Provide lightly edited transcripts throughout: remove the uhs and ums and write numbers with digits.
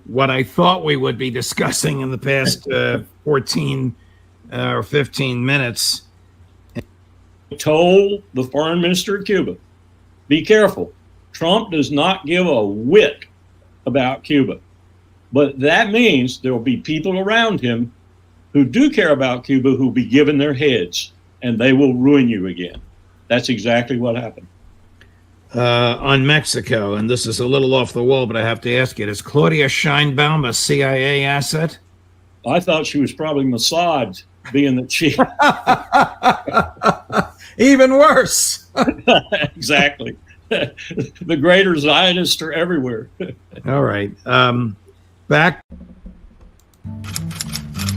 what I thought we would be discussing in the past 14 or 15 minutes. Told the foreign minister of Cuba, be careful. Trump does not give a whit about Cuba. But that means there will be people around him who do care about Cuba who will be given their heads, and they will ruin you again. That's exactly what happened. On Mexico, and this is a little off the wall, but I have to ask it, is Claudia Sheinbaum a CIA asset? I thought she was probably Mossad, being that she... Even worse. Exactly. The greater Zionists are everywhere. All right. Back.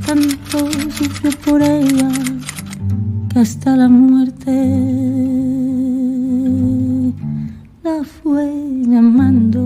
Tanto sufrió por ella que hasta la muerte la fue llamando.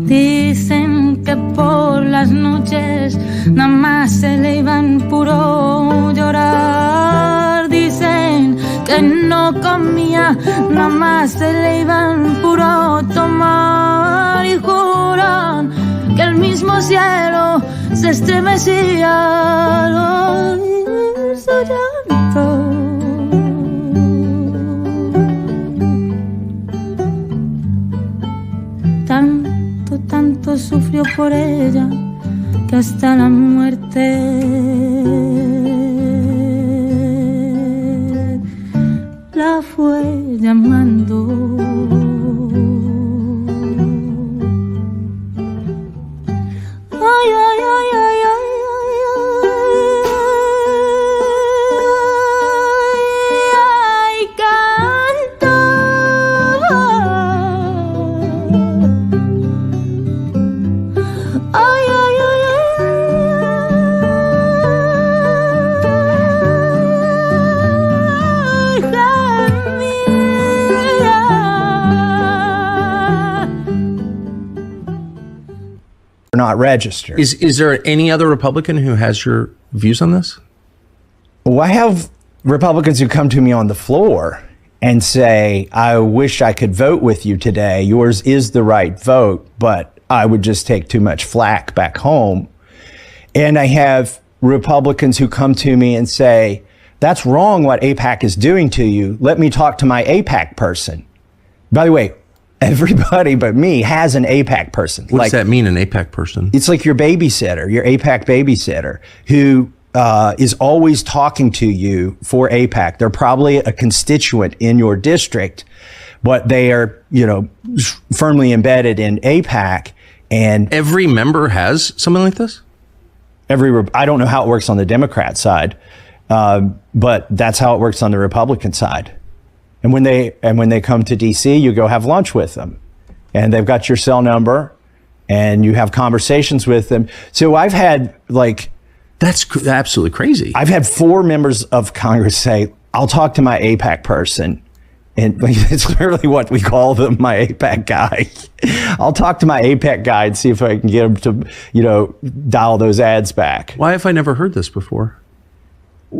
Dicen que por las noches nada más se le iban puro llorar. Dicen que no comía, nada más se le iban puro tomar. Y juran que el mismo cielo se estremecía al oír su llanto. Tanto sufrió por ella que hasta la muerte la fue llamando. Ay, ay, ay, ay, ay, ay, ay, canto. Not registered. Is there any other Republican who has your views on this? Well, I have Republicans who come to me on the floor and say, I wish I could vote with you today. Yours is the right vote, but I would just take too much flack back home. And I have Republicans who come to me and say, that's wrong what AIPAC is doing to you. Let me talk to my AIPAC person. By the way, everybody but me has an AIPAC person. What does that mean, an AIPAC person? It's like your babysitter, your AIPAC babysitter, who is always talking to you for AIPAC. They're probably a constituent in your district, but they are, firmly embedded in AIPAC. And every member has something like this? I don't know how it works on the Democrat side, but that's how it works on the Republican side. And when they come to DC, you go have lunch with them, and they've got your cell number, and you have conversations with them. So I've had that's absolutely crazy. I've had 4 members of Congress say, "I'll talk to my AIPAC person," and it's literally what we call them, my AIPAC guy. I'll talk to my AIPAC guy and see if I can get him to, dial those ads back. Why have I never heard this before?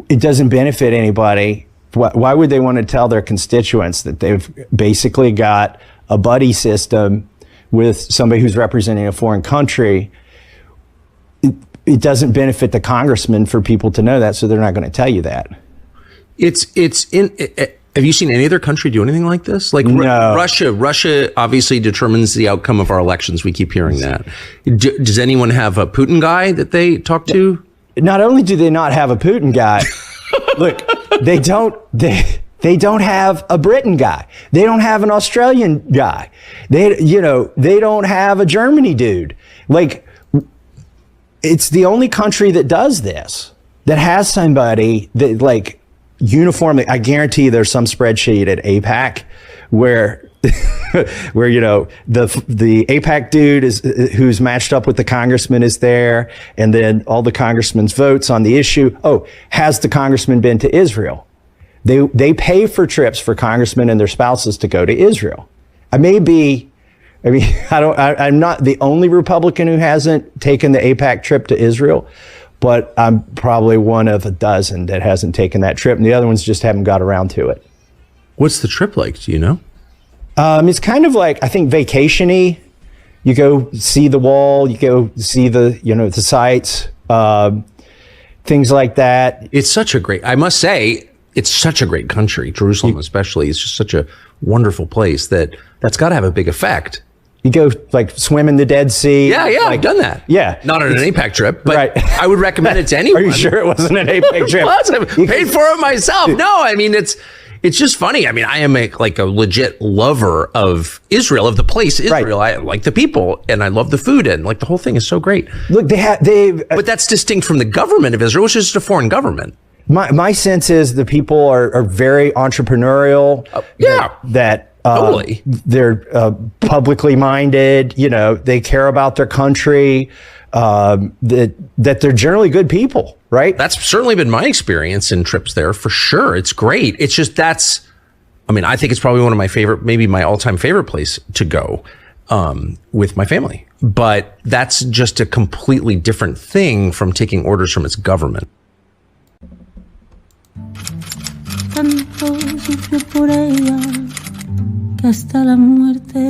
It doesn't benefit anybody. Why would they want to tell their constituents that they've basically got a buddy system with somebody who's representing a foreign country? It doesn't benefit the congressman for people to know that, so they're not going to tell you that. Have you seen any other country do anything like this? Like no. Russia obviously determines the outcome of our elections. We keep hearing that. Does anyone have a Putin guy that they talk to? Not only do they not have a Putin guy, look, they don't have a Britain guy. They don't have an Australian guy. They don't have a Germany dude. It's the only country that does this, that has somebody that uniformly. I guarantee there's some spreadsheet at AIPAC where the AIPAC dude who's matched up with the congressman is there, and then all the congressman's votes on the issue. Oh, has the congressman been to Israel? They pay for trips for congressmen and their spouses to go to Israel. I'm not the only Republican who hasn't taken the AIPAC trip to Israel, but I'm probably one of a dozen that hasn't taken that trip, and the other ones just haven't got around to it. What's the trip like? Do you know? It's kind of like, I think, vacation-y. You go see the wall, you go see the, the sights, things like that. It's such a great, I must say, it's such a great country. Jerusalem, especially, is just such a wonderful place that's got to have a big effect. You go like swim in the Dead Sea. Yeah, I've done that. Yeah. Not on an APAC trip, but right. I would recommend it to anyone. Are you sure it wasn't an APAC trip? I paid for it myself. No, I mean, it's just funny. I mean, I am a legit lover of Israel, of the place Israel. Right. I like the people and I love the food, and like the whole thing is so great. Look, but that's distinct from the government of Israel, which is just a foreign government. My sense is the people are very entrepreneurial. Totally. They're publicly minded. They care about their country. That they're generally good people, right? That's certainly been my experience in trips there, for sure. It's great. It's just I think it's probably one of my favorite, maybe my all-time favorite place to go with my family. But that's just a completely different thing from taking orders from its government. Tanto sufrió por ella que hasta la muerte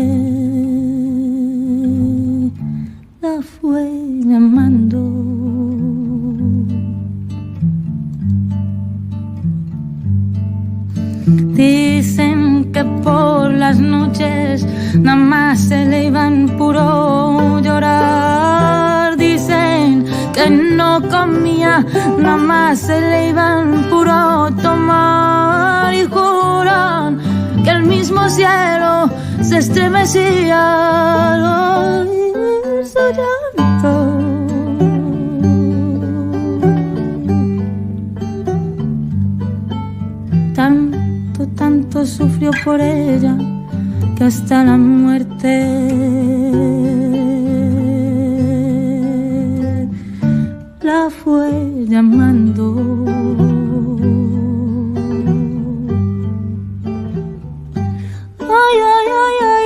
la fue llamando. Dicen que por las noches nada más se le iban puro llorar. Dicen que no comía, nada más se le iban puro tomar. Y juran que el mismo cielo se estremecía al oír su llanto. Tanto sufrió por ella que hasta la muerte la fue llamando. Ay, ay, ay, ay, ay,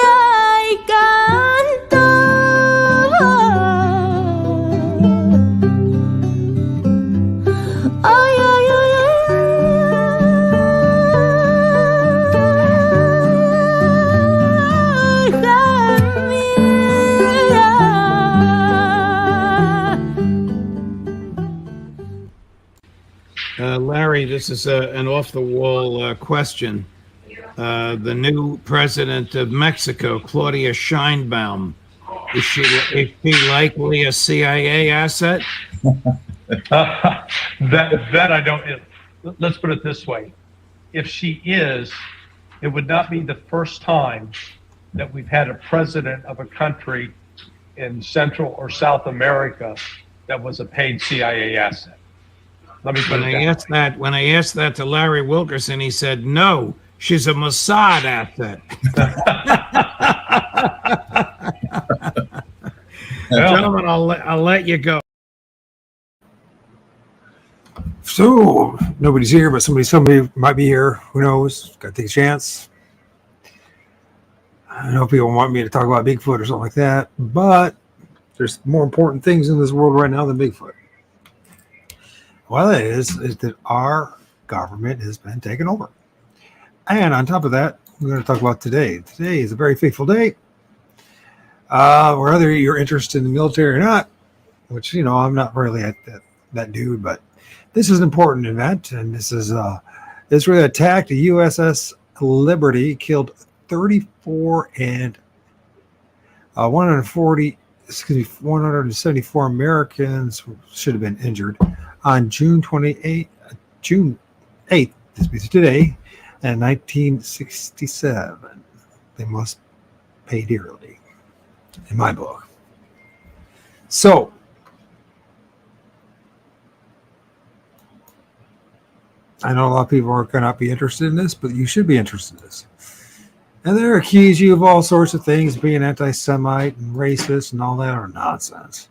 ay, canto. Ay, ay, ay, Larry, this is an off-the-wall question. The new president of Mexico, Claudia Sheinbaum, is she likely a CIA asset? That I don't. Let's put it this way: if she is, it would not be the first time that we've had a president of a country in Central or South America that was a paid CIA asset. Let me put When I asked that to Larry Wilkerson, he said, no, she's a Mossad asset. Gentlemen, I'll let you go. So nobody's here, but somebody might be here. Who knows? Got to take a chance. I know people want me to talk about Bigfoot or something like that, but there's more important things in this world right now than Bigfoot. Well, it is that our government has been taken over. And on top of that, we're going to talk about today. Today is a very fateful day. Whether you're interested in the military or not, which, I'm not really that dude, but this is an important event. And this is Israel attacked the USS Liberty, killed 34 and 174 Americans should have been injured on June 8th, this is today, in 1967. They must pay dearly, in my book. So, I know a lot of people are going to not be interested in this, but you should be interested in this. And they're accusing you of all sorts of things, being anti-Semite and racist and all that are nonsense.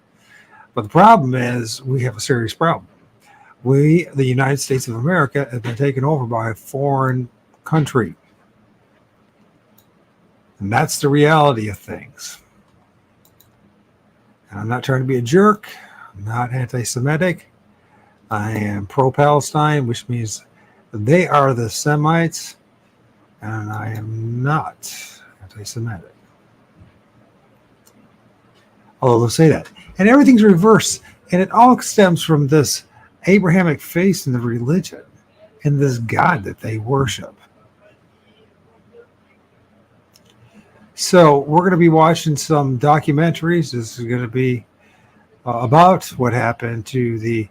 But the problem is we have a serious problem. We, the United States of America, have been taken over by a foreign country. And that's the reality of things. And I'm not trying to be a jerk. I'm not anti-Semitic. I am pro-Palestine, which means they are the Semites, and I am not anti-Semitic. Although they'll say that. And everything's reversed. And it all stems from this Abrahamic faith in the religion and this God that they worship. So we're going to be watching some documentaries. This is going to be about what happened to the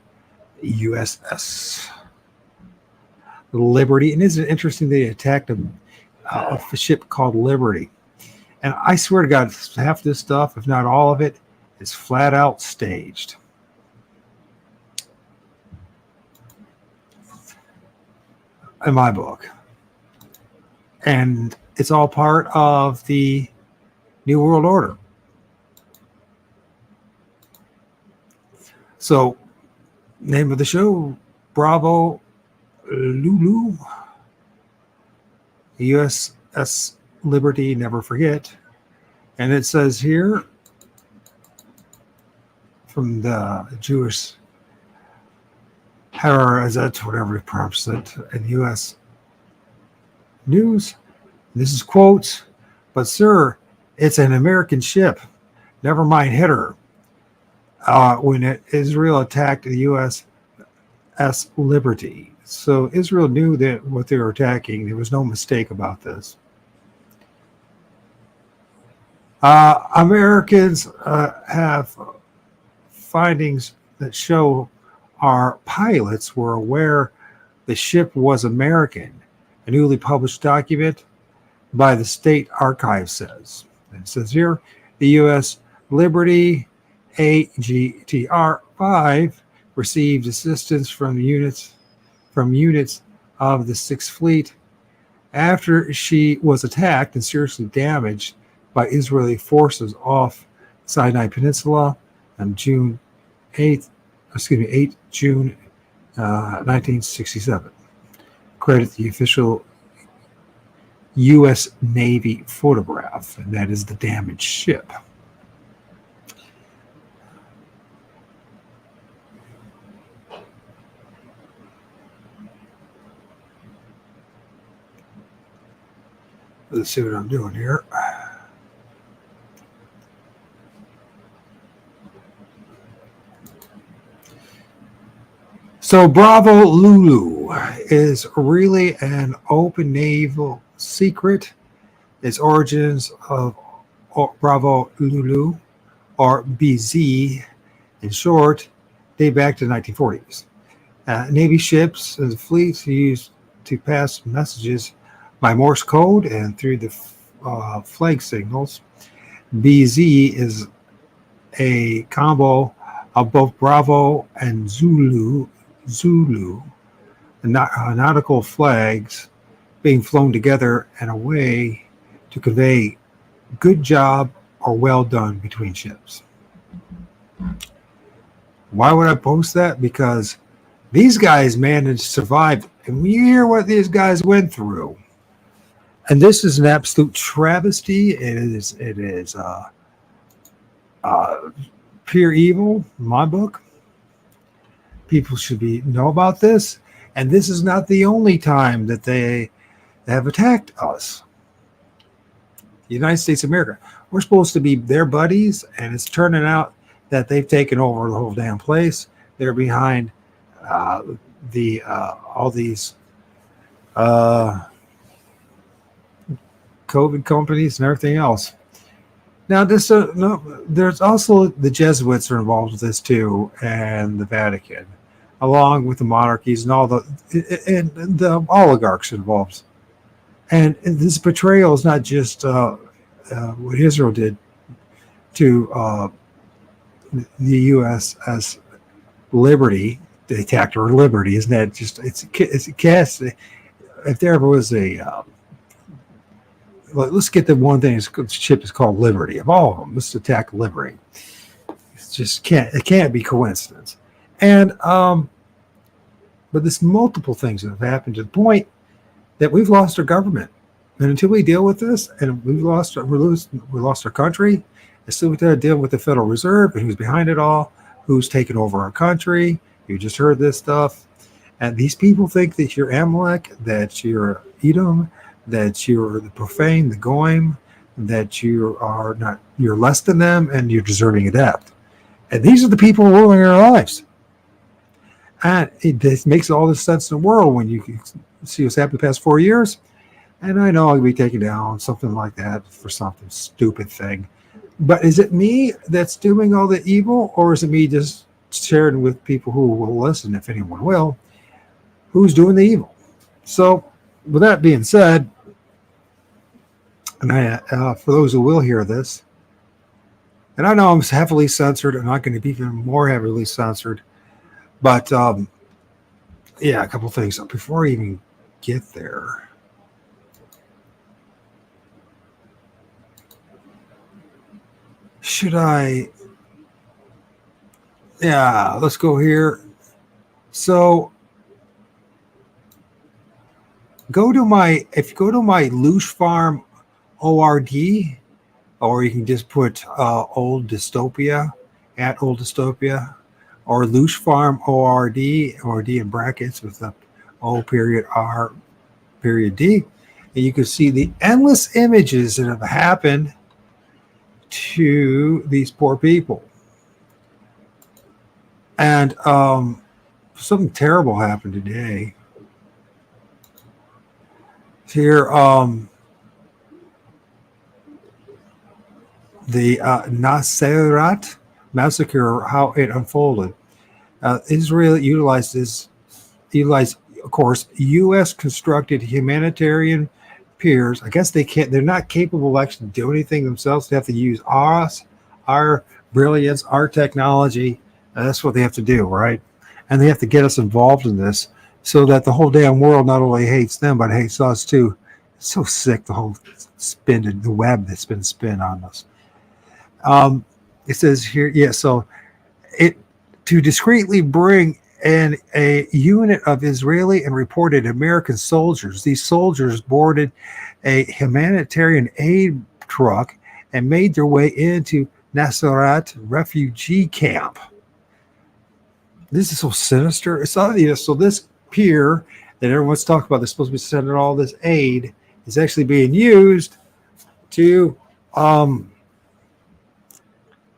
USS Liberty. And isn't it interesting they attacked a ship called Liberty? And I swear to God, half this stuff, if not all of it, is flat out staged. In my book. And it's all part of the New World Order. So, name of the show, Bravo, Lulu, USS Liberty, never forget. And it says here from the Jewish Haaretz, whatever it prompts it, in U.S. News. This is quotes, but sir, it's an American ship. Never mind hit her. When Israel attacked the USS Liberty. So Israel knew that what they were attacking. There was no mistake about this. Americans have findings that show our pilots were aware the ship was American. A newly published document by the State Archive says. It says here, the U.S. Liberty AGTR-5 received assistance from units of the Sixth Fleet after she was attacked and seriously damaged by Israeli forces off Sinai Peninsula on 8 June 1967. Credit the official U.S. Navy photograph, and that is the damaged ship. Let's see what I'm doing here. So Bravo Lulu is really an open naval secret. Its origins of Bravo Lulu, or BZ in short, date back to the 1940s. Navy ships and fleets used to pass messages by Morse code and through the flag signals. BZ is a combo of both Bravo and Zulu nautical flags being flown together in a way to convey good job or well done between ships. Why would I post that? Because these guys managed to survive, and we hear what these guys went through. And this is an absolute travesty. It is pure evil, in my book. People should know about this. And this is not the only time that they have attacked us. The United States of America. We're supposed to be their buddies, and it's turning out that they've taken over the whole damn place. They're behind all these COVID companies and everything else. Now, there's also the Jesuits are involved with this too, and the Vatican, along with the monarchies and all the oligarchs involved. And this betrayal is not just what Israel did to the USS Liberty. They attacked her Liberty. Isn't that just? It's a cast. If there ever was a let's get the one thing. The ship is called Liberty. Of all of them, let's attack Liberty. It can't be coincidence. And but there's multiple things that have happened to the point that we've lost our government. And until we deal with this, and we lost our country, and still we got to deal with the Federal Reserve and who's behind it all, who's taken over our country, You just heard this stuff. And these people think that you're Amalek, that you're Edom, that you're the profane, the goyim, that you are not, you're less than them, and you're deserving of death. And these are the people ruling our lives. And this makes all the sense in the world when you see what's happened the past 4 years. And I know I'll be taken down, something like that, for something stupid thing. But is it me that's doing all the evil, or is it me just sharing with people who will listen, if anyone will, who's doing the evil? So, with that being said, and for those who will hear this, and I know I'm heavily censored, and I'm going to be even more heavily censored, but yeah, a couple things before I even get there. Should I? Yeah, let's go here. So if you go to my Lush Farm ORD, or you can just put Old Dystopia at Old Dystopia, or Lush Farm ORD, ORD in brackets with the O period R period D, and you can see the endless images that have happened to these poor people. And something terrible happened today. Here, the Nasserat massacre, how it unfolded. Israel utilized, of course, U.S. constructed humanitarian piers. I guess they're not capable of actually doing anything themselves. They have to use our brilliance, our technology. That's what they have to do, right? And they have to get us involved in this so that the whole damn world not only hates them, but hates us too. It's so sick, the whole spin, the web that's been spun on us. It says here, yeah, so to discreetly bring in a unit of Israeli and reported American soldiers. These soldiers boarded a humanitarian aid truck and made their way into Nasserat refugee camp. This is so sinister. It's not, so this pier that everyone's talking about, they're supposed to be sending all this aid, is actually being used to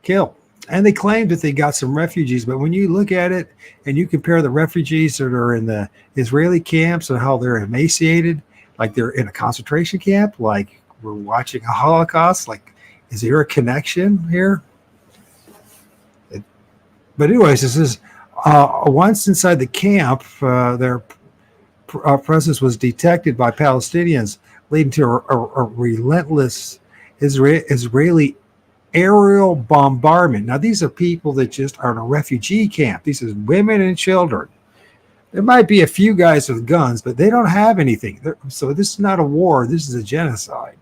kill. And they claimed that they got some refugees, but when you look at it and you compare the refugees that are in the Israeli camps and how they're emaciated, like they're in a concentration camp, like we're watching a Holocaust, like, is there a connection here? But anyways, this is once inside the camp, their presence was detected by Palestinians, leading to a relentless Israeli aerial bombardment. Now, these are people that just are in a refugee camp. These are women and children. There might be a few guys with guns, but they don't have anything. So this is not a war. This is a genocide.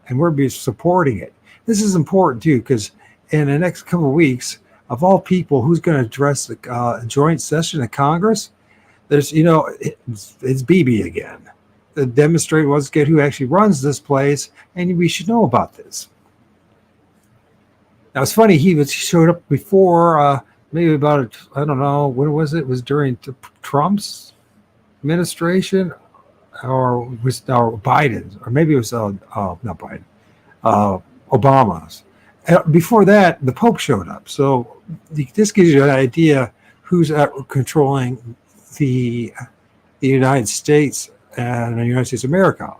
And we're supporting it. This is important, too, because in the next couple of weeks, of all people, who's going to address the joint session of Congress? There's, it's Bibi again. The demonstrator was get who actually runs this place, and we should know about this. Now, it's funny, he showed up before, maybe about, I don't know, when was it? It was during Trump's administration, or was Biden's, or maybe it was, not Biden, Obama's. Before that, the Pope showed up. So this gives you an idea who's controlling the United States and the United States of America.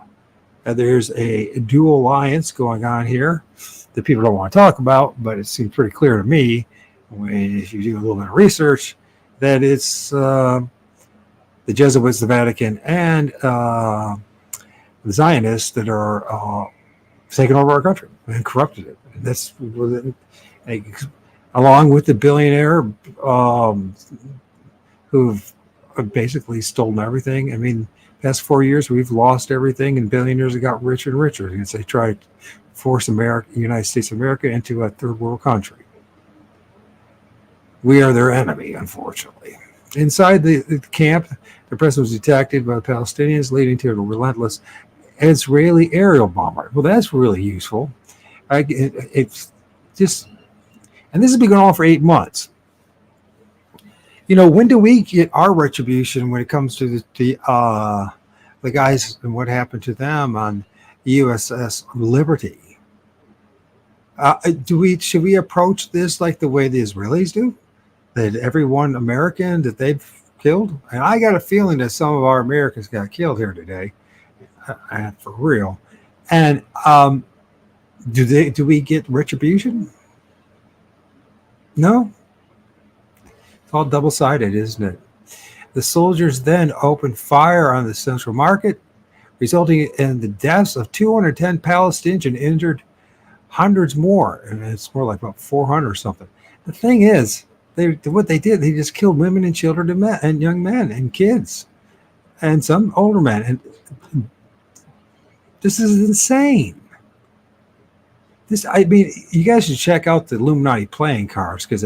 There's a dual alliance going on here that people don't want to talk about, but it seems pretty clear to me, if you do a little bit of research, that it's the Jesuits, the Vatican, and the Zionists that are taking over our country and corrupted it. And that's along with the billionaire who've basically stolen everything. I mean, past 4 years, we've lost everything, and billionaires have got richer and richer as they try to force United States of America into a third world country. We are their enemy, unfortunately. Inside the camp, the presence was detected by the Palestinians, leading to a relentless Israeli aerial bombardment. Well, that's really useful. It's just, and this has been going on for 8 months. When do we get our retribution when it comes to the guys and what happened to them on USS Liberty? Should we approach this like the way the Israelis do? That every one American that they've killed, and I got a feeling that some of our Americans got killed here today, for real. And do we get retribution? No. It's all double-sided, isn't it? The soldiers then opened fire on the central market, resulting in the deaths of 210 Palestinians and injured hundreds more. And it's more like about 400 or something. The thing is, what they did, they just killed women and children and men, and young men and kids and some older men. And this is insane. You guys should check out the Illuminati playing cards, because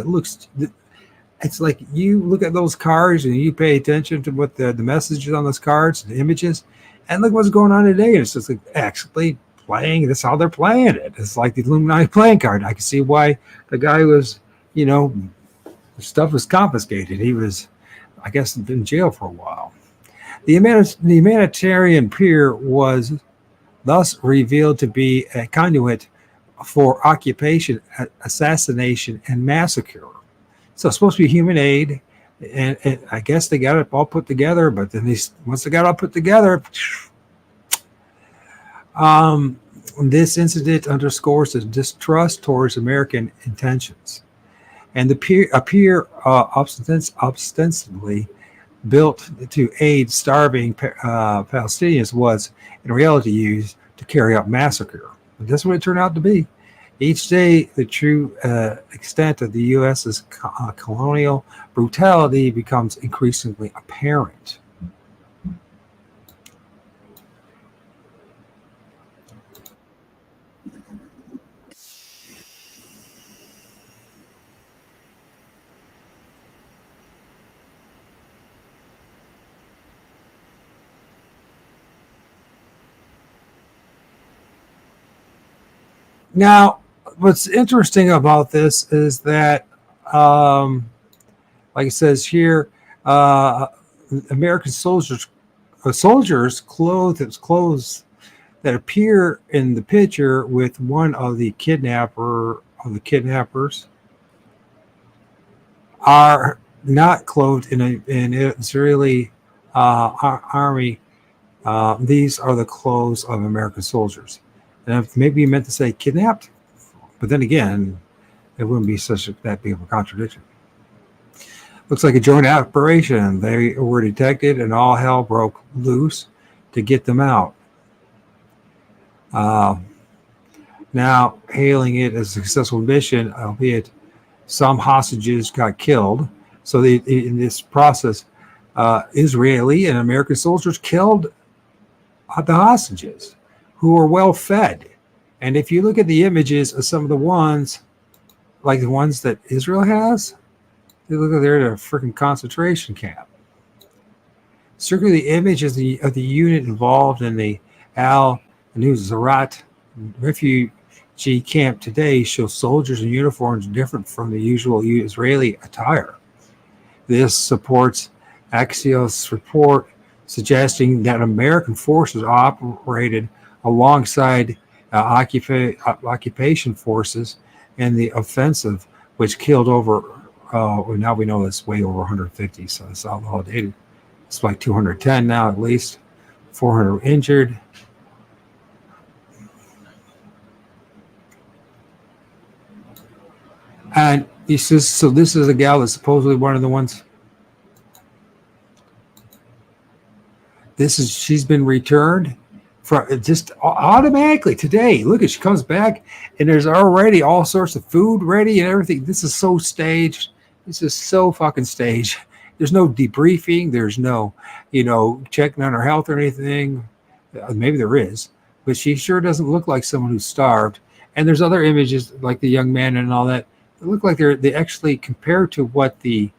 it's like you look at those cards and you pay attention to what the messages on those cards, the images, and look what's going on today. And it's just like actually playing. That's how they're playing it. It's like the Illuminati playing card. I can see why the guy was, stuff was confiscated. He was, I guess, in jail for a while. The humanitarian pier was thus revealed to be a conduit for occupation, assassination, and massacre. So it's supposed to be human aid, and I guess they got it all put together. But then once they got it all put together, this incident underscores the distrust towards American intentions. And the pier ostensibly built to aid starving Palestinians was in reality used to carry out massacre. And that's what it turned out to be. Each day, the true extent of the U.S.'s colonial brutality becomes increasingly apparent. Now, what's interesting about this is that, like it says here, American soldiers clothes that appear in the picture with one of the kidnappers are not clothed in an Israeli army. These are the clothes of American soldiers. And maybe you meant to say kidnapped, but then again, it wouldn't be that big of a contradiction. Looks like a joint operation. They were detected, and all hell broke loose to get them out. Now, hailing it as a successful mission, albeit some hostages got killed. So in this process, Israeli and American soldiers killed the hostages, who are well fed. And if you look at the images of some of the ones, like the ones that Israel has, they look like they're in a freaking concentration camp. Circling the image of the unit involved in the Al-Nusrat refugee camp today shows soldiers in uniforms different from the usual Israeli attire. This supports Axios' report suggesting that American forces operated alongside occupation forces in the offensive, which killed over, now we know it's way over 150, so it's all dated. It's like 210 now at least, 400 injured. And he says, so this is a gal that's supposedly one of the ones. She's been returned from just automatically today. Look, she comes back and there's already all sorts of food ready and everything. This is so staged. This is so fucking staged. There's no debriefing. There's no, checking on her health or anything. Maybe there is, but she sure doesn't look like someone who's starved. And there's other images like the young man and all that. They look like they actually, compared to what the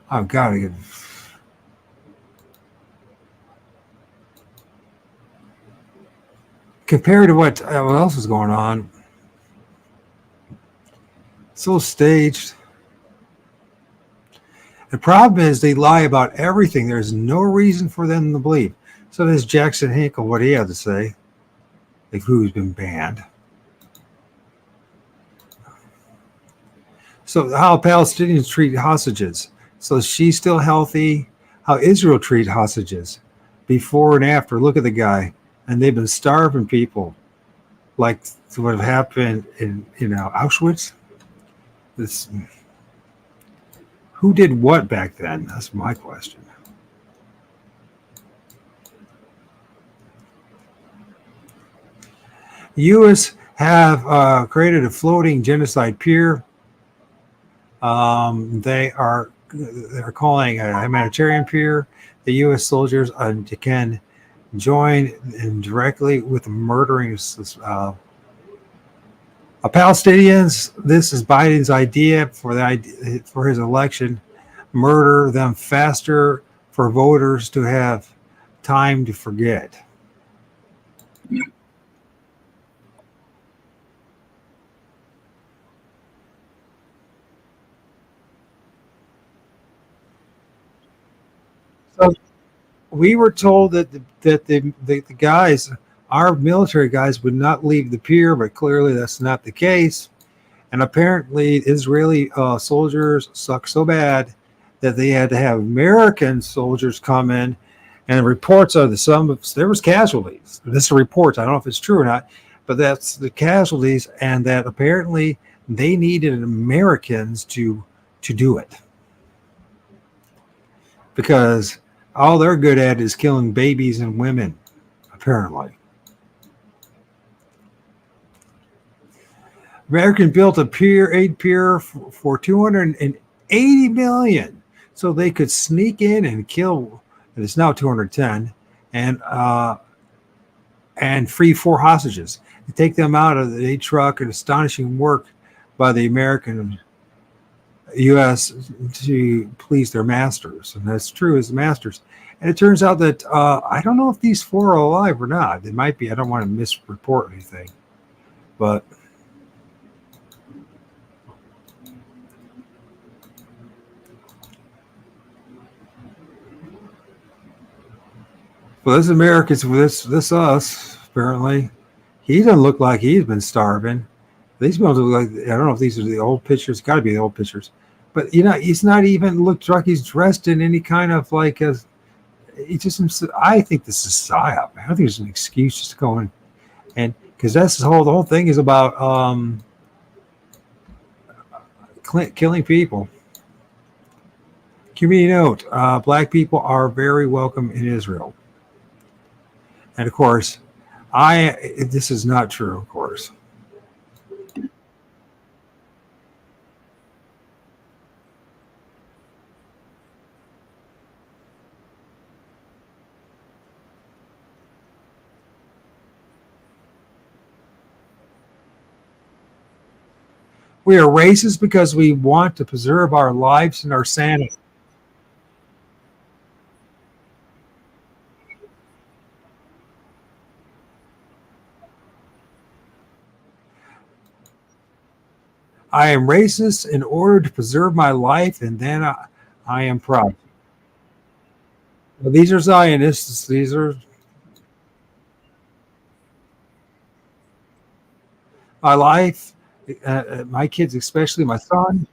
I've got to get. compared to what else is going on. So staged. The problem is they lie about everything. There's no reason for them to believe. So there's Jackson Hinkle, what he had to say, like who's been banned. So how Palestinians treat hostages. So she's still healthy. How Israel treat hostages before and after. Look at the guy. And they've been starving people like what happened in Auschwitz. This, who did what back then? That's my question. The U.S. have created a floating genocide pier. They're calling a humanitarian pier. The U.S. soldiers can join directly with the murdering of Palestinians. This is Biden's idea for his election. Murder them faster for voters to have time to forget. So we were told that the guys, our military guys, would not leave the pier, but clearly that's not the case. And apparently, Israeli soldiers suck so bad that they had to have American soldiers come in. And reports are there was casualties. This is reports. I don't know if it's true or not, but that's the casualties, and that apparently they needed Americans to do it because all they're good at is killing babies and women, apparently. American built a aid pier for $280 million, so they could sneak in and kill. And it's now 210, and free 4 hostages. They take them out of the truck. An astonishing work by the American U.S. to please their masters, and that's true as the masters. And it turns out that I don't know if these 4 are alive or not. They might be. I don't want to misreport anything, but. Well, this Americans, this us, apparently. He doesn't look like he's been starving. These ones look like, I don't know if these are the old pictures. Got to be the old pictures. But, he's not even looked like he's dressed in any kind of like a, I think this is psyop. I don't think it's an excuse just to go in. And because that's the whole thing is about killing people. Community note, black people are very welcome in Israel. And of course, this is not true, of course. We are racist because we want to preserve our lives and our sanity. I am racist in order to preserve my life, and then I am proud. Well, these are Zionists. These are my life, my kids, especially my son.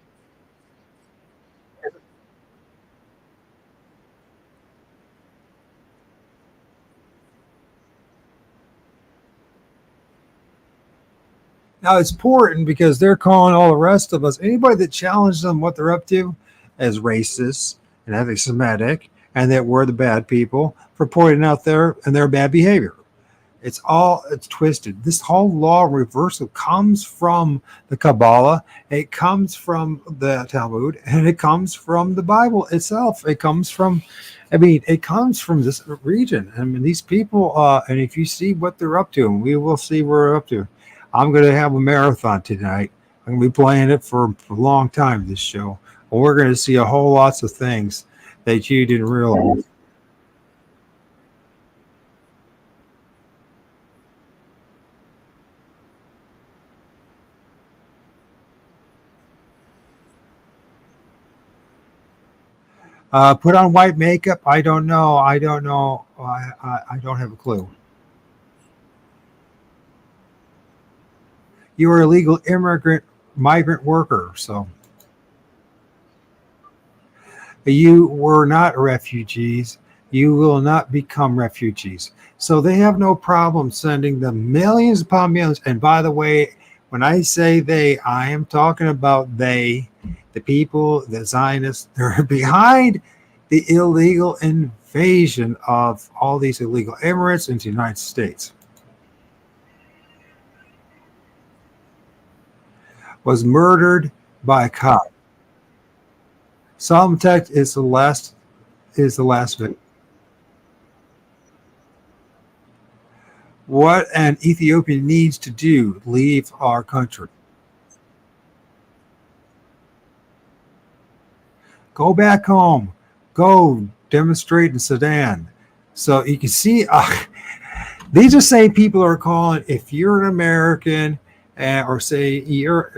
Now it's important because they're calling all the rest of us, anybody that challenges them what they're up to, as racist and anti-Semitic, and that we're the bad people for pointing out their bad behavior. It's twisted. This whole law reversal comes from the Kabbalah, it comes from the Talmud, and it comes from the Bible itself. It comes from this region. I mean, these people, and if you see what they're up to, and we will see what we're up to. I'm going to have a marathon tonight. I'm going to be playing it for a long time, this show. And we're going to see a whole lots of things that you didn't realize. Put on white makeup. I don't know. I don't know. I don't have a clue. You are a legal migrant worker. So you were not refugees. You will not become refugees. So they have no problem sending them millions upon millions. And by the way, when I say they, I am talking about they, the people, the Zionists. They're behind the illegal invasion of all these illegal immigrants into the United States. Was murdered by a cop. Solomon Tech is the last victim. What an Ethiopian needs to do, leave our country. Go back home. Go demonstrate in Sudan. So you can see, these are same people are calling, if you're an American, or say you're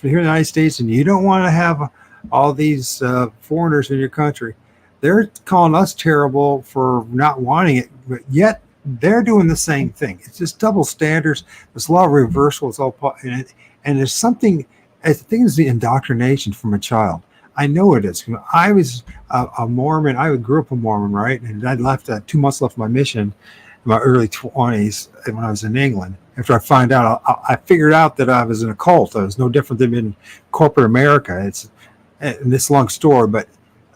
here in the United States and you don't want to have all these foreigners in your country, they're calling us terrible for not wanting it, but yet they're doing the same thing. It's just double standards. There's a lot of reversal. It's all in it, and there's something. I think it's the indoctrination from a child. I know it is. I was a Mormon. I grew up a Mormon, right? And I left 2 months left my mission in my early 20s when I was in England. After I find out, I figured out that I was in a cult. I was no different than in corporate America. It's this long story, but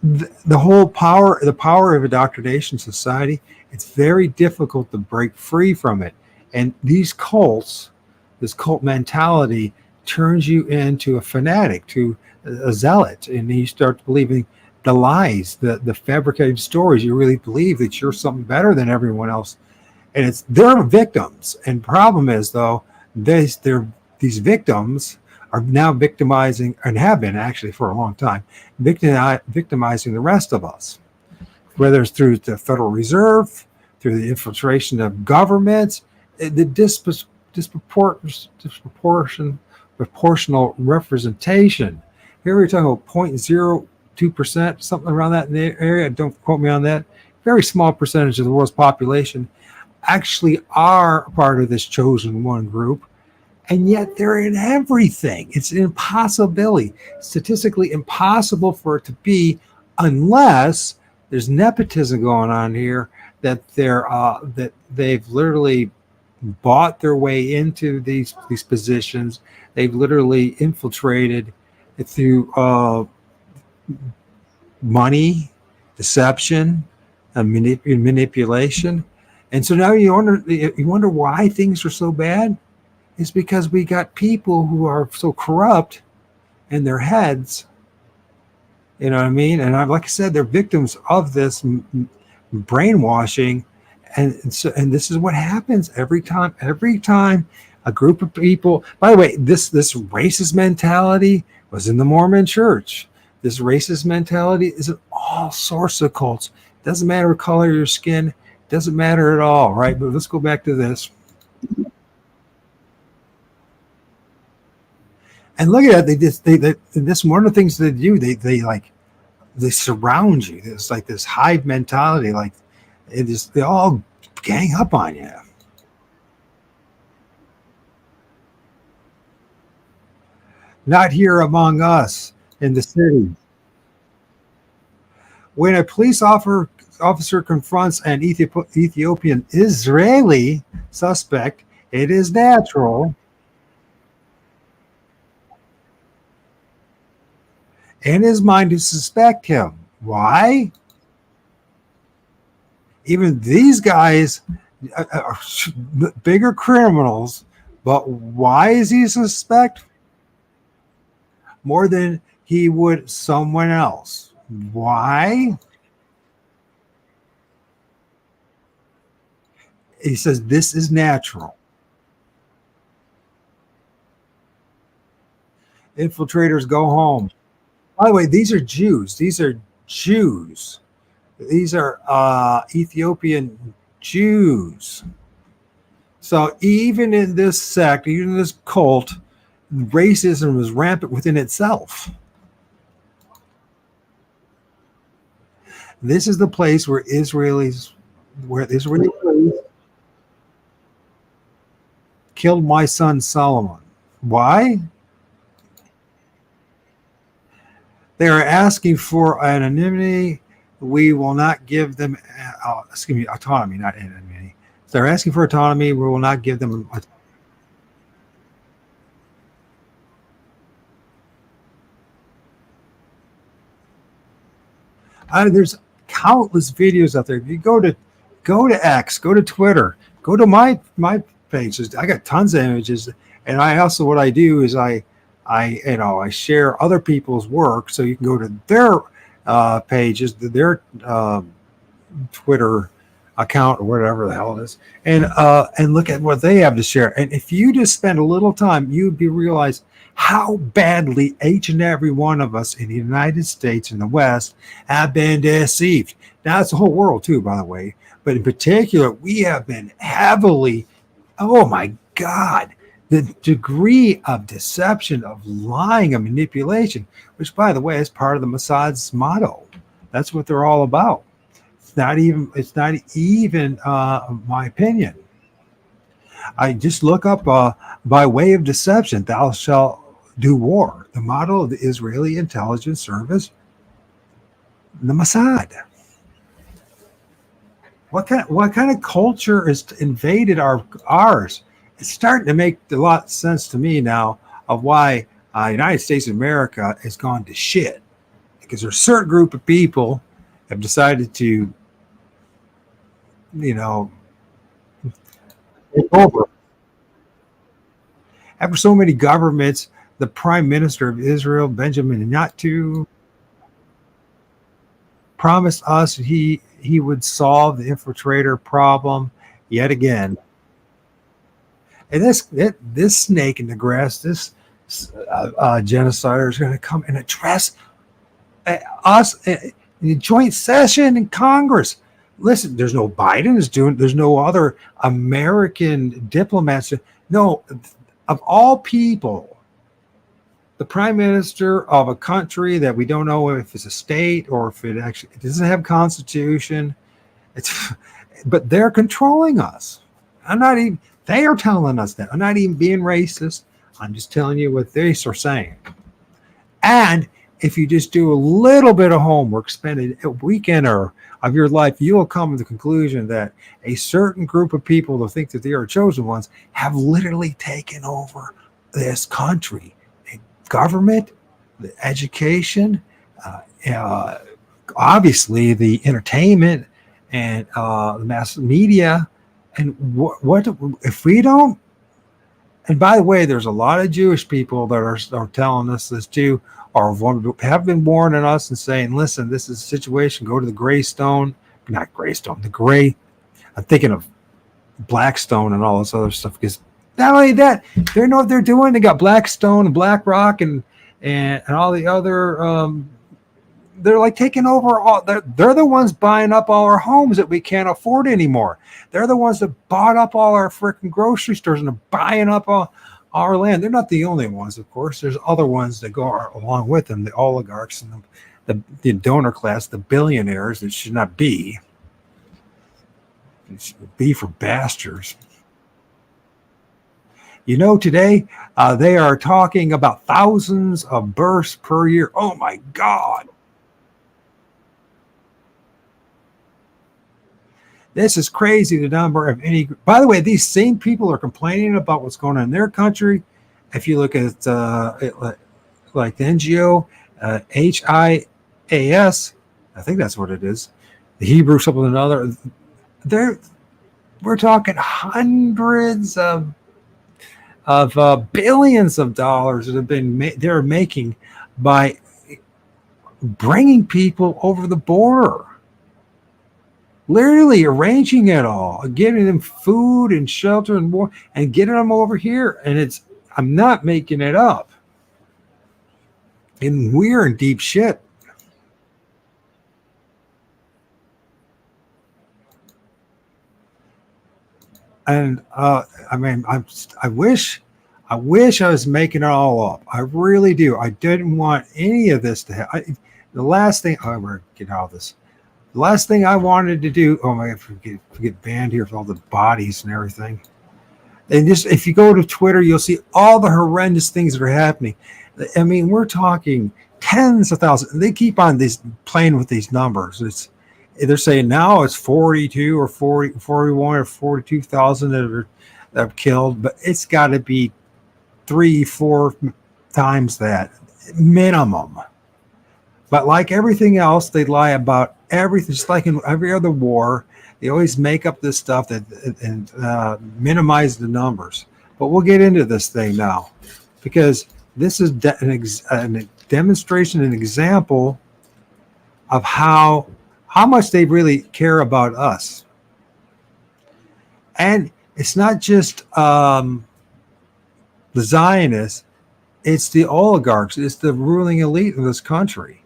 the whole power of indoctrination society, it's very difficult to break free from it. And these cults, this cult mentality turns you into a fanatic, to a zealot, and you start believing the lies, the fabricated stories. You really believe that you're something better than everyone else, and they're victims. And problem is, though, these victims are now victimizing, and have been actually for a long time, victimizing the rest of us, whether it's through the Federal Reserve, through the infiltration of governments, the proportional representation. Here we're talking about 0.02%, something around that in the area. Don't quote me on that. Very small percentage of the world's population actually are part of this chosen one group, and yet they're in everything. It's an impossibility, statistically impossible for it to be, unless there's nepotism going on here, that they've literally bought their way into these positions. They've literally infiltrated through money, deception, and manipulation. And so now you wonder why things are so bad. It's because we got people who are so corrupt in their heads. You know what I mean? And like I said, they're victims of this brainwashing. And this is what happens every time. Every time a group of people, by the way, this racist mentality was in the Mormon church. This racist mentality is in all sorts of cults. Doesn't matter the color of your skin. Doesn't matter at all, right? But let's go back to this. And look at it. This one of the things they do. They surround you. It's like this hive mentality. Like they all gang up on you. Not here among us in the city. When a police officer confronts an Ethiopian Israeli suspect, it is natural in his mind to suspect him. Why? Even these guys are bigger criminals, but why is he suspect? More than he would someone else. Why? He says this is natural. Infiltrators go home. By the way, these are Jews. These are Ethiopian Jews. So even in this sect, even in this cult, racism was rampant within itself. This is the place where the Israelis killed my son Solomon. Why? They are asking for anonymity. We will not give them, autonomy, not anonymity. They're asking for autonomy. We will not give them. There's countless videos out there. If you go to X, go to Twitter, go to my pages. I got tons of images, and I also what I do is I share other people's work, so you can go to their pages, their Twitter account or whatever the hell it is, and look at what they have to share. And if you just spend a little time, you'd realize how badly each and every one of us in the United States and the West have been deceived. Now, it's the whole world too, by the way, but in particular, we have been heavily, oh my God, the degree of deception, of lying, and manipulation, which, by the way, is part of the Mossad's motto. That's what they're all about. It's not even my opinion. I just look up by way of deception, thou shalt do war. The motto of the Israeli intelligence service, the Mossad. What kind of culture has invaded ours? It's starting to make a lot of sense to me now of why United States of America has gone to shit. Because there's a certain group of people have decided to, take over. After so many governments, the Prime Minister of Israel, Benjamin Netanyahu, promised us he would solve the infiltrator problem yet again. And this snake in the grass, this genocider is going to come and address us in the joint session in Congress. Listen, there's no Biden there's no other American diplomats. No, of all people, the prime minister of a country that we don't know if it's a state or if it doesn't have a constitution. But they're controlling us. They are telling us that. I'm not even being racist. I'm just telling you what they are saying. And if you just do a little bit of homework, spend a weekend of your life, you will come to the conclusion that a certain group of people who think that they are chosen ones have literally taken over this country. The government, the education, obviously the entertainment and the mass media. And what if we don't? And by the way, there's a lot of Jewish people that are telling us this too, or have been warning us and saying, listen, this is a situation, go to the Greystone, not Greystone, the Gray. I'm thinking of Blackstone and all this other stuff, because not only that, they know what they're doing. They got Blackstone and BlackRock and all the other, they're like taking over all, they're the ones buying up all our homes that we can't afford anymore. They're the ones that bought up all our freaking grocery stores and are buying up all our land. They're not the only ones, of course. There's other ones that go along with them, the oligarchs and the donor class, the billionaires. It should not be. It should be for bastards. Today they are talking about thousands of births per year. Oh my God. This is crazy, the number of any. By the way, these same people are complaining about what's going on in their country. If you look at like the NGO, HIAS, I think that's what it is. The Hebrew something or another. We're talking hundreds of billions of dollars that have been they're making by bringing people over the border. Literally arranging it all, giving them food and shelter and more, and getting them over here. And I'm not making it up. And we're in deep shit. And I wish I was making it all up. I really do. I didn't want any of this to happen. The last thing, I ever get out of this. The last thing I wanted to do, oh my God, get banned here for all the bodies and everything. And just if you go to Twitter, you'll see all the horrendous things that are happening. I mean, we're talking tens of thousands. They keep on playing with these numbers. They're saying now it's 42 or 40, 41 or 42,000 that are killed, but it's got to be 3-4 times that minimum. But like everything else, they lie about everything. Just like in every other war, they always make up this stuff and minimize the numbers. But we'll get into this thing now, because this is a demonstration, an example of how much they really care about us. And it's not just the Zionists, it's the oligarchs, it's the ruling elite of this country.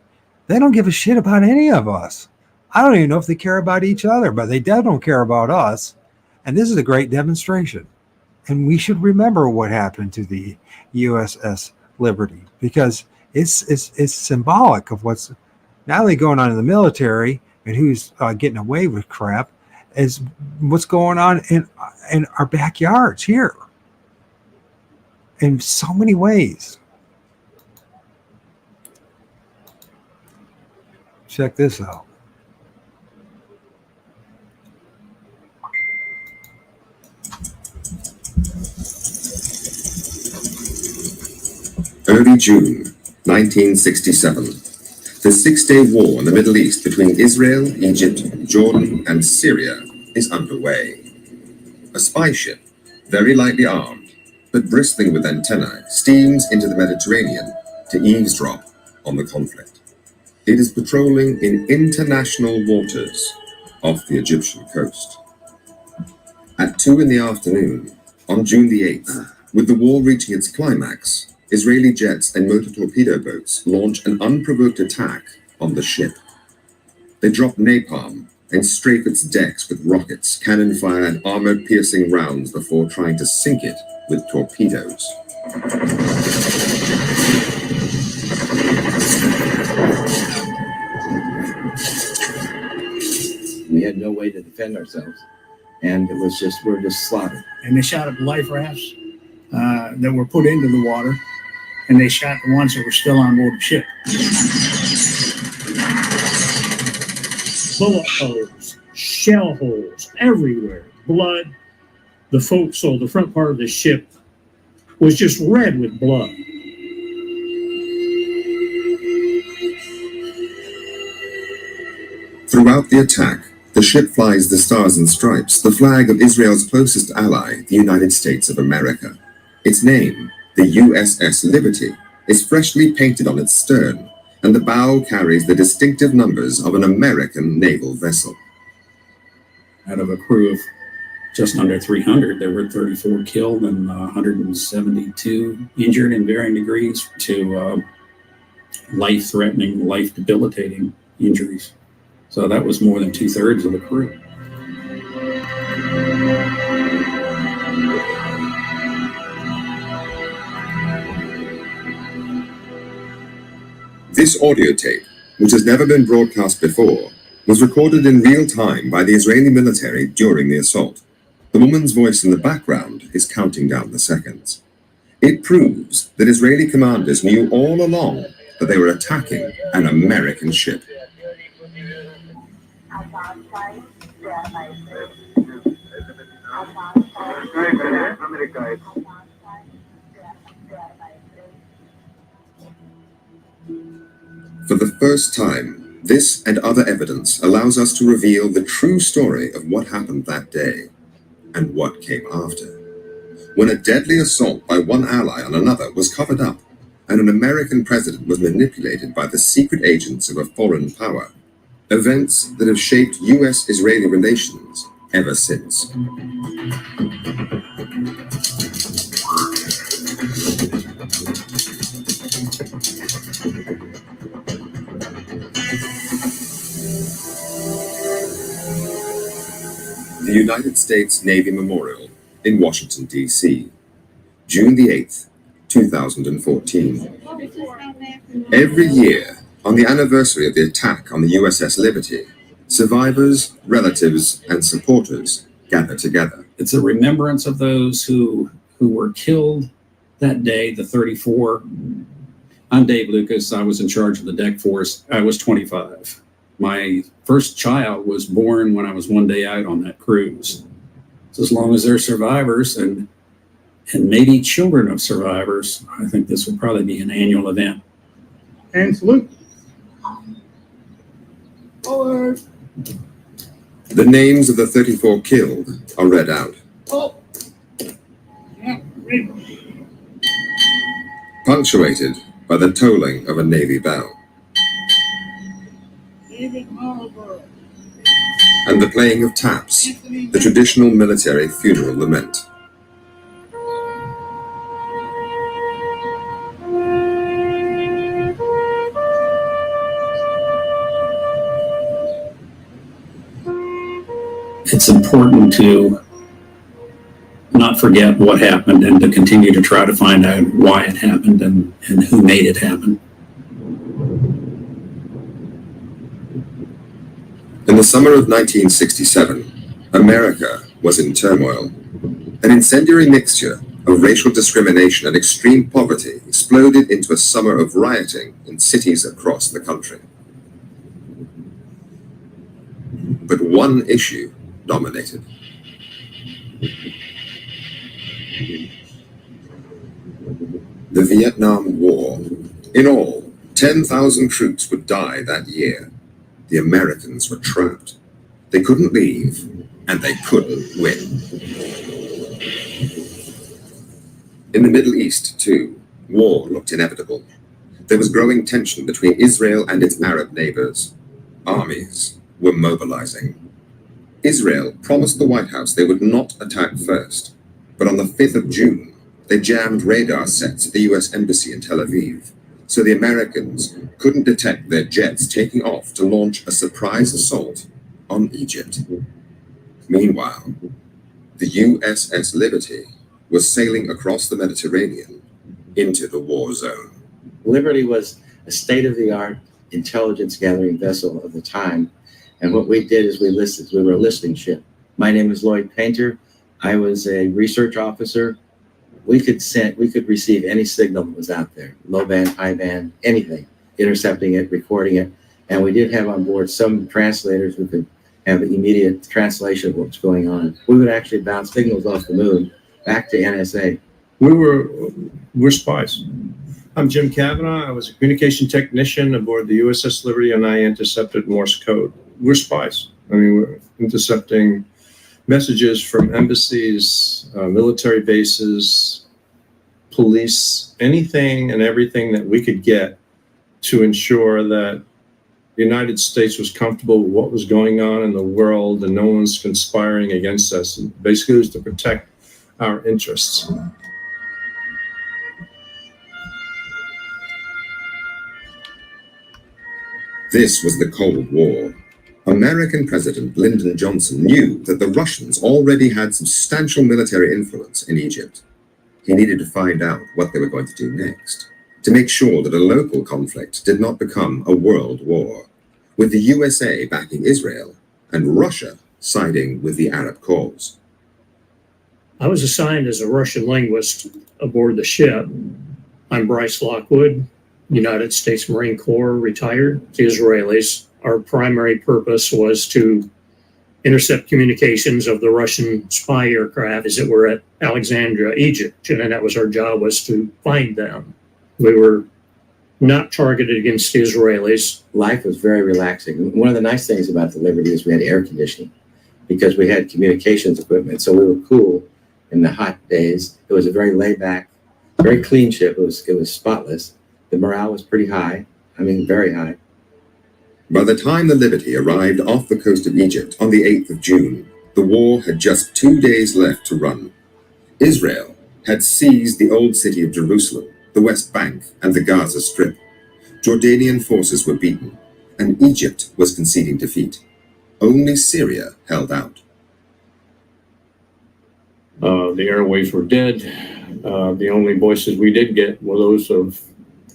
They don't give a shit about any of us. I don't even know if they care about each other, but they definitely don't care about us. And this is a great demonstration. And we should remember what happened to the USS Liberty, because it's symbolic of what's not only going on in the military and who's getting away with crap, is what's going on in our backyards here in so many ways. Check this out. Early June 1967. The six-day war in the Middle East between Israel, Egypt, Jordan, and Syria is underway. A spy ship, very lightly armed, but bristling with antennae, steams into the Mediterranean to eavesdrop on the conflict. It is patrolling in international waters off the Egyptian coast. At 2 in the afternoon, on June the 8th, with the war reaching its climax, Israeli jets and motor torpedo boats launch an unprovoked attack on the ship. They drop napalm and strafe its decks with rockets, cannon-fire, and armor-piercing rounds before trying to sink it with torpedoes. We had no way to defend ourselves, and we're just slaughtered. And they shot at life rafts that were put into the water, and they shot the ones that were still on board the ship. Bullet holes, shell holes everywhere, blood. The front part of the ship was just red with blood. Throughout the attack, the ship flies the Stars and Stripes, the flag of Israel's closest ally, the United States of America. Its name, the USS Liberty, is freshly painted on its stern, and the bow carries the distinctive numbers of an American naval vessel. Out of a crew of just under 300, there were 34 killed and 172 injured in varying degrees to life-threatening, life-debilitating injuries. So that was more than 2/3 of the crew. This audio tape, which has never been broadcast before, was recorded in real time by the Israeli military during the assault. The woman's voice in the background is counting down the seconds. It proves that Israeli commanders knew all along that they were attacking an American ship. For the first time, this and other evidence allows us to reveal the true story of what happened that day and what came after. When a deadly assault by one ally on another was covered up and an American president was manipulated by the secret agents of a foreign power, events that have shaped U.S.-Israeli relations ever since. The United States Navy Memorial in Washington, D.C., June the 8th, 2014. Every year, on the anniversary of the attack on the USS Liberty, Survivors, relatives, and supporters gather together. It's a remembrance of those who were killed that day, the 34. I'm Dave Lucas. I was in charge of the deck force. I was 25. My first child was born when I was one day out on that cruise. So as long as they're survivors and maybe children of survivors, I think this will probably be an annual event. And salute. The names of the 34 killed are read out. Punctuated by the tolling of a Navy bell. And the playing of taps, the traditional military funeral lament. It's important to not forget what happened and to continue to try to find out why it happened and who made it happen. In the summer of 1967, America was in turmoil. An incendiary mixture of racial discrimination and extreme poverty exploded into a summer of rioting in cities across the country. But one issue dominated. The Vietnam War. In all, 10,000 troops would die that year. The Americans were trapped. They couldn't leave, and they couldn't win. In the Middle East, too, war looked inevitable. There was growing tension between Israel and its Arab neighbors. Armies were mobilizing. Israel promised the White House they would not attack first, but on the 5th of June, they jammed radar sets at the U.S. Embassy in Tel Aviv, so the Americans couldn't detect their jets taking off to launch a surprise assault on Egypt. Meanwhile, the USS Liberty was sailing across the Mediterranean into the war zone. Liberty was a state-of-the-art intelligence gathering vessel of the time. And what we did is we were a listening ship. My name is Lloyd Painter. I was a research officer. We could receive any signal that was out there, low band, high band, anything, intercepting it, recording it. And we did have on board some translators who could have immediate translation of what's going on. We would actually bounce signals off the moon back to NSA. We're spies. I'm Jim Kavanaugh. I was a communication technician aboard the USS Liberty, and I intercepted Morse code. We're spies. I mean, we're intercepting messages from embassies, military bases, police, anything and everything that we could get to ensure that the United States was comfortable with what was going on in the world and no one's conspiring against us. And basically, it was to protect our interests. This was the Cold War. American President Lyndon Johnson knew that the Russians already had substantial military influence in Egypt. He needed to find out what they were going to do next, to make sure that a local conflict did not become a world war, with the USA backing Israel and Russia siding with the Arab cause. I was assigned as a Russian linguist aboard the ship. I'm Bryce Lockwood, United States Marine Corps, retired. The Israelis. Our primary purpose was to intercept communications of the Russian spy aircraft as it were at Alexandria, Egypt. And that was our job, was to find them. We were not targeted against the Israelis. Life was very relaxing. One of the nice things about the Liberty is we had air conditioning because we had communications equipment. So we were cool in the hot days. It was a very laid back, very clean ship. It was spotless. The morale was pretty high. I mean, very high. By the time the Liberty arrived off the coast of Egypt on the 8th of June, the war had just 2 days left to run. Israel had seized the old city of Jerusalem, the West Bank, and the Gaza Strip. Jordanian forces were beaten, and Egypt was conceding defeat. Only Syria held out. The airwaves were dead. The only voices we did get were those of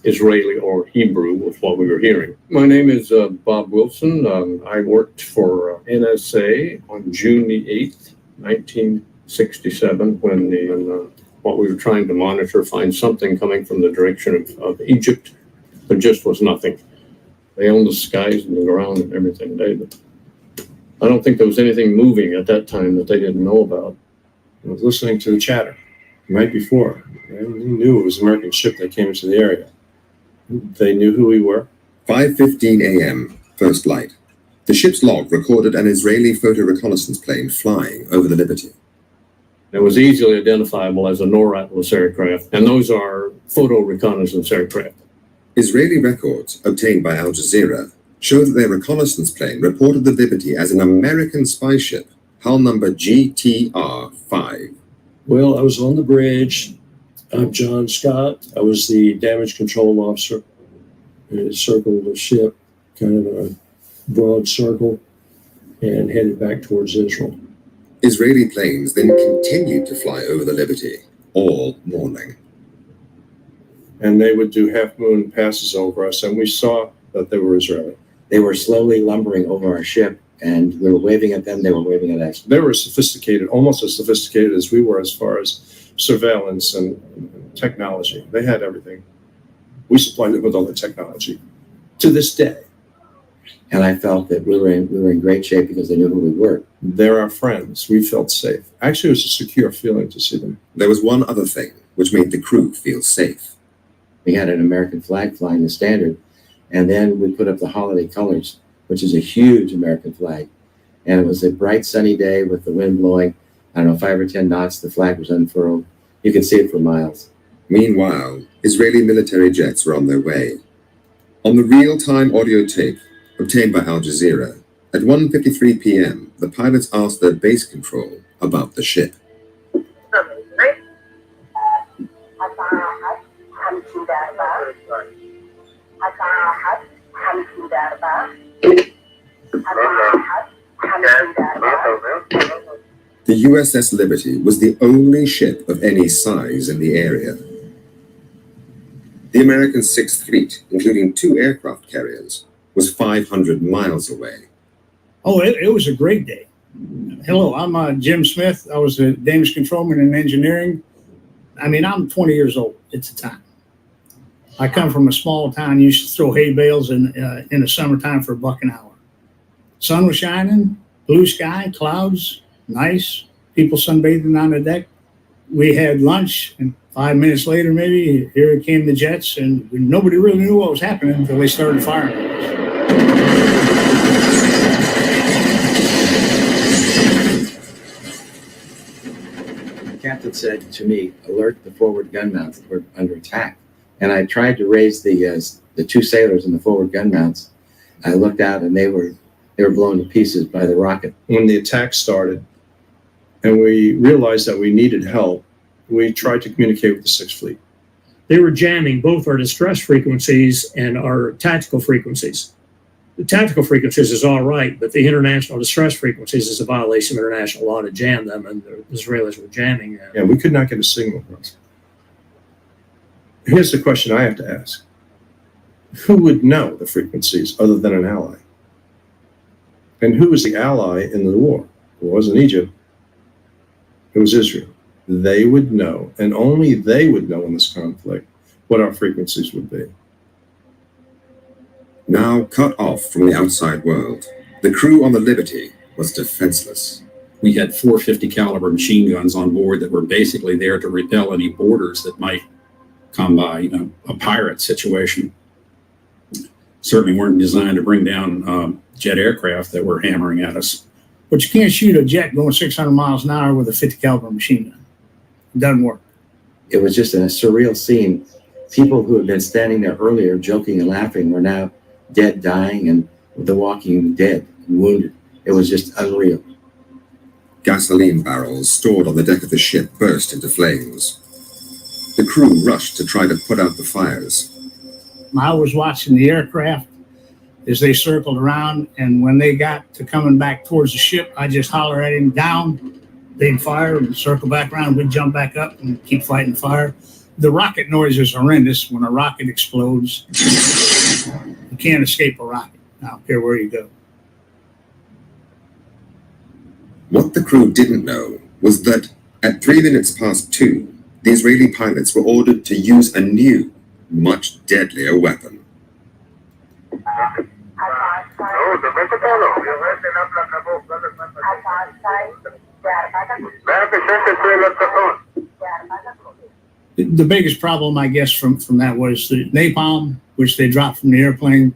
Israeli or Hebrew was what we were hearing. My name is Bob Wilson. I worked for NSA on June the 8th, 1967, when what we were trying to monitor, find something coming from the direction of Egypt. There just was nothing. They owned the skies and the ground and everything. I don't think there was anything moving at that time that they didn't know about. I was listening to the chatter right before. And we knew it was an American ship that came into the area. They knew who we were. 5:15 a.m., first light. The ship's log recorded an Israeli photo reconnaissance plane flying over the Liberty. It was easily identifiable as a NOR Atlas aircraft, and those are photo reconnaissance aircraft. Israeli records obtained by Al Jazeera show that their reconnaissance plane reported the Liberty as an American spy ship, hull number GTR-5. Well, I was on the bridge. I'm John Scott. I was the damage control officer. It circled the ship, kind of a broad circle, and headed back towards Israel. Israeli planes then continued to fly over the Liberty all morning. And they would do half-moon passes over us, and we saw that they were Israeli. They were slowly lumbering over our ship, and we were waving at them. They were waving at us. They were sophisticated, almost as sophisticated as we were as far as surveillance and technology. They had everything. We supplied them with all the technology to this day. And I felt that we were in great shape because they knew who we were. They're our friends. We felt safe. Actually, it was a secure feeling to see them. There was one other thing which made the crew feel safe. We had an American flag flying the standard, and then we put up the holiday colors, which is a huge American flag. And it was a bright sunny day with the wind blowing, 5 or 10 knots. The flag was unfurled. You could see it for miles. Meanwhile, Israeli military jets were on their way. On the real-time audio tape obtained by Al Jazeera, at 1:53 p.m., the pilots asked their base control about the ship. The USS Liberty was the only ship of any size in the area. The American Sixth Fleet, including 2 aircraft carriers, was 500 miles away. Oh, it was a great day. Hello, I'm Jim Smith. I was a damage controlman in engineering. I'm 20 years old at the time. I come from a small town, used to throw hay bales in the summertime for $1 an hour. Sun was shining, blue sky, clouds, nice, people sunbathing on the deck. We had lunch, and 5 minutes later, maybe, here came the jets, and nobody really knew what was happening until they started firing at us. The captain said to me, alert the forward gun mounts that we're under attack. And I tried to raise the 2 sailors in the forward gun mounts. I looked out, and they were blown to pieces by the rocket. When the attack started and we realized that we needed help, we tried to communicate with the Sixth Fleet. They were jamming both our distress frequencies and our tactical frequencies. The tactical frequencies is all right, but the international distress frequencies is a violation of international law to jam them, and the Israelis were jamming them. Yeah, we could not get a signal across. Here's the question I have to ask. Who would know the frequencies other than an ally? And who was the ally in the war? It wasn't Egypt. It was Israel. They would know, and only they would know in this conflict, what our frequencies would be. Now cut off from the outside world, the crew on the Liberty was defenseless. We had 450 caliber machine guns on board that were basically there to repel any boarders that might come by, a pirate situation. Certainly weren't designed to bring down jet aircraft that were hammering at us. But you can't shoot a jet going 600 miles an hour with a 50 caliber machine gun. It doesn't work. It was just a surreal scene. People who had been standing there earlier joking and laughing were now dead, dying, and the walking dead, wounded. It was just unreal. Gasoline barrels stored on the deck of the ship burst into flames. The crew rushed to try to put out the fires. I was watching the aircraft as they circled around, and when they got to coming back towards the ship, I just holler at him down. They'd fire and circle back around. We'd jump back up and keep fighting the fire. The rocket noise is horrendous when a rocket explodes. You can't escape a rocket. I don't care where you go. What the crew didn't know was that at 3 minutes past 2, the Israeli pilots were ordered to use a new, much deadlier weapon. The biggest problem, I guess, from that was the napalm, which they dropped from the airplane.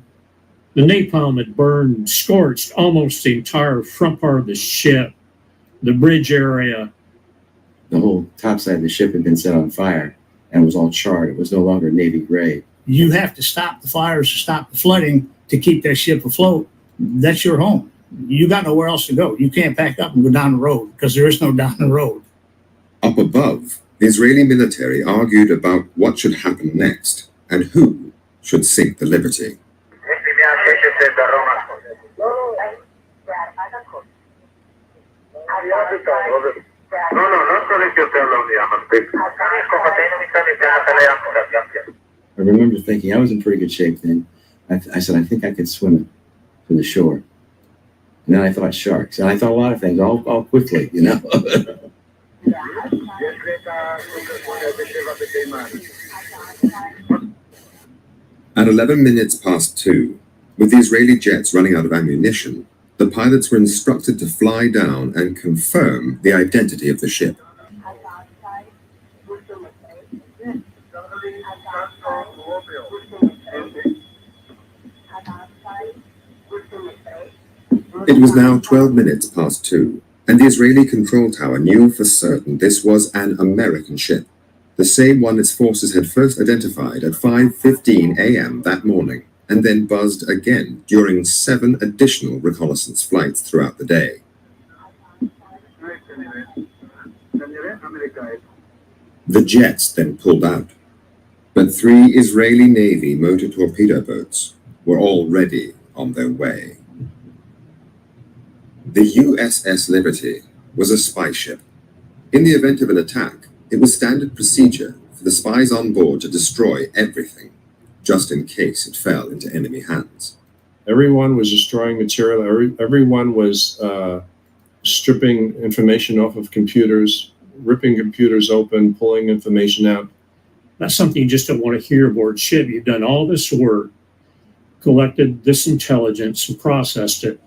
The napalm had burned, scorched almost the entire front part of the ship, the bridge area. The whole top side of the ship had been set on fire and was all charred. It was no longer Navy grade. You have to stop the fires, to stop the flooding, to keep that ship afloat. That's your home. You got nowhere else to go. You can't pack up and go down the road because there is no down the road. Up above, the Israeli military argued about what should happen next and who should sink the Liberty. I remember thinking I was in pretty good shape then. I said, I think I could swim it to the shore. And then I thought sharks. And I thought a lot of things all quickly, you know. At 11 minutes past 2, with the Israeli jets running out of ammunition, the pilots were instructed to fly down and confirm the identity of the ship. It was now 12 minutes past 2, and the Israeli control tower knew for certain this was an American ship, the same one its forces had first identified at 5:15 a.m. that morning, and then buzzed again during 7 additional reconnaissance flights throughout the day. The jets then pulled out, but 3 Israeli Navy motor torpedo boats were already on their way. The USS Liberty was a spy ship. In the event of an attack, it was standard procedure for the spies on board to destroy everything, just in case it fell into enemy hands. Everyone was destroying material. Everyone was stripping information off of computers, ripping computers open, pulling information out. That's something you just don't want to hear aboard ship. You've done all this work, collected this intelligence and processed it,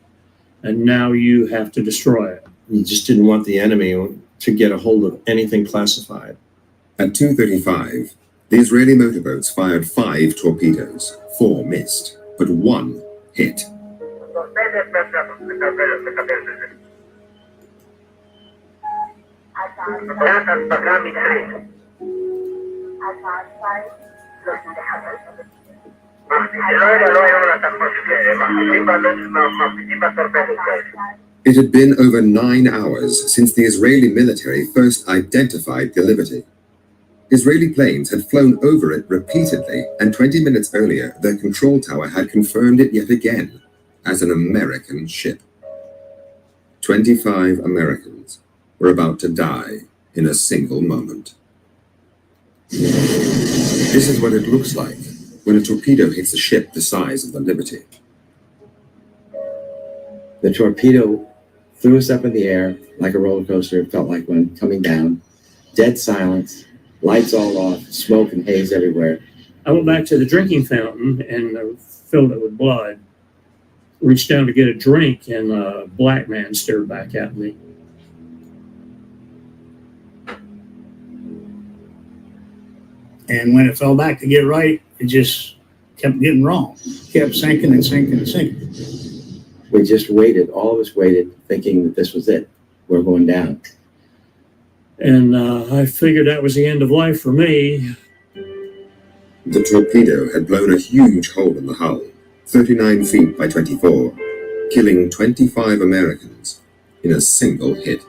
and now you have to destroy it. You just didn't want the enemy to get a hold of anything classified. At 2:35, the Israeli motorboats fired 5 torpedoes. 4 missed, but 1 hit. It had been over 9 hours since the Israeli military first identified the Liberty. Israeli planes had flown over it repeatedly, and 20 minutes earlier, their control tower had confirmed it yet again as an American ship. 25 Americans were about to die in a single moment. This is what it looks like when a torpedo hits a ship the size of the Liberty. The torpedo threw us up in the air like a roller coaster. It felt like one coming down. Dead silence, lights all off, smoke and haze everywhere. I went back to the drinking fountain and filled it with blood. Reached down to get a drink, and a black man stared back at me. And when it fell back to get right, it just kept getting wrong. Kept sinking and sinking and sinking. We just waited. All of us waited, thinking that this was it. We're going down. And I figured that was the end of life for me. The torpedo had blown a huge hole in the hull, 39 feet by 24, killing 25 Americans in a single hit.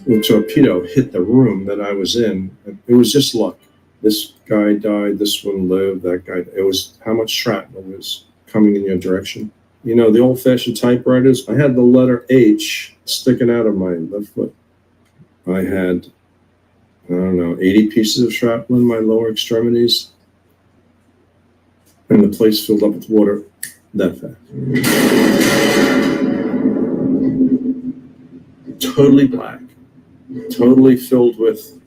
The torpedo hit the room that I was in. It was just luck. This guy died, this one lived, that guy. It was how much shrapnel was coming in your direction. You know, the old-fashioned typewriters, I had the letter H sticking out of my left foot. I had I don't know, 80 pieces of shrapnel in my lower extremities. And the place filled up with water that fast. Totally black, totally filled with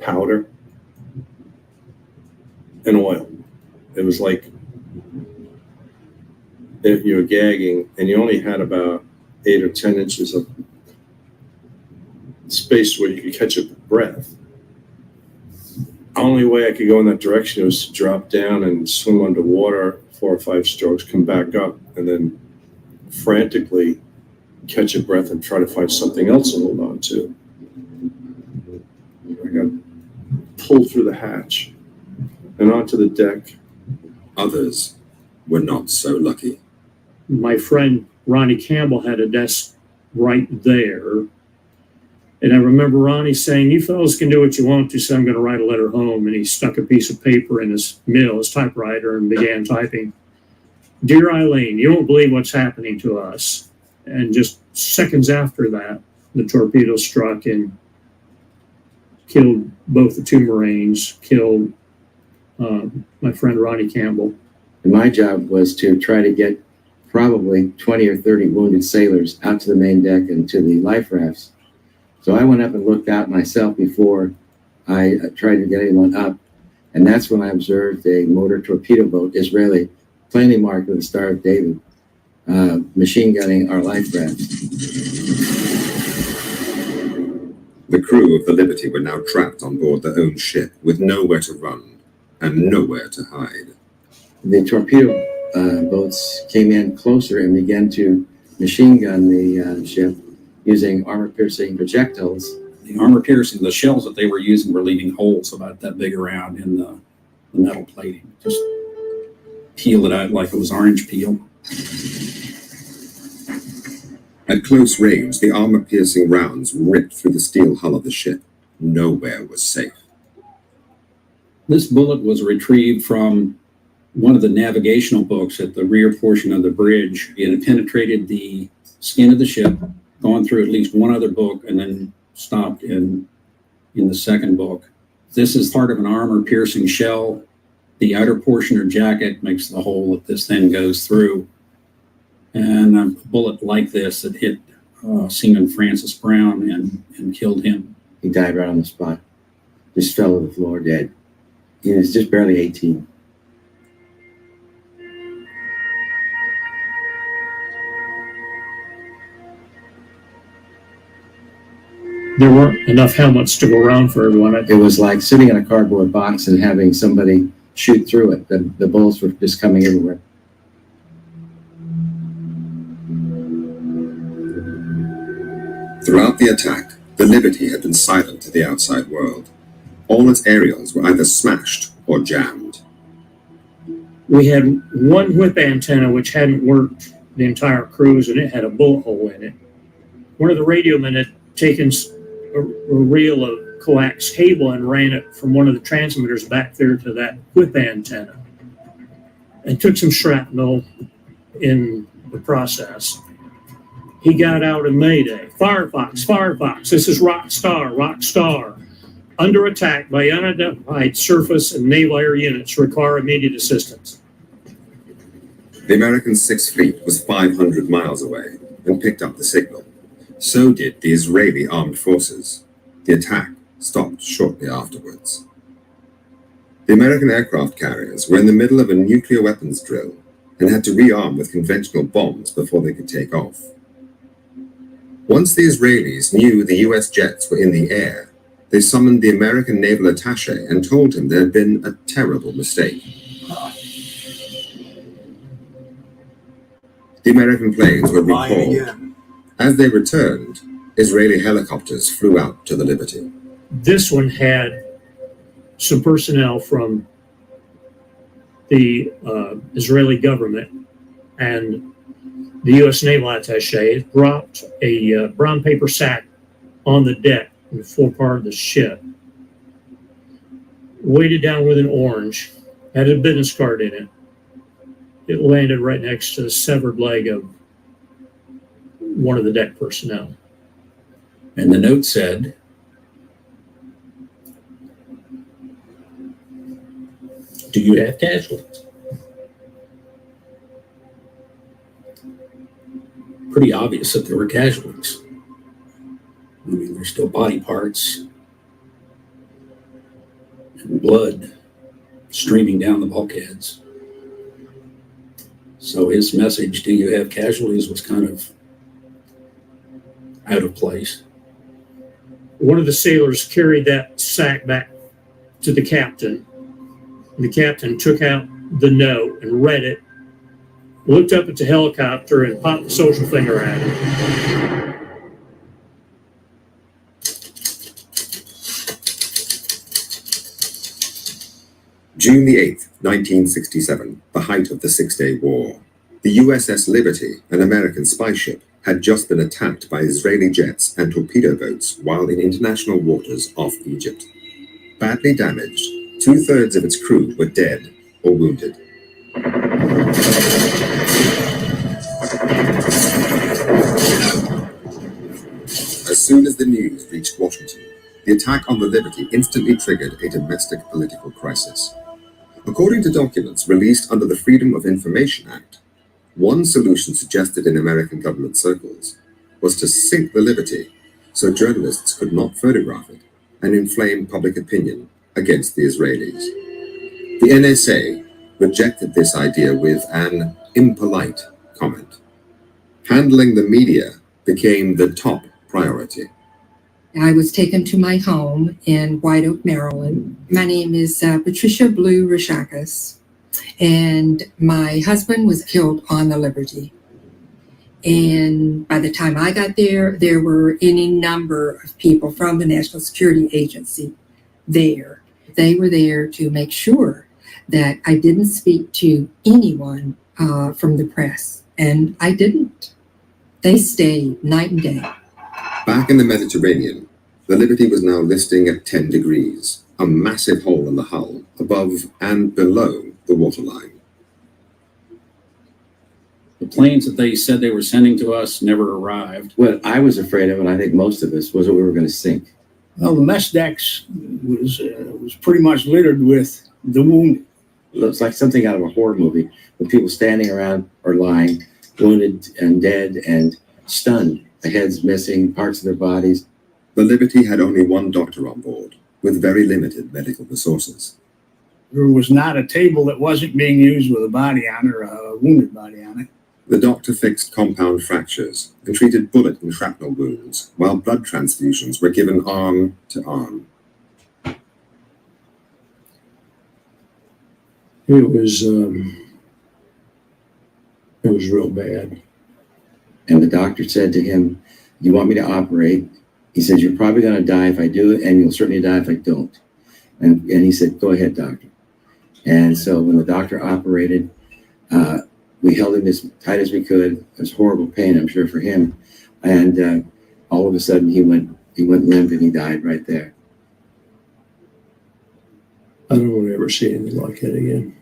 powder and oil. It was like if you were gagging and you only had about 8 or 10 inches of space where you could catch a breath. Only way I could go in that direction was to drop down and swim underwater 4 or 5 strokes, come back up, and then frantically catch a breath and try to find something else to hold on to. I got pulled through the hatch and onto the deck. Others were not so lucky. My friend Ronnie Campbell had a desk right there. And I remember Ronnie saying, "You fellas can do what you want to, so I'm going to write a letter home." And he stuck a piece of paper in his typewriter, and began typing. "Dear Eileen, you won't believe what's happening to us." And just seconds after that, the torpedo struck and killed both the 2 Marines, killed my friend Ronnie Campbell. And my job was to try to get probably 20 or 30 wounded sailors out to the main deck and to the life rafts. So I went up and looked out myself before I tried to get anyone up. And that's when I observed a motor torpedo boat, Israeli, plainly marked with the Star of David, machine gunning our life rafts. The crew of the Liberty were now trapped on board their own ship with nowhere to run and nowhere to hide. The torpedo boats came in closer and began to machine gun the ship using armor-piercing projectiles. The armor-piercing, the shells that they were using were leaving holes about that big around in the metal plating. Just peel it out like it was orange peel. At close range, the armor-piercing rounds ripped through the steel hull of the ship. Nowhere was safe. This bullet was retrieved from one of the navigational books at the rear portion of the bridge. It had penetrated the skin of the ship, gone through at least one other book, and then stopped in the second book. This is part of an armor-piercing shell. The outer portion or jacket makes the hole that this then goes through. And a bullet like this that hit Seaman Francis Brown and killed him. He died right on the spot. Just fell to the floor dead. He was just barely 18. There weren't enough helmets to go around for everyone. It was like sitting in a cardboard box and having somebody shoot through it. The bullets were just coming everywhere. Throughout the attack, the Liberty had been silent to the outside world. All its aerials were either smashed or jammed. We had one whip antenna which hadn't worked the entire cruise, and it had a bullet hole in it. One of the radio men had taken a reel of coax cable and ran it from one of the transmitters back there to that whip antenna, and took some shrapnel in the process. He got out in Mayday. Firefox, Firefox, this is Rock Star. Under attack by unidentified surface and naval air units, require immediate assistance. The American Sixth Fleet was 500 miles away and picked up the signal. So did the Israeli armed forces. The attack stopped shortly afterwards. The American aircraft carriers were in the middle of a nuclear weapons drill and had to rearm with conventional bombs before they could take off. Once the Israelis knew the US jets were in the air, they summoned the American naval attaché and told him there had been a terrible mistake. The American planes were recalled. As they returned, Israeli helicopters flew out to the Liberty. This one had some personnel from the Israeli government, and the U.S. Naval Attaché dropped a brown paper sack on the deck in the forepart of the ship, weighted down with an orange, had a business card in it. It landed right next to the severed leg of one of the deck personnel. And the note said, Do you have casualties? Pretty obvious that there were casualties. I mean, there's still body parts and blood streaming down the bulkheads. So his message, do you have casualties, was kind of out of place. One of the sailors carried that sack back to the captain. The captain took out the note and read it, looked up at the helicopter and popped the social finger at him. June the 8th, 1967, the height of the Six-Day War. The USS Liberty, an American spy ship, had just been attacked by Israeli jets and torpedo boats while in international waters off Egypt. Badly damaged, 2/3 of its crew were dead or wounded. As soon as the news reached Washington, the attack on the Liberty instantly triggered a domestic political crisis. According to documents released under the Freedom of Information Act, one solution suggested in American government circles was to sink the Liberty so journalists could not photograph it and inflame public opinion against the Israelis. The NSA rejected this idea with an impolite comment. Handling the media became the top priority. I was taken to my home in White Oak, Maryland. My name is Patricia Blue Rashakis, and my husband was killed on the Liberty. And by the time I got there, there were any number of people from the National Security Agency there. They were there to make sure that I didn't speak to anyone from the press, and I didn't. They stayed night and day. Back in the Mediterranean, the Liberty was now listing at 10 degrees, a massive hole in the hull above and below the waterline. The planes that they said they were sending to us never arrived. What I was afraid of, and I think most of us, was that we were going to sink. Well, the mess decks was pretty much littered with the wounded. It looks like something out of a horror movie, with people standing around or lying, wounded and dead and stunned. The heads missing, parts of their bodies. The Liberty had only one doctor on board, with very limited medical resources. There was not a table that wasn't being used with a body on it, or a wounded body on it. The doctor fixed compound fractures and treated bullet and shrapnel wounds, while blood transfusions were given arm to arm. It was real bad. And the doctor said to him, "You want me to operate?" He said, "You're probably going to die if I do it, and you'll certainly die if I don't." And he said, "Go ahead, doctor." And so when the doctor operated, we held him as tight as we could. It was horrible pain, I'm sure, for him. And all of a sudden, he went limp and he died right there. I don't want to ever see anything like that again.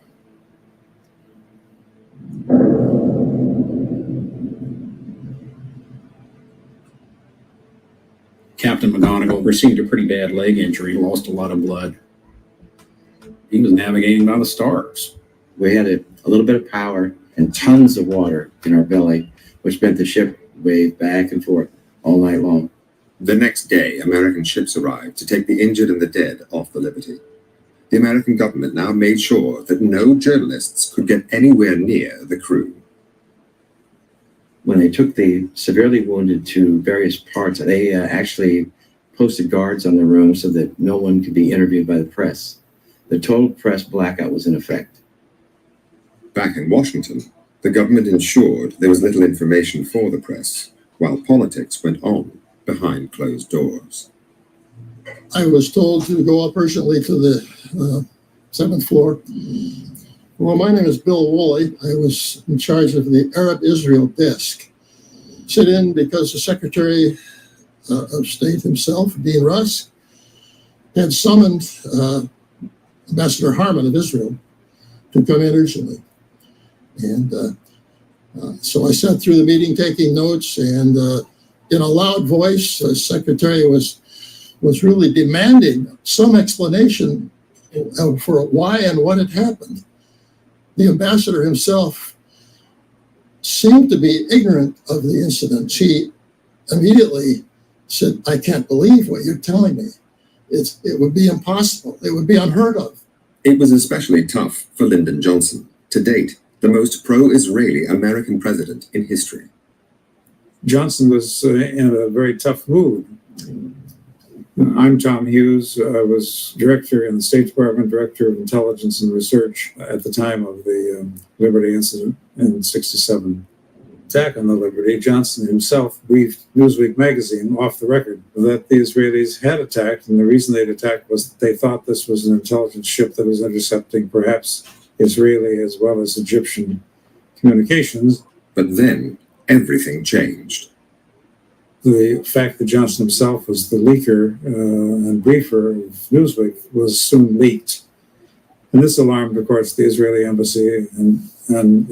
Captain McGonigal received a pretty bad leg injury, lost a lot of blood. He was navigating by the stars. We had a little bit of power and tons of water in our belly, which meant the ship waved back and forth all night long. The next day, American ships arrived to take the injured and the dead off the Liberty. The American government now made sure that no journalists could get anywhere near the crew. When they took the severely wounded to various parts, they actually posted guards on the room so that no one could be interviewed by the press. The total press blackout was in effect. Back in Washington, the government ensured there was little information for the press, while politics went on behind closed doors. I was told to go up urgently to the 7th floor. Well, my name is Bill Woolley. I was in charge of the Arab Israel desk. Sit in because the Secretary of State himself, Dean Russ, had summoned Ambassador Harman of Israel to come in urgently. And so I sat through the meeting taking notes, and in a loud voice, the Secretary was really demanding some explanation for why and what had happened. The ambassador himself seemed to be ignorant of the incident. She immediately said, "I can't believe what you're telling me. It would be impossible. It would be unheard of." It was especially tough for Lyndon Johnson, to date, the most pro-Israeli American president in history. Johnson was in a very tough mood. I'm Tom Hughes. I was director in the State Department, director of intelligence and research at the time of the Liberty incident in '67. Attack on the Liberty, Johnson himself briefed Newsweek magazine off the record that the Israelis had attacked, and the reason they'd attacked was that they thought this was an intelligence ship that was intercepting perhaps Israeli as well as Egyptian communications. But then everything changed. The fact that Johnson himself was the leaker and briefer of Newsweek was soon leaked. And this alarmed, of course, the Israeli embassy and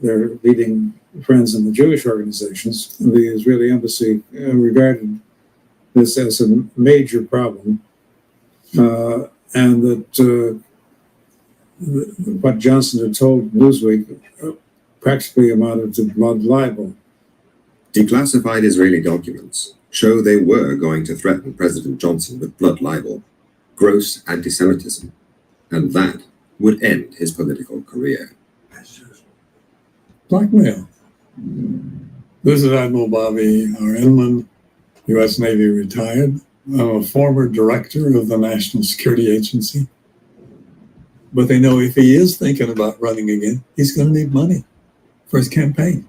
their leading friends in the Jewish organizations. The Israeli embassy regarded this as a major problem, and that what Johnson had told Newsweek practically amounted to blood libel. Declassified Israeli documents show they were going to threaten President Johnson with blood libel, gross anti-Semitism, and that would end his political career. Blackmail. This is Admiral Bobby R. Inman, U.S. Navy retired. I'm a former director of the National Security Agency. But they know if he is thinking about running again, he's going to need money for his campaign.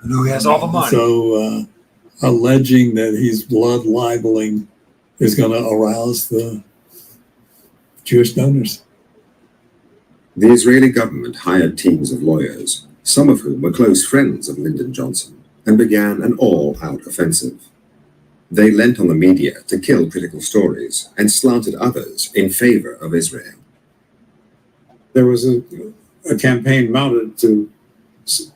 I know he has all the money. So alleging that he's blood libeling is going to arouse the Jewish donors. The Israeli government hired teams of lawyers, some of whom were close friends of Lyndon Johnson, and began an all-out offensive. They lent on the media to kill critical stories and slanted others in favor of Israel. There was a campaign mounted to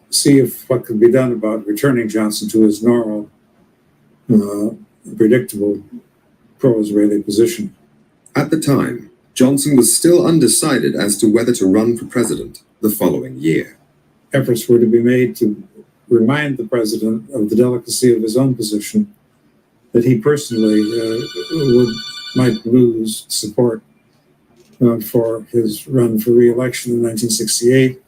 see if what could be done about returning Johnson to his normal, predictable pro-Israeli position. At the time, Johnson was still undecided as to whether to run for president the following year. Efforts were to be made to remind the president of the delicacy of his own position, that he personally might lose support for his run for re-election in 1968.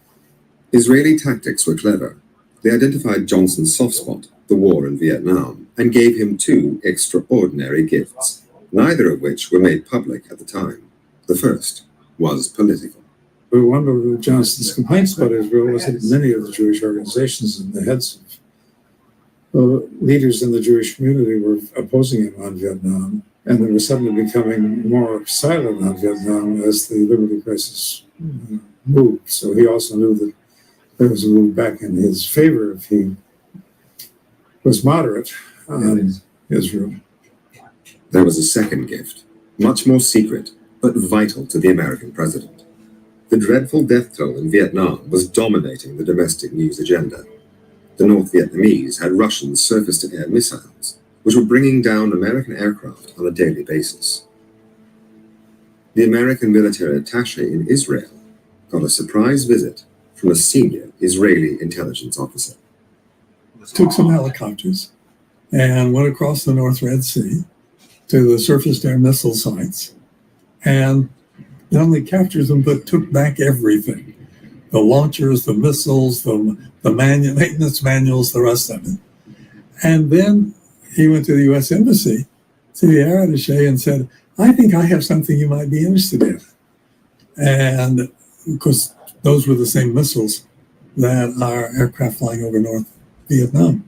Israeli tactics were clever. They identified Johnson's soft spot, the war in Vietnam, and gave him two extraordinary gifts, neither of which were made public at the time. The first was political. But one of Johnson's complaints about Israel was that many of the Jewish organizations and the heads of leaders in the Jewish community were opposing him on Vietnam, and they were suddenly becoming more silent on Vietnam as the Liberty crisis moved. So he also knew that there was a move back in his favor if he was moderate on Israel. There was a second gift, much more secret, but vital to the American president. The dreadful death toll in Vietnam was dominating the domestic news agenda. The North Vietnamese had Russian surface-to-air missiles, which were bringing down American aircraft on a daily basis. The American military attaché in Israel got a surprise visit from a senior Israeli intelligence officer. Took some helicopters and went across the North Red Sea to the surface-to-air missile sites, and not only captured them, but took back everything. The launchers, the missiles, the maintenance manuals, the rest of it. And then he went to the U.S. Embassy, to the air attaché, and said, "I think I have something you might be interested in." And of course, those were the same missiles that our aircraft flying over North Vietnam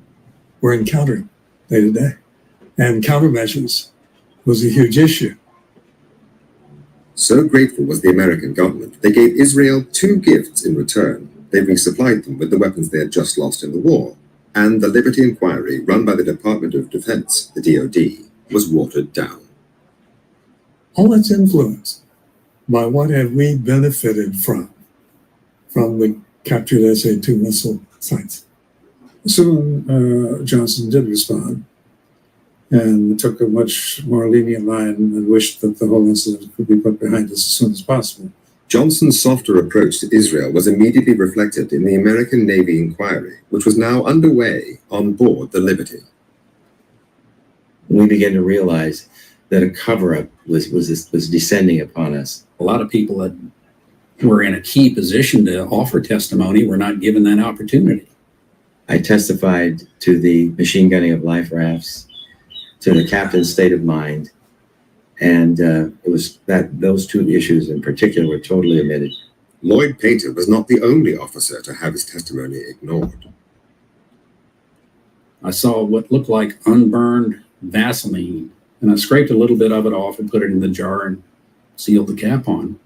were encountering day to day. And countermeasures was a huge issue. So grateful was the American government, they gave Israel two gifts in return. They resupplied them with the weapons they had just lost in the war, and the Liberty inquiry run by the Department of Defense, the DoD, was watered down. All that's influenced by what have we benefited from the captured SA-2 missile sites. Soon Johnson did respond. and took a much more lenient line and wished that the whole incident could be put behind us as soon as possible. Johnson's softer approach to Israel was immediately reflected in the American Navy inquiry, which was now underway on board the Liberty. We began to realize that a cover-up was descending upon us. A lot of people that were in a key position to offer testimony were not given that opportunity. I testified to the machine gunning of life rafts, to the captain's state of mind, and it was that those two issues in particular were totally omitted. Lloyd Painter was not the only officer to have his testimony ignored. I saw what looked like unburned Vaseline, and I scraped a little bit of it off and put it in the jar and sealed the cap on.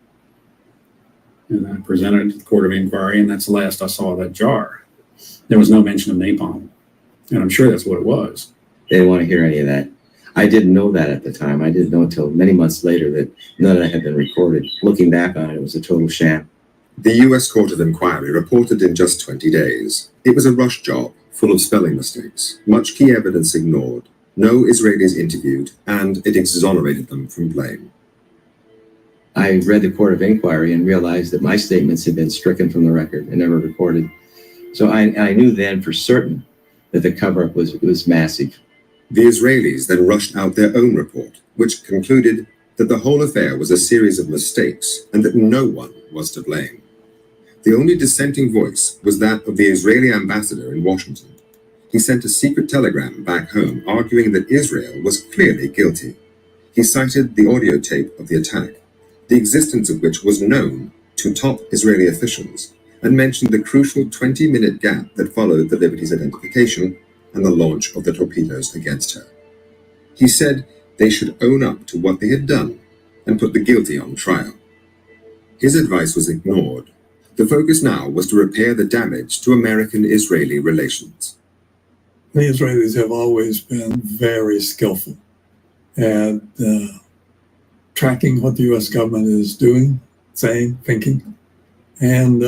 And I presented it to the Court of Inquiry, and that's the last I saw of that jar. There was no mention of napalm, and I'm sure that's what it was. They didn't want to hear any of that. I didn't know that at the time. I didn't know until many months later that none of that had been recorded. Looking back on it, it was a total sham. The U.S. Court of Inquiry reported in just 20 days. It was a rush job, full of spelling mistakes, much key evidence ignored, no Israelis interviewed, and it exonerated them from blame. I read the Court of Inquiry and realized that my statements had been stricken from the record and never recorded. So I knew then for certain that the cover-up was massive. The Israelis then rushed out their own report, which concluded that the whole affair was a series of mistakes and that no one was to blame. The only dissenting voice was that of the Israeli ambassador in Washington. He sent a secret telegram back home arguing that Israel was clearly guilty. He cited the audio tape of the attack, the existence of which was known to top Israeli officials, and mentioned the crucial 20-minute gap that followed the Liberty's identification and the launch of the torpedoes against her. He said they should own up to what they had done and put the guilty on trial. His advice was ignored. The focus now was to repair the damage to American-Israeli relations. The Israelis have always been very skillful at tracking what the U.S. government is doing, saying, thinking, and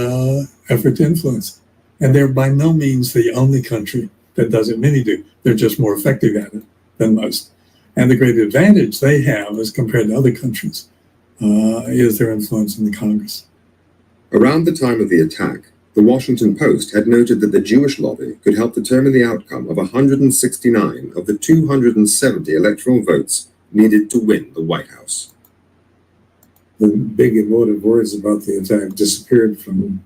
effort to influence. And they're by no means the only country that does it. Many do. They're just more effective at it than most. And the great advantage they have as compared to other countries is their influence in the Congress. Around the time of the attack, the Washington Post had noted that the Jewish lobby could help determine the outcome of 169 of the 270 electoral votes needed to win the White House. The big emotive words about the attack disappeared from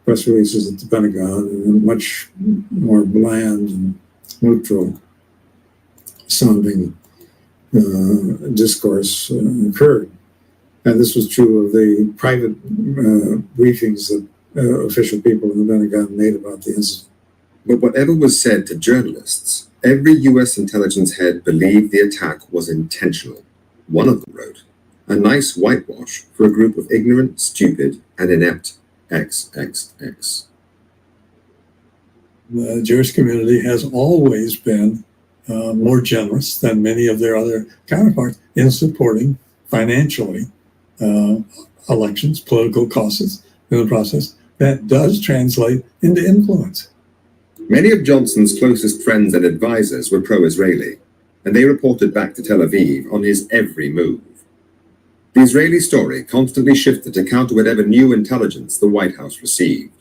press releases at the Pentagon, and a much more bland and neutral sounding discourse occurred. And this was true of the private briefings that official people in the Pentagon made about the incident. But whatever was said to journalists, every U.S. intelligence head believed the attack was intentional. One of them wrote, "A nice whitewash for a group of ignorant, stupid, and inept XXX." The Jewish community has always been more generous than many of their other counterparts in supporting financially elections, political causes in the process. That does translate into influence. Many of Johnson's closest friends and advisors were pro-Israeli, and they reported back to Tel Aviv on his every move. The Israeli story constantly shifted to counter whatever new intelligence the White House received.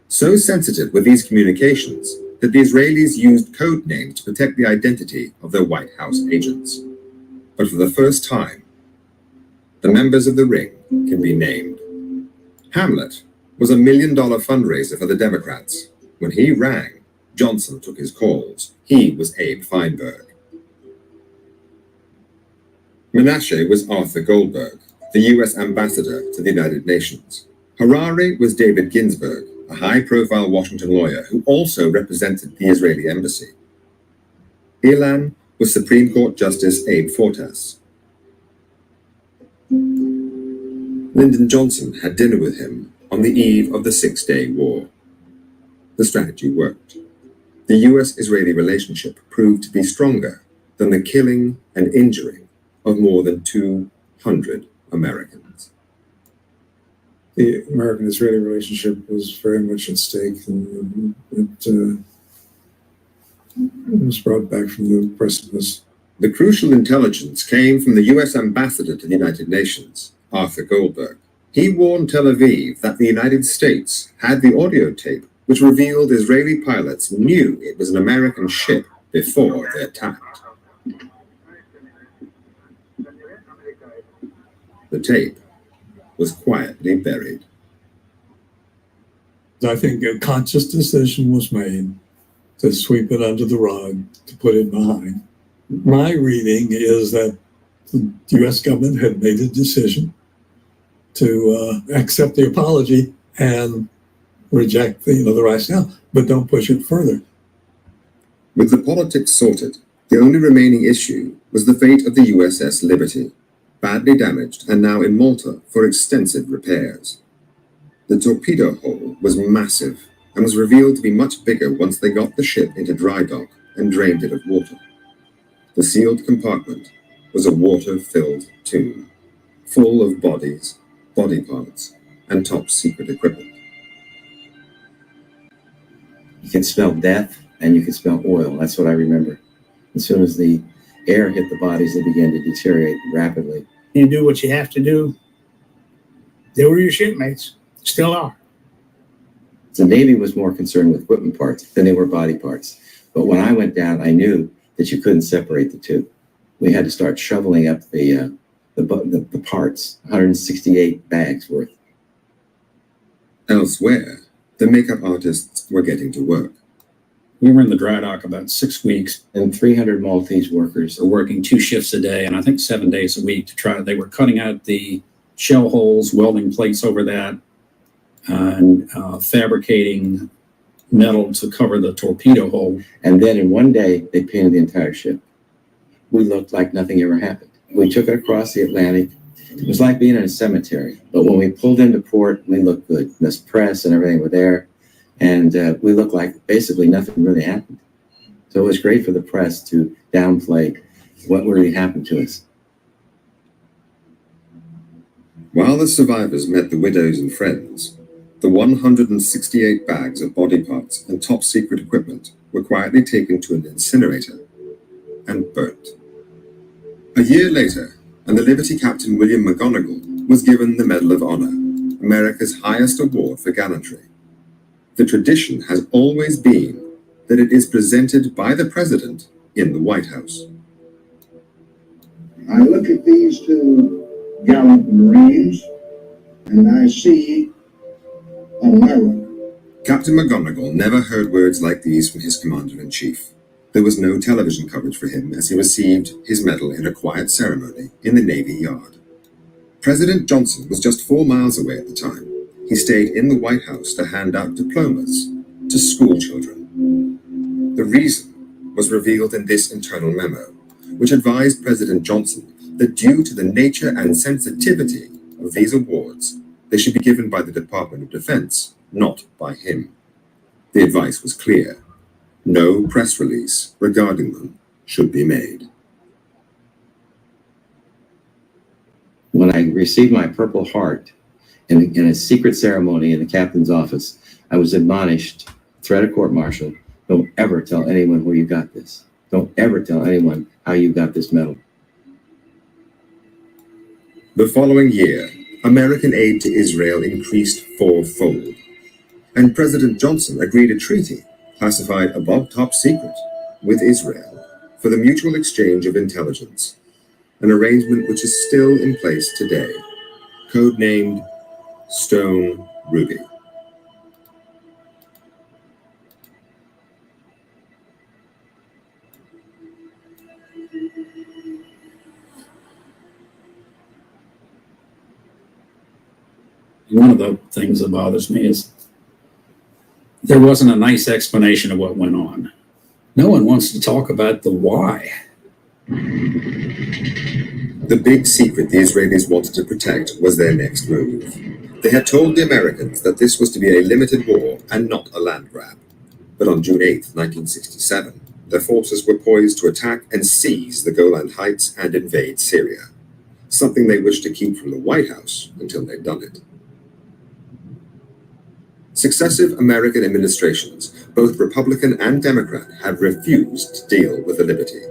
So sensitive were these communications that the Israelis used code names to protect the identity of their White House agents. But for the first time, the members of the ring can be named. Hamlet was a $1 million fundraiser for the Democrats. When he rang, Johnson took his calls. He was Abe Feinberg. Menashe was Arthur Goldberg, the U.S. ambassador to the United Nations. Harari was David Ginsburg, a high-profile Washington lawyer who also represented the Israeli embassy. Ilan was Supreme Court Justice Abe Fortas. Lyndon Johnson had dinner with him on the eve of the Six-Day War. The strategy worked. The U.S.-Israeli relationship proved to be stronger than the killing and injuring of more than 200 Americans. The American-Israeli relationship was very much at stake, and it It was brought back from the precipice. The crucial intelligence came from the U.S. ambassador to the United Nations, Arthur Goldberg. He warned Tel Aviv that the United States had the audio tape which revealed Israeli pilots knew it was an American ship before they attacked. The tape was quietly buried. I think a conscious decision was made to sweep it under the rug, to put it behind. My reading is that the U.S. government had made a decision to accept the apology and reject the rationale, but don't push it further. With the politics sorted, the only remaining issue was the fate of the USS Liberty, badly damaged and now in Malta for extensive repairs. The torpedo hole was massive and was revealed to be much bigger once they got the ship into dry dock and drained it of water. The sealed compartment was a water-filled tomb, full of bodies, body parts, and top-secret equipment. You can smell death and you can smell oil. That's what I remember. As soon as the air hit the bodies, they began to deteriorate rapidly. You do what you have to do. They were your shipmates, still are. The Navy was more concerned with equipment parts than they were body parts. But when I went down, I knew that you couldn't separate the two. We had to start shoveling up the parts, 168 bags worth. Elsewhere, the makeup artists were getting to work. We were in the dry dock about 6 weeks. And 300 Maltese workers were working 2 shifts a day, and I think 7 days a week they were cutting out the shell holes, welding plates over that, and fabricating metal to cover the torpedo hole. And then in one day, they painted the entire ship. We looked like nothing ever happened. We took it across the Atlantic. It was like being in a cemetery. But when we pulled into port, we looked good. This press and everything were there. And we looked like basically nothing really happened. So it was great for the press to downplay what really happened to us. While the survivors met the widows and friends, the 168 bags of body parts and top-secret equipment were quietly taken to an incinerator and burnt. A year later, and the Liberty Captain William McGonigal was given the Medal of Honor, America's highest award for gallantry. The tradition has always been that it is presented by the President in the White House. I look at these two gallant Marines, and I see America. Captain McGonigal never heard words like these from his commander-in-chief. There was no television coverage for him as he received his medal in a quiet ceremony in the Navy Yard. President Johnson was just 4 miles away at the time. He stayed in the White House to hand out diplomas to school children. The reason was revealed in this internal memo, which advised President Johnson that due to the nature and sensitivity of these awards, they should be given by the Department of Defense, not by him. The advice was clear. No press release regarding them should be made. When I received my Purple Heart in a secret ceremony in the captain's office, I was admonished, threat of court-martial, don't ever tell anyone where you got this. Don't ever tell anyone how you got this medal. The following year, American aid to Israel increased 4-fold, and President Johnson agreed a treaty classified above top secret with Israel for the mutual exchange of intelligence, an arrangement which is still in place today, codenamed Stone Ruby. One of the things that bothers me is there wasn't a nice explanation of what went on. No one wants to talk about the why. The big secret the Israelis wanted to protect was their next move. They had told the Americans that this was to be a limited war and not a land grab. But on June 8, 1967, their forces were poised to attack and seize the Golan Heights and invade Syria, something they wished to keep from the White House until they'd done it. Successive American administrations Both Republican and Democrat have refused to deal with the Liberty.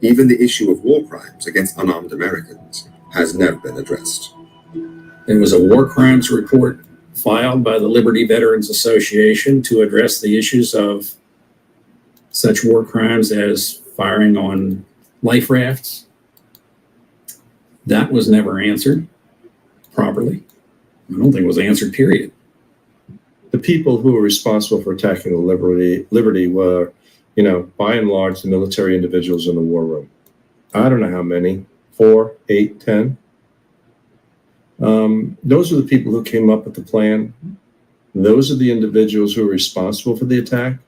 Even the issue of war crimes against unarmed Americans has never been addressed. There was a war crimes report filed by the Liberty Veterans Association to address the issues of such war crimes as firing on life rafts. That was never answered properly. I don't think it was answered, period. The people who were responsible for attacking the Liberty were, by and large, the military individuals in the war room. I don't know how many, 4, 8, 10. Those are the people who came up with the plan. Those are the individuals who were responsible for the attack.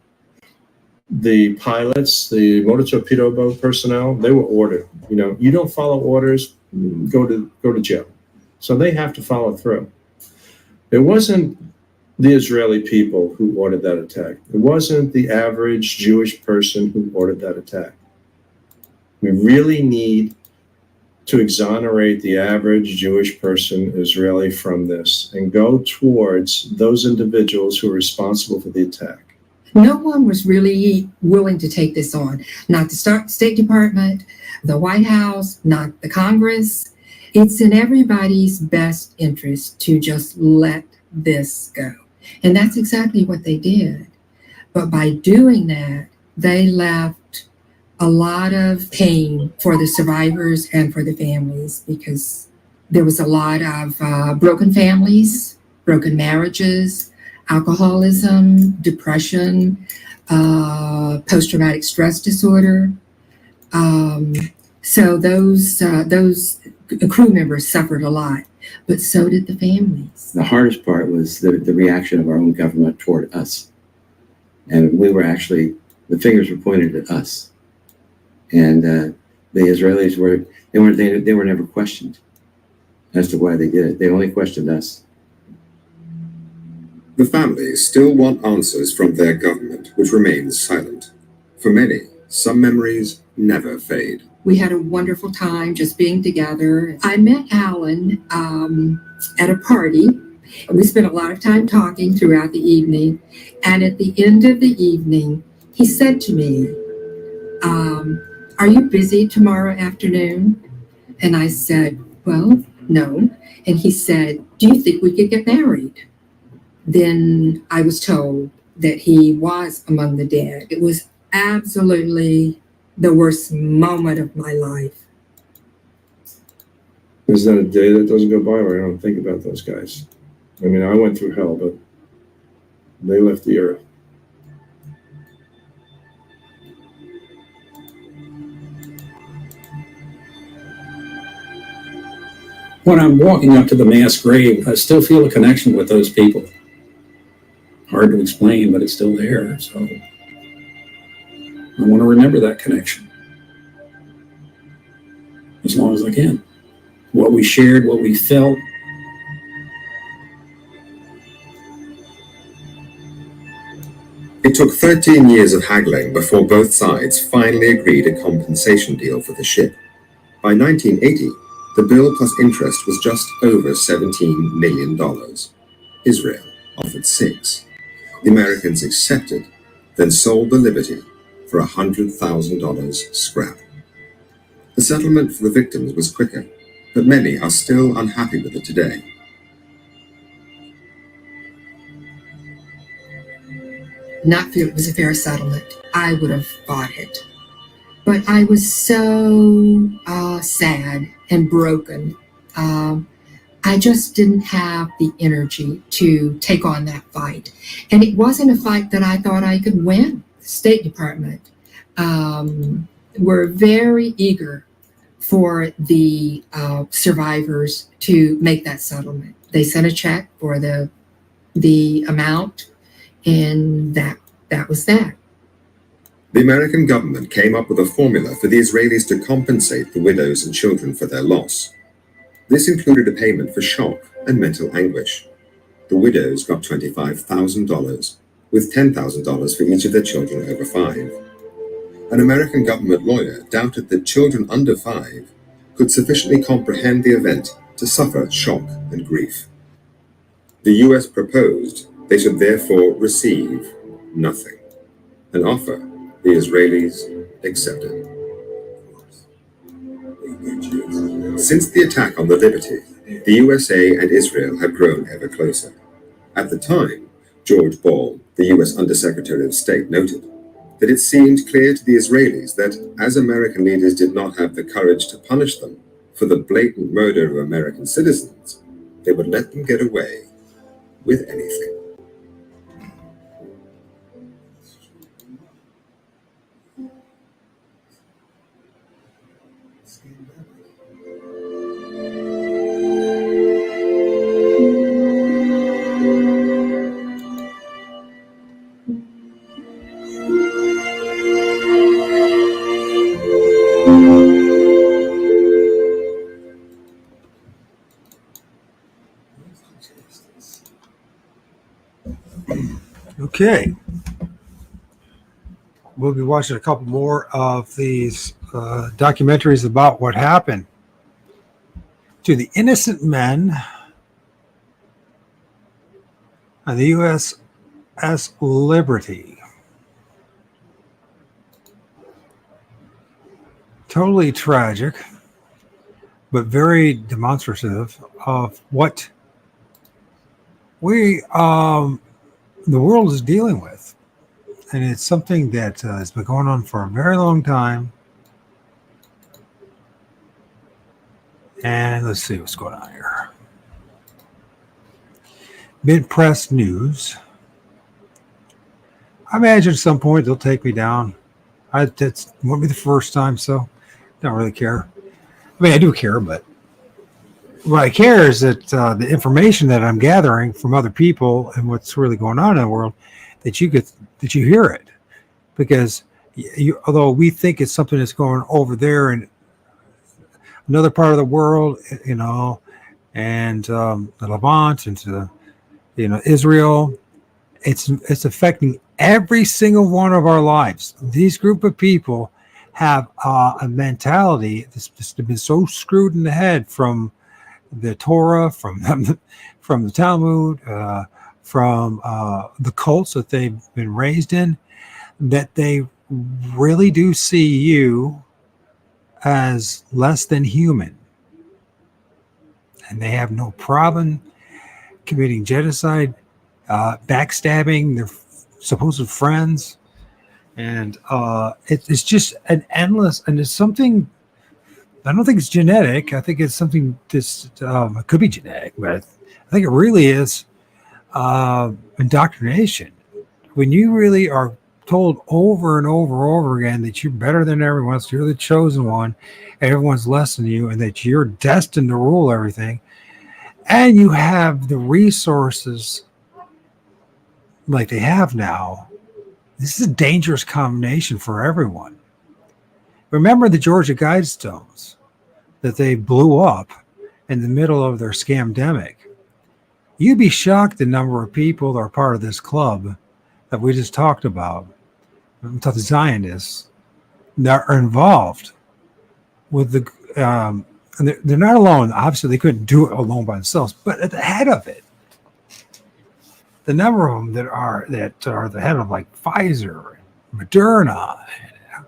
The pilots, the motor torpedo boat personnel, they were ordered. You don't follow orders, go to jail. So they have to follow through. It wasn't the Israeli people who ordered that attack. It wasn't the average Jewish person who ordered that attack. We really need to exonerate the average Jewish person, Israeli, from this and go towards those individuals who are responsible for the attack. No one was really willing to take this on. Not the State Department, the White House, not the Congress. It's in everybody's best interest to just let this go. And that's exactly what they did. But by doing that, they left a lot of pain for the survivors and for the families, because there was a lot of broken families, broken marriages, alcoholism, depression, post-traumatic stress disorder. So those crew members suffered a lot, but so did the families. The hardest part was the reaction of our own government toward us. And we were actually, the fingers were pointed at us. And the Israelis they were never questioned as to why they did it. They only questioned us. The families still want answers from their government, which remains silent. For many, some memories never fade. We had a wonderful time just being together. I met Alan at a party. We spent a lot of time talking throughout the evening. And at the end of the evening, he said to me, are you busy tomorrow afternoon? And I said, well, no. And he said, do you think we could get married? Then I was told that he was among the dead. It was absolutely the worst moment of my life. There's not a day that doesn't go by where I don't think about those guys. I mean, I went through hell, but they left the earth. When I'm walking up to the mass grave, I still feel a connection with those people. Hard to explain, but it's still there. So I want to remember that connection as long as I can. What we shared, what we felt. It took 13 years of haggling before both sides finally agreed a compensation deal for the ship. By 1980, the bill plus interest was just over $17 million. Israel offered $6. The Americans accepted, then sold the Liberty for $100,000 scrap. The settlement for the victims was quicker, but many are still unhappy with it today. Not feel it was a fair settlement. I would have fought it. But I was so sad and broken. I just didn't have the energy to take on that fight. And it wasn't a fight that I thought I could win. The State Department were very eager for the survivors to make that settlement. They sent a check for the amount, and that was that. The American government came up with a formula for the Israelis to compensate the widows and children for their loss. This included a payment for shock and mental anguish. The widows got $25,000, with $10,000 for each of their children over 5. An American government lawyer doubted that children under 5 could sufficiently comprehend the event to suffer shock and grief. The US proposed they should therefore receive nothing. an offer the Israelis accepted. Since the attack on the Liberty, the USA and Israel have grown ever closer. At the time, George Ball, the US Undersecretary of State, noted that it seemed clear to the Israelis that as American leaders did not have the courage to punish them for the blatant murder of American citizens, they would let them get away with anything. Okay. We'll be watching a couple more of these documentaries about what happened to the innocent men on the USS Liberty. Totally tragic, but very demonstrative of what the world is dealing with. And it's something that has been going on for a very long time. And let's see what's going on here. Mid-press news. I imagine at some point they'll take me down. That won't be the first time, so don't really care. I mean, I do care, but what I care is that the information that I'm gathering from other people and what's really going on in the world, that you hear it, because although we think it's something that's going over there in another part of the world, and the Levant and Israel, it's affecting every single one of our lives. These group of people have a mentality that's just been so screwed in the head from the Torah, from the Talmud, from the cults that they've been raised in, that they really do see you as less than human. And they have no problem committing genocide, backstabbing their supposed friends. And it's just an endless, and it's something, I don't think it's genetic. I think it's something it could be genetic, but I think it really is indoctrination. When you really are told over and over again that you're better than everyone else, you're the chosen one, and everyone's less than you, and that you're destined to rule everything, and you have the resources like they have now, this is a dangerous combination for everyone. Remember the Georgia Guidestones that they blew up in the middle of their scamdemic. You'd be shocked the number of people that are part of this club that we just talked about, the Zionists, that are involved with the, and they're not alone. Obviously, they couldn't do it alone by themselves, but at the head of it, the number of them that are the head of like Pfizer, Moderna, and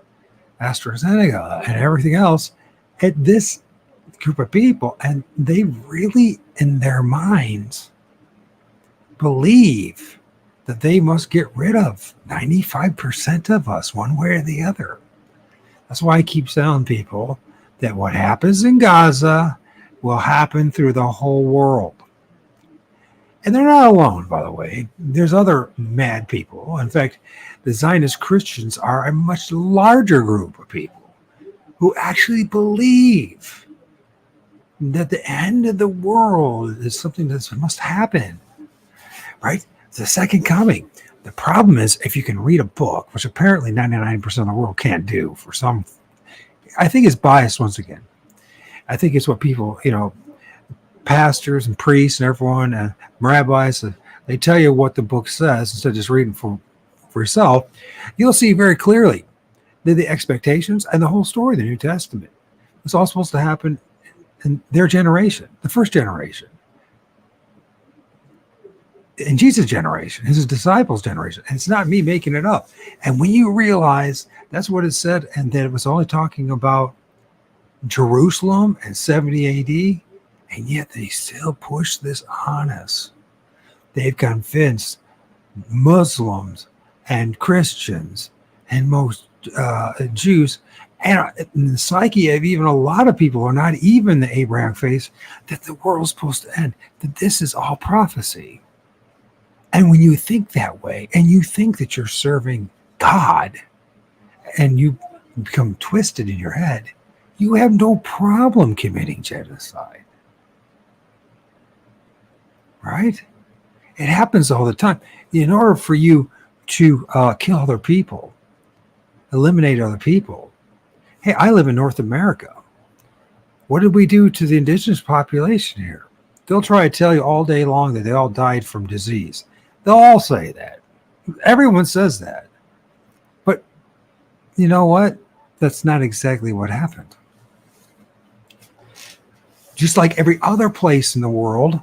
AstraZeneca, and everything else, at this group of people, and they really, in their minds, believe that they must get rid of 95% of us one way or the other. That's why I keep telling people that what happens in Gaza will happen through the whole world. And they're not alone, by the way. There's other mad people. In fact, the Zionist Christians are a much larger group of people who actually believe that the end of the world is something that must happen, right? It's the second coming. The problem is, if you can read a book, which apparently 99% of the world can't do for some, I think it's biased once again. I think it's what people, pastors and priests and everyone, rabbis, they tell you what the book says instead of just reading for yourself. You'll see very clearly that the expectations and the whole story of the New Testament was all supposed to happen in their generation, the first generation. in Jesus' generation, his disciples' generation. And it's not me making it up. And when you realize that's what it said, and that it was only talking about Jerusalem and 70 AD, and yet they still push this on us. They've convinced Muslims and Christians and most Jews, and in the psyche of even a lot of people who are not even the Abraham faith, that the world's supposed to end, that this is all prophecy. And when you think that way, and you think that you're serving God, and you become twisted in your head, you have no problem committing genocide. Right? It happens all the time. In order for you to kill other people, eliminate other people. Hey, I live in North America. What did we do to the indigenous population here? They'll try to tell you all day long that they all died from disease. They'll all say that. Everyone says that. But you know what? That's not exactly what happened. Just like every other place in the world,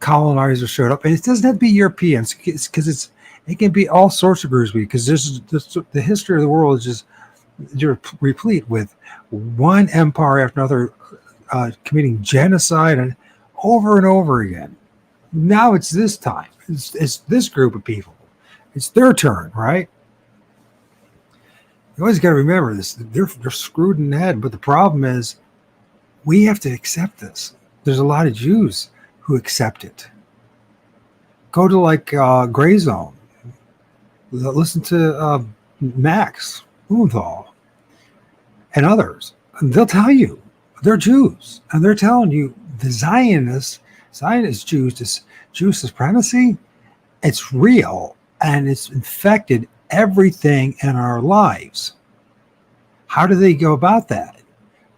colonizers showed up, and it doesn't have to be Europeans, because it can be all sorts of groups, because the history of the world is just replete with one empire after another committing genocide and over again. Now it's this time. It's this group of people. It's their turn, right? You always got to remember this. They're screwed in the head, but the problem is we have to accept this. There's a lot of Jews who accept it. Go to like Gray Zone. Listen to Max Blumenthal and others. And they'll tell you they're Jews, and they're telling you the Zionist Jews, this Jew supremacy, it's real, and it's infected everything in our lives. How do they go about that?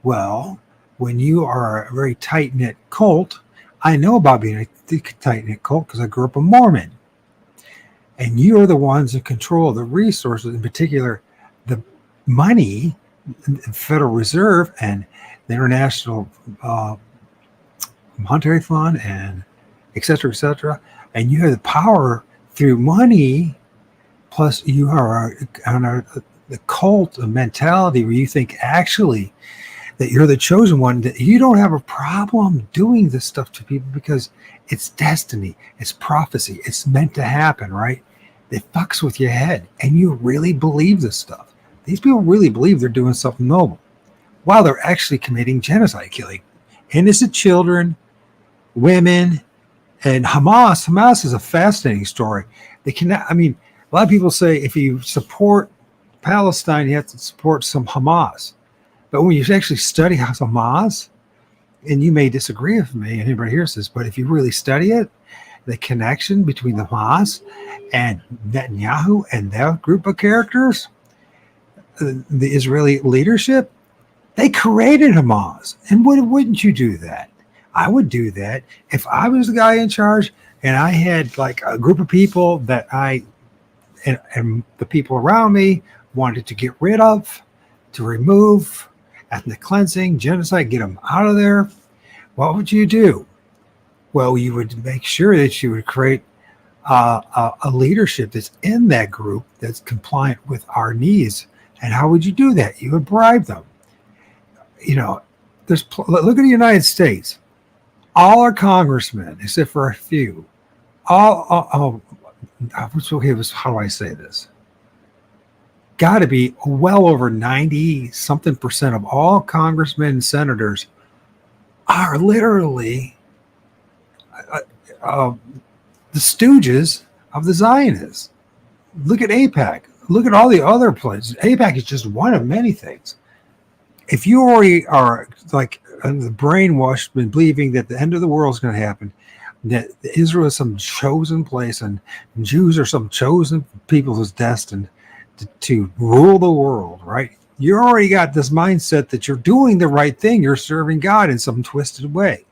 Well, when you are a very tight-knit cult, I know about being a tight-knit cult because I grew up a Mormon. And you are the ones that control the resources, in particular, the money, the Federal Reserve and the International Monetary Fund, and et cetera, and you have the power through money, plus you are on the cult of mentality where you think actually that you're the chosen one, that you don't have a problem doing this stuff to people because it's destiny, it's prophecy, it's meant to happen, right? It fucks with your head, and you really believe this stuff. These people really believe they're doing something noble while they're actually committing genocide, killing innocent children, women, and Hamas. Hamas is a fascinating story. A lot of people say if you support Palestine, you have to support some Hamas. But when you actually study Hamas, and you may disagree with me, and anybody hears this, but if you really study it, the connection between the Hamas and Netanyahu and that group of characters, the Israeli leadership, they created Hamas. And wouldn't you do that? I would do that if I was the guy in charge and I had like a group of people that and the people around me wanted to get rid of, to remove, ethnic cleansing, genocide, get them out of there. What would you do? Well, you would make sure that you would create a leadership that's in that group that's compliant with our needs. And how would you do that? You would bribe them. You know, look at the United States. All our congressmen, except for a few, how do I say this? Got to be well over 90-something% of all congressmen and senators are literally the stooges of the Zionists. Look at AIPAC. Look at all the other places. AIPAC is just one of many things. If you already are like the brainwashed and believing that the end of the world is going to happen, that Israel is some chosen place and Jews are some chosen people who's destined to rule the world, right? You already got this mindset that you're doing the right thing. You're serving God in some twisted way.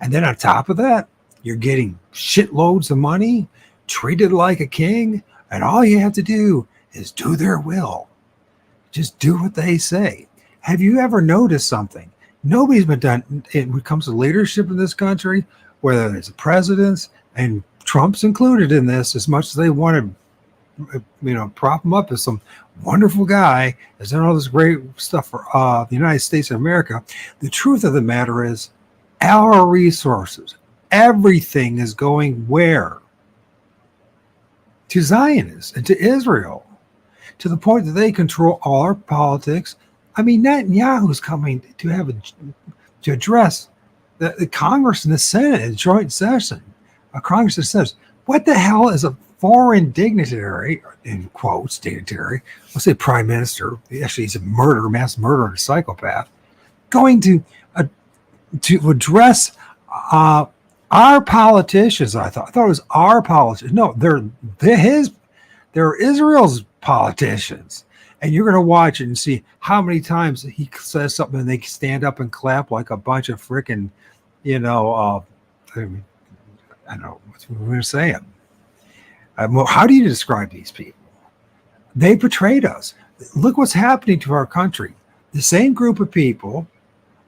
And then on top of that, you're getting shitloads of money, treated like a king, and all you have to do is do their will. Just do what they say. Have you ever noticed something? Nobody's been done when it comes to leadership in this country, whether it's the presidents and Trump's included in this as much as they want to, prop him up as some wonderful guy, has done all this great stuff for the United States of America. The truth of the matter is, our resources, everything is going where? To Zionists and to Israel, to the point that they control all our politics. I mean, Netanyahu's coming to address the Congress and the Senate in joint session. A Congress that says, what the hell is a foreign dignitary, in quotes, dignitary, let's say prime minister, actually he's a mass murderer, and a psychopath, going to address our politicians? I thought it was our politicians. No, they're Israel's politicians. And you're going to watch it and see how many times he says something and they stand up and clap like a bunch of freaking, I don't know what we're going to say. How do you describe these people? They betrayed us. Look what's happening to our country. The same group of people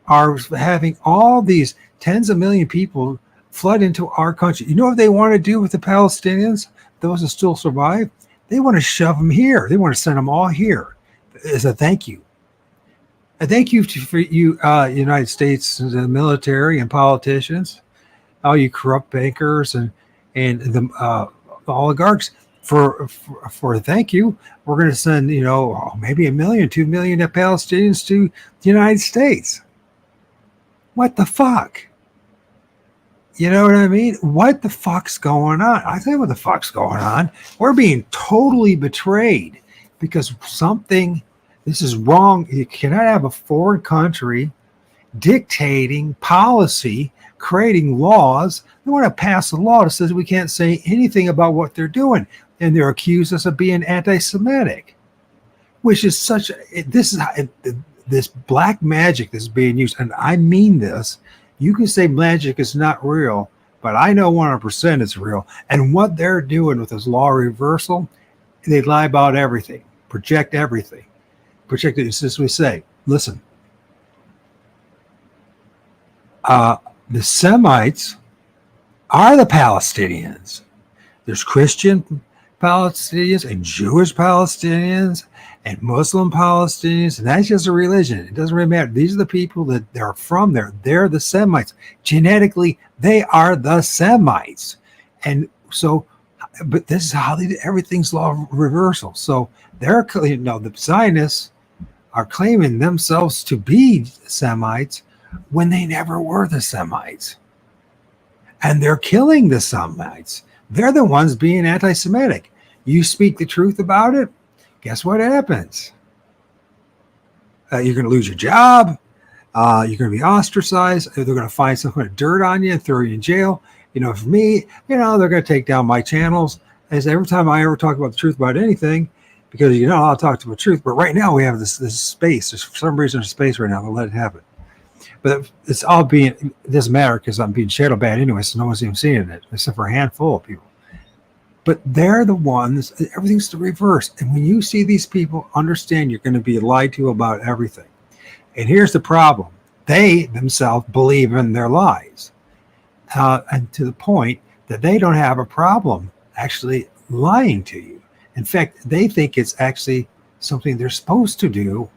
are having all these tens of million people flood into our country. You know what they want to do with the Palestinians, those that still survive? They want to shove them here. They want to send them all here as a thank you. A thank you for you, United States, the military and politicians, all you corrupt bankers and the oligarchs. For a thank you, we're going to send maybe 1 million, 2 million Palestinians to the United States. What the fuck? You know what I mean? What the fuck's going on? I tell you what the fuck's going on. We're being totally betrayed because this is wrong. You cannot have a foreign country dictating policy, creating laws. They want to pass a law that says we can't say anything about what they're doing. And they're accused us of being anti-Semitic, which is this black magic that's being used. And I mean this. You can say magic is not real, but I know 100% it's real. And what they're doing with this law reversal, they lie about everything, project everything. Project it, as we say, listen, the Semites are the Palestinians. There's Christian Palestinians and Jewish Palestinians and Muslim Palestinians, and that's just a religion. It doesn't really matter. These are the people that they're from there. They're the Semites. Genetically, they are the Semites. And so, but this is how everything's law reversal. So the Zionists are claiming themselves to be Semites when they never were the Semites. And they're killing the Semites. They're the ones being anti-Semitic. You speak the truth about it, guess what happens? You're going to lose your job. You're going to be ostracized. They're going to find some kind of dirt on you and throw you in jail. For me, they're going to take down my channels. As every time I ever talk about the truth about anything, because I'll talk to the truth. But right now we have this space. There's, for some reason, there's space right now. I'll let it happen. But it's all it doesn't matter because I'm being shadow banned anyway, so no one's even seeing it except for a handful of people. But they're the ones, everything's the reverse. And when you see these people, understand you're going to be lied to about everything. And here's the problem. They themselves believe in their lies. And to the point that they don't have a problem actually lying to you. In fact, they think it's actually something they're supposed to do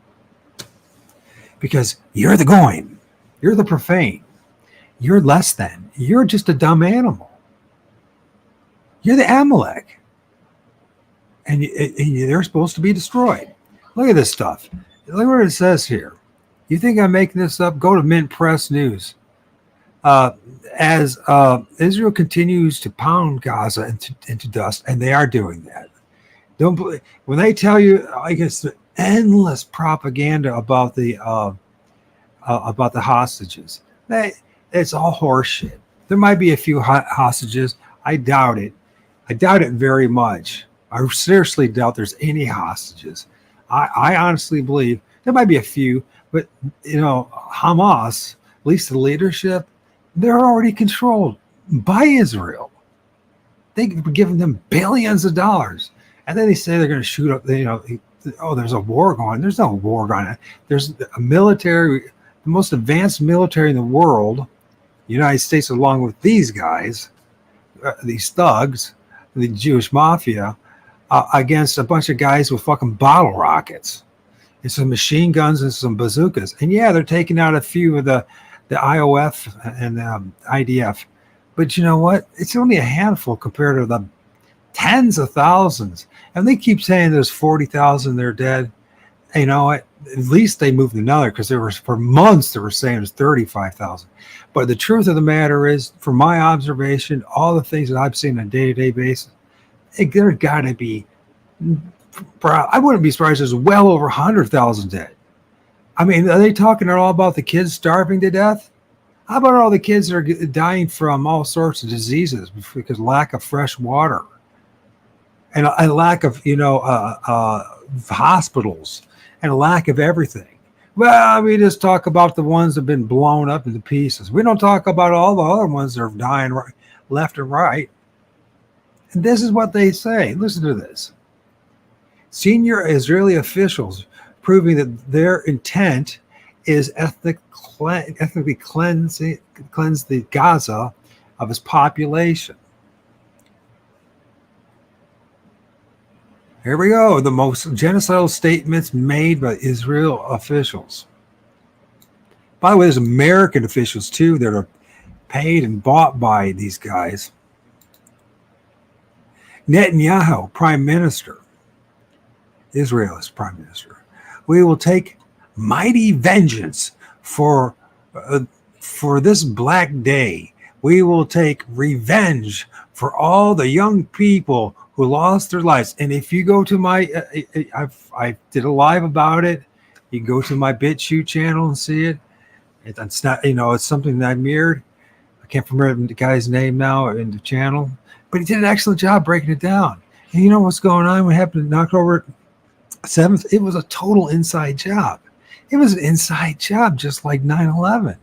because you're the goyim. You're the profane. You're less than. You're just a dumb animal. You're the Amalek. And they're supposed to be destroyed. Look at this stuff. Look what it says here. You think I'm making this up? Go to Mint Press News. As Israel continues to pound Gaza into dust, and they are doing that. Don't believe when they tell you, I guess, the endless propaganda about the hostages. It's all horseshit. There might be a few hostages. I doubt it. I doubt it very much. I seriously doubt there's any hostages. I honestly believe there might be a few, but Hamas, at least the leadership, they're already controlled by Israel. They've given them billions of dollars, and then they say they're going to shoot up. There's a war going. There's no war going. There's a military, the most advanced military in the world, the United States, along with these guys, these thugs, the Jewish mafia, against a bunch of guys with fucking bottle rockets and some machine guns and some bazookas. And yeah, they're taking out a few of the IOF and IDF. But you know what? It's only a handful compared to the tens of thousands. And they keep saying there's 40,000 they're dead. You know what? At least they moved another, because there was, for months, they were saying it was 35,000. But the truth of the matter is, from my observation, all the things that I've seen on a day-to-day basis, there got to be, I wouldn't be surprised there's well over 100,000 dead. I mean, are they talking at all about the kids starving to death? How about all the kids that are dying from all sorts of diseases because lack of fresh water and a lack of, hospitals and a lack of everything? Well, we just talk about the ones that have been blown up into pieces. We don't talk about all the other ones that are dying left and right. And this is what they say. Listen to this. Senior Israeli officials proving that their intent is ethnically cleanse the Gaza of its population. Here we go. The most genocidal statements made by Israel officials. By the way, there's American officials too that are paid and bought by these guys. Netanyahu, prime minister. Israel is prime minister. We will take mighty vengeance for this black day. We will take revenge for all the young people who lost their lives. And if you go to my, I did a live about it. You can go to my BitChute channel and see it. It's not, it's something that I mirrored. I can't remember the guy's name now in the channel, but he did an excellent job breaking it down. And you know what's going on? What happened in October 7th? It was a total inside job. It was an inside job, just like 9/11.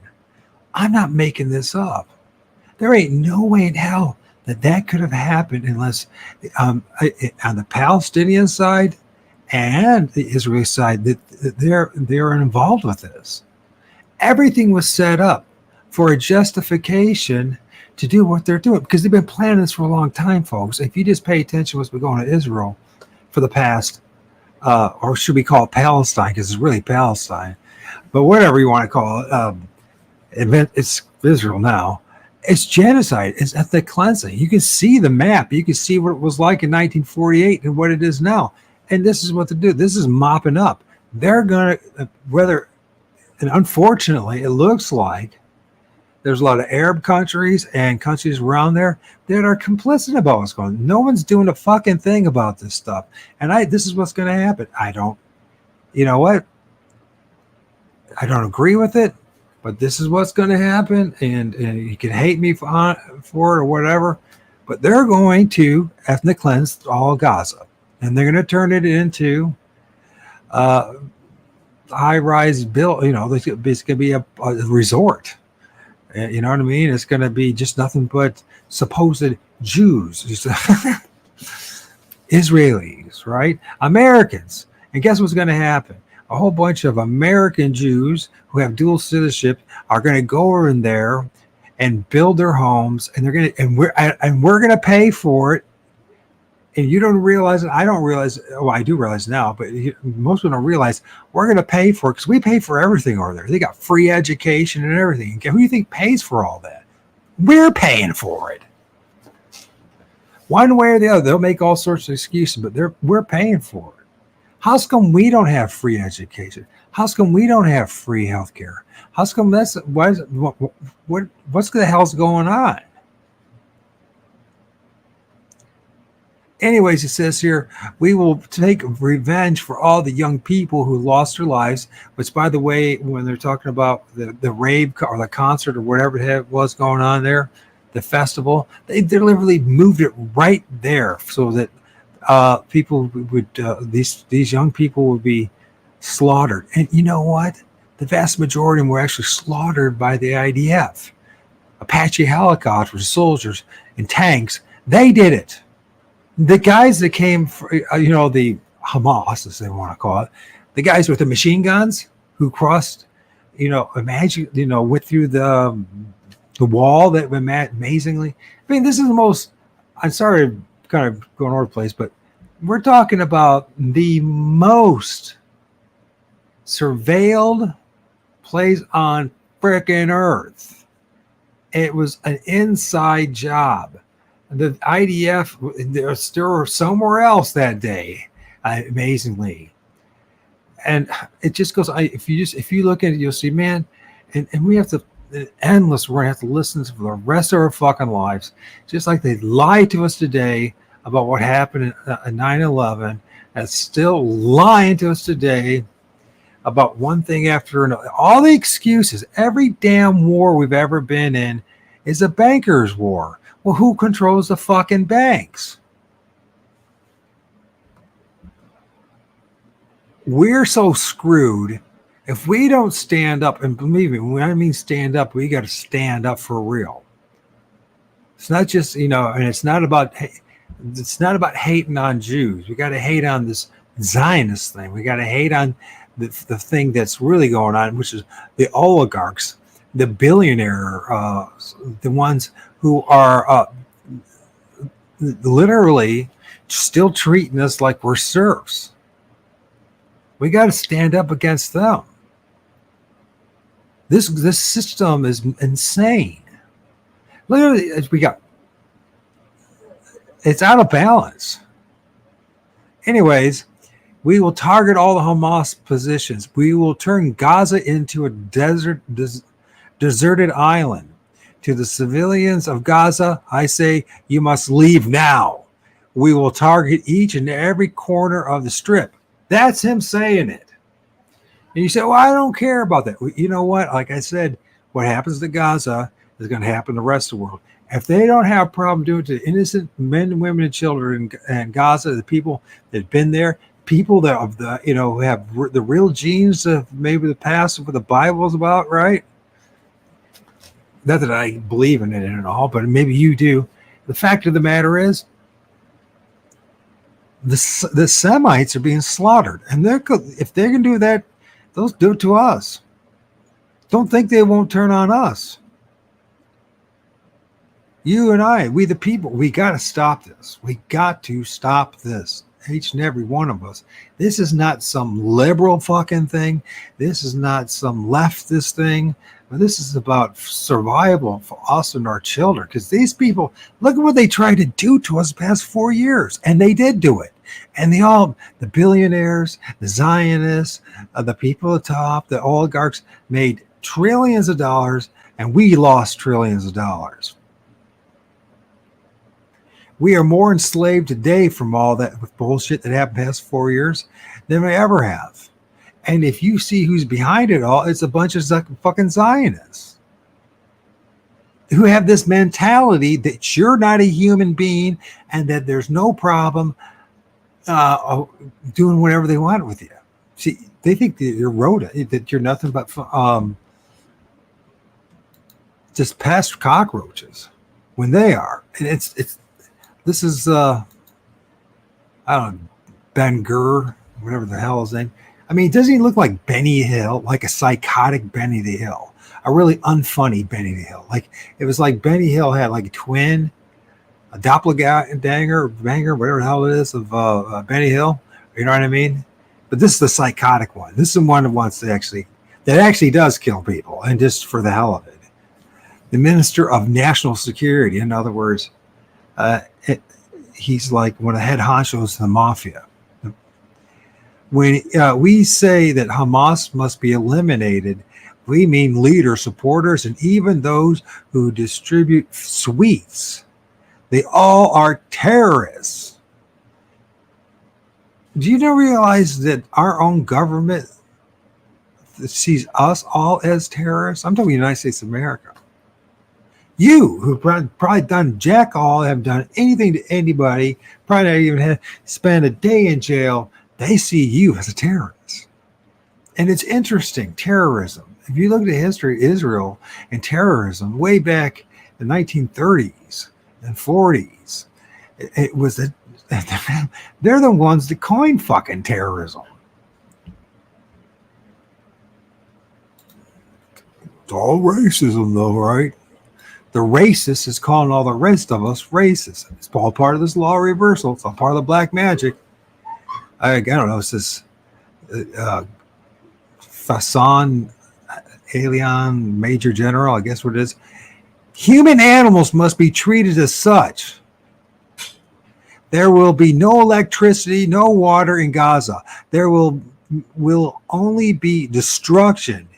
I'm not making this up. There ain't no way in hell that could have happened unless on the Palestinian side and the Israeli side that they're involved with this. Everything was set up for a justification to do what they're doing, because they've been planning this for a long time, folks. If you just pay attention to what's been going on in Israel for the past, or should we call it Palestine, because it's really Palestine, but whatever you want to call it, it's Israel now. It's genocide. It's ethnic cleansing. You can see the map. You can see what it was like in 1948 and what it is now. And this is what they do. This is mopping up. They're going to, and unfortunately, it looks like there's a lot of Arab countries and countries around there that are complicit about what's going on. No one's doing a fucking thing about this stuff. And this is what's going to happen. You know what? I don't agree with it. But this is what's going to happen, and you can hate me for it or whatever, but they're going to ethnic cleanse all Gaza, and they're going to turn it into high-rise build. It's going to be a resort. You know what I mean? It's going to be just nothing but supposed Jews, Israelis, right? Americans. And guess what's going to happen? A whole bunch of American Jews who have dual citizenship are going to go in there and build their homes, and we're going to pay for it. And you don't realize it. I don't realize. Well, I do realize now, but most people don't realize we're going to pay for it, because we pay for everything over there. They got free education and everything. Who do you think pays for all that? We're paying for it. One way or the other, they'll make all sorts of excuses, but we're paying for it. How come we don't have free education? How come we don't have free health care? How come what's the hell's going on? Anyways, it says here, we will take revenge for all the young people who lost their lives, which, by the way, when they're talking about the rave or the concert or whatever it was going on there, the festival, they deliberately moved it right there so that people would these young people would be slaughtered. And you know what? The vast majority of them were actually slaughtered by the IDF. Apache helicopters, soldiers, and tanks. They did it. The guys that came, the Hamas, as they want to call it, the guys with the machine guns who crossed, imagine, went through the The wall that went amazingly. I mean, this is the most. I'm sorry, kind of going over the place, but we're talking about the most surveilled place on frickin' earth. It was an inside job. The IDF, they're somewhere else that day, amazingly. And it just goes. If you look at it, you'll see, man. And we have to endless. We're gonna have to listen to for the rest of our fucking lives, just like they lied to us today about what happened in 9/11, and still lying to us today about one thing after another. All the excuses. Every damn war we've ever been in is a bankers' war. Well, who controls the fucking banks? We're so screwed. If we don't stand up, and believe me, when I mean stand up, we got to stand up for real. It's not just, and it's not about hating on Jews. We got to hate on this Zionist thing. We got to hate on the thing that's really going on, which is the oligarchs, the billionaire, the ones who are literally still treating us like we're serfs. We got to stand up against them. This system is insane. Literally, it's out of balance. Anyways, we will target all the Hamas positions. We will turn Gaza into a deserted island. To the civilians of Gaza, I say, you must leave now. We will target each and every corner of the strip. That's him saying it. And you say, well, I don't care about that. Well, you know what? Like I said, what happens to Gaza is going to happen to the rest of the world. If they don't have a problem doing it to innocent men, women, and children in Gaza, the people that have been there, people that have the real genes of maybe the past of what the Bible is about, right? Not that I believe in it at all, but maybe you do. The fact of the matter is, the Semites are being slaughtered, and if they can do that, they'll do it to us. Don't think they won't turn on us. You and I, we the people, we got to stop this. We got to stop this. Each and every one of us. This is not some liberal fucking thing. This is not some leftist thing. But this is about survival for us and our children. Because these people, look at what they tried to do to us the past 4 years. And they did do it. And the billionaires, the Zionists, the people at the top, the oligarchs made trillions of dollars. And we lost trillions of dollars. We are more enslaved today from all that bullshit that happened the past 4 years than we ever have. And if you see who's behind it all, it's a bunch of fucking Zionists who have this mentality that you're not a human being and that there's no problem doing whatever they want with you. See, they think that you're Rhoda, that you're nothing but just past cockroaches when they are. And this is I don't know, Ben Gur, whatever the hell his name. I mean, doesn't he look like Benny Hill, like a psychotic Benny the Hill, a really unfunny Benny the Hill? Like it was like Benny Hill had like a twin, a doppelganger, banger, whatever the hell it is of Benny Hill. You know what I mean? But this is the psychotic one. This is the one that wants to that actually does kill people, and just for the hell of it. The Minister of National Security, in other words, he's like one of the head honchos of the mafia. When we say that Hamas must be eliminated, we mean leaders, supporters, and even those who distribute sweets. They all are terrorists. Do you realize that our own government sees us all as terrorists? I'm talking United States of America. You, who probably done jack all, have done anything to anybody, probably not even spent a day in jail, they see you as a terrorist. And it's interesting, terrorism. If you look at the history of Israel and terrorism, way back in the 1930s and 40s, it was they're the ones that coined fucking terrorism. It's all racism, though, right? The racist is calling all the rest of us racist. It's all part of this law reversal. It's all part of the black magic. I don't know. It's this Fason Alien Major General, I guess what it is. Human animals must be treated as such. There will be no electricity, no water in Gaza. There will only be destruction.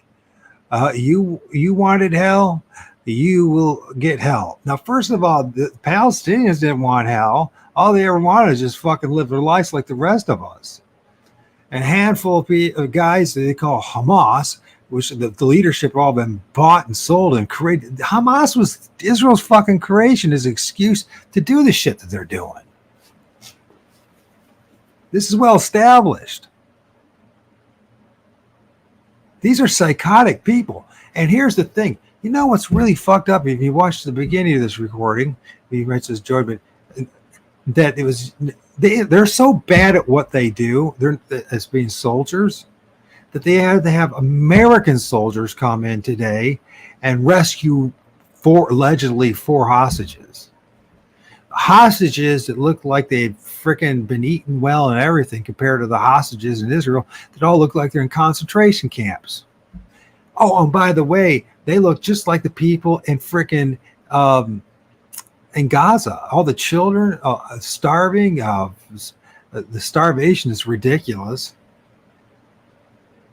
You wanted hell, you will get hell. Now, first of all, the Palestinians didn't want hell. All they ever wanted is just fucking live their lives like the rest of us. And a handful of guys that they call Hamas, which the leadership have all been bought and sold and created. Hamas was Israel's fucking creation as an excuse to do the shit that they're doing. This is well established. These are psychotic people. And here's the thing. You know what's really fucked up? If you watch the beginning of this recording, he mentions Joy, but that it was they're so bad at what they do, they're as being soldiers, that they had to have American soldiers come in today and rescue allegedly four hostages. Hostages that looked like they'd freaking been eaten well and everything compared to the hostages in Israel that all look like they're in concentration camps. Oh, and by the way, they look just like the people in freaking in Gaza. All the children starving. The starvation is ridiculous.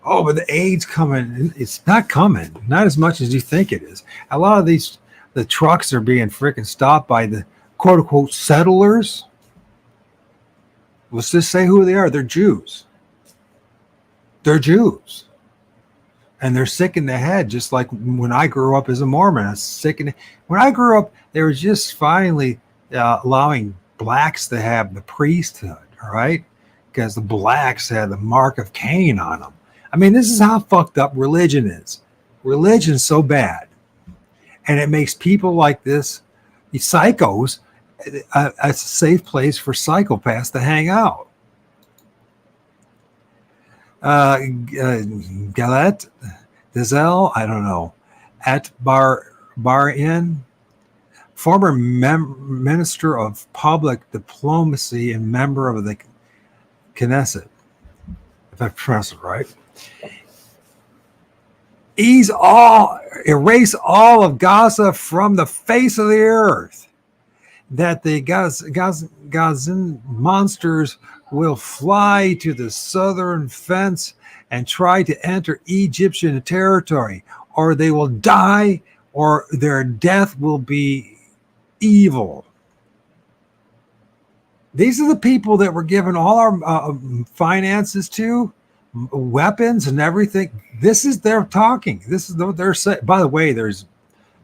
Oh, but the aid's coming. It's not coming. Not as much as you think it is. A lot of the trucks are being freaking stopped by the quote unquote settlers. Let's just say who they are. They're Jews. They're Jews. And they're sick in the head, just like when I grew up as a Mormon. I was sick in when I grew up, they were just finally allowing blacks to have the priesthood, all right? Because the blacks had the mark of Cain on them. I mean, this is how fucked up religion is. Religion's so bad. And it makes people like this, these psychos, a safe place for psychopaths to hang out. Galet, Dizel, I don't know, at Barin, former Minister of Public Diplomacy and member of the Knesset, if I pronounce it right. Erase all of Gaza from the face of the earth. That the Gazan monsters will fly to the southern fence and try to enter Egyptian territory, or they will die, or their death will be evil. These are the people that we're giving all our finances to, weapons and everything. This is their talking. This is what they're saying. By the way, there's,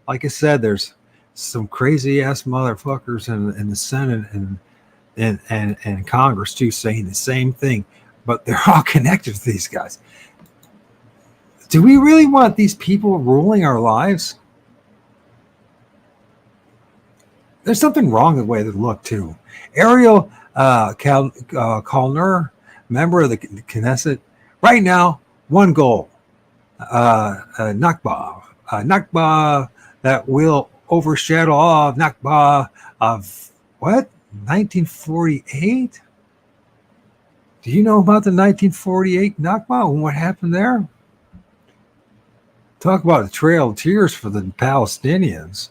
like I said, there's some crazy ass motherfuckers in the Senate and Congress too saying the same thing, but they're all connected to these guys. Do we really want these people ruling our lives? There's something wrong with the way they look too. Ariel Kalner, member of the Knesset, right now, one goal, Nakba. Nakba that will overshadow all of Nakba of what? 1948? Do you know about the 1948 Nakba and what happened there? Talk about a trail of tears for the Palestinians.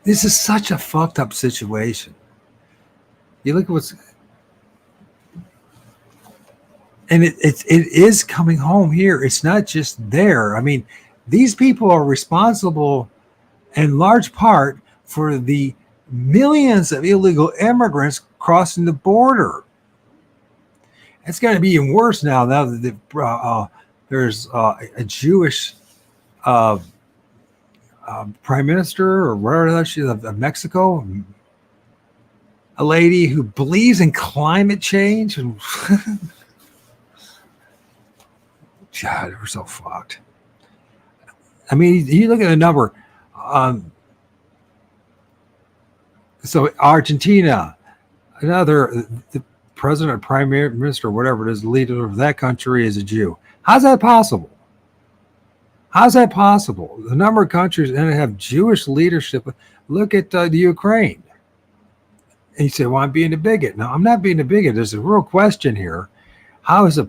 This is such a fucked up situation. You look at what's... And it is coming home here. It's not just there. I mean, these people are responsible in large part for the millions of illegal immigrants crossing the border. It's going to be even worse now that there's a Jewish prime minister or whatever she is of Mexico, a lady who believes in climate change. And God, we're so fucked. I mean, you look at the number. So Argentina, the president, prime minister, whatever it is, the leader of that country is a Jew. How's that possible? How's that possible? The number of countries that have Jewish leadership. Look at the Ukraine. And you say, well, I'm being a bigot. No, I'm not being a bigot. There's a real question here. How is a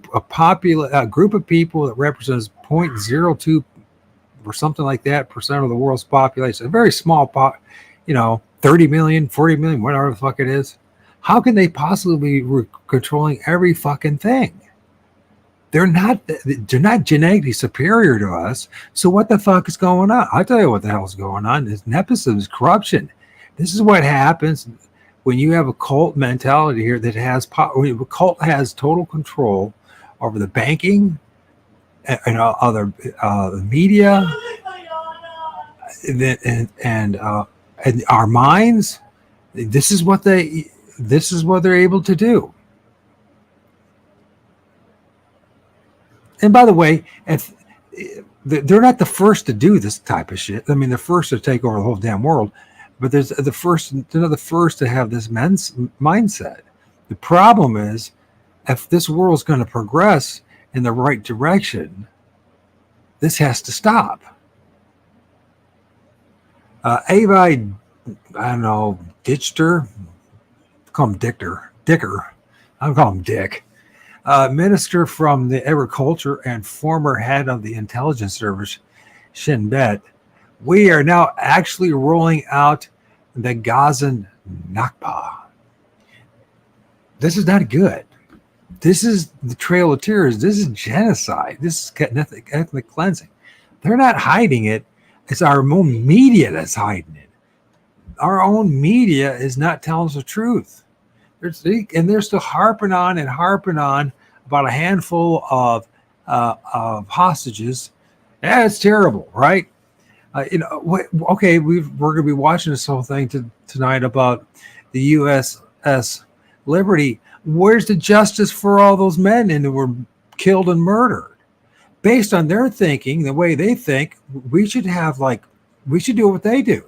group of people that represents 0.02 or something like that percent of the world's population, a very small 30 million, 40 million, whatever the fuck it is. How can they possibly be controlling every fucking thing? They're not genetically superior to us. So what the fuck is going on? I'll tell you what the hell is going on. It's nepotism, is corruption. This is what happens when you have a cult mentality here that has when a cult has total control over the banking and other the media and our minds. This is what they're able to do. And by the way, if they're not the first to do this type of shit. I mean, they're first to take over the whole damn world, but they're the first to have this men's mindset. The problem is, if this world is going to progress in the right direction, this has to stop. Avi, I don't know, Dichter, call him Dicker. I'll call him Dick. Minister from the Agriculture and former head of the intelligence service, Shin Bet, we are now actually rolling out the Gazan Nakba. This is not good. This is the Trail of Tears. This is genocide. This is ethnic cleansing. They're not hiding it. It's our own media that's hiding it. Our own media is not telling us the truth. And they're still harping on about a handful of hostages. Yeah, it's terrible, right? Okay, we're going to be watching this whole thing tonight about the USS Liberty. Where's the justice for all those men who were killed and murdered? Based on their thinking, the way they think, we should do what they do.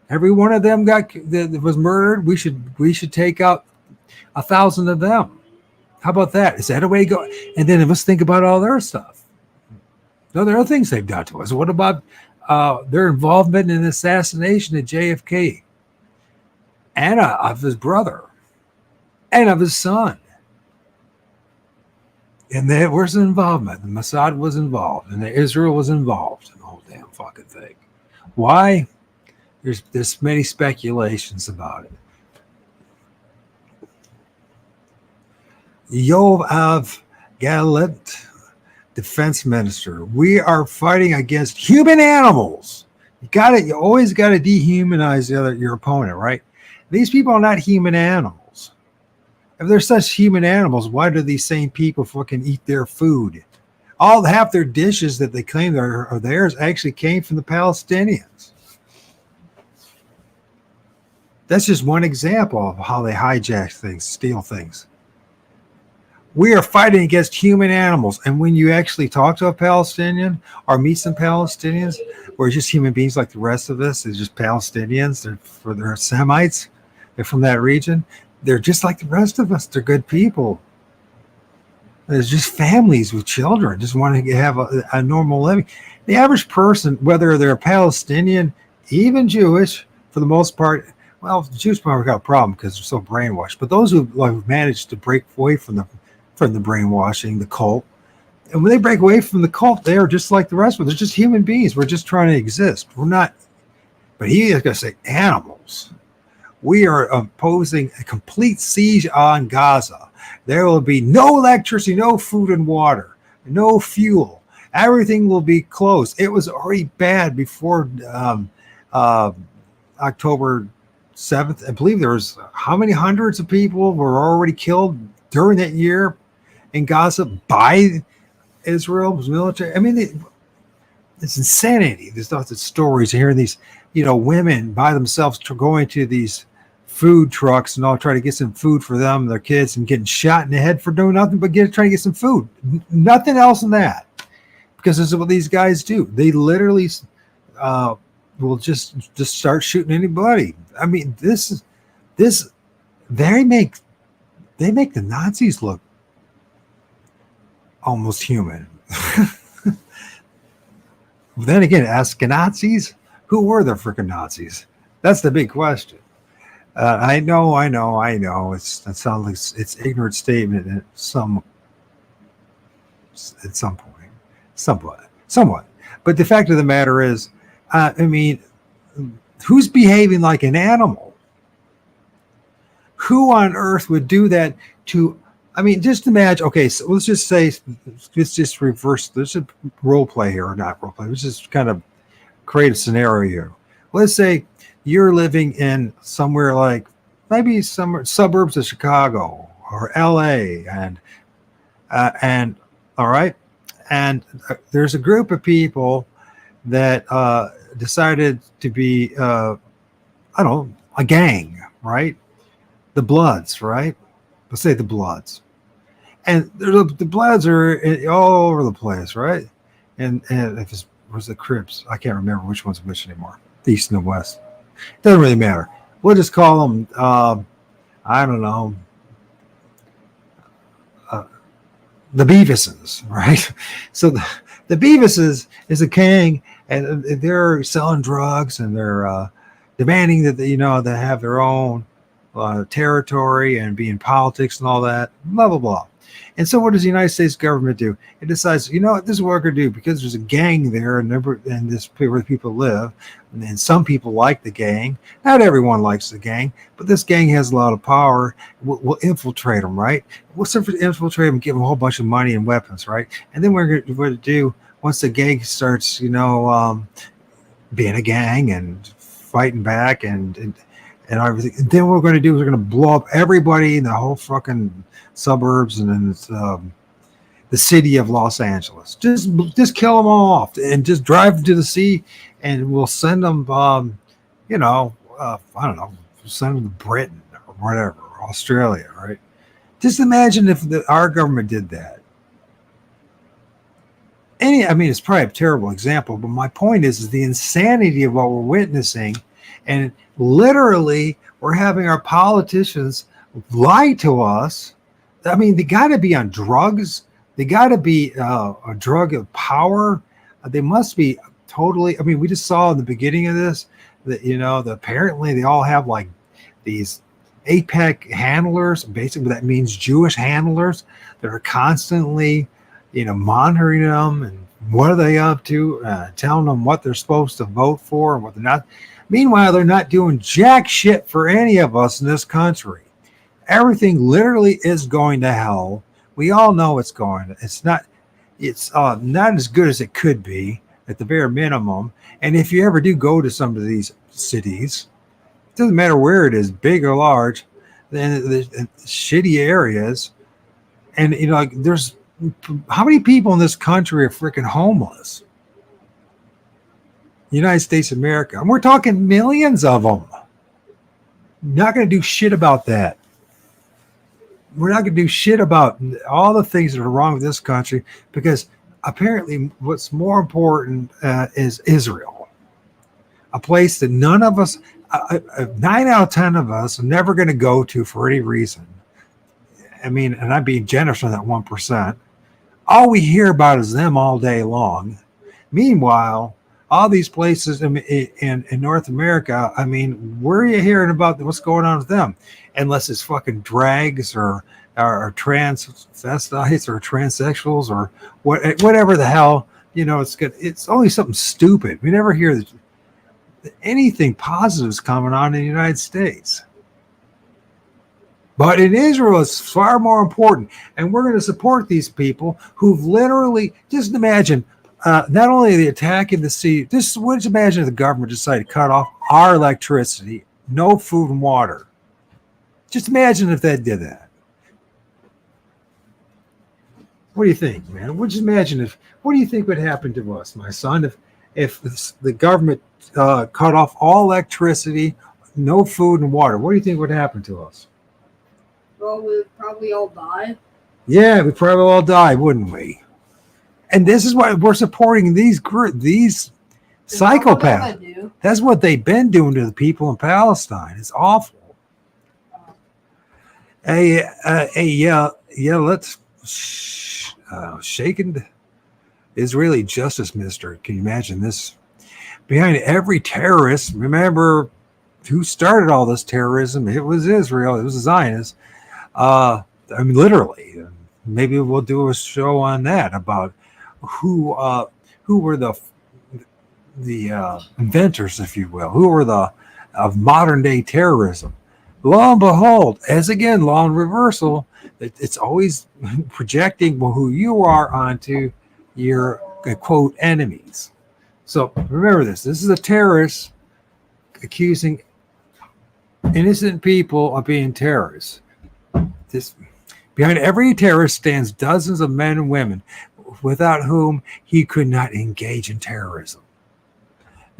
Every one of them that was murdered. We should take out 1,000 of them. How about that? Is that a way to go? And then let's think about all their stuff. No, there are things they've done to us. What about their involvement in the assassination of JFK and of his brother and of his son? And where's the involvement? The Mossad was involved, and Israel was involved in the whole damn fucking thing. Why? There's many speculations about it. Yoav Gallant, defense minister. We are fighting against human animals. You always got to dehumanize your opponent, right? These people are not human animals. If they're such human animals, why do these same people fucking eat their food? Half their dishes that they claim are theirs actually came from the Palestinians. That's just one example of how they hijack things, steal things. We are fighting against human animals. And when you actually talk to a Palestinian or meet some Palestinians, or just human beings like the rest of us, they're just Palestinians, they're Semites, they're from that region, they're just like the rest of us. They're good people. There's just families with children, just wanting to have a normal living. The average person, whether they're Palestinian, even Jewish, for the most part, well, the Jews probably got a problem because they're so brainwashed. But those who managed to break away from the brainwashing, the cult, and when they break away from the cult, they are just like the rest of us. They're just human beings. We're just trying to exist. We're not. But he is going to say animals. We are imposing a complete siege on Gaza. There will be no electricity, no food and water, no fuel. Everything will be closed. It was already bad before October 7th. I believe there was how many hundreds of people were already killed during that year in Gaza by Israel's military. I mean, it's insanity. There's lots of stories hearing these, women by themselves going to these food trucks and all try to get some food for them and their kids and getting shot in the head for doing nothing but trying to get some food. Nothing else than that. Because this is what these guys do. They literally will just start shooting anybody. I mean, they make the Nazis look almost human. Then again, ask Nazis. Who were the freaking Nazis? That's the big question. I know. It sounds like it's ignorant statement at some point, somewhat. But the fact of the matter is, I mean, who's behaving like an animal? Who on earth would do that to? I mean, just imagine. Okay, so let's just reverse. Let's just role play here, or not role play. Let's just kind of create a scenario here. Let's say you're living in somewhere like maybe some suburbs of Chicago or LA, and all right, and there's a group of people that decided to be I don't know, a gang, right? The Bloods, right? Let's say the Bloods, and the Bloods are all over the place, right? And if it was the Crips, I can't remember which one's which anymore. The East and the West. Doesn't really matter. We'll just call them, I don't know, the Beavises, right? So the Beavises is a gang, and they're selling drugs, and they're demanding that they have their own territory and be in politics and all that, blah, blah, blah. And so what does the United States government do? It decides, this is what we're going to do, because there's a gang there and this where people live. And some people like the gang. Not everyone likes the gang, but this gang has a lot of power. We'll infiltrate them, right? We'll infiltrate them, give them a whole bunch of money and weapons, right? And then we're going to do, once the gang starts, being a gang and fighting back and everything, and then what we're going to do is we're going to blow up everybody in the whole fucking suburbs and in the city of Los Angeles. Just kill them all off and just drive them to the sea, and we'll send them, I don't know, send them to Britain or whatever, Australia, right? Just imagine if our government did that. It's probably a terrible example, but my point is the insanity of what we're witnessing, and literally we're having our politicians lie to us. I mean, they got to be on drugs. They got to be a drug of power. They must be totally. I mean, we just saw in the beginning of this that apparently they all have like these APEC handlers. Basically, that means Jewish handlers that are constantly, monitoring them and what are they up to, telling them what they're supposed to vote for and what they're not. Meanwhile, they're not doing jack shit for any of us in this country. Everything literally is going to hell. We all know it's going. It's not as good as it could be at the bare minimum. And if you ever do go to some of these cities, it doesn't matter where it is, big or large, then the shitty areas. And there's how many people in this country are freaking homeless? United States of America. And we're talking millions of them. Not going to do shit about that. We're not going to do shit about all the things that are wrong with this country, because apparently what's more important is Israel, a place that none of us, 9 out of 10 of us, are never going to go to for any reason. I mean, and I'm being generous on that 1%. All we hear about is them all day long. Meanwhile, all these places in North America, I mean, where are you hearing about what's going on with them? Unless it's fucking drags or transvestites or transsexuals or whatever the hell, it's good. It's only something stupid. We never hear anything positive coming on in the United States. But in Israel, it's far more important. And we're going to support these people who've literally, just imagine, not only the attack in the sea, just imagine if the government decided to cut off our electricity, no food and water. Just imagine if they did that. What do you think, man? What do you think would happen to us, my son, if the government cut off all electricity, no food and water? What do you think would happen to us? Well, we'd probably all die. Yeah, we'd probably all die, wouldn't we? And this is why we're supporting these psychopaths. That's what they've been doing to the people in Palestine. It's awful. Let's shaking. Israeli Justice Minister. Can you imagine this? Behind every terrorist, remember who started all this terrorism? It was Israel. It was the Zionists. I mean, literally. Maybe we'll do a show on that about who were the inventors, if you will, who were the of modern day terrorism. Lo and behold, as again, law and reversal, it's always projecting who you are onto your quote enemies. So remember this. This is a terrorist accusing innocent people of being terrorists. This behind every terrorist stands dozens of men and women without whom he could not engage in terrorism.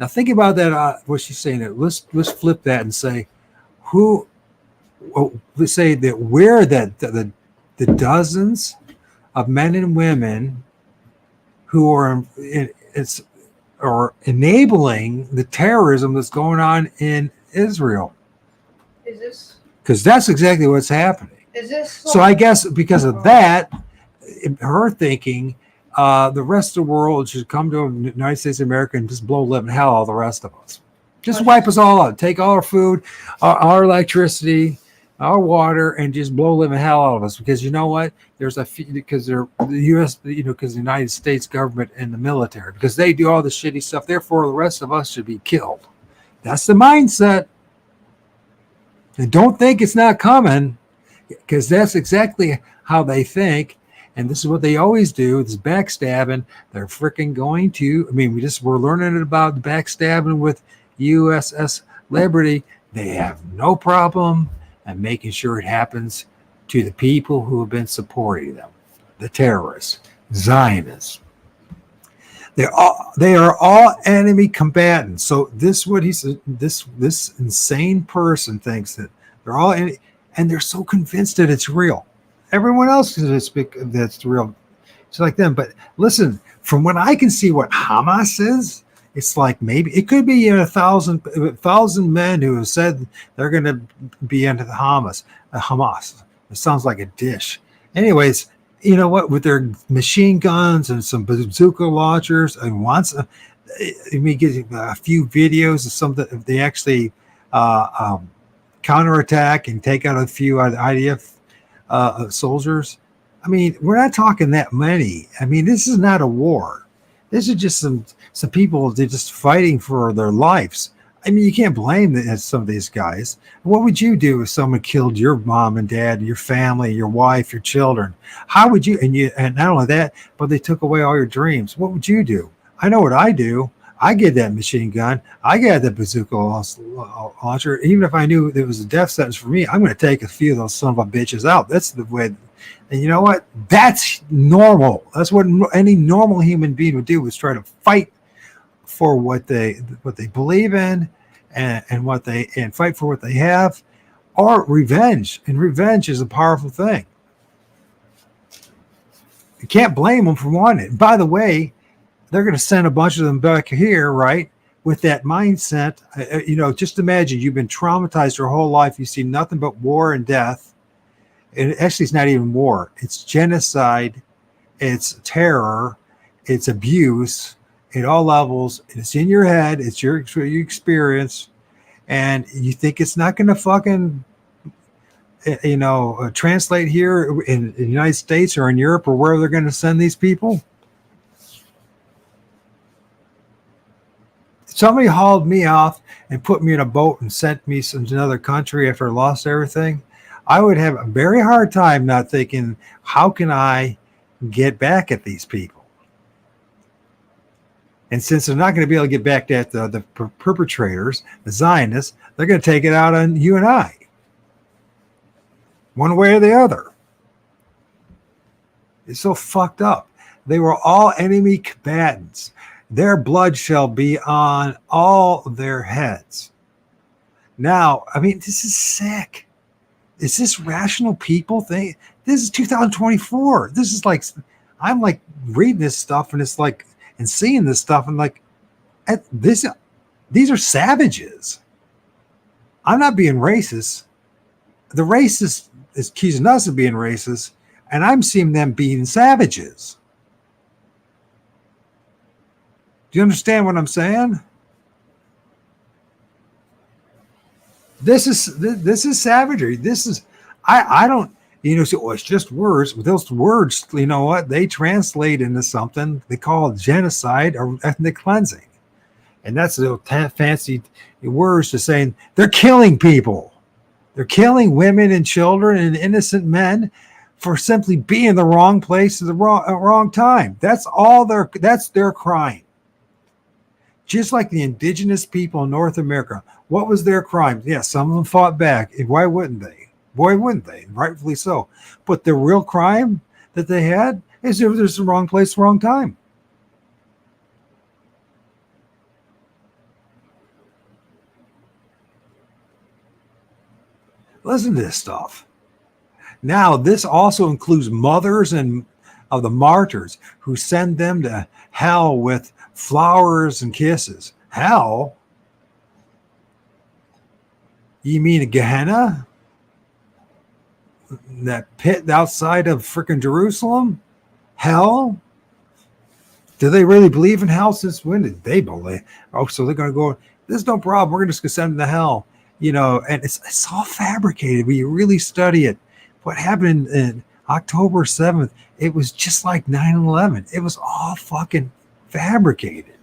Now think about that. What she's saying. Let's flip that and say, who? Let's say that we're the dozens of men and women who are enabling the terrorism that's going on in Israel. Is this? Because that's exactly what's happening. Is this? So I guess because of that, her thinking, the rest of the world should come to the United States of America and just blow living hell all the rest of us. Just wipe us all out. Take all our food, our electricity, our water, and just blow living hell out of us. Because you know what? Because they're the U.S. Because the United States government and the military, because they do all the shitty stuff. Therefore, the rest of us should be killed. That's the mindset. And don't think it's not coming, because that's exactly how they think. And this is what they always do. This backstabbing. They're freaking going to. I mean, we're learning about backstabbing with USS Liberty. They have no problem and making sure it happens to the people who have been supporting them, the terrorists, Zionists. They are all enemy combatants. So this what he said. This insane person thinks that they're all and they're so convinced that it's real. Everyone else is that's real. It's like them. But listen, from what I can see, what Hamas is. It's like maybe it could be 1,000 men who have said they're going to be into the Hamas. It sounds like a dish. Anyways, you know what? With their machine guns and some bazooka launchers, and once me get a few videos of something they actually counterattack and take out a few IDF soldiers. I mean, we're not talking that many. I mean, this is not a war. This is just some people, they're just fighting for their lives. I mean, you can't blame some of these guys. What would you do if someone killed your mom and dad, your family, your wife, your children? How would you? And not only that, but they took away all your dreams. What would you do? I know what I do. I get that machine gun. I get that bazooka launcher. Even if I knew there was a death sentence for me, I'm going to take a few of those son of a bitches out. That's the way. And you know what? That's normal. That's what any normal human being would do, is try to fight for what they believe in and fight for what they have, or revenge. And revenge is a powerful thing. You can't blame them for wanting it. By the way, they're going to send a bunch of them back here, right? With that mindset, just imagine you've been traumatized your whole life. You see nothing but war and death. And actually, it's not even war. It's genocide. It's terror. It's abuse at all levels. It's in your head. It's your experience. And you think it's not going to fucking, translate here in the United States or in Europe or where they're going to send these people? Somebody hauled me off and put me in a boat and sent me to another country after I lost everything. I would have a very hard time not thinking, how can I get back at these people? And since they're not going to be able to get back at the perpetrators, the Zionists, they're going to take it out on you and I, one way or the other. It's so fucked up. They were all enemy combatants. Their blood shall be on all their heads. Now, I mean, this is sick. Is this rational people thing? This is 2024. This is like, I'm like reading this stuff and it's like, and seeing this stuff and like, these are savages. I'm not being racist. The racist is accusing us of being racist, and I'm seeing them being savages. Do you understand what I'm saying? This is savagery. This is I don't say, oh, it's just words. But those words, you know what? They translate into something they call genocide or ethnic cleansing. And that's the fancy words to saying they're killing people. They're killing women and children and innocent men for simply being in the wrong place at the wrong time. That's their crime. Just like the indigenous people in North America, what was their crime? Yeah, some of them fought back. Why wouldn't they? Why wouldn't they? Rightfully so. But the real crime that they had is it was the wrong place, wrong time. Listen to this stuff. Now, this also includes mothers and of the martyrs who send them to hell with flowers and kisses. Hell? You mean a Gehenna? That pit outside of freaking Jerusalem? Hell? Do they really believe in hell? Since when did they believe? Oh, so they're going to go, there's no problem. We're just going to send them to hell. And it's all fabricated when you really study it. What happened in October 7th, it was just like 9/11. It was all fucking fabricated.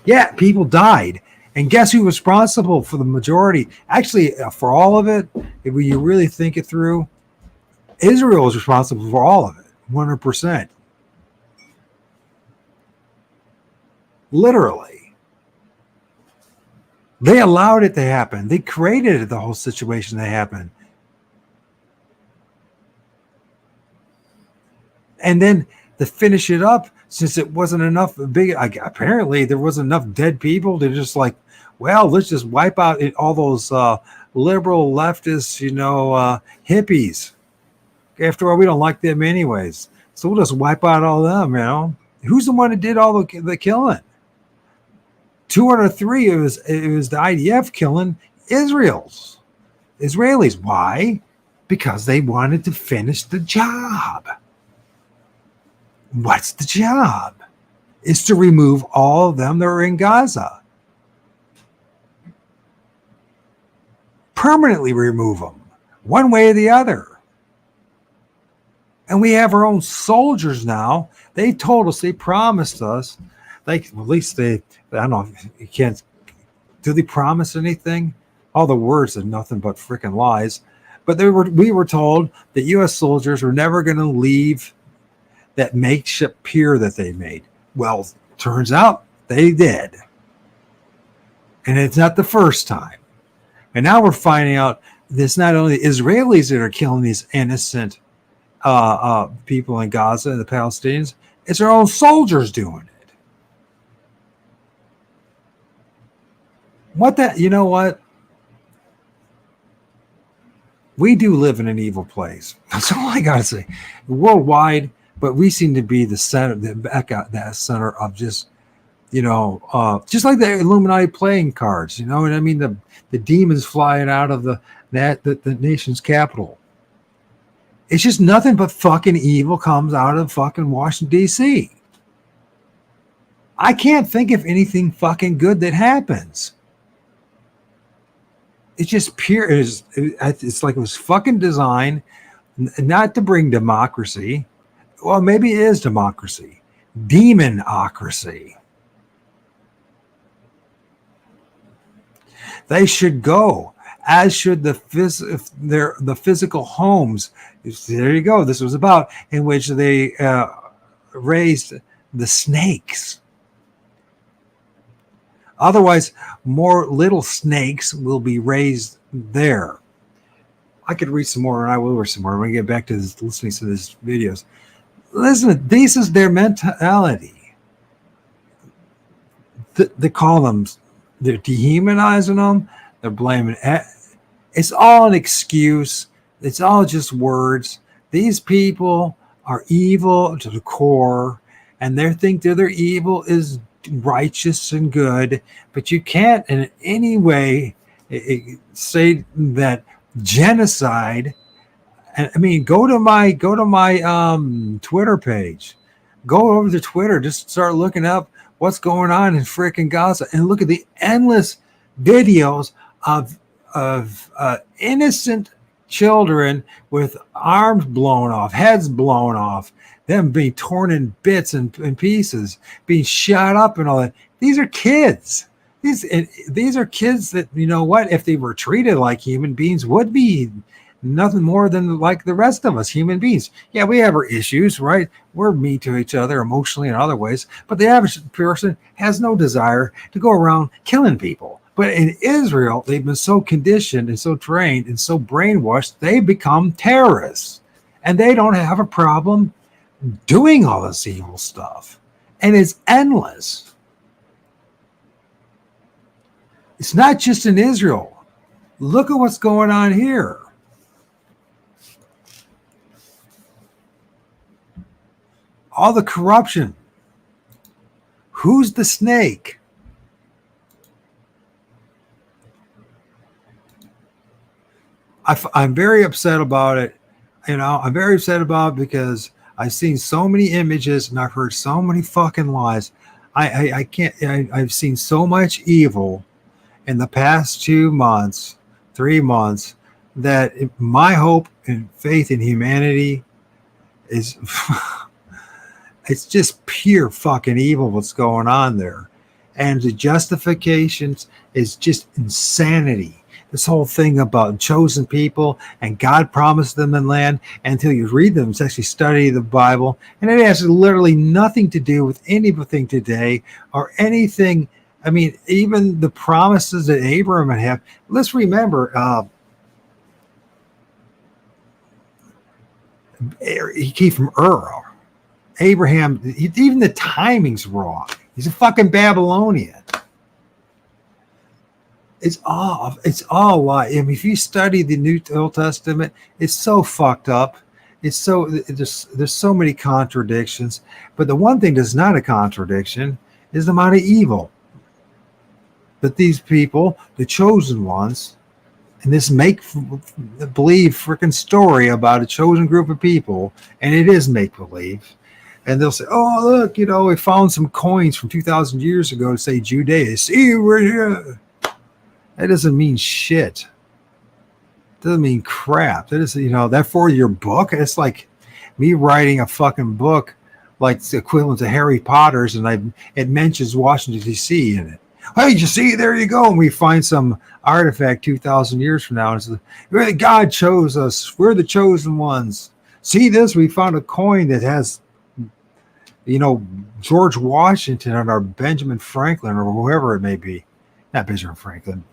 Yeah, people died. And guess who was responsible for the majority? Actually, for all of it, if you really think it through, Israel was responsible for all of it, 100%. Literally. They allowed it to happen. They created the whole situation to happen. And then to finish it up, since it wasn't enough apparently there wasn't enough dead people to just like, well, let's just wipe out all those liberal leftists, hippies. After all, we don't like them anyways. So we'll just wipe out all of them, Who's the one that did all the killing? 203, it was the IDF killing Israelis. Why? Because they wanted to finish the job. What's the job? It's to remove all of them that are in Gaza. Permanently remove them, one way or the other. And we have our own soldiers now. They told us, they promised us, at least I don't know, you can't, do they promise anything? All the words are nothing but freaking lies. But we were told that U.S. soldiers were never going to leave that makeshift pier that they made. Well, turns out they did. And it's not the first time. And now we're finding out it's not only the Israelis that are killing these innocent people in Gaza and the Palestinians, it's our own soldiers doing it. You know what? We do live in an evil place. That's all I got to say. Worldwide, but we seem to be the center, that center of just, just like the Illuminati playing cards, you know what I mean? The demons flying out of the nation's capital. It's just nothing but fucking evil comes out of fucking Washington, D.C. I can't think of anything fucking good that happens. It's just pure. It's like it was fucking designed not to bring democracy. Well, maybe it is democracy. Demonocracy. They should go, as should the physical homes. There you go. This was about in which they raised the snakes. Otherwise, more little snakes will be raised there. I could read some more, and I will read some more. I'm going to get back to listening to these videos. Listen, this is their mentality. They call them, they're dehumanizing them. They're blaming. It's all an excuse. It's all just words. These people are evil to the core, and they think that their evil is righteous and good. But you can't in any way say that genocide. I mean, go to my Twitter page. Go over to Twitter, just start looking up what's going on in freaking Gaza, and look at the endless videos of innocent children with arms blown off, heads blown off, them being torn in bits and pieces, being shot up and all that. These are kids. These are kids that, you know what, if they were treated like human beings, would be nothing more than like the rest of us, human beings. Yeah, we have our issues, right? We're mean to each other emotionally and other ways, but the average person has no desire to go around killing people. But in Israel, they've been so conditioned and so trained and so brainwashed, they become terrorists. And they don't have a problem doing all this evil stuff. And it's endless. It's not just in Israel. Look at what's going on here. All the corruption. Who's the snake? I'm very upset about it. You know, I'm very upset about it because I've seen so many images and I've heard so many fucking lies. I can't. I've seen so much evil in the past 2 months, 3 months, that my hope and faith in humanity is it's just pure fucking evil what's going on there. And the justifications is just insanity. This whole thing about chosen people and God promised them in land, and until you read them, it's actually study the Bible, and it has literally nothing to do with anything today or anything. I mean, even the promises that Abraham would have. Let's remember, he came from Ur. Abraham, even the timing's wrong. He's a fucking Babylonian. It's all lie. I mean, if you study the Old Testament, it's so fucked up. There's so many contradictions. But the one thing that's not a contradiction is the amount of evil. But these people, the chosen ones, and this make-believe freaking story about a chosen group of people, and it is make-believe, and they'll say, oh, look, you know, we found some coins from 2,000 years ago to say Judea. See, we're here. That doesn't mean shit. It doesn't mean crap. That is, you know, that for your book, it's like me writing a fucking book like it's equivalent to Harry Potter's, and it mentions Washington, D.C. in it. Hey, you see, there you go. And we find some artifact 2,000 years from now. And it's like, God chose us. We're the chosen ones. See this? We found a coin that has, you know, George Washington or Benjamin Franklin or whoever it may be. Not Benjamin Franklin.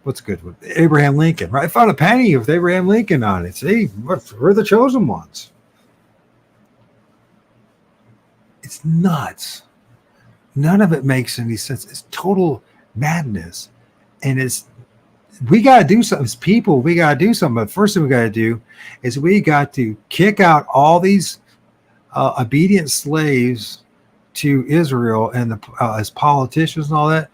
What's good with Abraham Lincoln, right? I found a penny with Abraham Lincoln on it. See, we're the chosen ones. It's nuts. None of it makes any sense. It's total madness. And we got to do something. As people, we got to do something. But first thing we got to do is we got to kick out all these obedient slaves to Israel and as politicians and all that.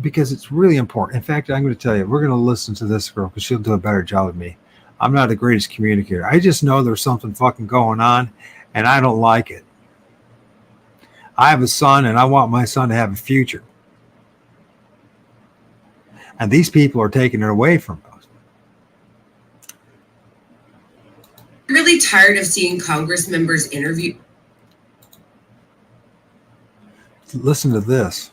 Because it's really important. In fact, I'm going to tell you, we're going to listen to this girl because she'll do a better job than me. I'm not the greatest communicator. I just know there's something fucking going on, and I don't like it. I have a son, and I want my son to have a future. And these people are taking it away from us. I'm really tired of seeing Congress members interview. Listen to this.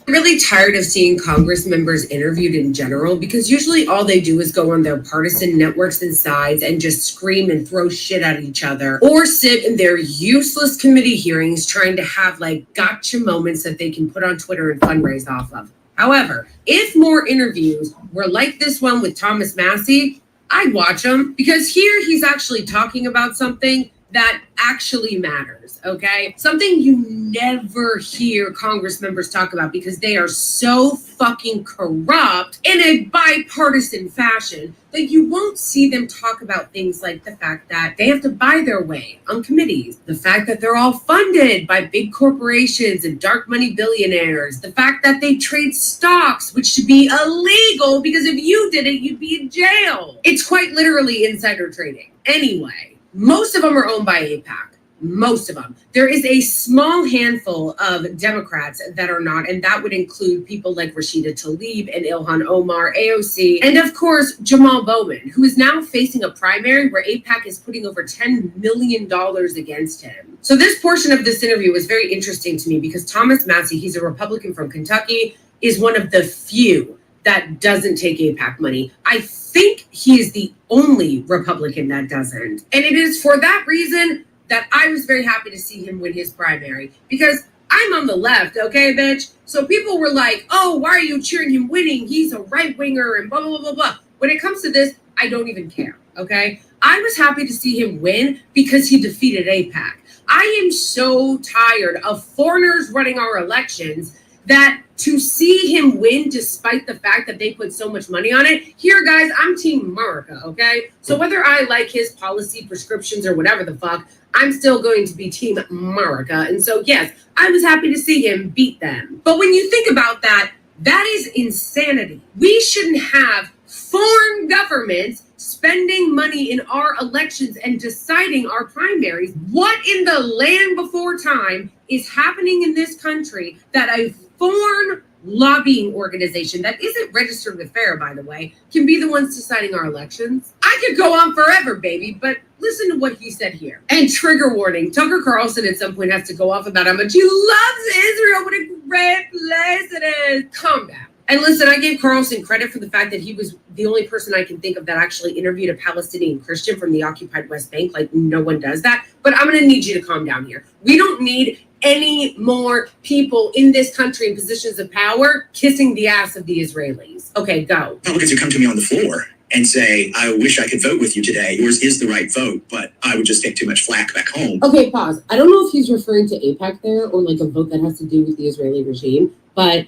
I'm really tired of seeing Congress members interviewed in general because usually all they do is go on their partisan networks and sides and just scream and throw shit at each other or sit in their useless committee hearings trying to have like gotcha moments that they can put on Twitter and fundraise off of. However, if more interviews were like this one with Thomas Massey, I'd watch them because here he's actually talking about something that actually matters, okay? Something you never hear Congress members talk about because they are so fucking corrupt in a bipartisan fashion that you won't see them talk about things like the fact that they have to buy their way on committees, the fact that they're all funded by big corporations and dark money billionaires, the fact that they trade stocks, which should be illegal because if you did it, you'd be in jail. It's quite literally insider trading. Anyway, most of them are owned by AIPAC. Most of them. There is a small handful of Democrats that are not, and that would include people like Rashida Tlaib and Ilhan Omar, AOC, and of course, Jamal Bowman, who is now facing a primary where AIPAC is putting over $10 million against him. So this portion of this interview was very interesting to me because Thomas Massie, he's a Republican from Kentucky, is one of the few that doesn't take AIPAC money. I think he is the only Republican that doesn't. And it is for that reason that I was very happy to see him win his primary because I'm on the left, okay, bitch? So people were like, oh, why are you cheering him winning? He's a right winger and blah, blah, blah, blah, blah. When it comes to this, I don't even care, okay? I was happy to see him win because he defeated AIPAC. I am so tired of foreigners running our elections that to see him win despite the fact that they put so much money on it, here, guys, I'm Team America, okay? So whether I like his policy prescriptions or whatever the fuck, I'm still going to be Team America. And so, yes, I was happy to see him beat them. But when you think about that, that is insanity. We shouldn't have foreign governments spending money in our elections and deciding our primaries. What in the land before time is happening in this country that a foreign lobbying organization that isn't registered with FARA, by the way, can be the ones deciding our elections? I could go on forever, baby, but listen to what he said here. And trigger warning, Tucker Carlson at some point has to go off about how much he loves Israel. What a great place it is. Calm down. And listen, I gave Carlson credit for the fact that he was the only person I can think of that actually interviewed a Palestinian Christian from the occupied West Bank. Like, no one does that. But I'm going to need you to calm down here. We don't need any more people in this country in positions of power kissing the ass of the Israelis. Okay, go. Republicans who come to me on the floor and say, I wish I could vote with you today. Yours is the right vote, but I would just take too much flack back home. Okay, pause. I don't know if he's referring to AIPAC there or like a vote that has to do with the Israeli regime, but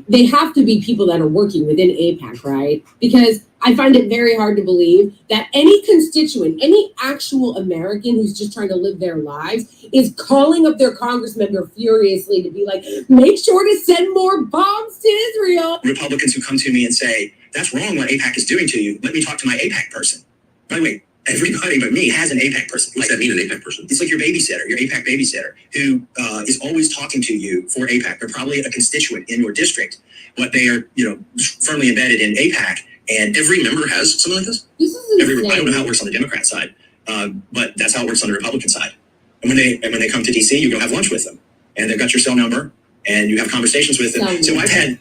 they have to be people that are working within AIPAC, right? Because I find it very hard to believe that any constituent, any actual American who's just trying to live their lives is calling up their congress member furiously to be like, make sure to send more bombs to Israel. Republicans who come to me and say, that's wrong what AIPAC is doing to you. Let me talk to my AIPAC person. By the way, everybody but me has an AIPAC person. What does that mean, an AIPAC person? It's like your babysitter, your AIPAC babysitter, who is always talking to you for AIPAC. They're probably a constituent in your district, but they are, firmly embedded in AIPAC. And every member has something like this. This is insane. I don't know how it works on the Democrat side, but that's how it works on the Republican side. And when they come to DC, you go have lunch with them, and they've got your cell number, and you have conversations with them. So I've had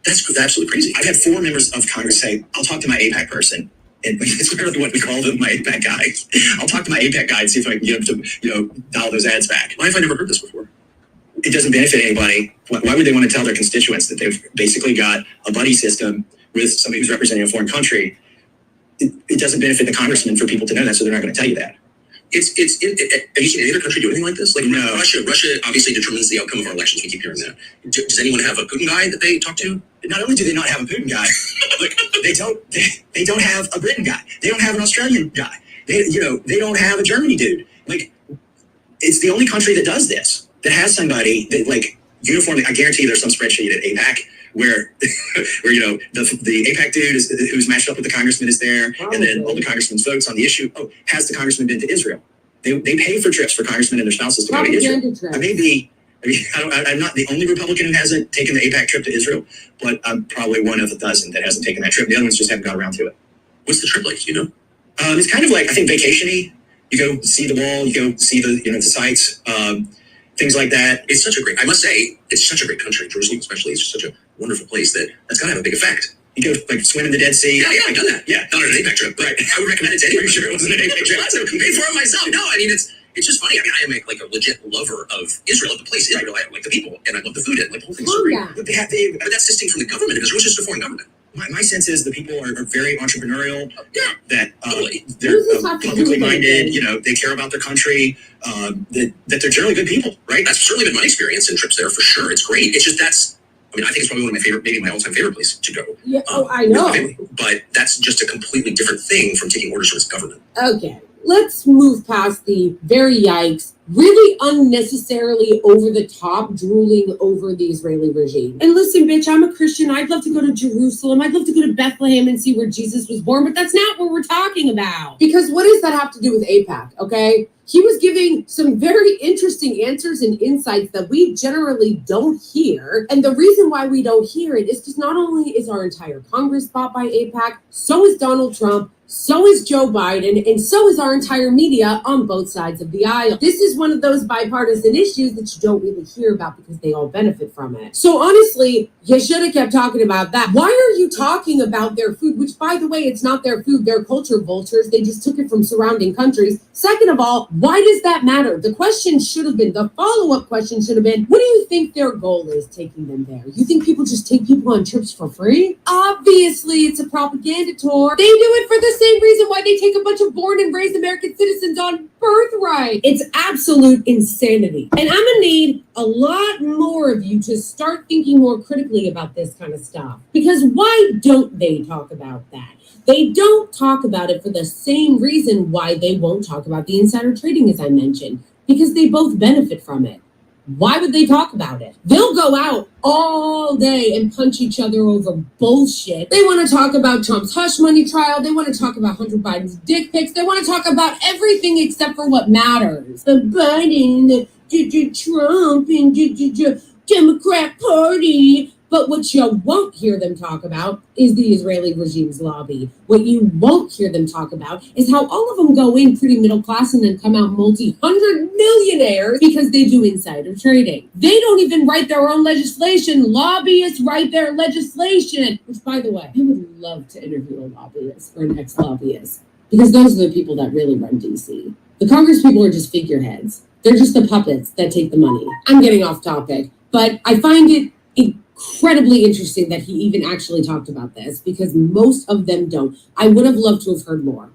that's absolutely crazy. I've had 4 members of Congress say, "I'll talk to my AIPAC person." And it's literally what we call them, my AIPAC guy. I'll talk to my AIPAC guy and see if I can get him to, dial those ads back. Why have I never heard this before? It doesn't benefit anybody. Why would they want to tell their constituents that they've basically got a buddy system with somebody who's representing a foreign country? It doesn't benefit the congressman for people to know that, so they're not going to tell you that. Have you seen any other country do anything like this? Like, no. Russia obviously determines the outcome of our elections. We keep hearing that. Does anyone have a Putin guy that they talk to? Not only do they not have a Putin guy, they don't have a Britain guy. They don't have an Australian guy. They don't have a Germany dude. It's the only country that does this, that has somebody that uniformly. I guarantee there's some spreadsheet at AIPAC where the AIPAC dude who's matched up with the congressman is there, and then all the congressman's votes on the issue. Oh, has the congressman been to Israel? They pay for trips for congressmen and their spouses to go to Israel. I'm not the only Republican who hasn't taken the AIPAC trip to Israel, but I'm probably one of a dozen that hasn't taken that trip. The other ones just haven't got around to it. What's the trip like? Do you know? It's kind of like, I think, vacation-y. You go see the wall, you go see the sites, things like that. It's such a great, I must say, it's such a great country. Jerusalem especially is just such a wonderful place that's got to have a big effect. You go swim in the Dead Sea. Yeah, I've done that. Yeah, not on an AIPAC trip, but I would recommend it to anyone. Sure it wasn't an AIPAC trip. I paid for it myself. No, I mean, it's just funny. I mean, I am a legit lover of Israel, of the place. I like the people, and I love the food, and the whole thing's so great. But that's distinct from the government, because Israel's just a foreign government. My sense is the people are very entrepreneurial. Yeah. that they're publicly minded, they care about their country, that they're generally good people, right? That's certainly been my experience in trips there for sure. It's great. It's just I think it's probably one of my favorite, maybe my all-time favorite place to go. Yeah, I know. But that's just a completely different thing from taking orders from its government. Okay, let's move past the very yikes, really unnecessarily over the top drooling over the Israeli regime. And listen, bitch, I'm a Christian. I'd love to go to Jerusalem. I'd love to go to Bethlehem and see where Jesus was born, but that's not what we're talking about. Because what does that have to do with AIPAC, okay? He was giving some very interesting answers and insights that we generally don't hear. And the reason why we don't hear it is because not only is our entire Congress bought by AIPAC, so is Donald Trump, so is Joe Biden, and so is our entire media on both sides of the aisle. This is one of those bipartisan issues that you don't really hear about because they all benefit from it. So honestly, you should have kept talking about that. Why are you talking about their food? Which, by the way, it's not their food. They're culture vultures. They just took it from surrounding countries. Second of all, why does that matter? The question should have been, the follow-up question should have been, what do you think their goal is taking them there? You think people just take people on trips for free? Obviously, it's a propaganda tour. They do it for the same reason why they take a bunch of born and raised American citizens on birthright. It's absolute insanity. And I'm gonna need a lot more of you to start thinking more critically about this kind of stuff. Because why don't they talk about that? They don't talk about it for the same reason why they won't talk about the insider trading, as I mentioned, because they both benefit from it. Why would they talk about it? They'll go out all day and punch each other over bullshit. They want to talk about Trump's hush money trial. They want to talk about Hunter Biden's dick pics. They want to talk about everything except for what matters. The Biden, Trump, and Democrat Party. But what you won't hear them talk about is the Israeli regime's lobby. What you won't hear them talk about is how all of them go in pretty middle class and then come out multi-hundred millionaires because they do insider trading. They don't even write their own legislation. Lobbyists write their legislation. Which, by the way, I would love to interview a lobbyist or an ex-lobbyist because those are the people that really run DC. The Congress people are just figureheads. They're just the puppets that take the money. I'm getting off topic, but I find it incredibly interesting that he even actually talked about this because most of them don't. I would have loved to have heard more.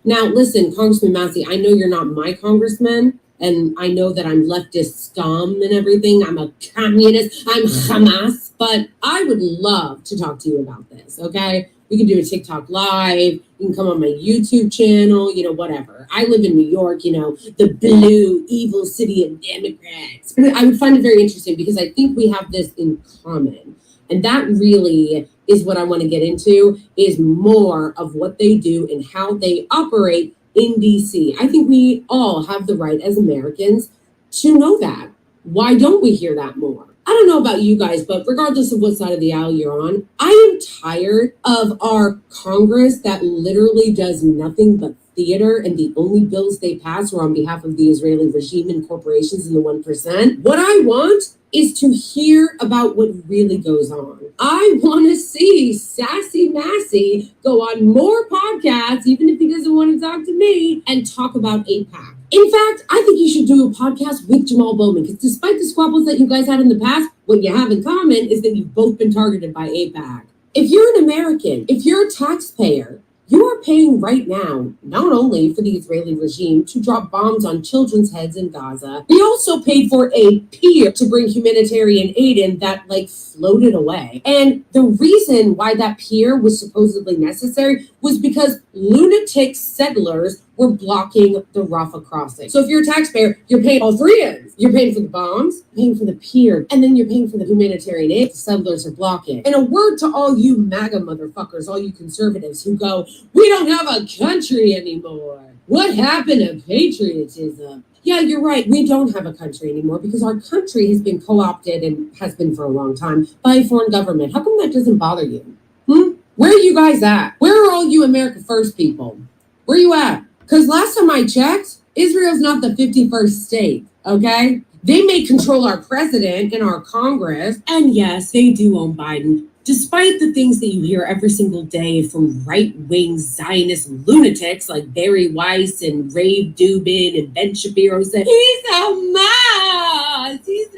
Now, listen, Congressman Massey, I know you're not my congressman, and I know that I'm leftist scum and everything. I'm a communist. I'm Hamas. But I would love to talk to you about this, okay? We can do a TikTok live. You can come on my YouTube channel, whatever. I live in New York, the blue, evil city of Democrats. I would find it very interesting because I think we have this in common. And that really is what I want to get into, is more of what they do and how they operate in DC. I think we all have the right as Americans to know that. Why don't we hear that more? I don't know about you guys, but regardless of what side of the aisle you're on, I am tired of our Congress that literally does nothing but theater, and the only bills they pass are on behalf of the Israeli regime and corporations and the 1%. What I want is to hear about what really goes on. I want to see Sassy Massey go on more podcasts, even if he doesn't want to talk to me, and talk about AIPAC. In fact, I think you should do a podcast with Jamal Bowman, because despite the squabbles that you guys had in the past, what you have in common is that you've both been targeted by AIPAC. If you're an American, if you're a taxpayer, you are paying right now, not only for the Israeli regime to drop bombs on children's heads in Gaza, we also paid for a pier to bring humanitarian aid in that floated away. And the reason why that pier was supposedly necessary was because lunatic settlers were blocking the Rafah crossing. So if you're a taxpayer, you're paying all three ends. You're paying for the bombs, paying for the pier, and then you're paying for the humanitarian aid the settlers are blocking. And a word to all you MAGA motherfuckers, all you conservatives who go, we don't have a country anymore. What happened to patriotism? Yeah, you're right. We don't have a country anymore because our country has been co-opted and has been for a long time by a foreign government. How come that doesn't bother you? Where are you guys at? Where are all you America First people? Where are you at? Because last time I checked, Israel's not the 51st state, okay? They may control our president and our Congress. And yes, they do own Biden. Despite the things that you hear every single day from right-wing Zionist lunatics like Barry Weiss and Ray Dubin and Ben Shapiro say, he's a Hamas. us. He's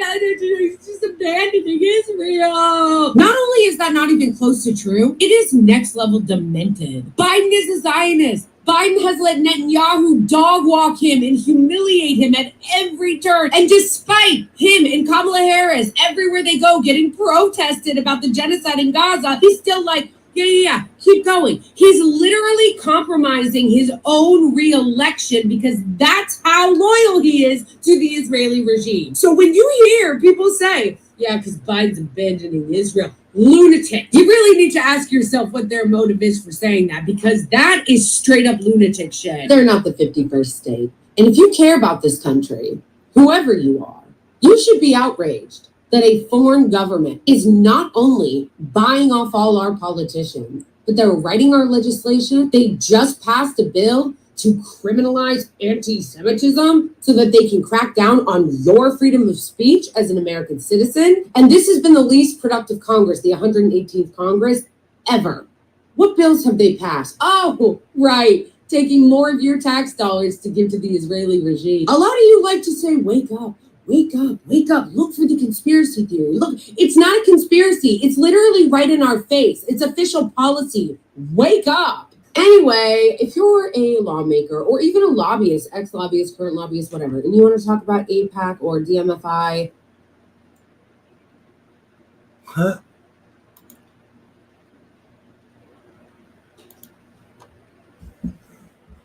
just abandoning Israel. Not only is that not even close to true, it is next level demented. Biden is a Zionist. Biden has let Netanyahu dog walk him and humiliate him at every turn. And despite him and Kamala Harris, everywhere they go, getting protested about the genocide in Gaza, he's still like, yeah, keep going. He's literally compromising his own re-election because that's how loyal he is to the Israeli regime. So when you hear people say, yeah, because Biden's abandoning Israel, lunatic. You really need to ask yourself what their motive is for saying that, because that is straight up lunatic shit. They're not the 51st state. And if you care about this country, whoever you are, you should be outraged that a foreign government is not only buying off all our politicians, but they're writing our legislation. They just passed a bill to criminalize anti-Semitism so that they can crack down on your freedom of speech as an American citizen. And this has been the least productive Congress, the 118th Congress, ever. What bills have they passed? Oh, right. Taking more of your tax dollars to give to the Israeli regime. A lot of you like to say, wake up. Wake up, wake up, look for the conspiracy theory. Look, it's not a conspiracy. It's literally right in our face. It's official policy. Wake up. Anyway, if you're a lawmaker or even a lobbyist, ex-lobbyist, current lobbyist, whatever, and you want to talk about AIPAC or DMFI,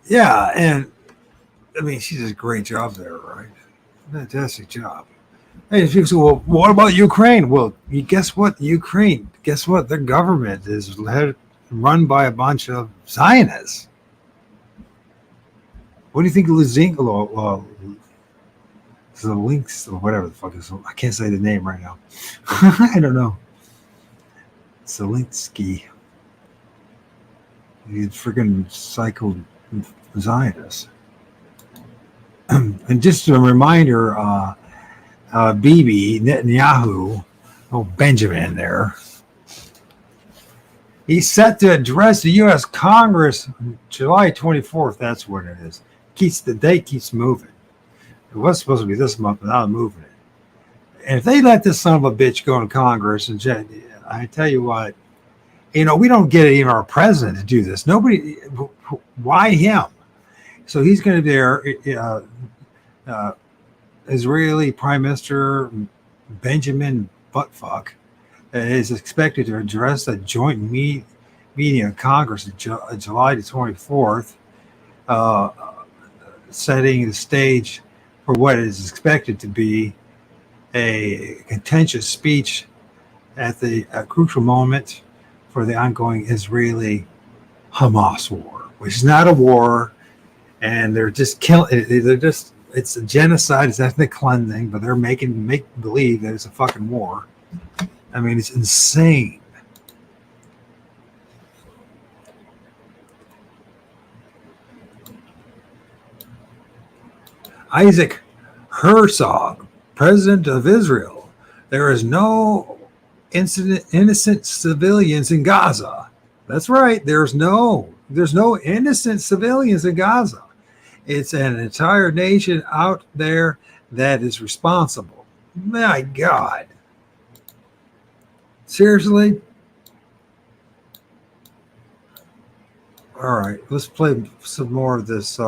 Yeah, and I mean, she does a great job there, right? Fantastic job. Hey, people say, well, what about Ukraine? Well, guess what? Ukraine, guess what? Their government is run by a bunch of Zionists. What do you think the links or whatever the fuck is? I can't say the name right now. I don't know. Zelensky. He's freaking psycho Zionist. And just a reminder, Bibi Netanyahu, Benjamin there, he's set to address the U.S. Congress July 24th. That's what it is. The date keeps moving. It was supposed to be this month, but now I'm moving it. And if they let this son of a bitch go in Congress, and I tell you what, we don't get even our president to do this. Nobody, why him? So he's going to be there. Israeli Prime Minister Benjamin Buttfuck is expected to address a joint meeting of Congress on July the 24th, setting the stage for what is expected to be a contentious speech at a crucial moment for the ongoing Israeli-Hamas war, which is not a war, and they're just killing. It's a genocide, it's ethnic cleansing, but they're make believe that it's a fucking war. I mean, it's insane. Isaac Herzog, president of Israel. There is no innocent civilians in Gaza. That's right. There's no innocent civilians in Gaza. It's an entire nation out there that is responsible. My God. Seriously? All right, let's play some more of this.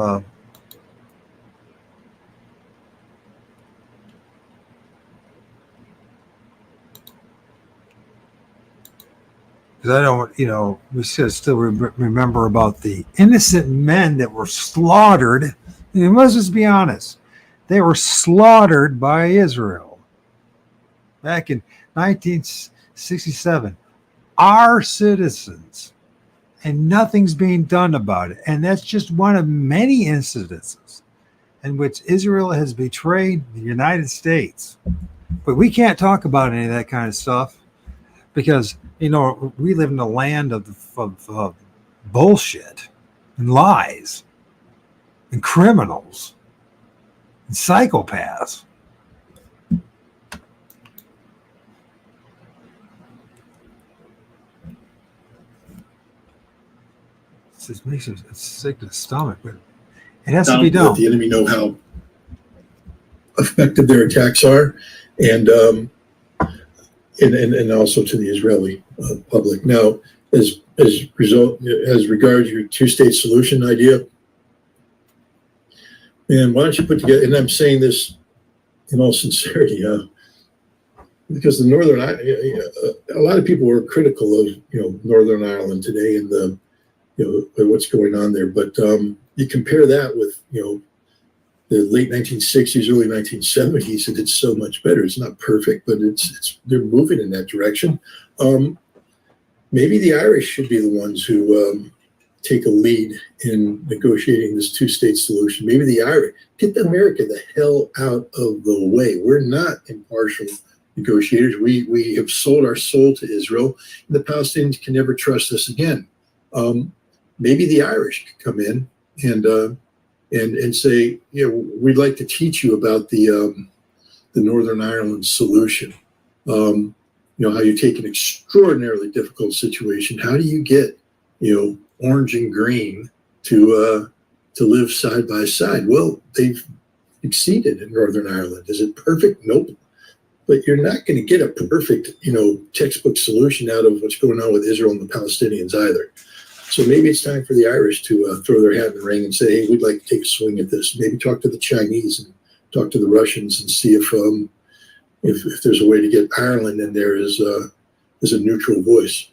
Because I don't, we should still remember about the innocent men that were slaughtered. And let's just be honest. They were slaughtered by Israel back in 1967. Our citizens. And nothing's being done about it. And that's just one of many incidences in which Israel has betrayed the United States. But we can't talk about any of that kind of stuff because, we live in a land of bullshit and lies and criminals and psychopaths. It just makes it sick to the stomach, but it has to be done. Let the enemy know how effective their attacks are, and also to the Israeli public. Now, as regards your two-state solution idea, man, why don't you put together? And I'm saying this in all sincerity, because the Northern, a lot of people were critical of Northern Ireland today and the what's going on there. But you compare that with the late 1960s, early 1970s, and it's so much better. It's not perfect, but they're moving in that direction. Maybe the Irish should be the ones who take a lead in negotiating this two-state solution. Maybe the Irish get America the hell out of the way. We're not impartial negotiators. We have sold our soul to Israel, and the Palestinians can never trust us again. Maybe the Irish could come in and say, we'd like to teach you about the Northern Ireland solution. How you take an extraordinarily difficult situation. How do you get orange and green to live side by side? Well, they've succeeded in Northern Ireland. Is it perfect? Nope. But you're not going to get a perfect, textbook solution out of what's going on with Israel and the Palestinians either. So maybe it's time for the Irish to throw their hat in the ring and say, hey, we'd like to take a swing at this. Maybe talk to the Chinese and talk to the Russians and see if there's a way to get Ireland in there as a neutral voice.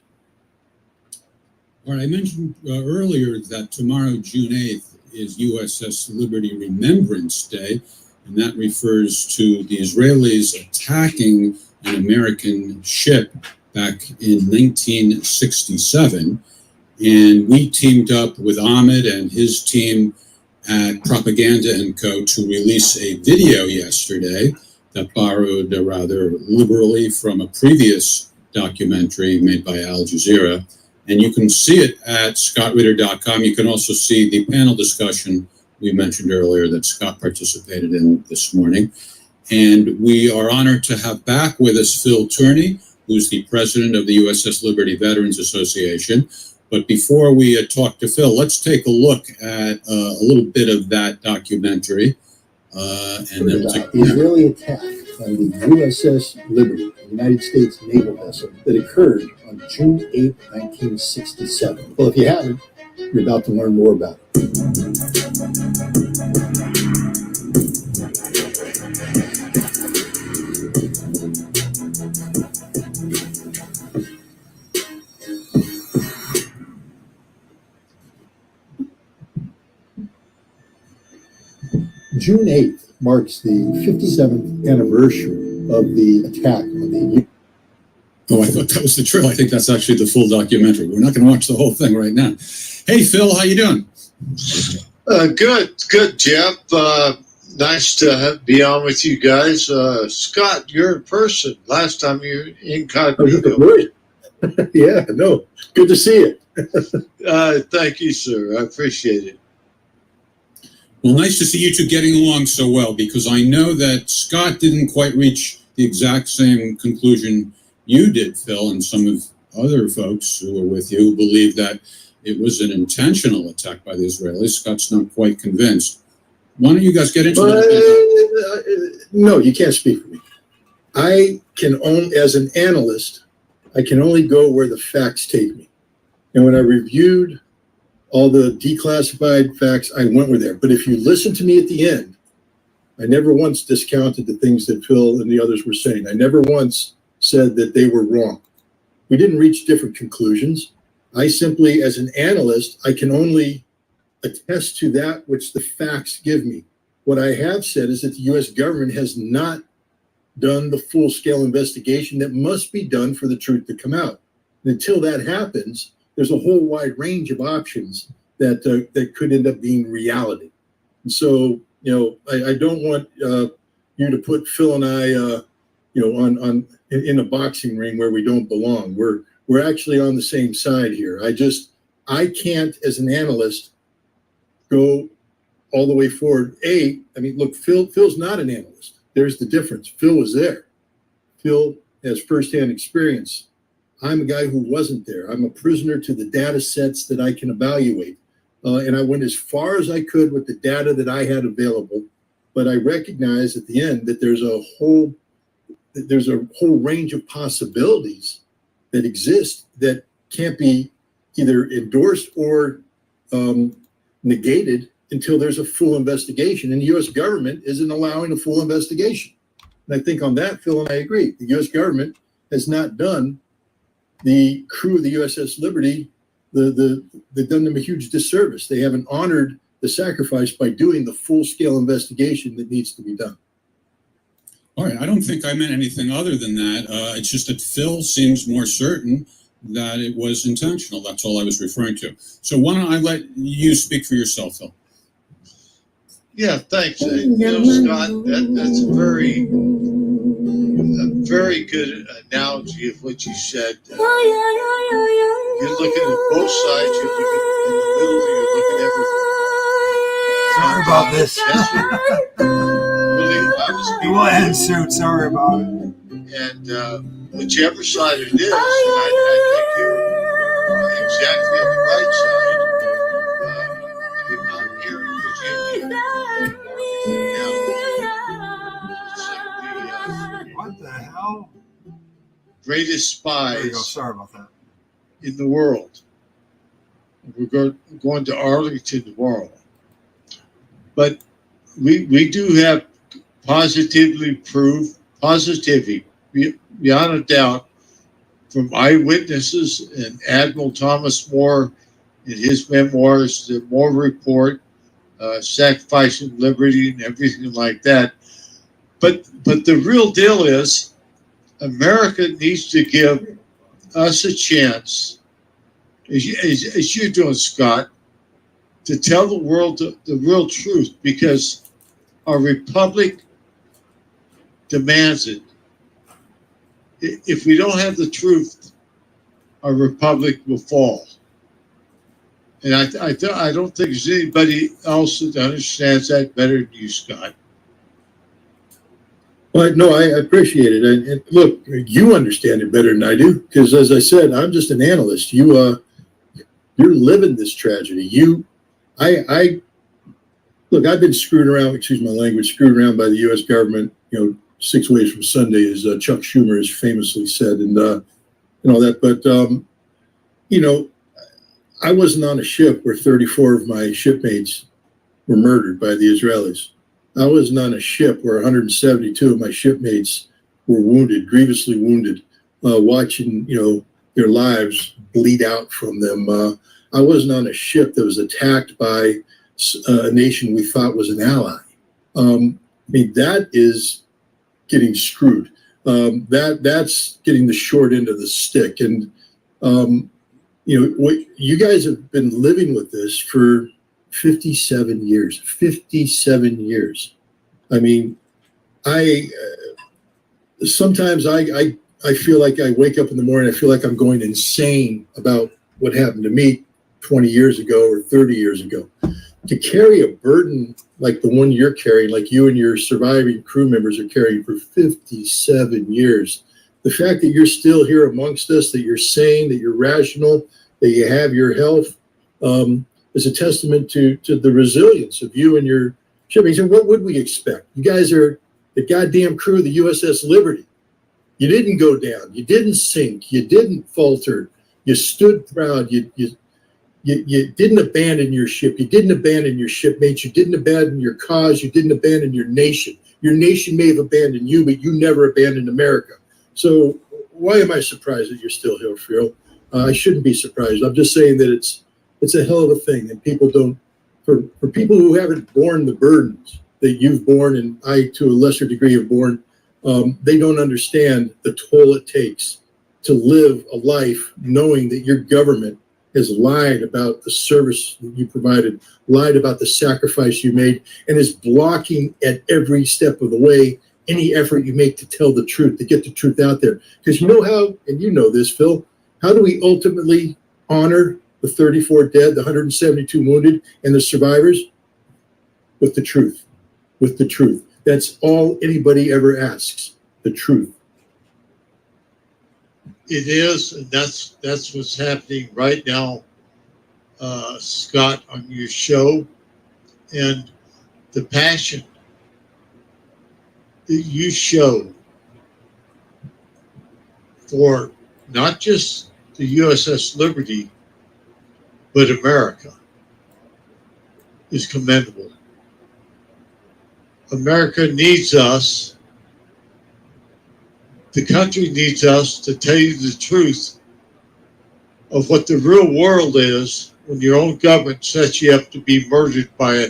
All right, I mentioned earlier that tomorrow, June 8th, is USS Liberty Remembrance Day, and that refers to the Israelis attacking an American ship back in 1967. And we teamed up with Ahmed and his team at Propaganda & Co. to release a video yesterday that borrowed rather liberally from a previous documentary made by Al Jazeera. And you can see it at scottreader.com. You can also see the panel discussion we mentioned earlier that Scott participated in this morning. And we are honored to have back with us Phil Turney, who's the president of the USS Liberty Veterans Association. But before we talk to Phil, let's take a look at a little bit of that documentary. And then we'll take the Israeli attack on the USS Liberty, a United States naval vessel, that occurred on June 8, 1967. Well, if you haven't, you're about to learn more about it. June 8th marks the 57th anniversary of the attack on the... Oh, I thought that was the trailer. I think that's actually the full documentary. We're not going to watch the whole thing right now. Hey, Phil, how you doing? Good, Jeff. Nice to be on with you guys. Scott, you're in person. Last time you were incognito. Yeah, no, good to see you. Thank you, sir. I appreciate it. Well, nice to see you two getting along so well, because I know that Scott didn't quite reach the exact same conclusion you did, Phil, and some of other folks who were with you who believe that it was an intentional attack by the Israelis. Scott's not quite convinced. Why don't you guys get into it? No, you can't speak for me. I can only, as an analyst, I can only go where the facts take me. And when I reviewed all the declassified facts, I went with there. But if you listen to me at the end, I never once discounted the things that Phil and the others were saying. I never once said that they were wrong. We didn't reach different conclusions. I simply, as an analyst, I can only attest to that which the facts give me. What I have said is that the U.S. government has not done the full-scale investigation that must be done for the truth to come out. And until that happens, there's a whole wide range of options that could end up being reality. And so, I don't want you to put Phil and I, in a boxing ring where we don't belong. We're actually on the same side here. I can't, as an analyst, go all the way forward. Look, Phil's not an analyst. There's the difference. Phil was there. Phil has firsthand experience. I'm a guy who wasn't there. I'm a prisoner to the data sets that I can evaluate. And I went as far as I could with the data that I had available. but I recognize at the end that there's a whole range of possibilities that exist that can't be either endorsed or negated until there's a full investigation. And the U.S. government isn't allowing a full investigation. And I think on that, Phil and I agree. The U.S. government has not done the crew of the USS Liberty, they've done them a huge disservice. They haven't honored the sacrifice by doing the full-scale investigation that needs to be done. All right, I don't think I meant anything other than that. It's just that Phil seems more certain that it was intentional. That's all I was referring to. So why don't I let you speak for yourself, Phil? Yeah, thanks. Scott, that's a very good analogy of what you said. You're looking at both sides. You're looking in the middle. You're looking everywhere. Sorry about this. Go ahead, Suit. Sorry about it. And whichever side it is, and I think you're exactly on the right side. I'm here in Virginia. What the hell? Greatest spies Sorry about that. in the world. We're going to Arlington tomorrow. But we do have positively beyond a doubt, from eyewitnesses and Admiral Thomas Moore in his memoirs, the Moore Report, Sacrificing Liberty and everything like that. But the real deal is America needs to give us a chance, as you're doing, Scott, to tell the world the real truth, because our republic demands it. If we don't have the truth, our republic will fall. And I don't think there's anybody else that understands that better than you, Scott. Well, no, I appreciate it. And look, you understand it better than I do, because as I said, I'm just an analyst. You're living this tragedy. Look, I've been screwed around, excuse my language, screwed around by the U.S. government, 6 ways from Sunday, as Chuck Schumer has famously said, and all that. But, I wasn't on a ship where 34 of my shipmates were murdered by the Israelis. I wasn't on a ship where 172 of my shipmates were wounded, grievously wounded, watching, their lives bleed out from them. I wasn't on a ship that was attacked by a nation we thought was an ally. That is getting screwed. That's getting the short end of the stick. And, what you guys have been living with this for 57 years. 57 years. Sometimes I feel like I wake up in the morning, I feel like I'm going insane about what happened to me 20 years ago or 30 years ago. To carry a burden like the one you're carrying, like you and your surviving crew members are carrying for 57 years, the fact that you're still here amongst us, that you're sane, that you're rational, that you have your health, is a testament to the resilience of you and your shipping. So what would we expect? You guys are the goddamn crew of the USS Liberty. You didn't go down. You didn't sink. You didn't falter. You stood proud. You didn't abandon your ship. You didn't abandon your shipmates. You didn't abandon your cause. You didn't abandon your nation. Your nation may have abandoned you, but you never abandoned America. So why am I surprised that you're still here, Phil? I shouldn't be surprised. I'm just saying that it's a hell of a thing, and people don't. For people who haven't borne the burdens that you've borne, and I to a lesser degree have borne, they don't understand the toll it takes to live a life knowing that your government has lied about the service that you provided, lied about the sacrifice you made, and is blocking at every step of the way any effort you make to tell the truth, to get the truth out there. Because you know how, and you know this, Phil, how do we ultimately honor the 34 dead, the 172 wounded, and the survivors? With the truth. With the truth. That's all anybody ever asks, the truth. It is, and that's what's happening right now, Scott, on your show. And the passion that you show for not just the USS Liberty, but America is commendable. America needs us. The country needs us to tell you the truth of what the real world is when your own government sets you up to be murdered by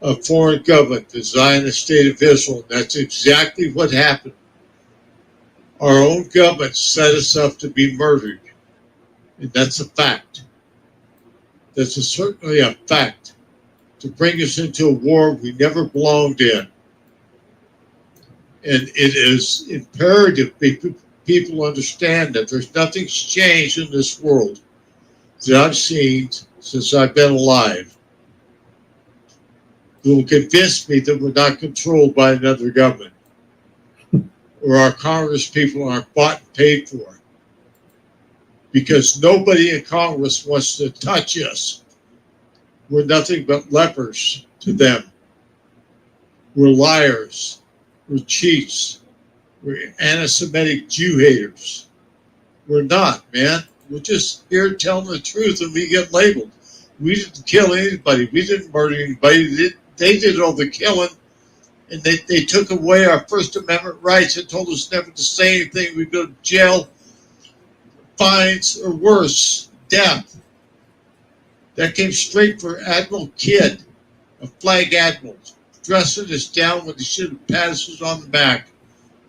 a foreign government, the Zionist state of Israel. That's exactly what happened. Our own government set us up to be murdered. And that's a fact. That's certainly a fact. To bring us into a war we never belonged in. And it is imperative people understand that there's nothing's changed in this world that I've seen since I've been alive that will convince me that we're not controlled by another government or our Congress people aren't bought and paid for. Because nobody in Congress wants to touch us. We're nothing but lepers to them. We're liars. We're cheats. We're anti-Semitic Jew haters. We're not, man. We're just here telling the truth and we get labeled. We didn't kill anybody. We didn't murder anybody. They did all the killing. And they took away our First Amendment rights and told us never to say anything. We'd go to jail, fines, or worse, death. That came straight for Admiral Kidd, a flag admiral, dressing us down when he should have patted us on the back.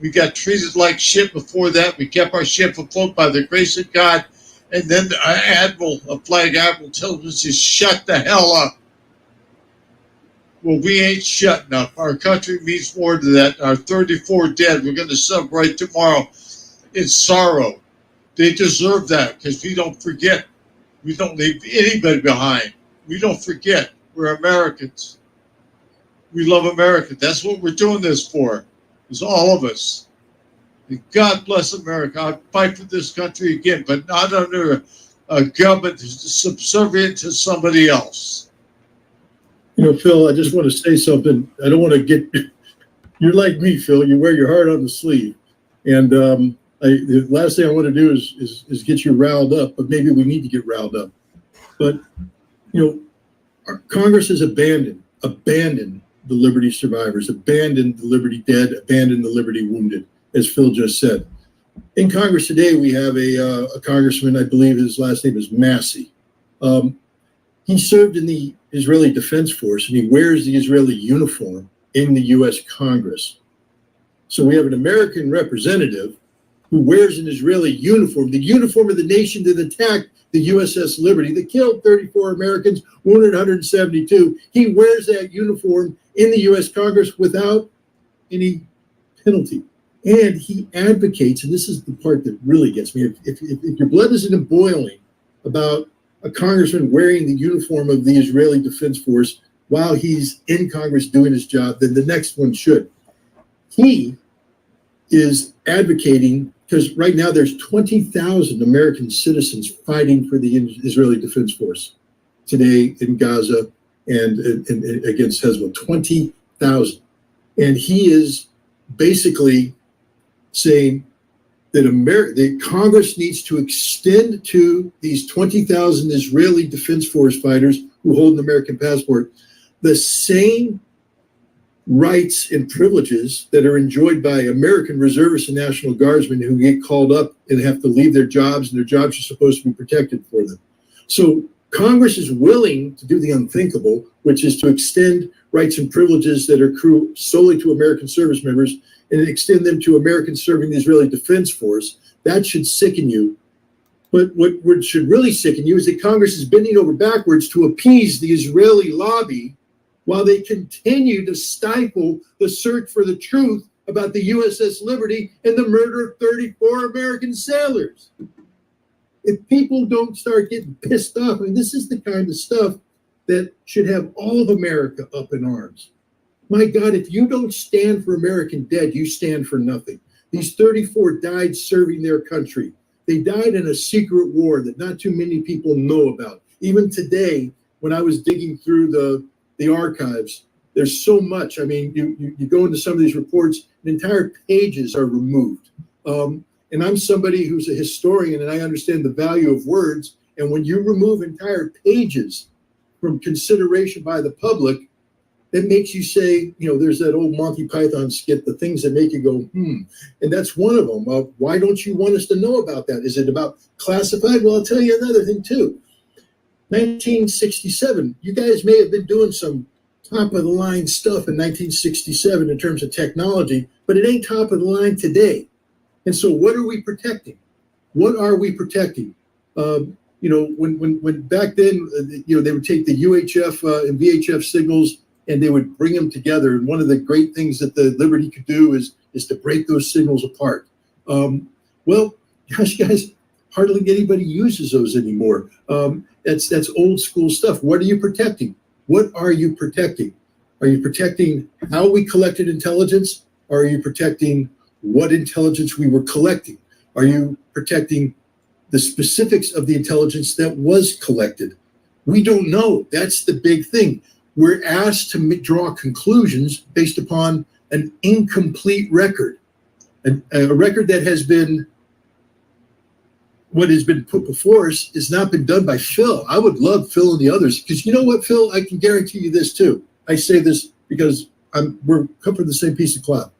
We got treated like shit before that. We kept our ship afloat by the grace of God. And then the admiral, a flag admiral, tells us to shut the hell up. Well, we ain't shutting up. Our country means more to that. Our 34 dead, we're going to celebrate tomorrow in sorrow. They deserve that because we don't forget. We don't leave anybody behind. We don't forget. We're Americans. We love America. That's what we're doing this for. It's all of us. And God bless America. I'll fight for this country again, but not under a government that's subservient to somebody else. You know, Phil, I just want to say something. I don't want to get, you're like me, Phil. You wear your heart on the sleeve. And the last thing I want to do is get you riled up, but maybe we need to get riled up. But, you know, our Congress has abandoned the Liberty survivors, abandoned the Liberty dead, abandoned the Liberty wounded, as Phil just said. In Congress today, we have a congressman, I believe his last name is Massey. He served in the Israeli Defense Force, and he wears the Israeli uniform in the U.S. Congress. So we have an American representative who wears an Israeli uniform, the uniform of the nation that attacked the USS Liberty, that killed 34 Americans, wounded 172. He wears that uniform in the U.S. Congress without any penalty. And he advocates, and this is the part that really gets me, if your blood isn't boiling about a congressman wearing the uniform of the Israeli Defense Force while he's in Congress doing his job, then the next one should. He is advocating, because right now there's 20,000 American citizens fighting for the Israeli Defense Force today in Gaza and against Hezbollah, 20,000. And he is basically saying that Congress needs to extend to these 20,000 Israeli Defense Force fighters who hold an American passport the same rights and privileges that are enjoyed by American reservists and National Guardsmen who get called up and have to leave their jobs, and their jobs are supposed to be protected for them. So Congress is willing to do the unthinkable, which is to extend rights and privileges that accrue solely to American service members and extend them to Americans serving the Israeli Defense Force. That should sicken you. But what should really sicken you is that Congress is bending over backwards to appease the Israeli lobby while they continue to stifle the search for the truth about the USS Liberty and the murder of 34 American sailors. If people don't start getting pissed off, I mean, this is the kind of stuff that should have all of America up in arms. My God, if you don't stand for American dead, you stand for nothing. These 34 died serving their country. They died in a secret war that not too many people know about. Even today, when I was digging through the archives, there's so much. I mean, you go into some of these reports, and entire pages are removed. And I'm somebody who's a historian, and I understand the value of words. And when you remove entire pages from consideration by the public, it makes you say, there's that old Monty Python skit, the things that make you go, and that's one of them. Why don't you want us to know about that? Is it about classified? Well, I'll tell you another thing too. 1967, you guys may have been doing some top of the line stuff in 1967 in terms of technology, but it ain't top of the line today. And so what are we protecting? What are we protecting? When back then, they would take the UHF and VHF signals and they would bring them together. And one of the great things that the Liberty could do is to break those signals apart. Well, gosh, guys, hardly anybody uses those anymore. That's old school stuff. What are you protecting? What are you protecting? Are you protecting how we collected intelligence? Or are you protecting what intelligence we were collecting? Are you protecting the specifics of the intelligence that was collected? We don't know. That's the big thing. We're asked to draw conclusions based upon an incomplete record, a record that has been, what has been put before us has not been done by Phil. I would love Phil and the others, because you know what, Phil, I can guarantee you this too. I say this because we're cut from the same piece of cloth.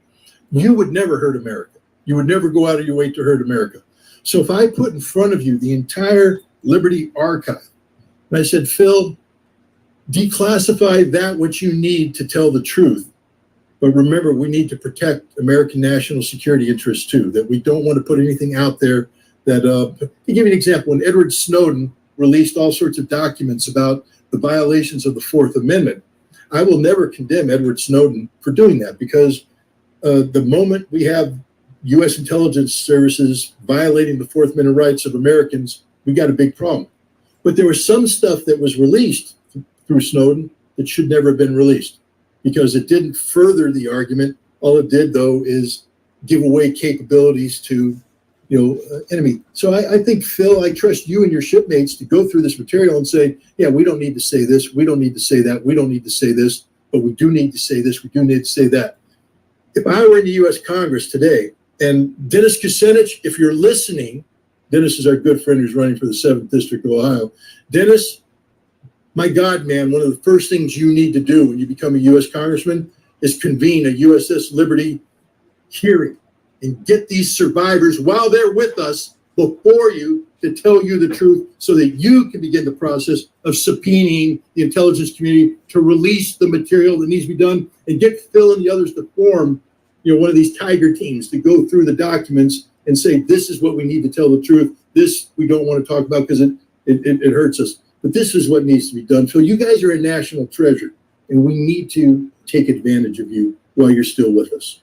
You would never hurt America. You would never go out of your way to hurt America. So if I put in front of you the entire Liberty archive, and I said, Phil, declassify that which you need to tell the truth. But remember, we need to protect American national security interests too, that we don't want to put anything out there that, to give you an example, when Edward Snowden released all sorts of documents about the violations of the Fourth Amendment, I will never condemn Edward Snowden for doing that, because the moment we have U.S. intelligence services violating the Fourth Amendment rights of Americans, we got a big problem. But there was some stuff that was released through Snowden that should never have been released, because it didn't further the argument. All it did, though, is give away capabilities to, enemy. So I think, Phil, I trust you and your shipmates to go through this material and say, yeah, we don't need to say this, we don't need to say that, we don't need to say this, but we do need to say this, we do need to say that. If I were in the U.S. Congress today, and Dennis Kucinich, if you're listening, Dennis is our good friend who's running for the 7th District of Ohio. Dennis, my God, man, one of the first things you need to do when you become a U.S. Congressman is convene a USS Liberty hearing and get these survivors while they're with us before you to tell you the truth, so that you can begin the process of subpoenaing the intelligence community to release the material that needs to be done, and get Phil and the others to form one of these tiger teams to go through the documents and say, this is what we need to tell the truth. This we don't want to talk about because it hurts us. But this is what needs to be done. So you guys are a national treasure, and we need to take advantage of you while you're still with us.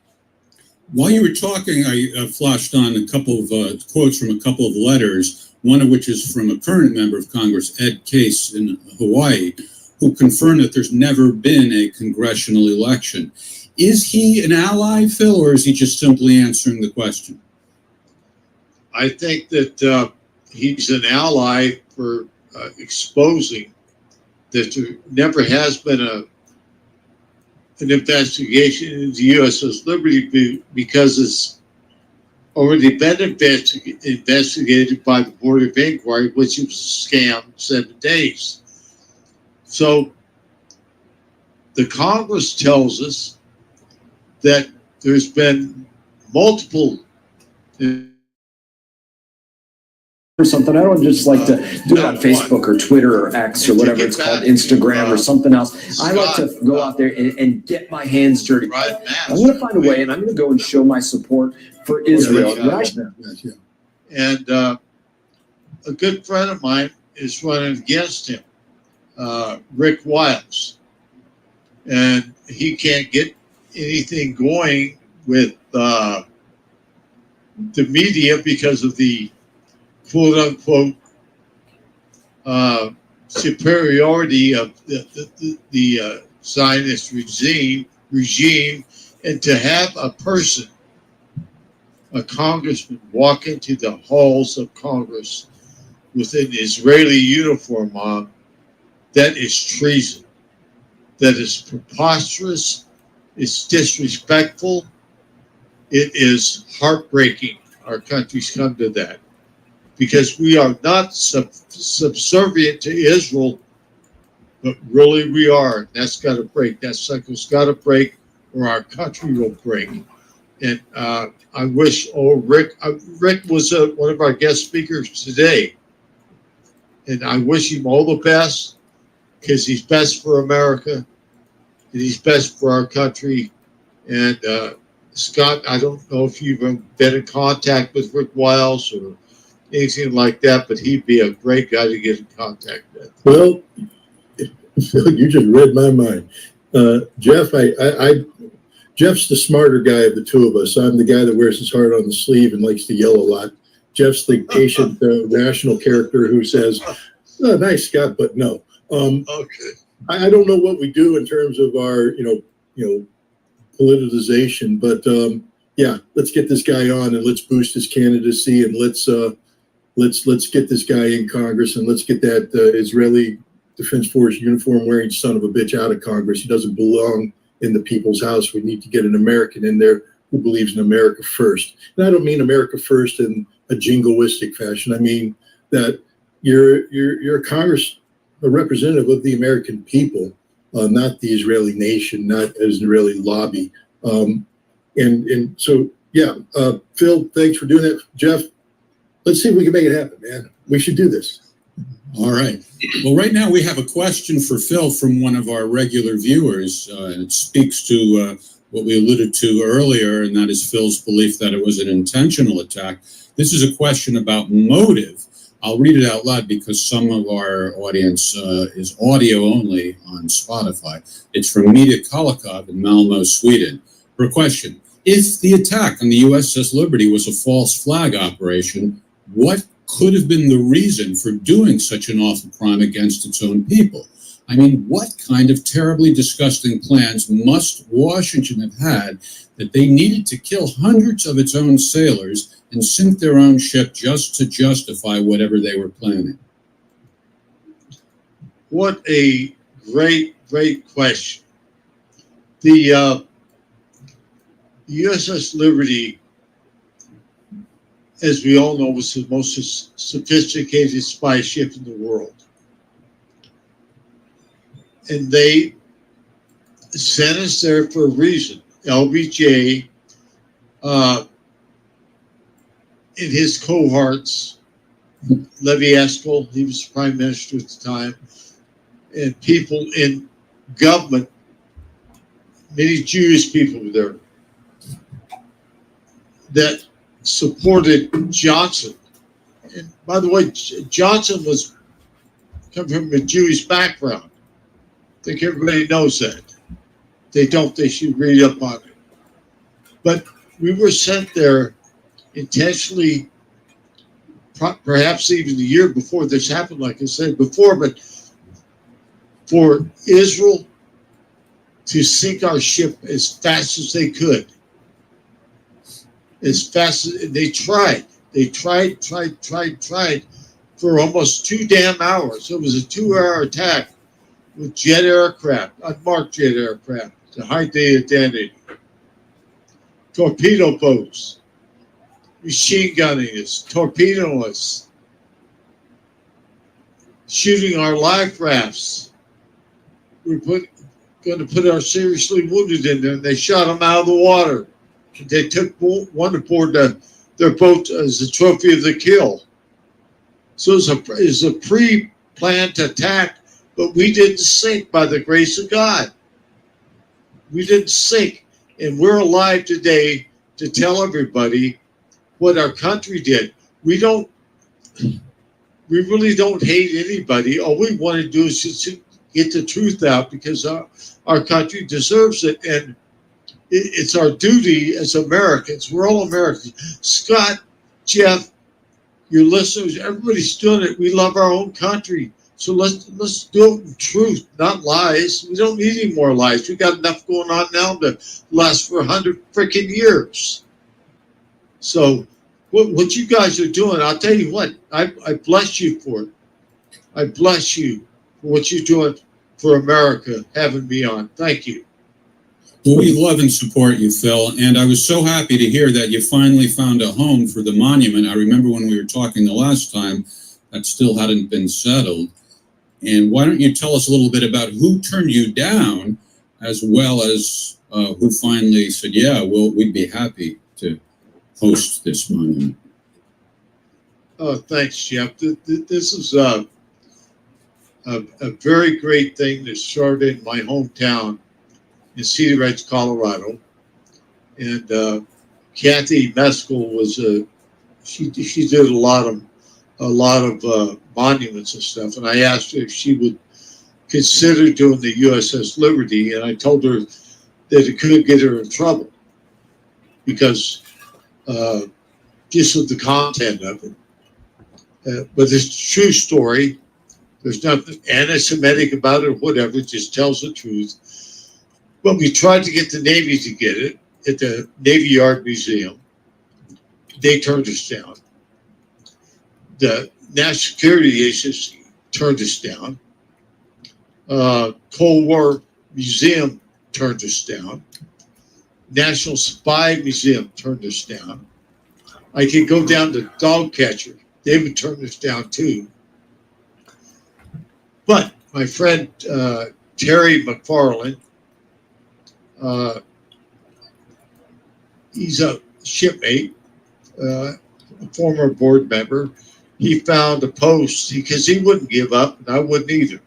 While you were talking, I flashed on a couple of quotes from a couple of letters, one of which is from a current member of Congress, Ed Case in Hawaii, who confirmed that there's never been a congressional election. Is he an ally, Phil, or is he just simply answering the question? I think that he's an ally for exposing that there never has been an investigation into USS Liberty, because it's already been investigated by the Board of Inquiry, which was a scam 7 days. So the Congress tells us that there's been multiple or something. I don't just like to do it on Facebook or Twitter or X or whatever it's called, Instagram or something else. I like to go out there and get my hands dirty. I'm going to find a way, and I'm going to go and show my support for Israel right now. And a good friend of mine is running against him, Rick Wiles. And he can't get anything going with the media because of the quote-unquote superiority of the Zionist regime, and to have a person, a congressman, walk into the halls of Congress with an Israeli uniform on, that is treason. that is preposterous, it's disrespectful, it is heartbreaking our country's come to that. Because we are not subservient to Israel, but really we are. That's got to break. That cycle's got to break, or our country will break. And I wish, Rick was one of our guest speakers today. And I wish him all the best, because he's best for America, and he's best for our country. And Scott, I don't know if you've been in contact with Rick Wiles or anything like that, but he'd be a great guy to get in contact with. Well, you just read my mind. Jeff, Jeff's the smarter guy of the two of us. I'm the guy that wears his heart on the sleeve and likes to yell a lot. Jeff's the patient, rational character who says, oh, nice, Scott, but no. Okay. I don't know what we do in terms of our, politicization, but yeah, let's get this guy on and let's boost his candidacy, and let's get this guy in Congress, and let's get that Israeli Defense Force uniform wearing son of a bitch out of Congress. He doesn't belong in the people's house. We need to get an American in there who believes in America first. And I don't mean America first in a jingoistic fashion. I mean that you're a representative of the American people, not the Israeli nation, not an Israeli lobby. And so, yeah, Phil, thanks for doing that. Jeff, let's see if we can make it happen, man. We should do this. All right. Well, right now we have a question for Phil from one of our regular viewers. And it speaks to what we alluded to earlier, and that is Phil's belief that it was an intentional attack. This is a question about motive. I'll read it out loud because some of our audience is audio only on Spotify. It's from Mita Kalikov in Malmo, Sweden. Her question: if the attack on the USS Liberty was a false flag operation, what could have been the reason for doing such an awful crime against its own people? I mean, what kind of terribly disgusting plans must Washington have had that they needed to kill hundreds of its own sailors and sink their own ship just to justify whatever they were planning? What a great question. The USS Liberty, as we all know, was the most sophisticated spy ship in the world. And they sent us there for a reason. LBJ and his cohorts, Levy Eskel, he was prime minister at the time, and people in government, many Jewish people were there, that supported Johnson. And by the way, Johnson was coming from a Jewish background. I think everybody knows that. They don't, they should read up on it. But we were sent there intentionally, perhaps even the year before this happened, like I said before, but for Israel to sink our ship as fast as they could. As fast as they tried. They tried for almost 2 damn hours. It was a 2-hour attack with jet aircraft, unmarked jet aircraft, to hide the identity. Torpedo boats, machine gunning us, torpedoing us, shooting our life rafts. We were going to put our seriously wounded in there, and they shot them out of the water. They took one aboard their boat as a trophy of the kill. So it was a pre-planned attack, but we didn't sink by the grace of God. We didn't sink. And we're alive today to tell everybody what our country did. We really don't hate anybody. All we want to do is just get the truth out, because our country deserves it. And it's our duty as Americans. We're all Americans. Scott, Jeff, your listeners, everybody's doing it. We love our own country. So let's do it in truth, not lies. We don't need any more lies. We got enough going on now to last for 100 freaking years. So what you guys are doing, I'll tell you what, I bless you for it. I bless you for what you're doing for America having me on. Thank you. Well, we love and support you, Phil, and I was so happy to hear that you finally found a home for the monument. I remember when we were talking the last time, that still hadn't been settled. And why don't you tell us a little bit about who turned you down, as well as who finally said, yeah, we'd be happy to host this monument. Oh, thanks, Jeff. This is a very great thing that started in my hometown in Cedar Ridge, Colorado. And Kathy Meskel was she did a lot of monuments and stuff. And I asked her if she would consider doing the USS Liberty, and I told her that it could get her in trouble because just of the content of it. But it's a true story. There's nothing anti-Semitic about it or whatever. It just tells the truth. But we tried to get the Navy to get it at the Navy Yard Museum. They turned us down. The National Security Agency turned us down. Cold War Museum turned us down. National Spy Museum turned us down. I could go down to Dog Catcher. They would turn us down too. But my friend Terry McFarland, he's a shipmate, a former board member. He found a post because he wouldn't give up, and I wouldn't either.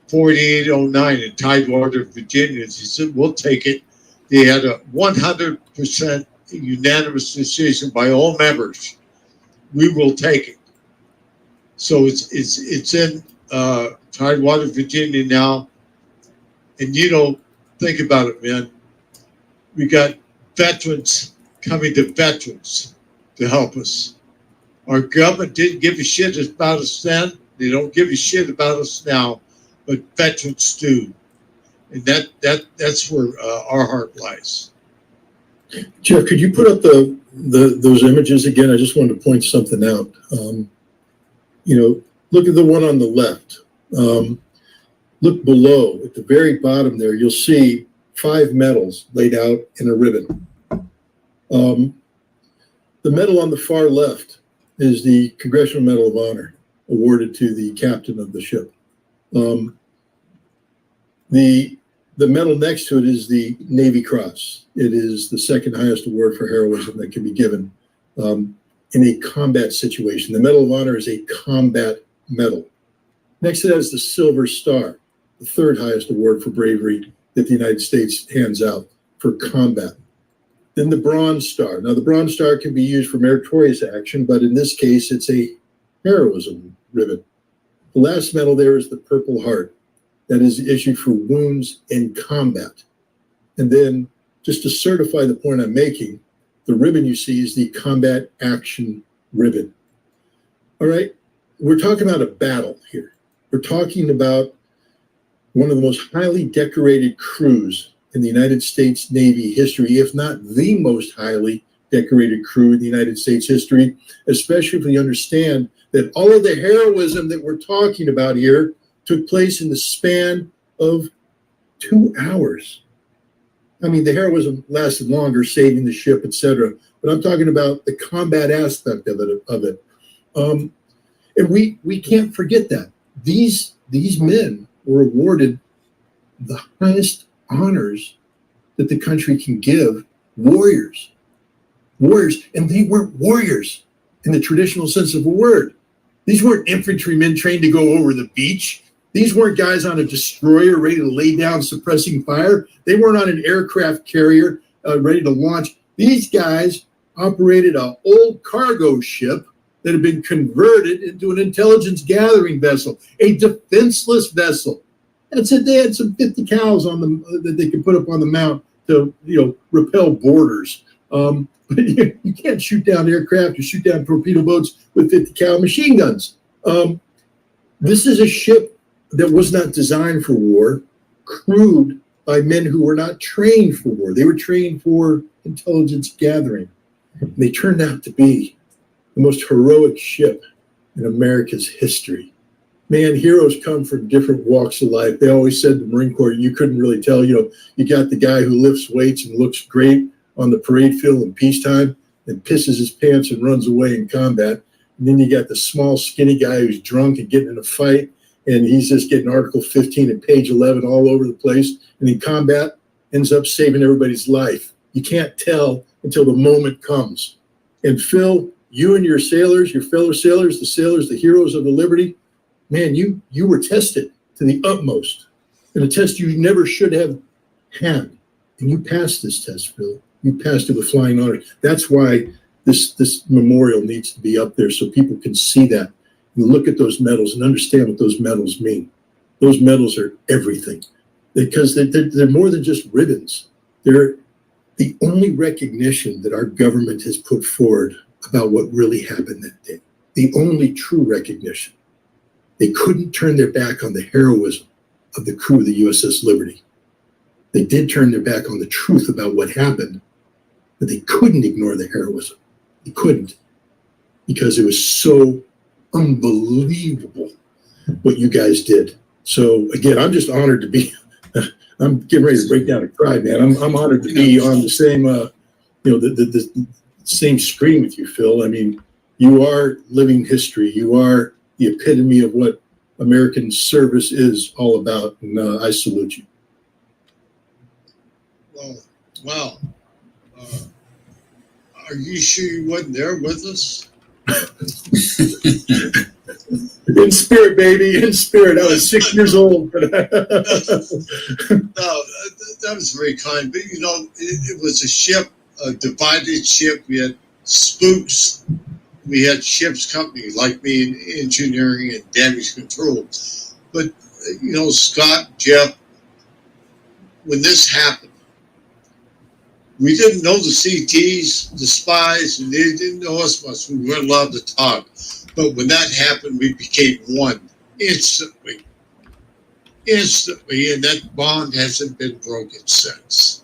4809 in Tidewater, Virginia. He said, we'll take it. They had a 100% unanimous decision by all members. We will take it. So it's in Tidewater, Virginia now. And think about it, man. We got veterans coming to veterans to help us. Our government didn't give a shit about us then. They don't give a shit about us now, but veterans do. And that's where our heart lies. Jeff, could you put up those images again? I just wanted to point something out. Look at the one on the left. Look below at the very bottom there. You'll see 5 medals laid out in a ribbon. The medal on the far left is the Congressional Medal of Honor awarded to the captain of the ship. The medal next to it is the Navy Cross. It is the second highest award for heroism that can be given in a combat situation. The Medal of Honor is a combat medal. Next to that is the Silver Star, the third highest award for bravery that the United States hands out for combat. Then the Bronze Star. Now, the Bronze Star can be used for meritorious action, but in this case, it's a heroism ribbon. The last medal there is the Purple Heart. That is issued for wounds in combat. And then, just to certify the point I'm making, the ribbon you see is the Combat Action Ribbon. All right, we're talking about a battle here. We're talking about one of the most highly decorated crews in the United States Navy history, if not the most highly decorated crew in the United States history, especially if we understand that all of the heroism that we're talking about here took place in the span of 2 hours. I mean, the heroism lasted longer, saving the ship, etc. But I'm talking about the combat aspect of it. And we can't forget that. These men were awarded the highest honors that the country can give warriors. And they weren't warriors in the traditional sense of a word. These weren't infantrymen trained to go over the beach. These weren't guys on a destroyer ready to lay down suppressing fire. They weren't on an aircraft carrier ready to launch. These guys operated an old cargo ship that had been converted into an intelligence gathering vessel, a defenseless vessel. And said they had some 50 cows on them that they could put up on the mount to, repel boarders. But you can't shoot down aircraft or shoot down torpedo boats with 50 cal machine guns. This is a ship that was not designed for war, crewed by men who were not trained for war. They were trained for intelligence gathering. And they turned out to be the most heroic ship in America's history. Man, heroes come from different walks of life. They always said the Marine Corps, you couldn't really tell, you got the guy who lifts weights and looks great on the parade field in peacetime and pisses his pants and runs away in combat. And then you got the small, skinny guy who's drunk and getting in a fight, and he's just getting Article 15 and page 11 all over the place. And in combat, ends up saving everybody's life. You can't tell until the moment comes. And Phil, you and your sailors, your fellow sailors, the heroes of the Liberty, man, you were tested to the utmost in a test you never should have had. And you passed this test, Phil. You passed it with flying honors. That's why this memorial needs to be up there so people can see that and look at those medals and understand what those medals mean. Those medals are everything because they're more than just ribbons. They're the only recognition that our government has put forward about what really happened that day. The only true recognition. They couldn't turn their back on the heroism of the crew of the USS Liberty. They did turn their back on the truth about what happened, but they couldn't ignore the heroism. They couldn't, because it was so unbelievable what you guys did. So again, I'm just honored to be, I'm getting ready to break down and cry, man. I'm honored to be on the same, the same screen with you, Phil. I mean, you are living history. You are the epitome of what American service is all about, and I salute you. Well, wow. Are you sure you wasn't there with us? In spirit, baby, in spirit. I was 6 years old. No, that was very kind. But it was a ship, a divided ship. We had spooks. We had ship's company like me in engineering and damage control. But Scott, Jeff, when this happened, we didn't know the CTs, the spies, and they didn't know us much. We weren't allowed to talk. But when that happened, we became one instantly. Instantly, and that bond hasn't been broken since.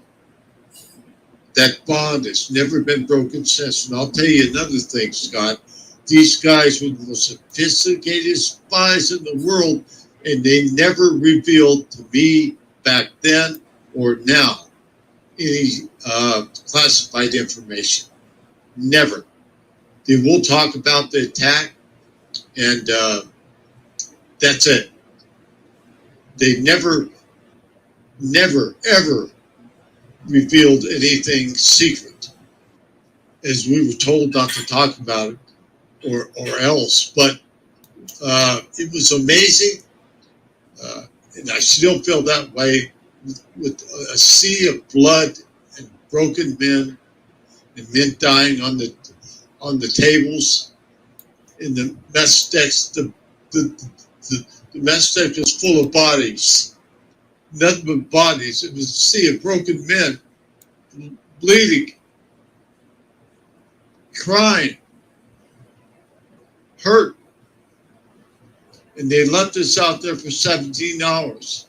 That bond has never been broken since. And I'll tell you another thing, Scott. These guys were the most sophisticated spies in the world, and they never revealed to me back then or now any classified information. Never. They will talk about the attack, and that's it. They never, ever revealed anything secret, as we were told not to talk about it or else. But it was amazing, and I still feel that way with a sea of blood and broken men and men dying on the tables in the mess decks. The mess deck was full of bodies, nothing but bodies. It was a sea of broken men, bleeding, crying, hurt. And they left us out there for 17 hours.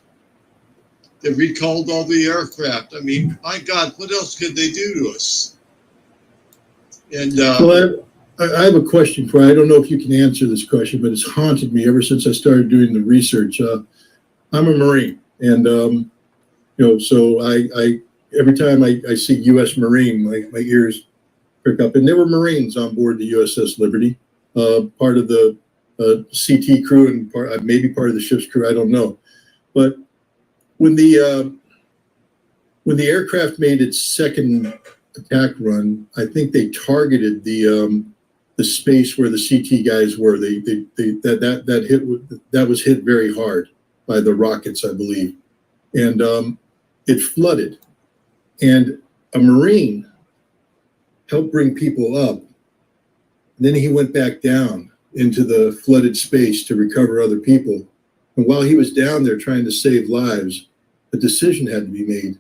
They recalled all the aircraft. I mean, my God, what else could they do to us? And well, I have a question for you. I don't know if you can answer this question, but it's haunted me ever since I started doing the research. I'm a Marine, and so I every time I see U.S. Marine, my ears prick up. And there were Marines on board the USS Liberty, part of the CT crew and maybe part of the ship's crew. I don't know, but when the aircraft made its second attack run, I think they targeted the space where the CT guys were. That was hit very hard by the rockets, I believe, and it flooded. And a Marine helped bring people up. And then he went back down into the flooded space to recover other people. And while he was down there trying to save lives, a decision had to be made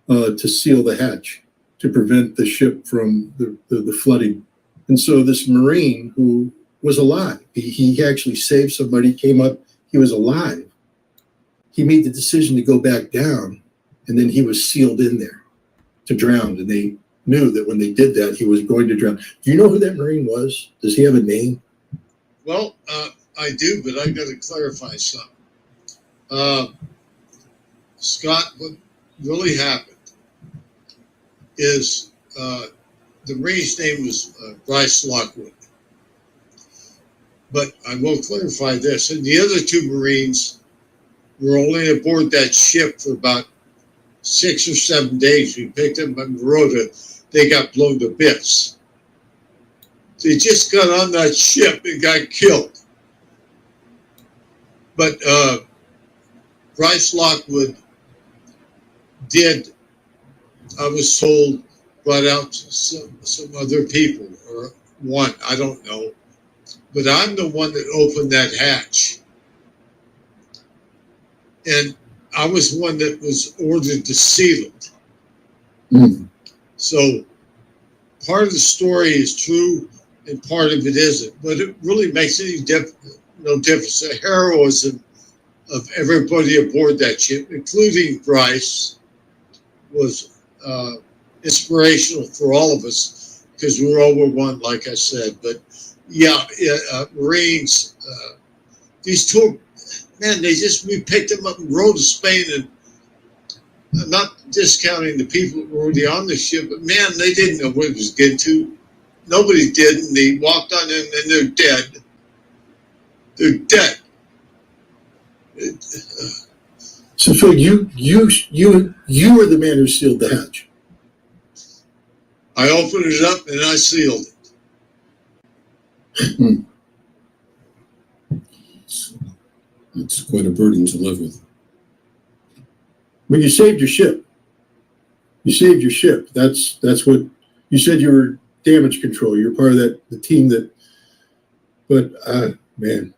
to seal the hatch to prevent the ship from the flooding. And so this Marine who was alive, he actually saved somebody, came up, he was alive. He made the decision to go back down, and then he was sealed in there to drown. And they knew that when they did that, he was going to drown. Do you know who that Marine was? Does he have a name? well, I do, but I got to clarify something. Scott, what really happened is the Marine's name was Bryce Lockwood. But I will clarify this. And the other two Marines were only aboard that ship for about 6 or 7 days. We picked them up in Rota. They got blown to bits. They just got on that ship and got killed. But Bryce Lockwood did, I was told, brought out some other people, or one, I don't know. But I'm the one that opened that hatch. And I was one that was ordered to seal it. So part of the story is true and part of it isn't. But it really makes no difference. The heroism of everybody aboard that ship, including Bryce, was inspirational for all of us because we were over one, like I said. But yeah, Marines, these two, man, we picked them up and rode to Spain, and I'm not discounting the people that were already on the ship, but man, they didn't know what it was getting to. Nobody did, and they walked on in and they're dead. They're dead. So Phil, you were the man who sealed the hatch. I opened it up and I sealed it. It's quite a burden to live with. Well, you saved your ship. You saved your ship. That's what you said. You were damage control. You're part of the team that. But man,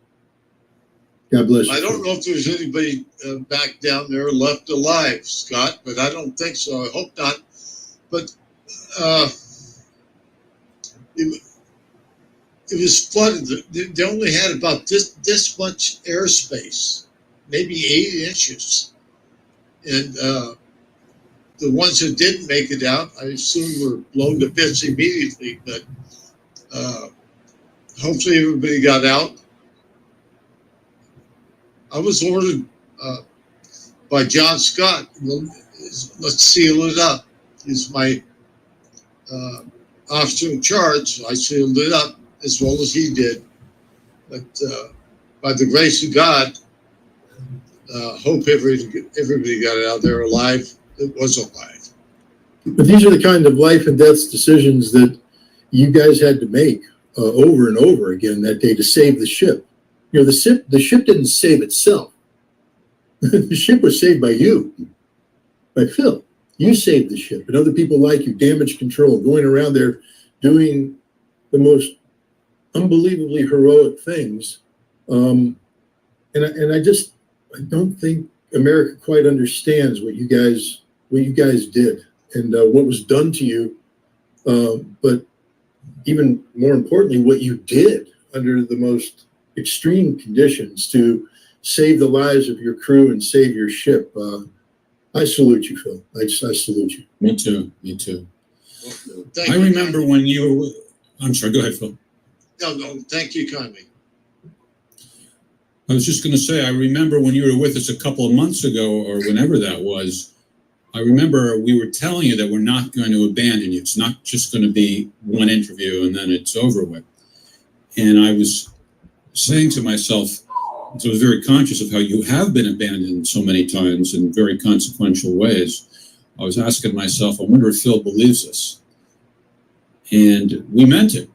God bless you. I don't know if there's anybody back down there left alive, Scott, but I don't think so. I hope not. But it was flooded. They only had about this much airspace, maybe 8 inches. And the ones who didn't make it out, I assume, were blown to bits immediately. But hopefully everybody got out. I was ordered by John Scott, let's seal it up. He's my officer in charge. So I sealed it up as well as he did. But by the grace of God, hope everybody got out there alive that was alive. But these are the kind of life and death decisions that you guys had to make over and over again that day to save the ship. You know, the ship didn't save itself. The ship was saved by you, by Phil. You saved the ship, and other people like you, damage control, going around there doing the most unbelievably heroic things. And I don't think America quite understands what you guys did and what was done to you. But even more importantly, what you did under the most extreme conditions to save the lives of your crew and save your ship. I salute you, Phil. I salute you. Me too. Thank I remember when you were, I'm sorry, go ahead, Phil. No, thank you kindly. I was just going to say, I remember when you were with us a couple of months ago, or whenever that was, I remember we were telling you that we're not going to abandon you. It's not just going to be one interview and then it's over with. And I was saying to myself, so I was very conscious of how you have been abandoned so many times in very consequential ways. I was asking myself, I wonder if Phil believes us. And we meant it.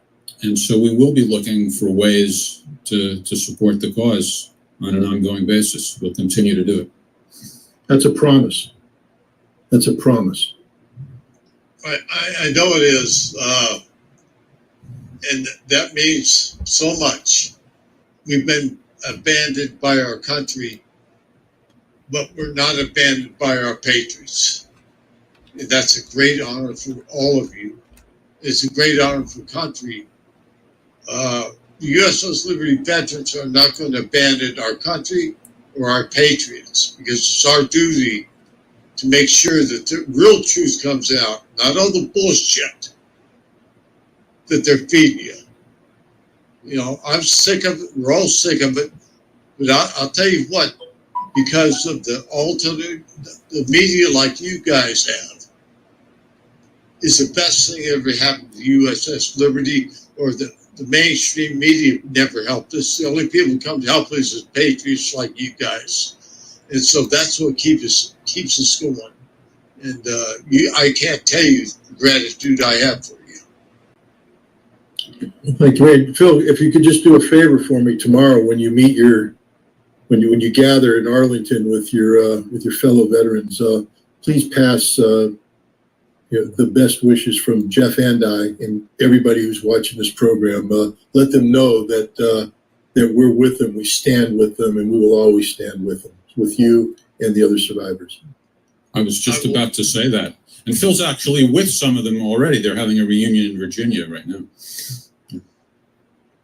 And so we will be looking for ways to support the cause on an ongoing basis. We'll continue to do it. That's a promise. That's a promise. I know it is. And that means so much. We've been abandoned by our country, but we're not abandoned by our patriots. And that's a great honor for all of you. It's a great honor for the country. The USS Liberty veterans are not going to abandon our country or our patriots because it's our duty to make sure that the real truth comes out, not all the bullshit that they're feeding you. I'm sick of it. We're all sick of it. But I'll tell you what, because of the alternate, the media like you guys have, is the best thing that ever happened to USS Liberty, or the mainstream media never helped us. The only people who come to help us is patriots like you guys. And so that's what keeps us going. And I can't tell you the gratitude I have for you. Thank you. Hey, Phil, if you could just do a favor for me tomorrow when you meet when you gather in Arlington with your fellow veterans, please pass the best wishes from Jeff and I and everybody who's watching this program. Let them know that we're with them, we stand with them, and we will always stand with them, with you and the other survivors. I was just about to say that. And Phil's actually with some of them already. They're having a reunion in Virginia right now.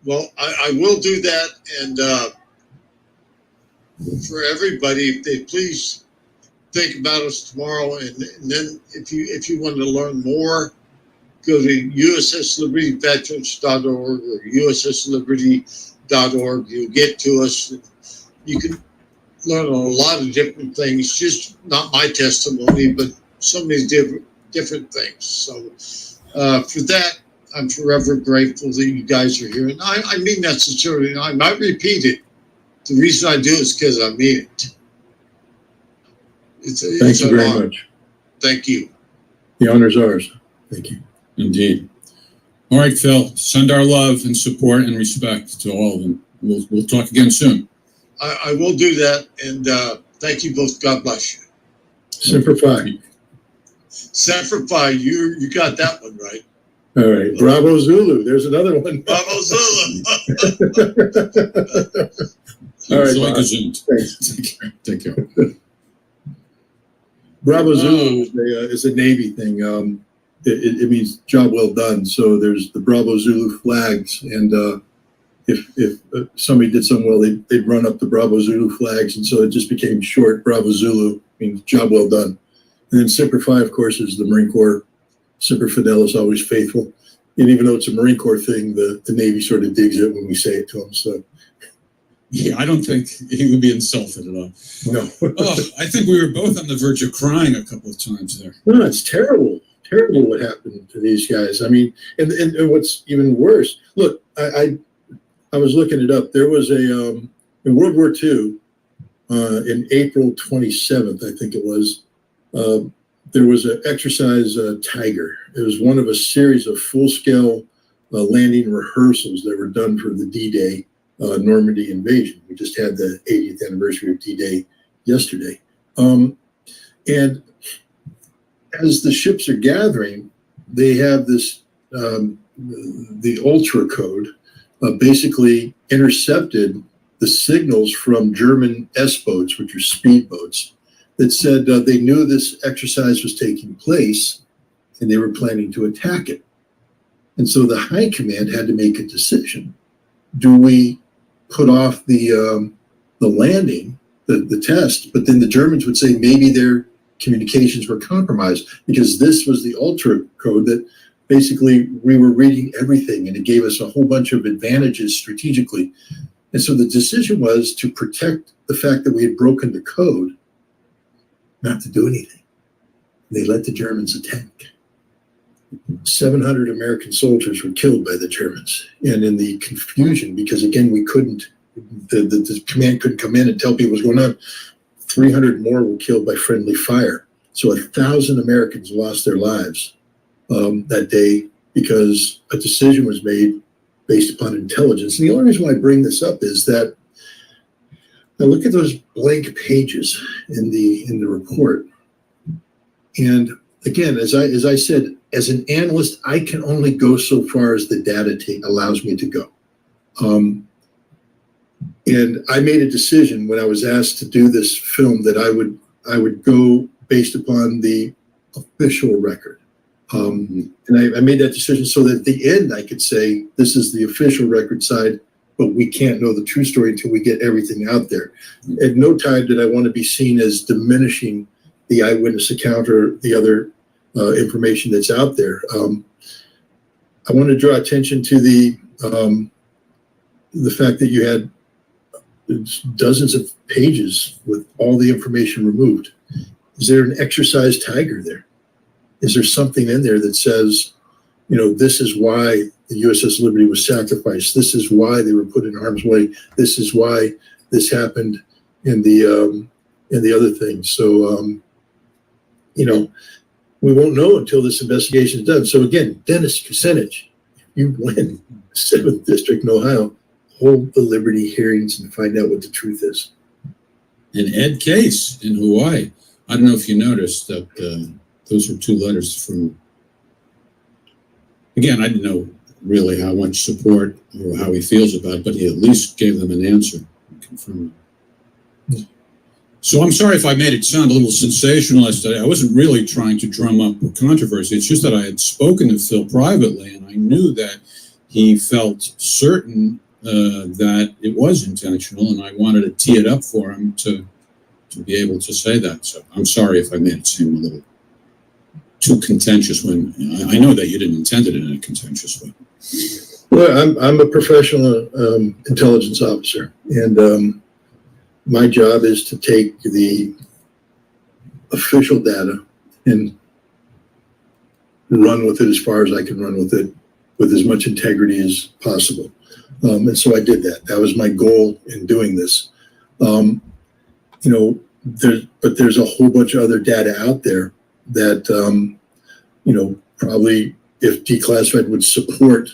Well, I will do that. And for everybody, if they please think about us tomorrow. And then if you want to learn more, go to usslibertyveterans.org or ussliberty.org. You'll get to us. You can learn a lot of different things, just not my testimony, but so many different things. So for that, I'm forever grateful that you guys are here. And I mean that sincerely. And I might repeat it. The reason I do is because I mean it. Thank you very much. Thank you. The honor's ours. Thank you. Indeed. All right, Phil, send our love and support and respect to all of them. We'll talk again soon. I will do that. And thank you both. God bless you. Semper Fi. Semper Fi. You got that one right. All right. Bravo Zulu. There's another one. Bravo Zulu. All right. Thanks. Take care. Bravo Zulu is a Navy thing. It means job well done. So there's the Bravo Zulu flags, and if somebody did something well, they'd run up the Bravo Zulu flags, and so it just became short. Bravo Zulu means job well done. And then Semper Fi, of course, is the Marine Corps. Semper Fidelis, always faithful. And even though it's a Marine Corps thing, the Navy sort of digs it when we say it to them. So. Yeah, I don't think he would be insulted at all. No. I think we were both on the verge of crying a couple of times there. No, it's terrible. Terrible what happened to these guys. I mean, and what's even worse, look, I was looking it up. There was in World War II, in April 27th, I think it was, there was an exercise Tiger. It was one of a series of full-scale landing rehearsals that were done for the D-Day Normandy invasion. We just had the 80th anniversary of D-Day yesterday. And as the ships are gathering, they have this, the Ultra Code basically intercepted the signals from German S-boats, which are speedboats, that said they knew this exercise was taking place and they were planning to attack it. And so the high command had to make a decision. Do we put off the landing, the test, but then the Germans would say maybe their communications were compromised, because this was the Ultra Code that basically we were reading everything and it gave us a whole bunch of advantages strategically. And so the decision was to protect the fact that we had broken the code, not to do anything. They let the Germans attack. 700 American soldiers were killed by the Germans. And in the confusion, because again, we couldn't, the command couldn't come in and tell people what's going on, 300 more were killed by friendly fire. So 1,000 Americans lost their lives that day because a decision was made based upon intelligence. And the only reason why I bring this up is that I look at those blank pages in the report. And again, as I said, as an analyst, I can only go so far as the data allows me to go. And I made a decision when I was asked to do this film that I would go based upon the official record. And I made that decision so that at the end I could say, this is the official record side, but we can't know the true story until we get everything out there. At no time did I want to be seen as diminishing the eyewitness account or the other information that's out there. I want to draw attention to the the fact that you had dozens of pages with all the information removed. Is there an exercise tiger there? Is there something in there that says, this is why the USS Liberty was sacrificed. This is why they were put in harm's way. This is why this happened in the other things. So, we won't know until this investigation is done. So again, Dennis Kucinich, you win 7th District in Ohio, hold the Liberty hearings and find out what the truth is. And Ed Case in Hawaii. I don't know if you noticed that those were 2 letters from, again, I didn't know really how much support or how he feels about it, but he at least gave them an answer and confirmed it. So I'm sorry if I made it sound a little sensationalist. I wasn't really trying to drum up controversy. It's just that I had spoken to Phil privately, and I knew that he felt certain that it was intentional, and I wanted to tee it up for him to be able to say that. So I'm sorry if I made it seem a little too contentious when I know that you didn't intend it in a contentious way. Well, I'm a professional intelligence officer, and my job is to take the official data and run with it as far as I can run with it with as much integrity as possible. And so I did that. That was my goal in doing this. But there's a whole bunch of other data out there that, probably if declassified would support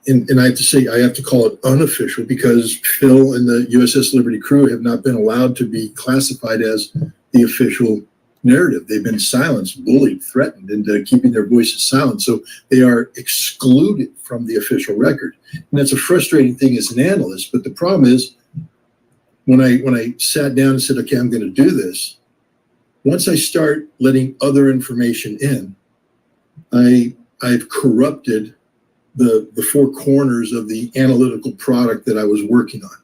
and I have to say, I have to call it unofficial because Phil and the USS Liberty crew have not been allowed to be classified as the official narrative. They've been silenced, bullied, threatened into keeping their voices silent. So they are excluded from the official record. And that's a frustrating thing as an analyst. But the problem is when I sat down and said, okay, I'm going to do this, once I start letting other information in, I've corrupted the 4 corners of the analytical product that I was working on.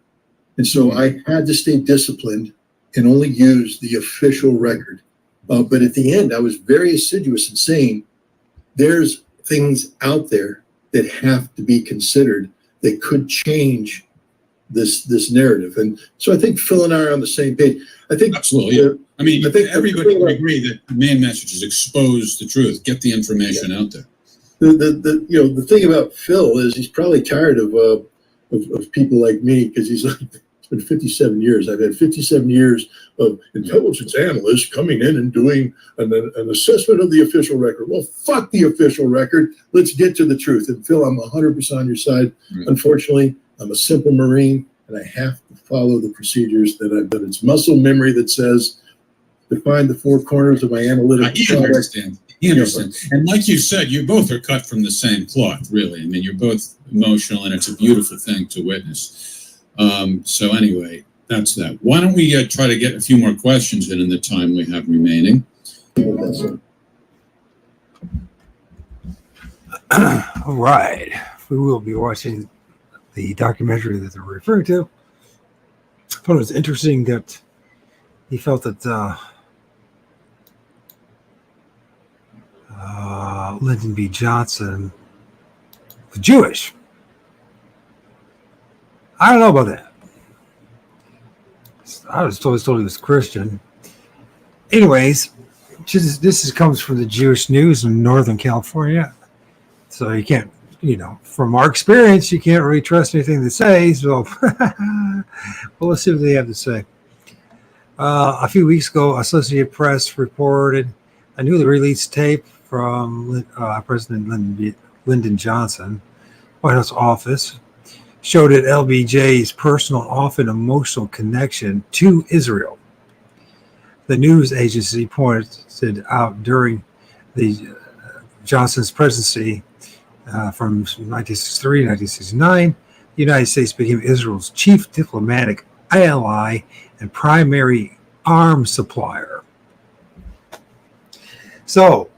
And so I had to stay disciplined and only use the official record. But at the end, I was very assiduous in saying there's things out there that have to be considered that could change this narrative. And so I think Phil and I are on the same page. I think absolutely. Yeah. I mean, I think everybody would agree that the main message is expose the truth, get the information out there. The thing about Phil is he's probably tired of people like me because he's like, it's been 57 years. I've had 57 years of intelligence analysts coming in and doing an assessment of the official record. Well, fuck the official record. Let's get to the truth. And Phil, I'm 100% on your side. Right. Unfortunately, I'm a simple Marine and I have to follow the procedures that I've done. It's muscle memory that says define the 4 corners of my analytical product. You understand. And like you said, you both are cut from the same cloth, really. I mean, you're both emotional, and it's a beautiful thing to witness. So anyway, that's that. Why don't we try to get a few more questions in the time we have remaining? All right. We will be watching the documentary that they're referring to. I thought it was interesting that he felt that Lyndon B. Johnson was Jewish. I don't know about that. I was always told he was Christian. Anyways, this comes from the Jewish News in Northern California. So you can't, from our experience, you can't really trust anything they say. So well, let's see what they have to say. A few weeks ago, Associated Press reported a newly released tape from President Lyndon Johnson, White House office, showed that LBJ's personal, often emotional connection to Israel. The news agency pointed out during the Johnson's presidency from 1963 to 1969, the United States became Israel's chief diplomatic ally and primary arms supplier. So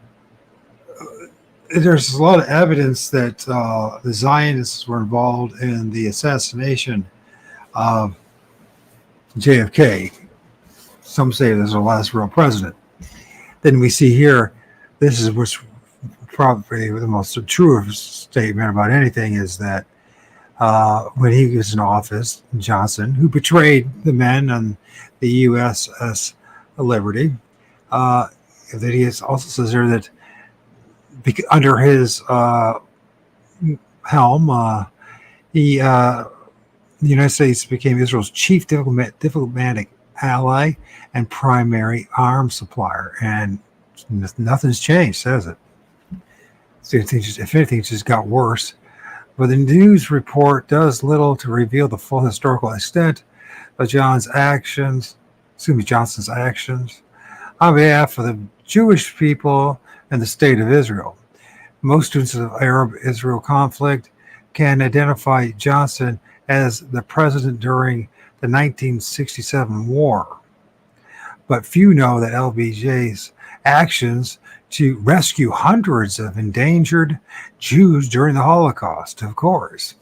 there's a lot of evidence that the Zionists were involved in the assassination of JFK. Some say this is our last real president. Then we see here, this is what's probably the most true statement about anything is that when he was in office, Johnson, who betrayed the men on the USS Liberty, that he also says there that under his helm, the United States became Israel's chief diplomatic ally and primary arms supplier, and nothing's changed, has it? So if anything, it just got worse. But the news report does little to reveal the full historical extent of Johnson's actions on behalf of the Jewish people and the state of Israel. Most students of the Arab-Israel conflict can identify Johnson as the president during the 1967 war. But few know that LBJ's actions to rescue hundreds of endangered Jews during the Holocaust, of course.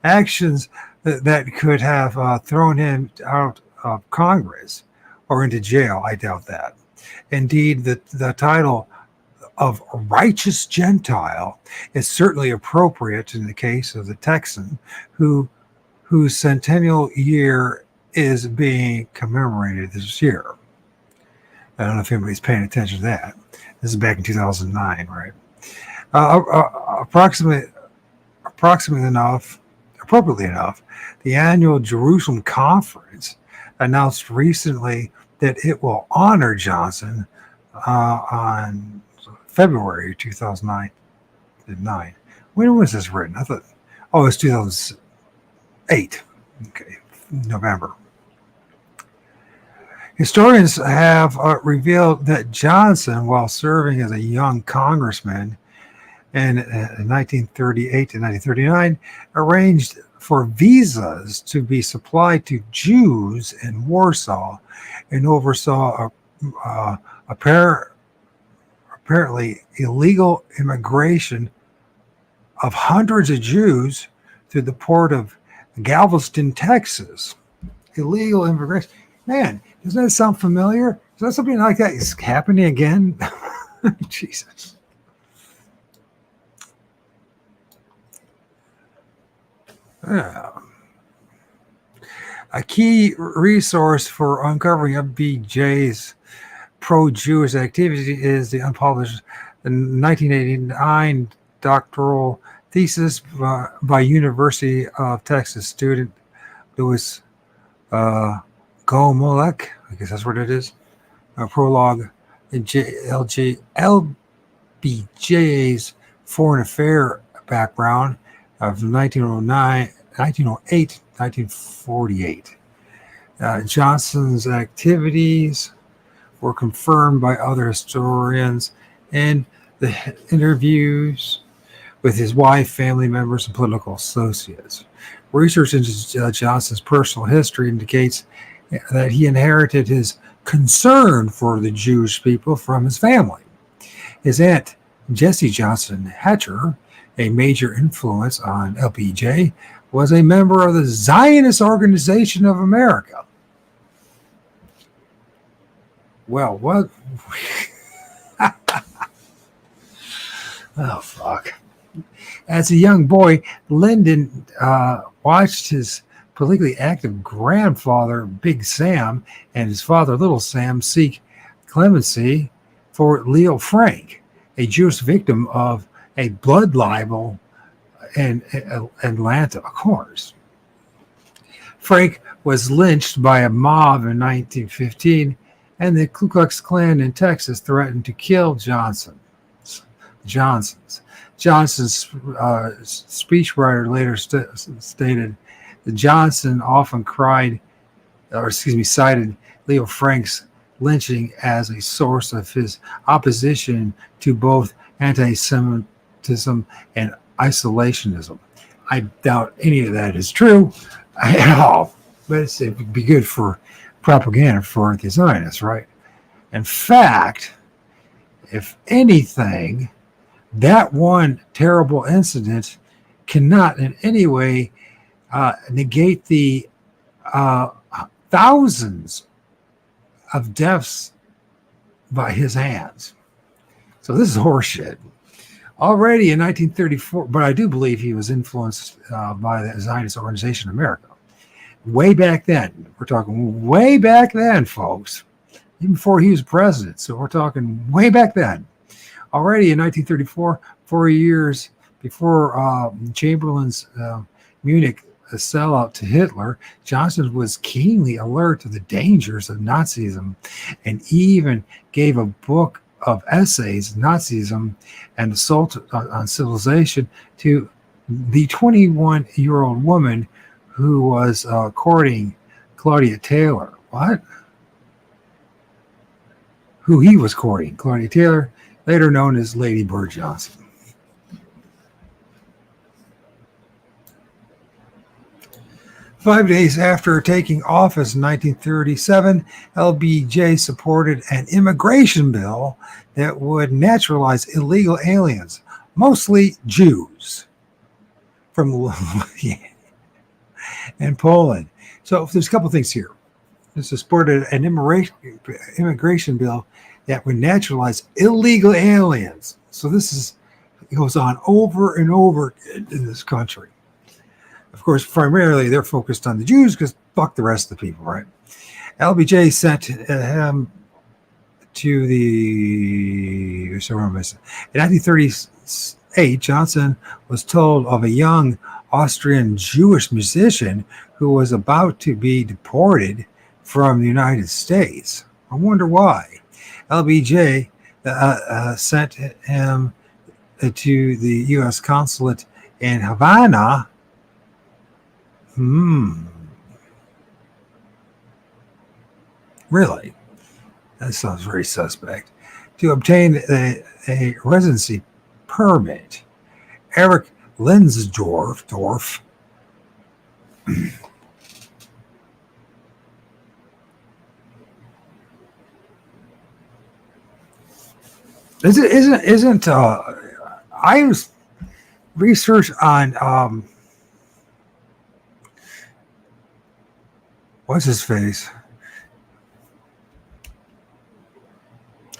Actions that could have thrown him out of Congress or into jail, I doubt that. Indeed, the title of righteous Gentile is certainly appropriate in the case of the Texan whose centennial year is being commemorated this year. I don't know if anybody's paying attention to that. This is back in 2009, right? Appropriately enough, the annual Jerusalem Conference announced recently that it will honor Johnson on February 2009. When was this written? I thought, it's 2008. Okay, November. Historians have revealed that Johnson, while serving as a young congressman in 1938 to 1939, arranged for visas to be supplied to Jews in Warsaw and oversaw apparently illegal immigration of hundreds of Jews through the port of Galveston, Texas. Illegal immigration. Man, doesn't that sound familiar? Is that something like that is happening again? Jesus. A key resource for uncovering FBJ's pro-Jewish activity is the unpublished 1989 doctoral thesis by University of Texas student Louis Gomolek, I guess that's what it is. A prologue in LBJ's foreign affair background of 1908, 1948. Johnson's activities were confirmed by other historians and the interviews with his wife, family members, and political associates. Research into Johnson's personal history indicates that he inherited his concern for the Jewish people from his family. His aunt, Jessie Johnson Hatcher, a major influence on LBJ, was a member of the Zionist Organization of America. Well, what? Oh, fuck. As a young boy, Lyndon watched his politically active grandfather, Big Sam, and his father, Little Sam, seek clemency for Leo Frank, a Jewish victim of a blood libel in Atlanta, of course. Frank was lynched by a mob in 1915, and the Ku Klux Klan in Texas threatened to kill Johnson's. Johnson's speechwriter later stated that Johnson often cited Leo Frank's lynching as a source of his opposition to both anti-Semitism and isolationism. I doubt any of that is true at all, but it would be good for propaganda for the Zionists, right? In fact, if anything, that one terrible incident cannot in any way negate the thousands of deaths by his hands. So this is horseshit. Already in 1934, but I do believe he was influenced by the Zionist Organization of America. Way back then, we're talking way back then, folks, even before he was president. So we're talking way back then. Already in 1934, 4 years before Chamberlain's Munich sellout to Hitler, Johnson was keenly alert to the dangers of Nazism and even gave a book of essays, Nazism and Assault on Civilization, to the 21-year-old woman who was courting Claudia Taylor. What? Who he was courting, Claudia Taylor, later known as Lady Bird Johnson. Five days after taking office in 1937, LBJ supported an immigration bill that would naturalize illegal aliens, mostly Jews, from and Poland. So there's a couple things here. This supported an immigration bill that would naturalize illegal aliens. So it goes on over and over in this country. Of course, primarily they're focused on the Jews because fuck the rest of the people, right? LBJ sent him to the. In 1938, Johnson was told of a young Austrian Jewish musician who was about to be deported from the United States. I wonder why. LBJ sent him to the U.S. consulate in Havana. Really? That sounds very suspect. To obtain a residency permit. Eric Linsdorf isn't I was research on what's his face?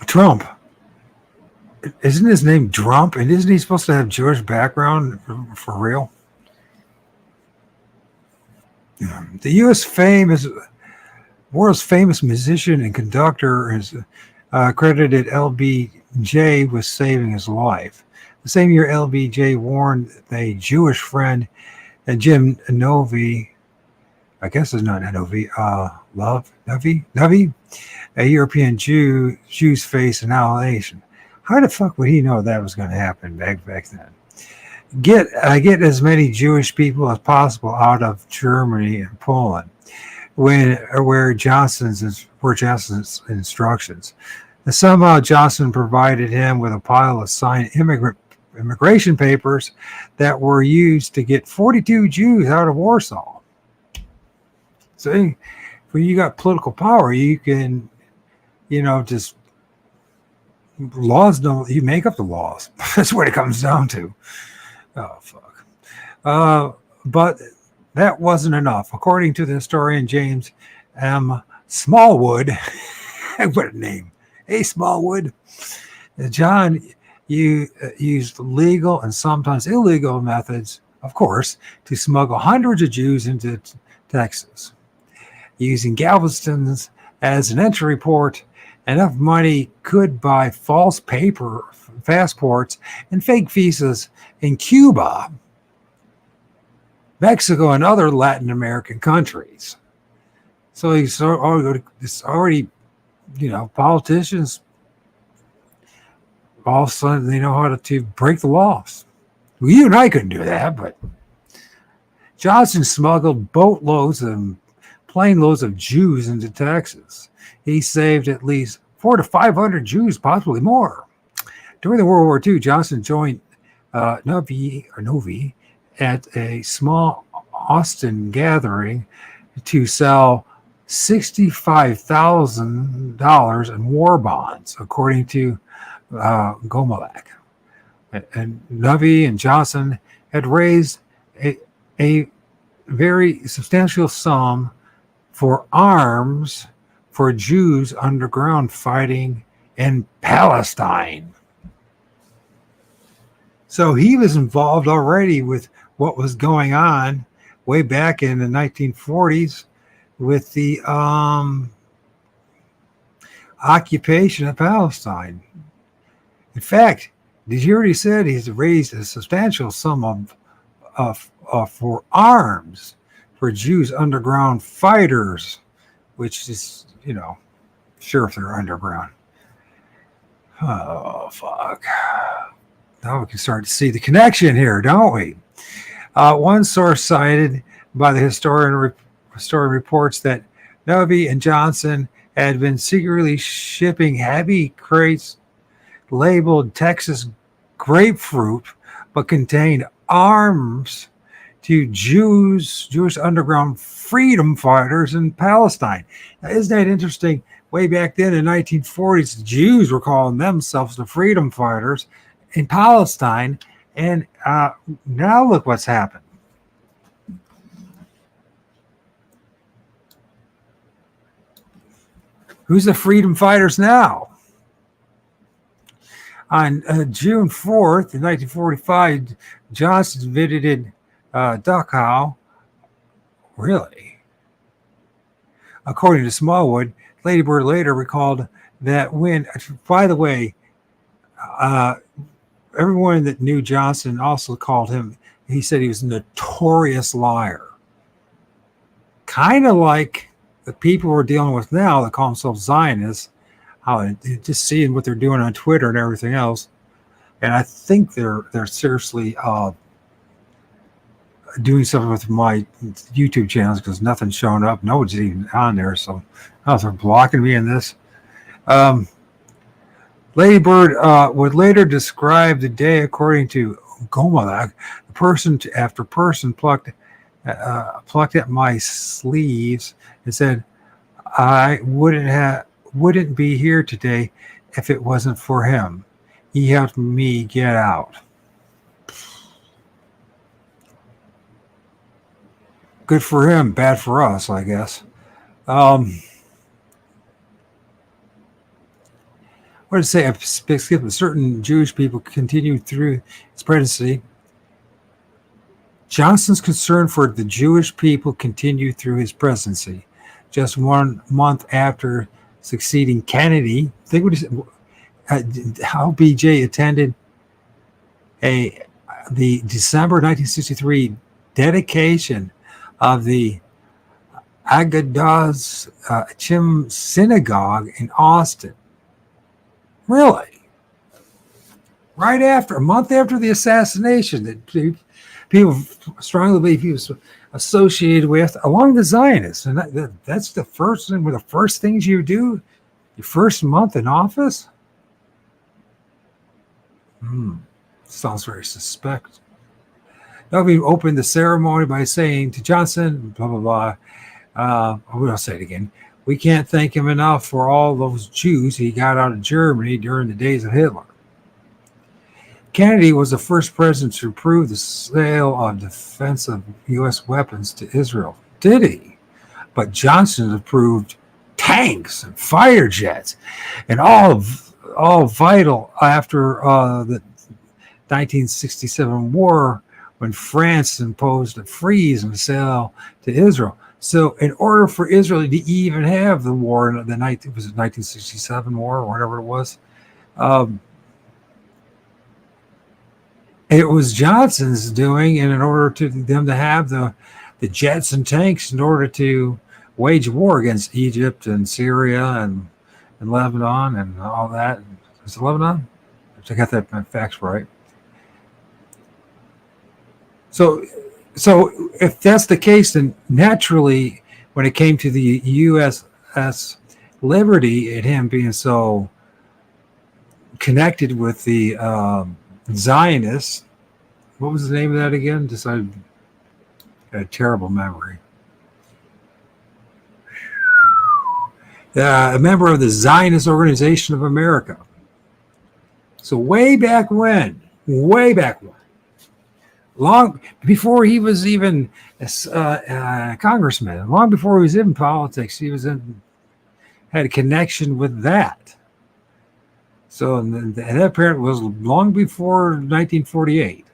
Trump. Isn't his name Trump? And isn't he supposed to have Jewish background for real? The world's famous musician and conductor is credited LBJ with saving his life. The same year, LBJ warned a Jewish friend, Jim Novi, I guess it's not Novi, Novi, a European Jews face annihilation. How the fuck would he know that was going to happen back then? Get as many Jewish people as possible out of Germany and Poland, where Johnson's instructions. And somehow Johnson provided him with a pile of signed immigration papers that were used to get 42 Jews out of Warsaw. So when you got political power, you can, just laws don't, you make up the laws. That's what it comes down to. Oh, fuck. But that wasn't enough. According to the historian James M. Smallwood, what a name. Hey, Smallwood. John used legal and sometimes illegal methods, of course, to smuggle hundreds of Jews into Texas. Using Galveston as an entry port, enough money could buy false paper passports and fake visas in Cuba, Mexico, and other Latin American countries. So it's already, politicians, all of a sudden they know how to break the laws. Well, you and I couldn't do that, but Johnson smuggled boatloads and plane loads of Jews into Texas. He saved at least 400 to 500 Jews, possibly more. During the World War II, Johnson joined Novi at a small Austin gathering to sell $65,000 in war bonds, according to Gomelak. And Novi and Johnson had raised a very substantial sum for arms for Jews underground fighting in Palestine. So he was involved already with what was going on way back in the 1940s with the occupation of Palestine. In fact, did you already said he's raised a substantial sum for arms for Jews underground fighters, which is, sure, if they're underground. Oh, fuck. Now we can start to see the connection here, don't we? One source cited by the historian reports that Novy and Johnson had been secretly shipping heavy crates labeled Texas grapefruit, but contained arms to Jewish underground freedom fighters in Palestine. Now, isn't that interesting? Way back then in the 1940s, the Jews were calling themselves the freedom fighters in Palestine, and now look what's happened. Who's the freedom fighters now? On June 4th, in 1945, Johnson visited Dachau. Really? According to Smallwood, Lady Bird later recalled that when, by the way, everyone that knew Johnson also called him, he said he was a notorious liar. Kind of like the people we're dealing with now that call themselves Zionists, how just seeing what they're doing on Twitter and everything else. And I think they're seriously doing something with my YouTube channels because nothing's showing up. Nobody's even on there. So they're blocking me in this. Lady Bird would later describe the day according to Gomalak, person after person plucked at my sleeves and said, I wouldn't be here today if it wasn't for him. He helped me get out. Good for him, bad for us, I guess. What did it say? Certain Jewish people continued through his presidency. Johnson's concern for the Jewish people continued through his presidency. Just 1 month after succeeding Kennedy, think what how BJ attended the December 1963 dedication of the Agadah Chim Synagogue in Austin. Really? Right after, a month after the assassination that people strongly believe he was associated with, along the Zionists. And that's the first thing, one of the first things you do, your first month in office? Sounds very suspect. Nobody opened the ceremony by saying to Johnson, blah, blah, blah. I'll say it again. We can't thank him enough for all those Jews he got out of Germany during the days of Hitler. Kennedy was the first president to approve the sale of defensive U.S. weapons to Israel. Did he? But Johnson approved tanks and fighter jets and all vital after the 1967 war when France imposed a freeze on the sale to Israel. So in order for Israel to even have the war, it was the 1967 war or whatever it was, it was Johnson's doing, and in order to them to have the jets and tanks in order to wage war against Egypt and Syria and Lebanon and all that. Is it Lebanon? I got that facts right. So if that's the case, then naturally, when it came to the USS Liberty and him being so connected with the Zionists, what was the name of that again? Just I got a terrible memory. A member of the Zionist Organization of America. So way back when, long before he was even a congressman, long before he was in politics, he was had a connection with that. So, and that apparently was long before 1948.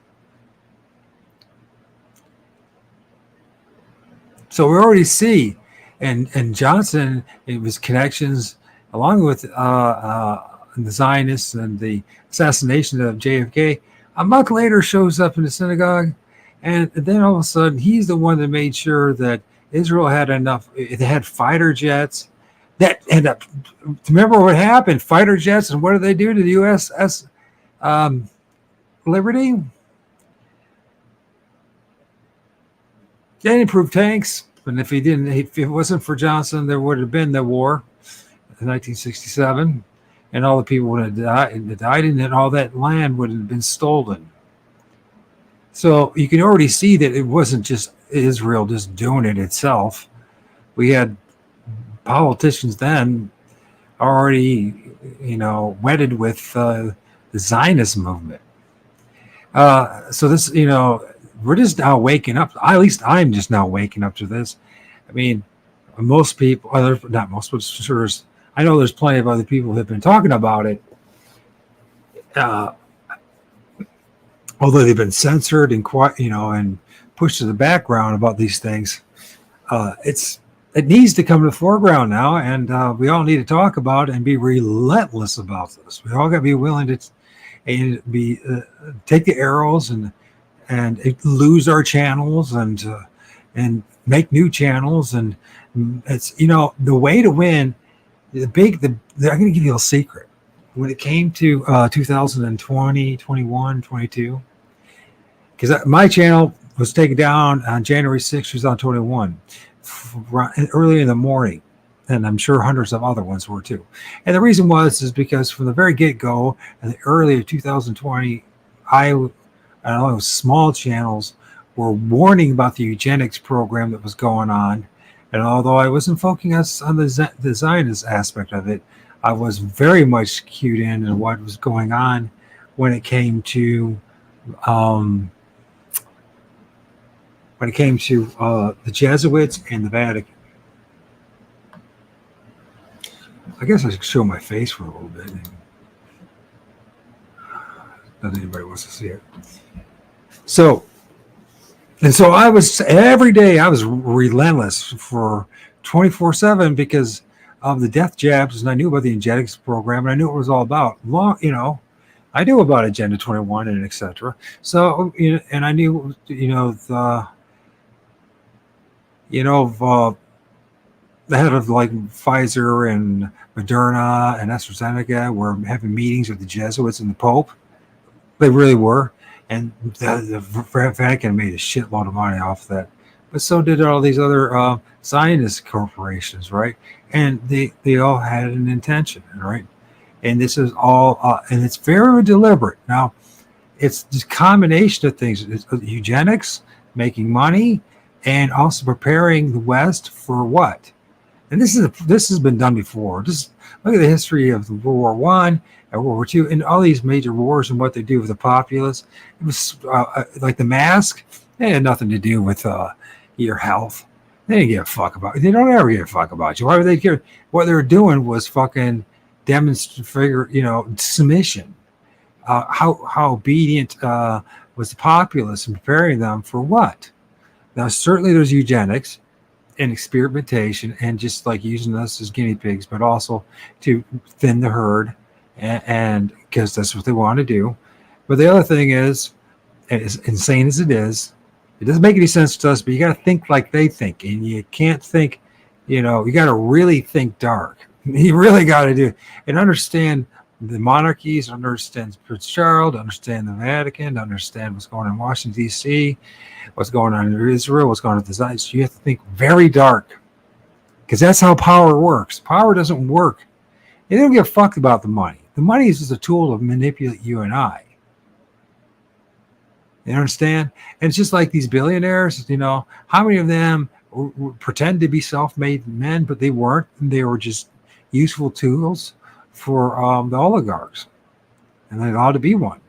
So we already see, and Johnson, it was connections along with the Zionists and the assassination of JFK. A month later, shows up in the synagogue, and then all of a sudden, he's the one that made sure that Israel had enough. They had fighter jets. That end up. Remember what happened? Fighter jets, and what did they do to the USS Liberty? They improved tanks, and if it wasn't for Johnson, there would have been the war in 1967, and all the people would have died, and then all that land would have been stolen. So you can already see that it wasn't just Israel just doing it itself. We had politicians then already, wedded with the Zionist movement. So this, we're just now waking up. At least I'm just now waking up to this. I mean, most people, not most, but sure, I know there's plenty of other people who have been talking about it. Although they've been censored and and pushed to the background about these things, it needs to come to the foreground now, and we all need to talk about it and be relentless about this. We all got to be willing to take the arrows and lose our channels and make new channels, and it's the way to win. I'm going to give you a secret. When it came to 2020, 21, 22, because my channel was taken down on January 6th, 2021, early in the morning, and I'm sure hundreds of other ones were too. And the reason is because from the very get-go, in the early of 2020, small channels were warning about the eugenics program that was going on. And although I wasn't focusing on the Zionist aspect of it, I was very much cued in on what was going on when it came to the Jesuits and the Vatican. I guess I should show my face for a little bit. Not anybody wants to see it. So I was every day. I was relentless for 24/7 because of the death jabs, and I knew about the eugenics program, and I knew what it was all about. I knew about Agenda 21 and etc. So and I knew the head of like Pfizer and Moderna and AstraZeneca were having meetings with the Jesuits and the Pope. They really were. And the Vatican made a shitload of money off that. But so did all these other Zionist corporations, right? And they all had an intention, right? And this is all, and it's very deliberate. Now, it's this combination of things. It's eugenics, making money, and also preparing the West for what? And this has been done before. Just look at the history of the World War I and World War II and all these major wars and what they do with the populace. It was like the mask. They had nothing to do with your health. They didn't give a fuck about it. They don't ever give a fuck about you. Why would they care? What they were doing was fucking demonstrate, submission. How obedient was the populace and preparing them for what? Now, certainly there's eugenics and experimentation and just like using us as guinea pigs, but also to thin the herd and because that's what they want to do. But the other thing is, and as insane as it doesn't make any sense to us, but you got to think like they think, and you can't think, you got to really think dark. You really got to do and understand the monarchies, understand Prince Charles, understand the Vatican, understand what's going on in Washington, D.C., what's going on in Israel, what's going on with the Zionists. You have to think very dark because that's how power works. Power doesn't work. They don't give a fuck about the money. The money is just a tool to manipulate you and I. You understand? And it's just like these billionaires, how many of them pretend to be self-made men, but they weren't. They were just useful tools for the oligarchs. And they ought to be one.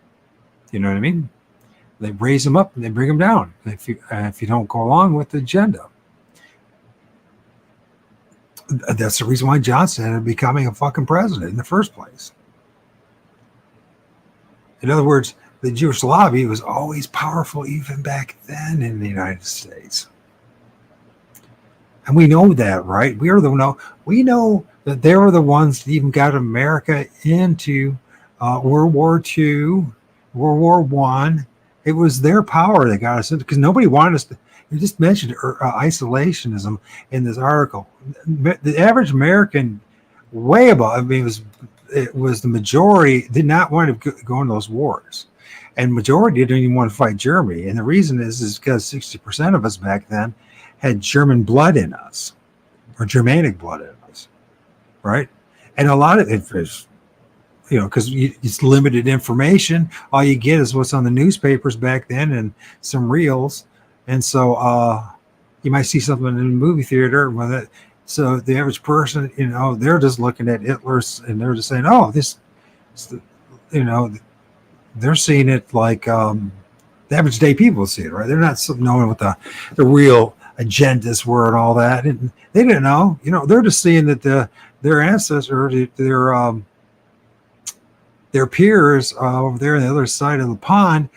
You know what I mean? They raise them up and they bring them down if you don't go along with the agenda. That's the reason why Johnson ended up becoming a fucking president in the first place. In other words, the Jewish lobby was always powerful even back then in the United States. And we know that, right? We know that they were the ones that even got America into World War II, World War One. It was their power that got us into, because nobody wanted us to. You just mentioned isolationism in this article. The average American, way above, I mean, it was the majority did not want to go in those wars, and majority didn't even want to fight Germany. And the reason is because 60% of us back then had German blood in us, or Germanic blood in us, right? And a lot of it is, because it's limited information. All you get is what's on the newspapers back then and some reels. And so you might see something in the movie theater with it. So the average person, they're just looking at Hitler's and they're just saying, oh, they're seeing it like the average day people see it, right? They're not knowing what the real agendas were and all that. And they didn't know, they're just seeing that their ancestors, their peers over there on the other side of the pond,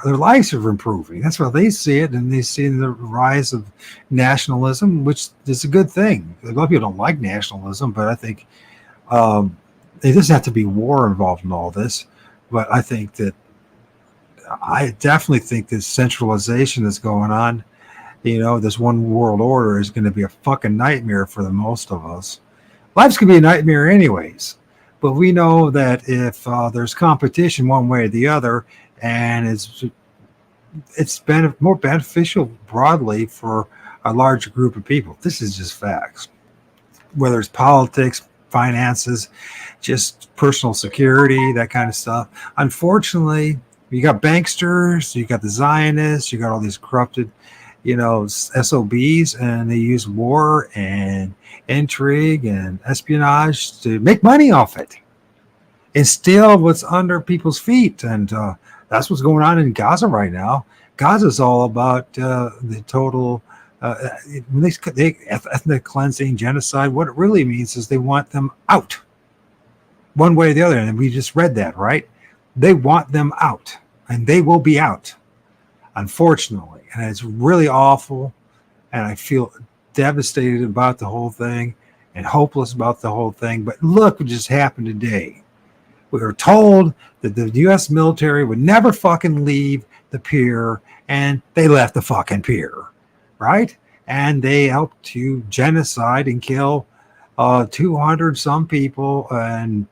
their lives are improving. That's how they see it, and they see the rise of nationalism, which is a good thing. A lot of people don't like nationalism, but I think there doesn't have to be war involved in all this. But I definitely think this centralization that's going on, this one world order is going to be a fucking nightmare for the most of us. Life's going to be a nightmare anyways. But we know that if there's competition one way or the other, and it's been more beneficial broadly for a larger group of people. This is just facts. Whether it's politics, finances, just personal security, that kind of stuff. Unfortunately, you got banksters, you got the Zionists, you got all these corrupted, SOBs, and they use war and intrigue and espionage to make money off it and steal what's under people's feet. And that's what's going on in Gaza right now. Gaza is all about the total when they ethnic cleansing, genocide. What it really means is they want them out, one way or the other. And we just read that, right? They want them out, and they will be out, unfortunately. And it's really awful, and I feel devastated about the whole thing and hopeless about the whole thing. But look what just happened today. We were told that the U.S. military would never fucking leave the pier, and they left the fucking pier, right? And they helped to genocide and kill 200 some people and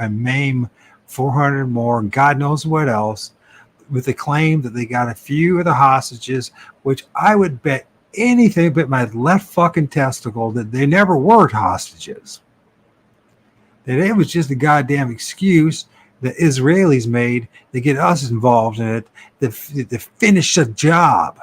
maim 400 more, and God knows what else, with the claim that they got a few of the hostages, which I would bet anything but my left fucking testicle that they never were hostages. That it was just a goddamn excuse the Israelis made to get us involved in it to finish the job.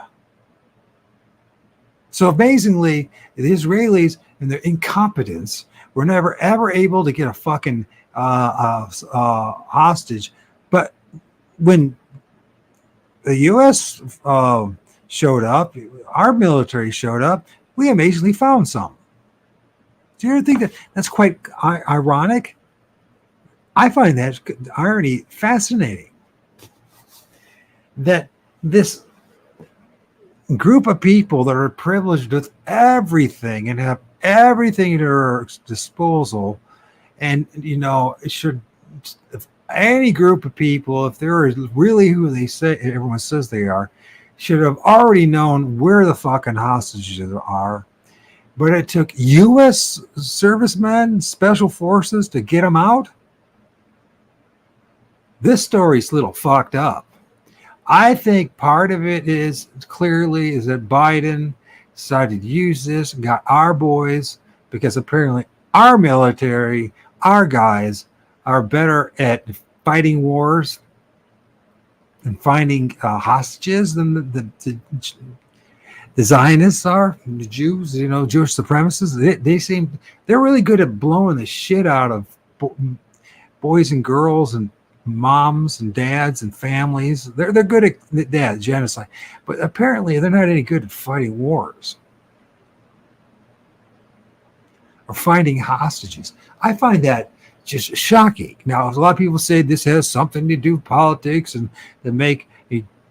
So amazingly, the Israelis and their incompetence were never ever able to get a fucking hostage. But when the U.S. showed up, our military showed up, we amazingly found some. Do you ever think that's quite ironic? I find that irony fascinating. That this group of people that are privileged with everything and have everything at their disposal, and it should, if any group of people, if they're really who they say everyone says they are, should have already known where the fucking hostages are. But it took U.S. servicemen, special forces to get them out. This story's a little fucked up. I think part of it is that Biden decided to use this and got our boys, because apparently our military, our guys, are better at fighting wars and finding hostages than the Zionists are, the Jews, Jewish supremacists. They're really good at blowing the shit out of boys and girls and moms and dads and families. They're good at that genocide, but apparently they're not any good at fighting wars or finding hostages. I find that just shocking. Now, a lot of people say this has something to do with politics and to make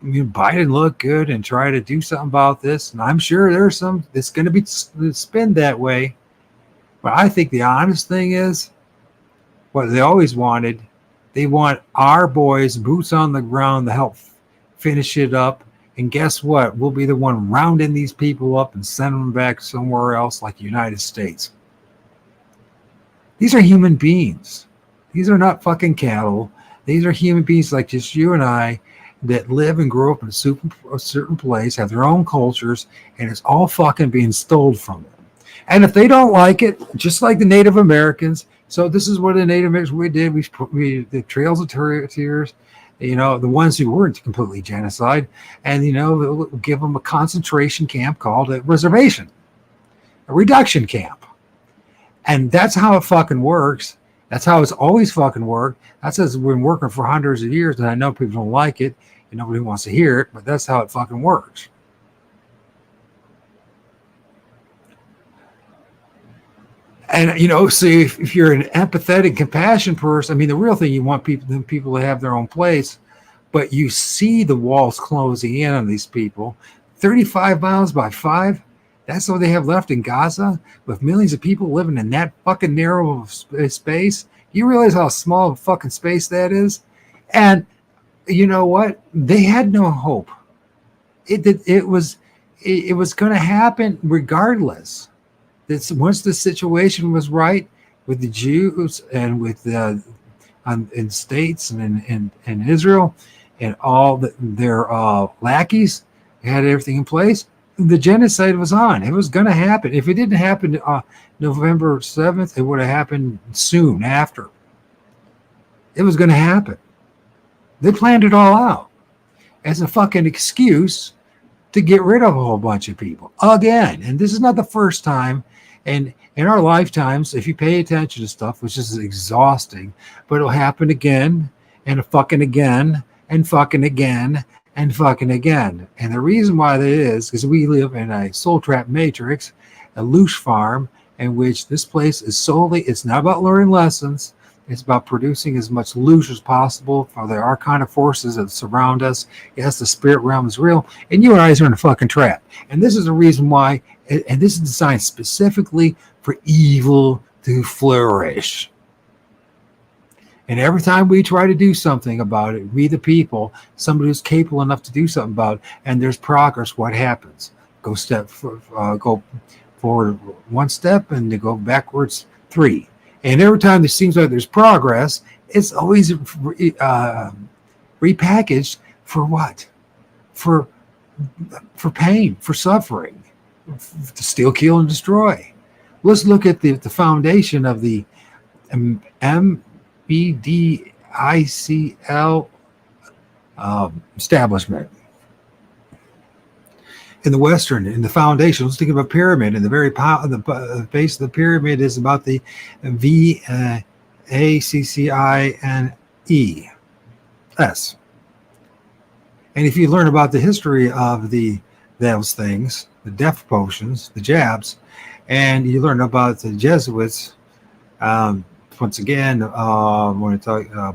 Biden look good and try to do something about this. And I'm sure there's some that's going to be spin that way. But I think the honest thing is what they always wanted. They want our boys, boots on the ground, to help finish it up. And guess what? We'll be the one rounding these people up and sending them back somewhere else like the United States. These are human beings. These are not fucking cattle. These are human beings like just you and I that live and grow up in a certain place, have their own cultures, and it's all fucking being stolen from them. And if they don't like it, just like the Native Americans, so this is what the Native Americans we did. We the Trails of Tears, the ones who weren't completely genocide, and we'll give them a concentration camp called a reservation, a reduction camp. And that's how it fucking works. That's how it's always fucking worked. That's how it's been working for hundreds of years. And I know people don't like it and nobody wants to hear it, but that's how it fucking works. And, see, if you're an empathetic, compassion person, I mean, the real thing, you want people to have their own place, but you see the walls closing in on these people. 35 miles by 5. That's all they have left in Gaza with millions of people living in that fucking narrow space. You realize how small of a fucking space that is? And you know what? They had no hope. It was going to happen regardless. Once the situation was right with the Jews and with in states and in Israel and all their lackeys had everything in place, the genocide was on. It was going to happen. If it didn't happen November 7th, it would have happened soon after. It was going to happen. They planned it all out as a fucking excuse to get rid of a whole bunch of people again. And this is not the first time. And in our lifetimes, if you pay attention to stuff, which is exhausting, but it'll happen again and fucking again and fucking again and fucking again. And the reason why that is because we live in a soul trap matrix, a loosh farm, in which this place is solely, it's not about learning lessons. It's about producing as much loosh as possible for the arcana forces that surround us. Yes, the spirit realm is real, and you and I are in a fucking trap. And this is the reason why, and this is designed specifically for evil to flourish. And every time we try to do something about it, we the people, somebody who's capable enough to do something about it, and there's progress, what happens? Go forward 1 step and to go backwards 3. And every time it seems like there's progress, it's always repackaged for what? For pain, for suffering, to steal, kill, and destroy. Let's look at the foundation of the BDICL establishment. In the Western, in the foundation, let's think of a pyramid. And the base of the pyramid is about the VACCINES. And if you learn about the history of those things, the death potions, the jabs, and you learn about the Jesuits, once again, when I talk, I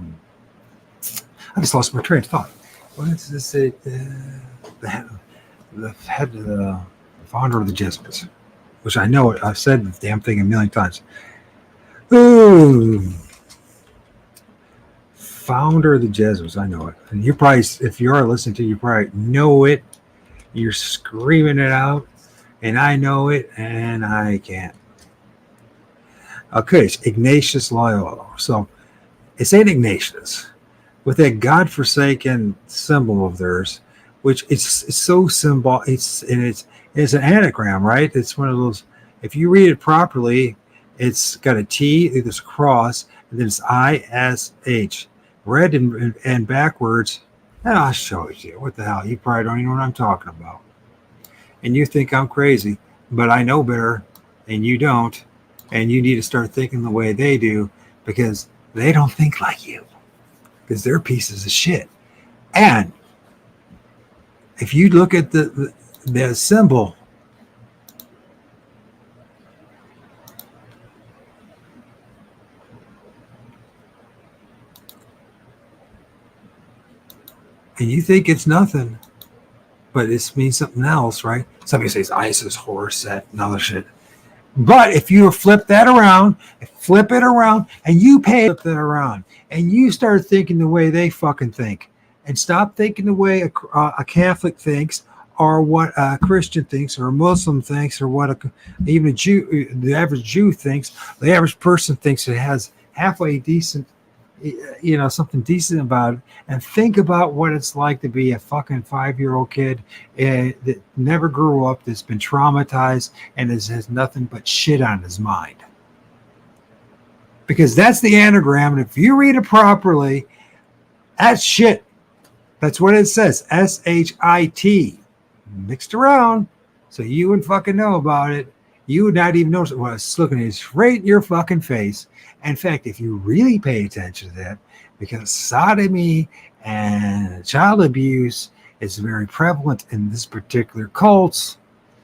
just lost my train of thought. What does this say? The founder of the Jesuits, which I know I've said the damn thing a million times. Ooh, founder of the Jesuits, I know it. And you probably, if you are listening to, you probably know it. You're screaming it out, and I know it, and I can't. Okay, it's Ignatius Loyola. So it's Saint Ignatius with that godforsaken symbol of theirs, which it's so symbol. It's an anagram, right? It's one of those. If you read it properly, it's got a T, there's a cross, and then it's ISH, read and backwards. And I'll show it to you. What the hell? You probably don't even know what I'm talking about, and you think I'm crazy, but I know better, and you don't, and you need to start thinking the way they do because they don't think like you, because they're pieces of shit. And if you look at the symbol, and you think it's nothing, but it means something else, right? Somebody says ISIS, horse, that, and other shit. But if you flip that around, flip it around, and you flip that around, and you start thinking the way they fucking think, and stop thinking the way a Catholic thinks, or what a Christian thinks, or a Muslim thinks, or what even a Jew, the average Jew thinks, the average person thinks it has halfway decent, something decent about it, and think about what it's like to be a fucking 5-year-old kid that never grew up, that's been traumatized, and has nothing but shit on his mind. Because that's the anagram, and if you read it properly, that's shit. That's what it says, S-H-I-T. Mixed around, so you would fucking know about it. You would not even notice it. Well, it's looking at straight in your fucking face. In fact, if you really pay attention to that, because sodomy and child abuse is very prevalent in this particular cults,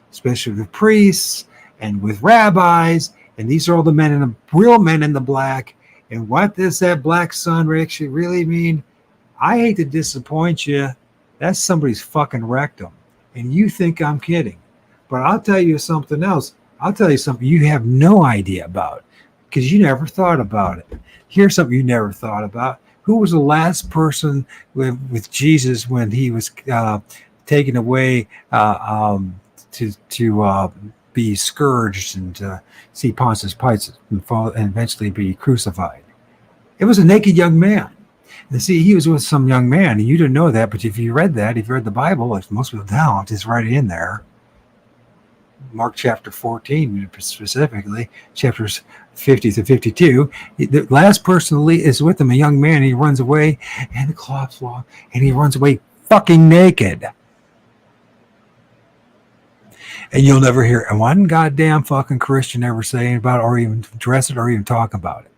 especially with priests and with rabbis, and these are all the men in the real men in the black. And what does that black sun actually really mean? I hate to disappoint you. That's somebody's fucking rectum. And you think I'm kidding. But I'll tell you something else. I'll tell you something you have no idea about, because you never thought about it. Here's something you never thought about. Who was the last person with Jesus when he was taken away to be scourged and see Pontius Pilate and eventually be crucified? It was a naked young man. And see, he was with some young man, and you didn't know that, but if you read the Bible, like most people don't, it's right in there. Mark chapter 14, specifically, chapters 50 to 52. The last person is with him, a young man, and he runs away, and the clock's long, and he runs away fucking naked. And you'll never hear one goddamn fucking Christian ever say about it, or even address it, or even talk about it.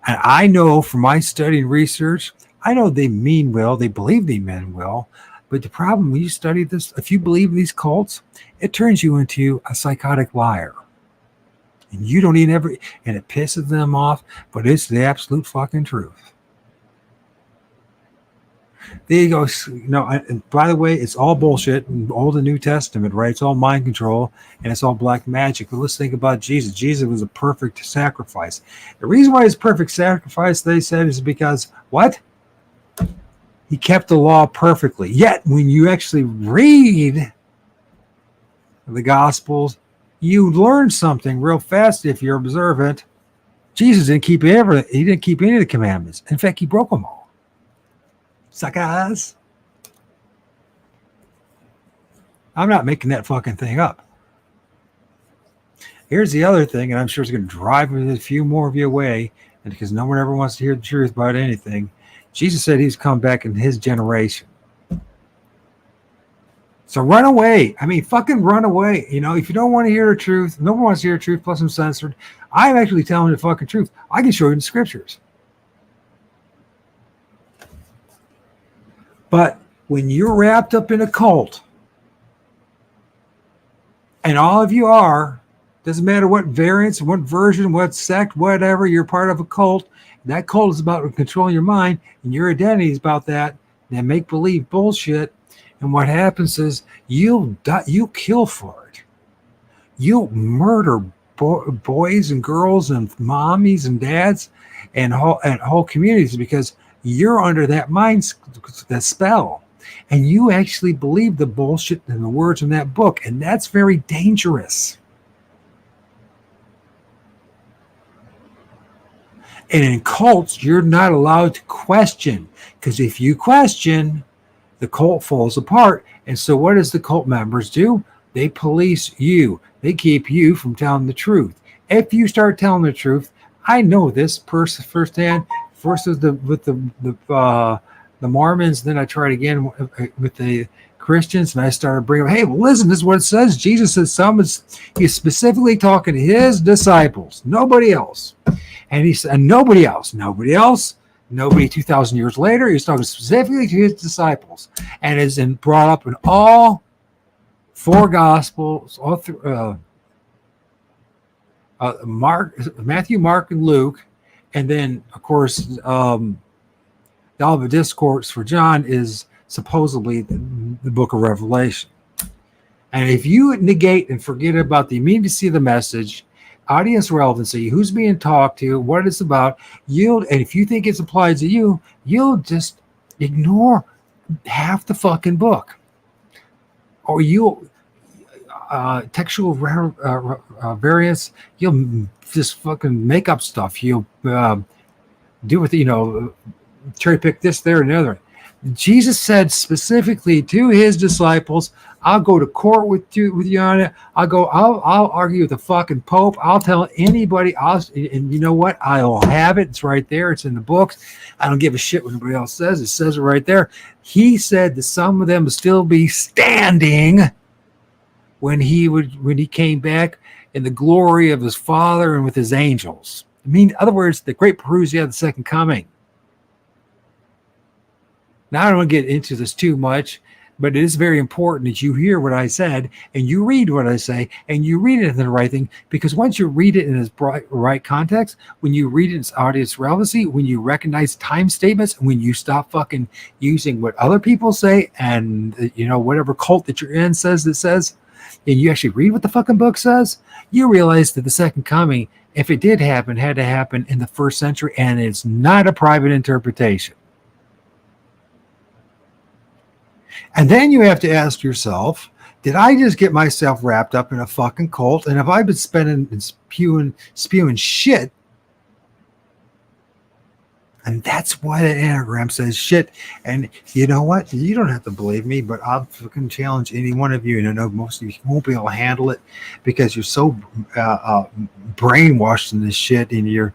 And I know from my study and research, I know they mean well, they believe they mean well, but the problem when you study this, if you believe in these cults, it turns you into a psychotic liar. And you don't even and it pisses them off, but it's the absolute fucking truth. There you go. And by the way, it's all bullshit in Old and New Testament, right? It's all mind control and it's all black magic. But let's think about Jesus. Jesus was a perfect sacrifice. The reason why it's perfect sacrifice, they said, is because what? He kept the law perfectly. Yet, when you actually read the Gospels, you learn something real fast if you're observant. Jesus didn't keep everything. He didn't keep any of the commandments. In fact, he broke them all. Suckers. I'm not making that fucking thing up. Here's the other thing, and I'm sure it's going to drive a few more of you away, and because no one ever wants to hear the truth about anything. Jesus said he's come back in his generation. So run away. I mean, fucking run away. If you don't want to hear the truth, no one wants to hear the truth, plus I'm censored. I'm actually telling the fucking truth. I can show you the scriptures. But when you're wrapped up in a cult, and all of you are, doesn't matter what variance, what version, what sect, whatever, you're part of a cult. That cult is about controlling your mind, and your identity is about that make-believe bullshit. And what happens is you kill for it. You murder boys and girls and mommies and dads and whole communities because you're under that that spell. And you actually believe the bullshit and the words in that book. And that's very dangerous. And in cults, you're not allowed to question. Because if you question, the cult falls apart. And so what does the cult members do? They police you. They keep you from telling the truth. If you start telling the truth, I know this person firsthand. First with the Mormons, then I tried again with the Christians, and I started bringing, hey, well, listen, this is what it says. Jesus says he's specifically talking to his disciples, nobody else. And he said, nobody else. 2,000 years later, he's talking specifically to his disciples, and is brought up in all four Gospels, all through Matthew, Mark, and Luke, and then of course all the discourse for John is supposedly the book of Revelation. And if you negate and forget about the immediacy of the message, audience relevancy, who's being talked to, what it's about, and if you think it's applied to you, you'll just ignore half the fucking book. Or you'll textual variance, you'll just fucking make up stuff. You'll do with, cherry pick this, there, and the other. Jesus said specifically to his disciples, I'll go to court with you on it. I'll argue with the fucking Pope. I'll tell anybody, and you know what? I'll have it. It's right there. It's in the books. I don't give a shit what anybody else says. It says it right there. He said that some of them will still be standing when he came back in the glory of his Father and with his angels. I mean, in other words, the great parousia of the second coming. Now, I don't want to get into this too much, but it is very important that you hear what I said and you read what I say and you read it in the right thing, because once you read it in its right context, when you read it in its audience relevancy, when you recognize time statements, when you stop fucking using what other people say and, whatever cult that you're in says, and you actually read what the fucking book says, you realize that the second coming, if it did happen, had to happen in the first century, and it's not a private interpretation. And then you have to ask yourself, did I just get myself wrapped up in a fucking cult? And have I been spending and spewing shit? And that's why the anagram says shit. And you know what? You don't have to believe me, but I'll fucking challenge any one of you. And I know most of you won't be able to handle it because you're so brainwashed in this shit. And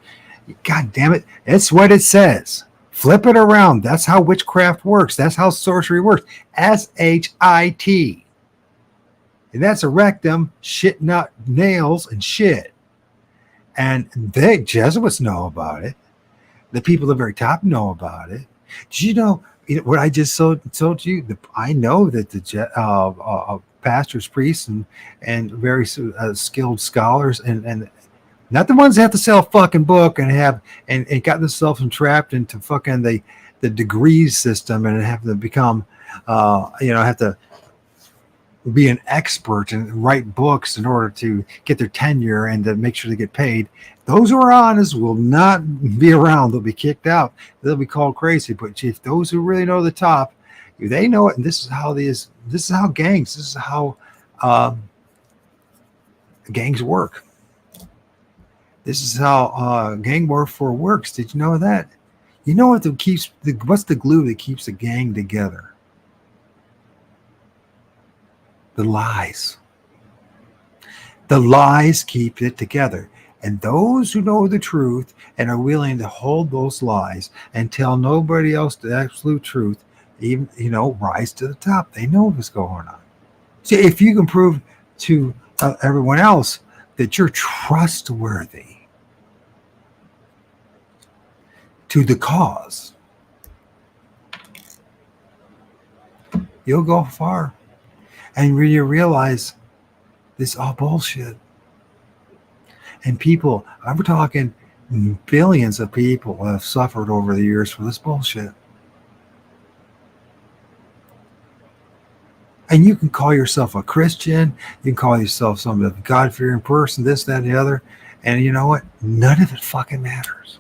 God damn it, it's what it says. Flip it around. That's how witchcraft works. That's how sorcery works. S-H-I-T. And that's a rectum, shit, nut, nails, and shit. And the Jesuits know about it. The people at the very top know about it. Did you know what I just told you? I know that the pastors, priests, and very skilled scholars, and not the ones that have to sell a fucking book and got themselves entrapped into fucking the degrees system and have to become, have to be an expert and write books in order to get their tenure and to make sure they get paid. Those who are honest will not be around. They'll be kicked out. They'll be called crazy. But if those who really know the top, they know it. And this is how gangs, this is how gangs work. This is how gang warfare works. Did you know that? You know what what's the glue that keeps a gang together? The lies. The lies keep it together. And those who know the truth and are willing to hold those lies and tell nobody else the absolute truth, even, rise to the top. They know what's going on. See, if you can prove to everyone else that you're trustworthy to the cause, you'll go far. And when you realize this is all bullshit. And people, I'm talking billions of people have suffered over the years for this bullshit. And you can call yourself a Christian. You can call yourself some God-fearing person, this, that, and the other. And you know what? None of it fucking matters.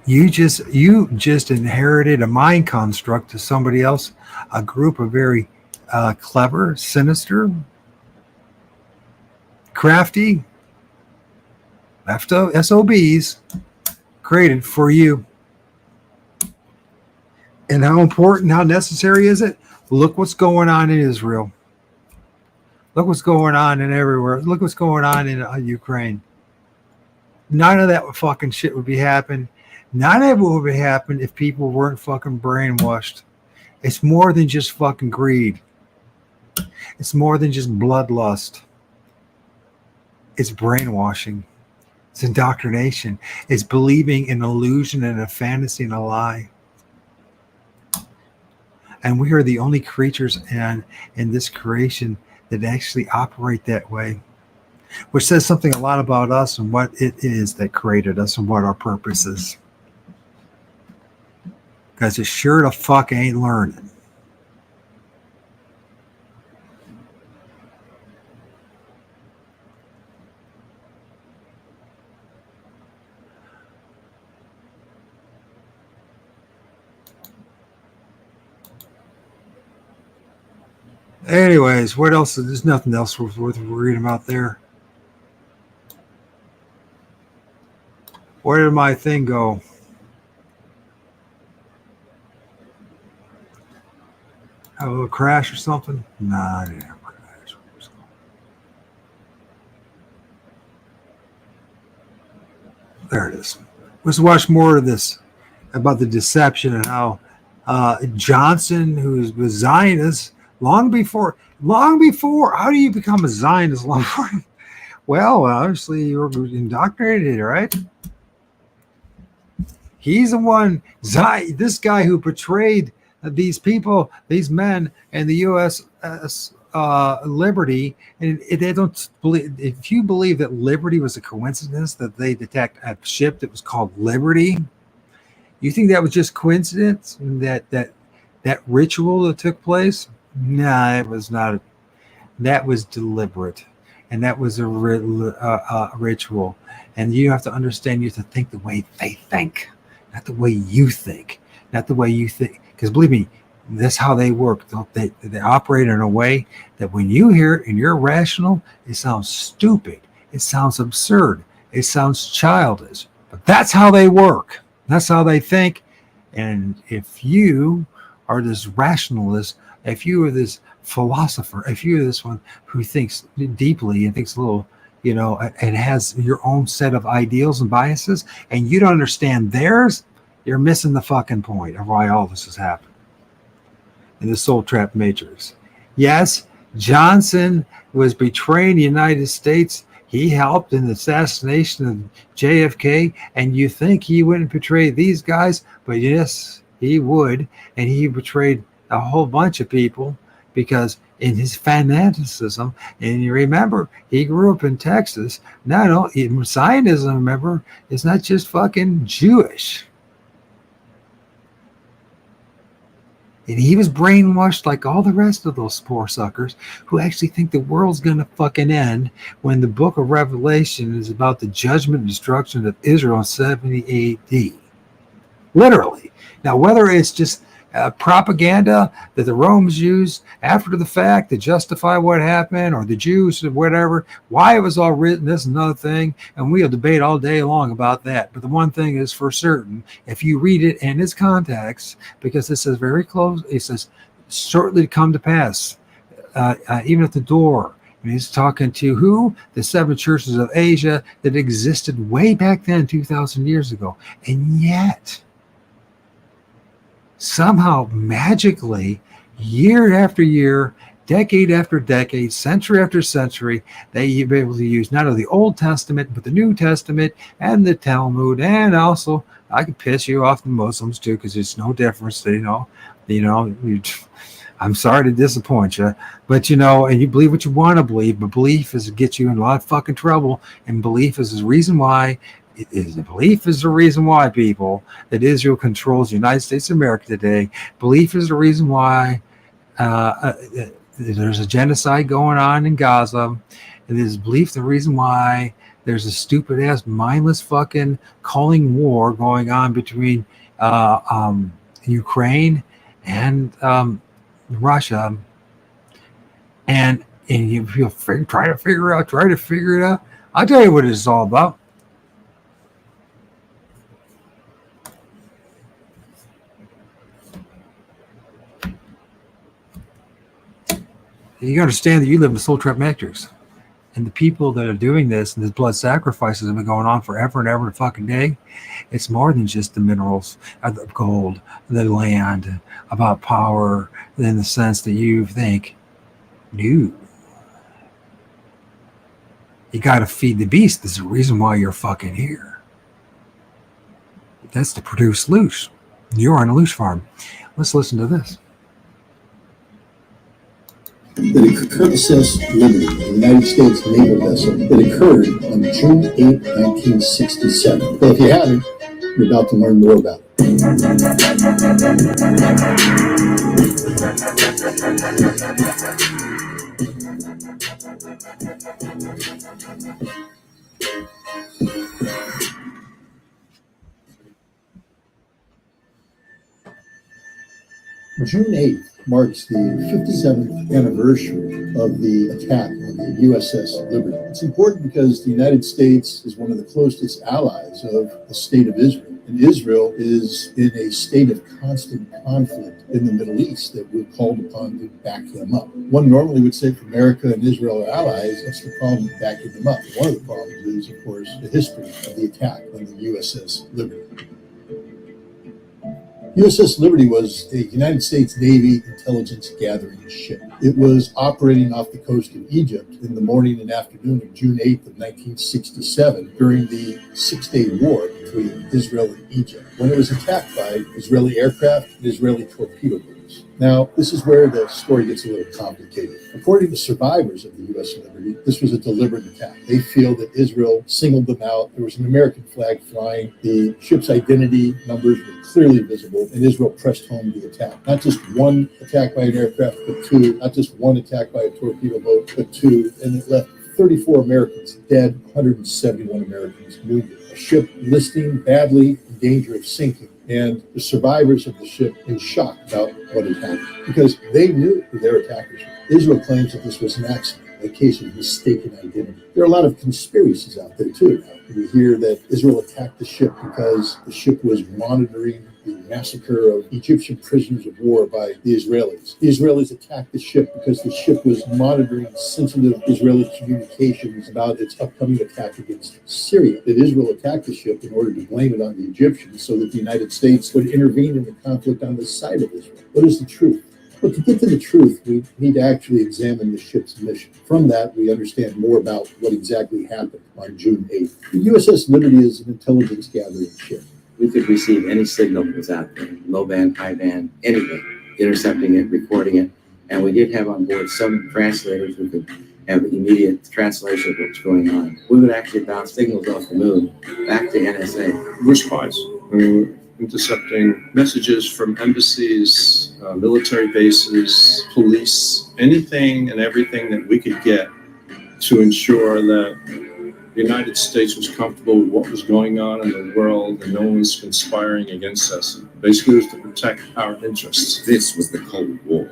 You just inherited a mind construct to somebody else, a group of very clever, sinister, crafty SOBs created for you. And how important, how necessary is it? Look what's going on in Israel. Look what's going on in everywhere. Look what's going on in Ukraine. None of that fucking shit would be happening. None of it would be happening if people weren't fucking brainwashed. It's more than just fucking greed. It's more than just bloodlust. It's brainwashing. It's indoctrination. It's believing in illusion and a fantasy and a lie. And we are the only creatures in this creation that actually operate that way. which says something a lot about us and what it is that created us and what our purpose is. Because it sure the fuck ain't learning. Anyways, what else? There's nothing else worth reading about there. Where did my thing go? Have a little crash or something? Nah, I didn't have a crash. There it is. Let's watch more of this about the deception and how Johnson, who was Zionist, long before, how do you become a Zionist long before? Well, obviously you were indoctrinated, right? He's the one, this guy who portrayed these people, these men, and the USS Liberty. And they don't believe. If you believe that Liberty was a coincidence, that they detect a ship that was called Liberty, you think that was just coincidence? That ritual that took place? Nah, it was not. That was deliberate, and that was a ritual. And you have to understand. You have to think the way they think, not the way you think, not the way you think. Because believe me, that's how they work. They operate in a way that when you hear it and you're rational, it sounds stupid. It sounds absurd. It sounds childish. But that's how they work. That's how they think. And if you are this rationalist, if you are this philosopher, if you're this one who thinks deeply and thinks a little, and has your own set of ideals and biases, and you don't understand theirs, you're missing the fucking point of why all this has happened in the soul trap matrix. Yes, Johnson was betraying the United States. He helped in the assassination of JFK, and you think he wouldn't betray these guys, but yes, he would. And he betrayed a whole bunch of people because in his fanaticism, and you remember, he grew up in Texas. No, Zionism, remember, is not just fucking Jewish. And he was brainwashed like all the rest of those poor suckers who actually think the world's going to fucking end when the book of Revelation is about the judgment and destruction of Israel in 70 AD. Literally. Now, whether it's just propaganda that the Romans used after the fact to justify what happened, or the Jews or whatever, why it was all written, this is another thing, and we'll debate all day long about that. But the one thing is for certain, if you read it in its context, because it says very close, it says shortly to come to pass, even at the door. And he's talking to who? The 7 churches of Asia that existed way back then, 2,000 years ago. And yet, somehow, magically, year after year, decade after decade, century after century, they've been able to use not only the Old Testament, but the New Testament and the Talmud. And also, I could piss you off the Muslims too, because it's no difference. I'm sorry to disappoint you, but and you believe what you want to believe, but belief is get you in a lot of fucking trouble. And belief is the reason why. Belief is the reason why, people, that Israel controls the United States of America today. Belief is the reason why there's a genocide going on in Gaza. It is belief the reason why there's a stupid ass, mindless fucking calling war going on between Ukraine and Russia. And you try to figure it out. I'll tell you what it's all about. You understand that you live in the soul trap matrix, and the people that are doing this and the blood sacrifices have been going on forever and ever fucking day. It's more than just the minerals, the gold, the land, about power, in the sense that you think, no, you got to feed the beast. There's a reason why you're fucking here. That's to produce loose. You're on a loose farm. Let's listen to this. that occurred USS Liberty, the United States naval vessel, that occurred on June 8, 1967. Well, if you haven't, you're about to learn more about it. June 8th marks the 57th anniversary of the attack on the USS Liberty. It's important because the United States is one of the closest allies of the state of Israel. And Israel is in a state of constant conflict in the Middle East that we're called upon to back them up. One normally would say if America and Israel are allies, that's the problem with backing them up. One of the problems is, of course, the history of the attack on the USS Liberty. USS Liberty was a United States Navy intelligence gathering ship. It was operating off the coast of Egypt in the morning and afternoon of June 8th of 1967 during the Six-Day War between Israel and Egypt, when it was attacked by Israeli aircraft and Israeli torpedo boats. Now, this is where the story gets a little complicated. According to survivors of the U.S. Liberty, this was a deliberate attack. They feel that Israel singled them out. There was an American flag flying. The ship's identity numbers were clearly visible, and Israel pressed home the attack. Not just one attack by an aircraft, but two. Not just one attack by a torpedo boat, but two. And it left 34 Americans dead, 171 Americans wounded. A ship listing badly in danger of sinking. And the survivors of the ship in shock about what had happened because they knew who their attackers were. Israel claims that this was an accident, a case of mistaken identity. There are a lot of conspiracies out there too now. We hear that Israel attacked the ship because the ship was monitoring the massacre of Egyptian prisoners of war by the Israelis. The Israelis attacked the ship because the ship was monitoring sensitive Israeli communications about its upcoming attack against Syria. That Israel attacked the ship in order to blame it on the Egyptians so that the United States would intervene in the conflict on the side of Israel. What is the truth? But to get to the truth, we need to actually examine the ship's mission. From that, we understand more about what exactly happened on June 8th. The USS Liberty is an intelligence gathering ship. We could receive any signal that was out there, low band, high band, anything, intercepting it, recording it. And we did have on board some translators who could have immediate translation of what's going on. We would actually bounce signals off the moon back to NSA. We're spies. I mean, we're intercepting messages from embassies, military bases, police, anything and everything that we could get to ensure that the United States was comfortable with what was going on in the world and no one was conspiring against us. Basically, it was to protect our interests. This was the Cold War.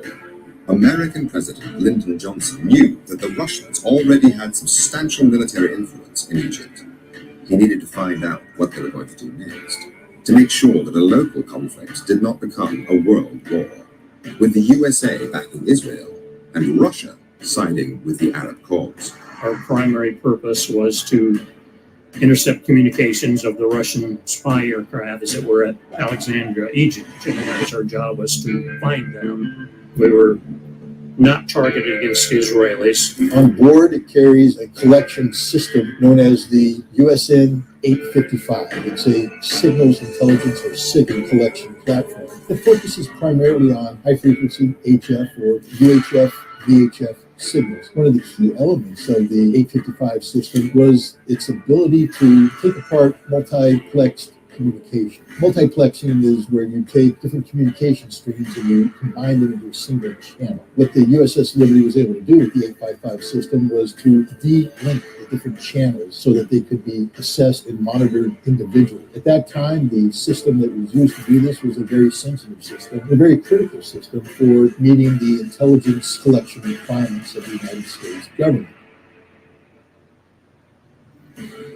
American President Lyndon Johnson knew that the Russians already had substantial military influence in Egypt. He needed to find out what they were going to do next, to make sure that a local conflict did not become a world war, with the USA backing Israel and Russia siding with the Arab cause. Our primary purpose was to intercept communications of the Russian spy aircraft as it were at Alexandria, Egypt. And that was our job, was to find them. We were not targeted against the Israelis. On board, it carries a collection system known as the USN 855. It's a signals intelligence or SIGINT collection platform that focuses primarily on high-frequency HF or UHF, VHF signals. One of the key elements of the 855 system was its ability to take apart multiplexed communication. Multiplexing is where you take different communication streams and you combine them into a single channel. What the USS Liberty was able to do with the 855 system was to de-link the different channels so that they could be assessed and monitored individually. At that time, the system that was used to do this was a very sensitive system, a very critical system for meeting the intelligence collection requirements of the United States government.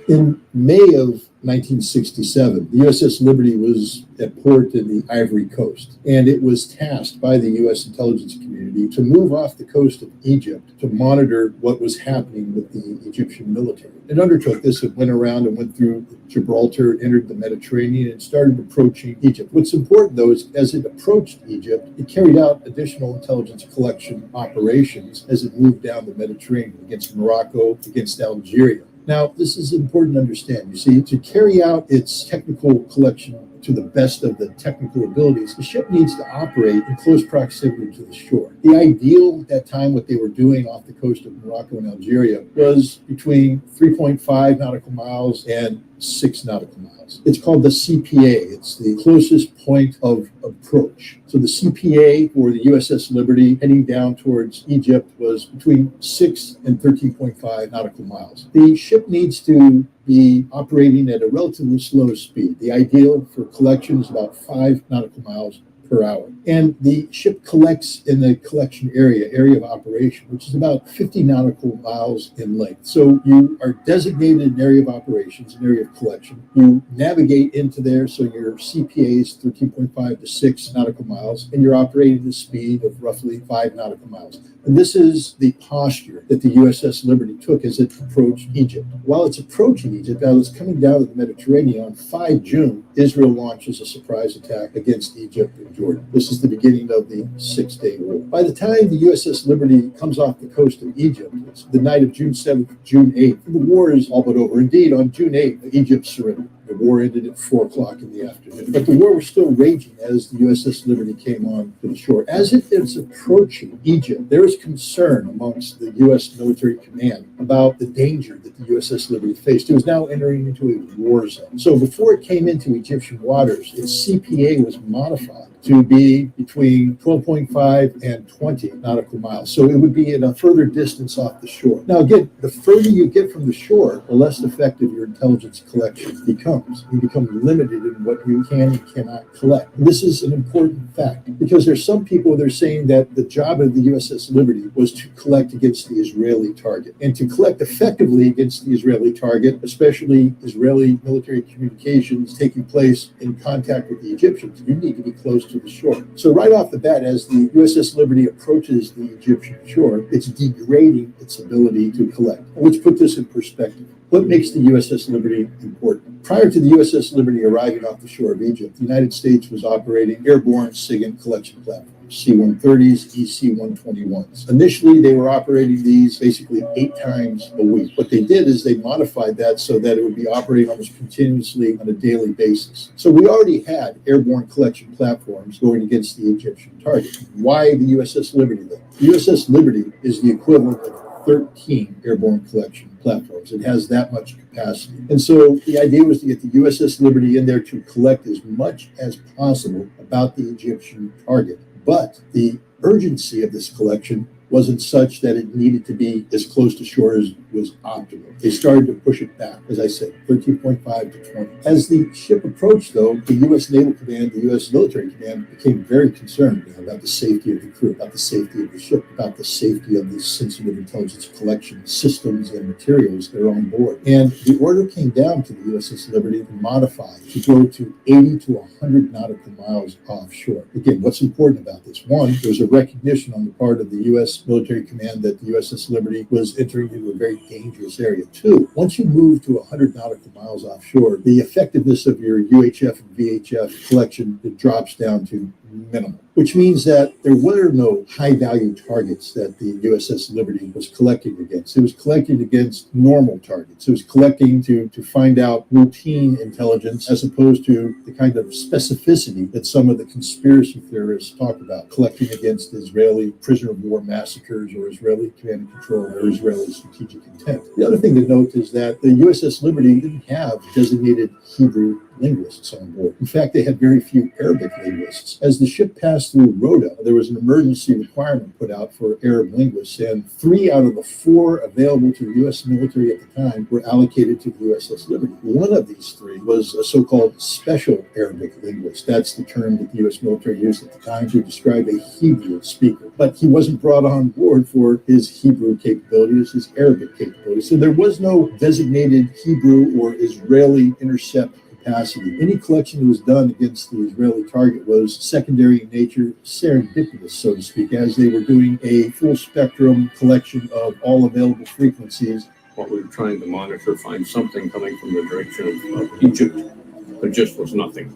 In May of 1967, the USS Liberty was at port in the Ivory Coast, and it was tasked by the U.S. intelligence community to move off the coast of Egypt to monitor what was happening with the Egyptian military. It undertook this. It went around and went through Gibraltar, entered the Mediterranean, and started approaching Egypt. What's important, though, is as it approached Egypt, it carried out additional intelligence collection operations as it moved down the Mediterranean against Morocco, against Algeria. Now, this is important to understand. You see, to carry out its technical collection to the best of the technical abilities, the ship needs to operate in close proximity to the shore. The ideal at that time, what they were doing off the coast of Morocco and Algeria, was between 3.5 nautical miles and 6 nautical miles. It's called the CPA. It's the closest point of approach. So the CPA for the USS Liberty heading down towards Egypt was between 6 and 13.5 nautical miles. The ship needs to be operating at a relatively slow speed. The ideal for collection is about 5 nautical miles per hour. And the ship collects in the collection area of operation, which is about 50 nautical miles in length. So you are designated an area of operations, an area of collection. You navigate into there, so your CPA is 13.5 to 6 nautical miles, and you're operating at a speed of roughly 5 nautical miles. And this is the posture that the USS Liberty took as it approached Egypt. While it's approaching Egypt, as it's coming down to the Mediterranean, on 5 June, Israel launches a surprise attack against Egypt and Jordan. This is the beginning of the 6-day war. By the time the USS Liberty comes off the coast of Egypt, it's the night of June 7th, June 8th. The war is all but over. Indeed, on June 8th, Egypt surrendered. The war ended at 4 o'clock in the afternoon. But the war was still raging as the USS Liberty came on to the shore. As it is approaching Egypt, there is concern amongst the U.S. military command about the danger that the USS Liberty faced. It was now entering into a war zone. So before it came into Egyptian waters, its CPA was modified to be between 12.5 and 20 nautical miles. So it would be at a further distance off the shore. Now, again, the further you get from the shore, the less effective your intelligence collection becomes. You become limited in what you can and cannot collect. And this is an important fact because there's some people that are saying that the job of the USS Liberty was to collect against the Israeli target. And to collect effectively against the Israeli target, especially Israeli military communications taking place in contact with the Egyptians, you need to be close to the shore. So right off the bat, as the USS Liberty approaches the Egyptian shore, it's degrading its ability to collect. Let's put this in perspective. What makes the USS Liberty important? Prior to the USS Liberty arriving off the shore of Egypt, the United States was operating airborne SIGINT collection platforms, C-130s, EC-121s. Initially, they were operating these basically 8 times a week. What they did is they modified that so that it would be operating almost continuously on a daily basis. So we already had airborne collection platforms going against the Egyptian target. Why the USS Liberty, though? The USS Liberty is the equivalent of 13 airborne collection platforms. It has that much capacity. And so the idea was to get the USS Liberty in there to collect as much as possible about the Egyptian target. But the urgency of this collection wasn't such that it needed to be as close to shore as was optimal. They started to push it back, as I said, 13.5 to 20. As the ship approached, though, the U.S. Naval Command, the U.S. Military Command became very concerned about the safety of the crew, about the safety of the ship, about the safety of the sensitive intelligence collection systems and materials that are on board. And the order came down to the USS Liberty to modify, to go to 80 to 100 nautical miles offshore. Again, what's important about this? One, there's a recognition on the part of the U.S. Military Command that the USS Liberty was entering into a very dangerous area. 2, once you move to 100 nautical miles offshore, the effectiveness of your UHF and VHF collection, it drops down to minimal, which means that there were no high-value targets that the USS Liberty was collecting against. It was collecting against normal targets. It was collecting to find out routine intelligence as opposed to the kind of specificity that some of the conspiracy theorists talk about, collecting against Israeli prisoner of war massacres or Israeli command and control or Israeli strategic intent. The other thing to note is that the USS Liberty didn't have designated Hebrew linguists on board. In fact, they had very few Arabic linguists. As the ship passed through Rhoda, there was an emergency requirement put out for Arab linguists, and 3 out of the 4 available to the U.S. military at the time were allocated to the USS Liberty. One of these 3 was a so-called special Arabic linguist. That's the term that the U.S. military used at the time to describe a Hebrew speaker. But he wasn't brought on board for his Hebrew capabilities, his Arabic capabilities. So there was no designated Hebrew or Israeli intercept capacity. Any collection that was done against the Israeli target was secondary in nature, serendipitous, so to speak, as they were doing a full spectrum collection of all available frequencies. What we were trying to monitor, find something coming from the direction of Egypt, there just was nothing.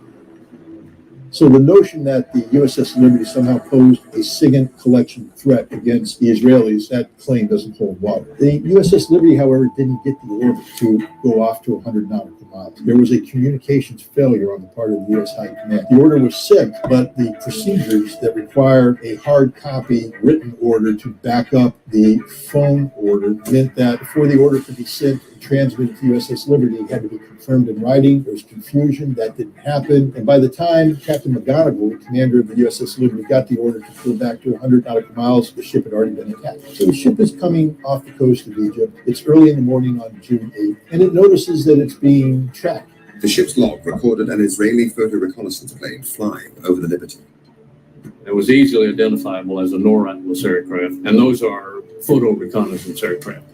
So the notion that the USS Liberty somehow posed a SIGINT collection threat against the Israelis, that claim doesn't hold water. The USS Liberty, however, didn't get the order to go off to 100 nautical miles. There was a communications failure on the part of the U.S. High Command. The order was sent, but the procedures that require a hard copy written order to back up the phone order meant that before the order could be sent and transmitted to USS Liberty, it had to be confirmed in writing. There was confusion. That didn't happen. And by the time Captain McGonigal, the commander of the USS Liberty, got the order to pull back to 100 nautical miles, the ship had already been attacked. So the ship is coming off the coast of Egypt. It's early in the morning on June 8th, and it notices that it's being tracked. The ship's log recorded an Israeli photo reconnaissance plane flying over the Liberty. It was easily identifiable as a NORAD aircraft, and those are photo reconnaissance aircraft.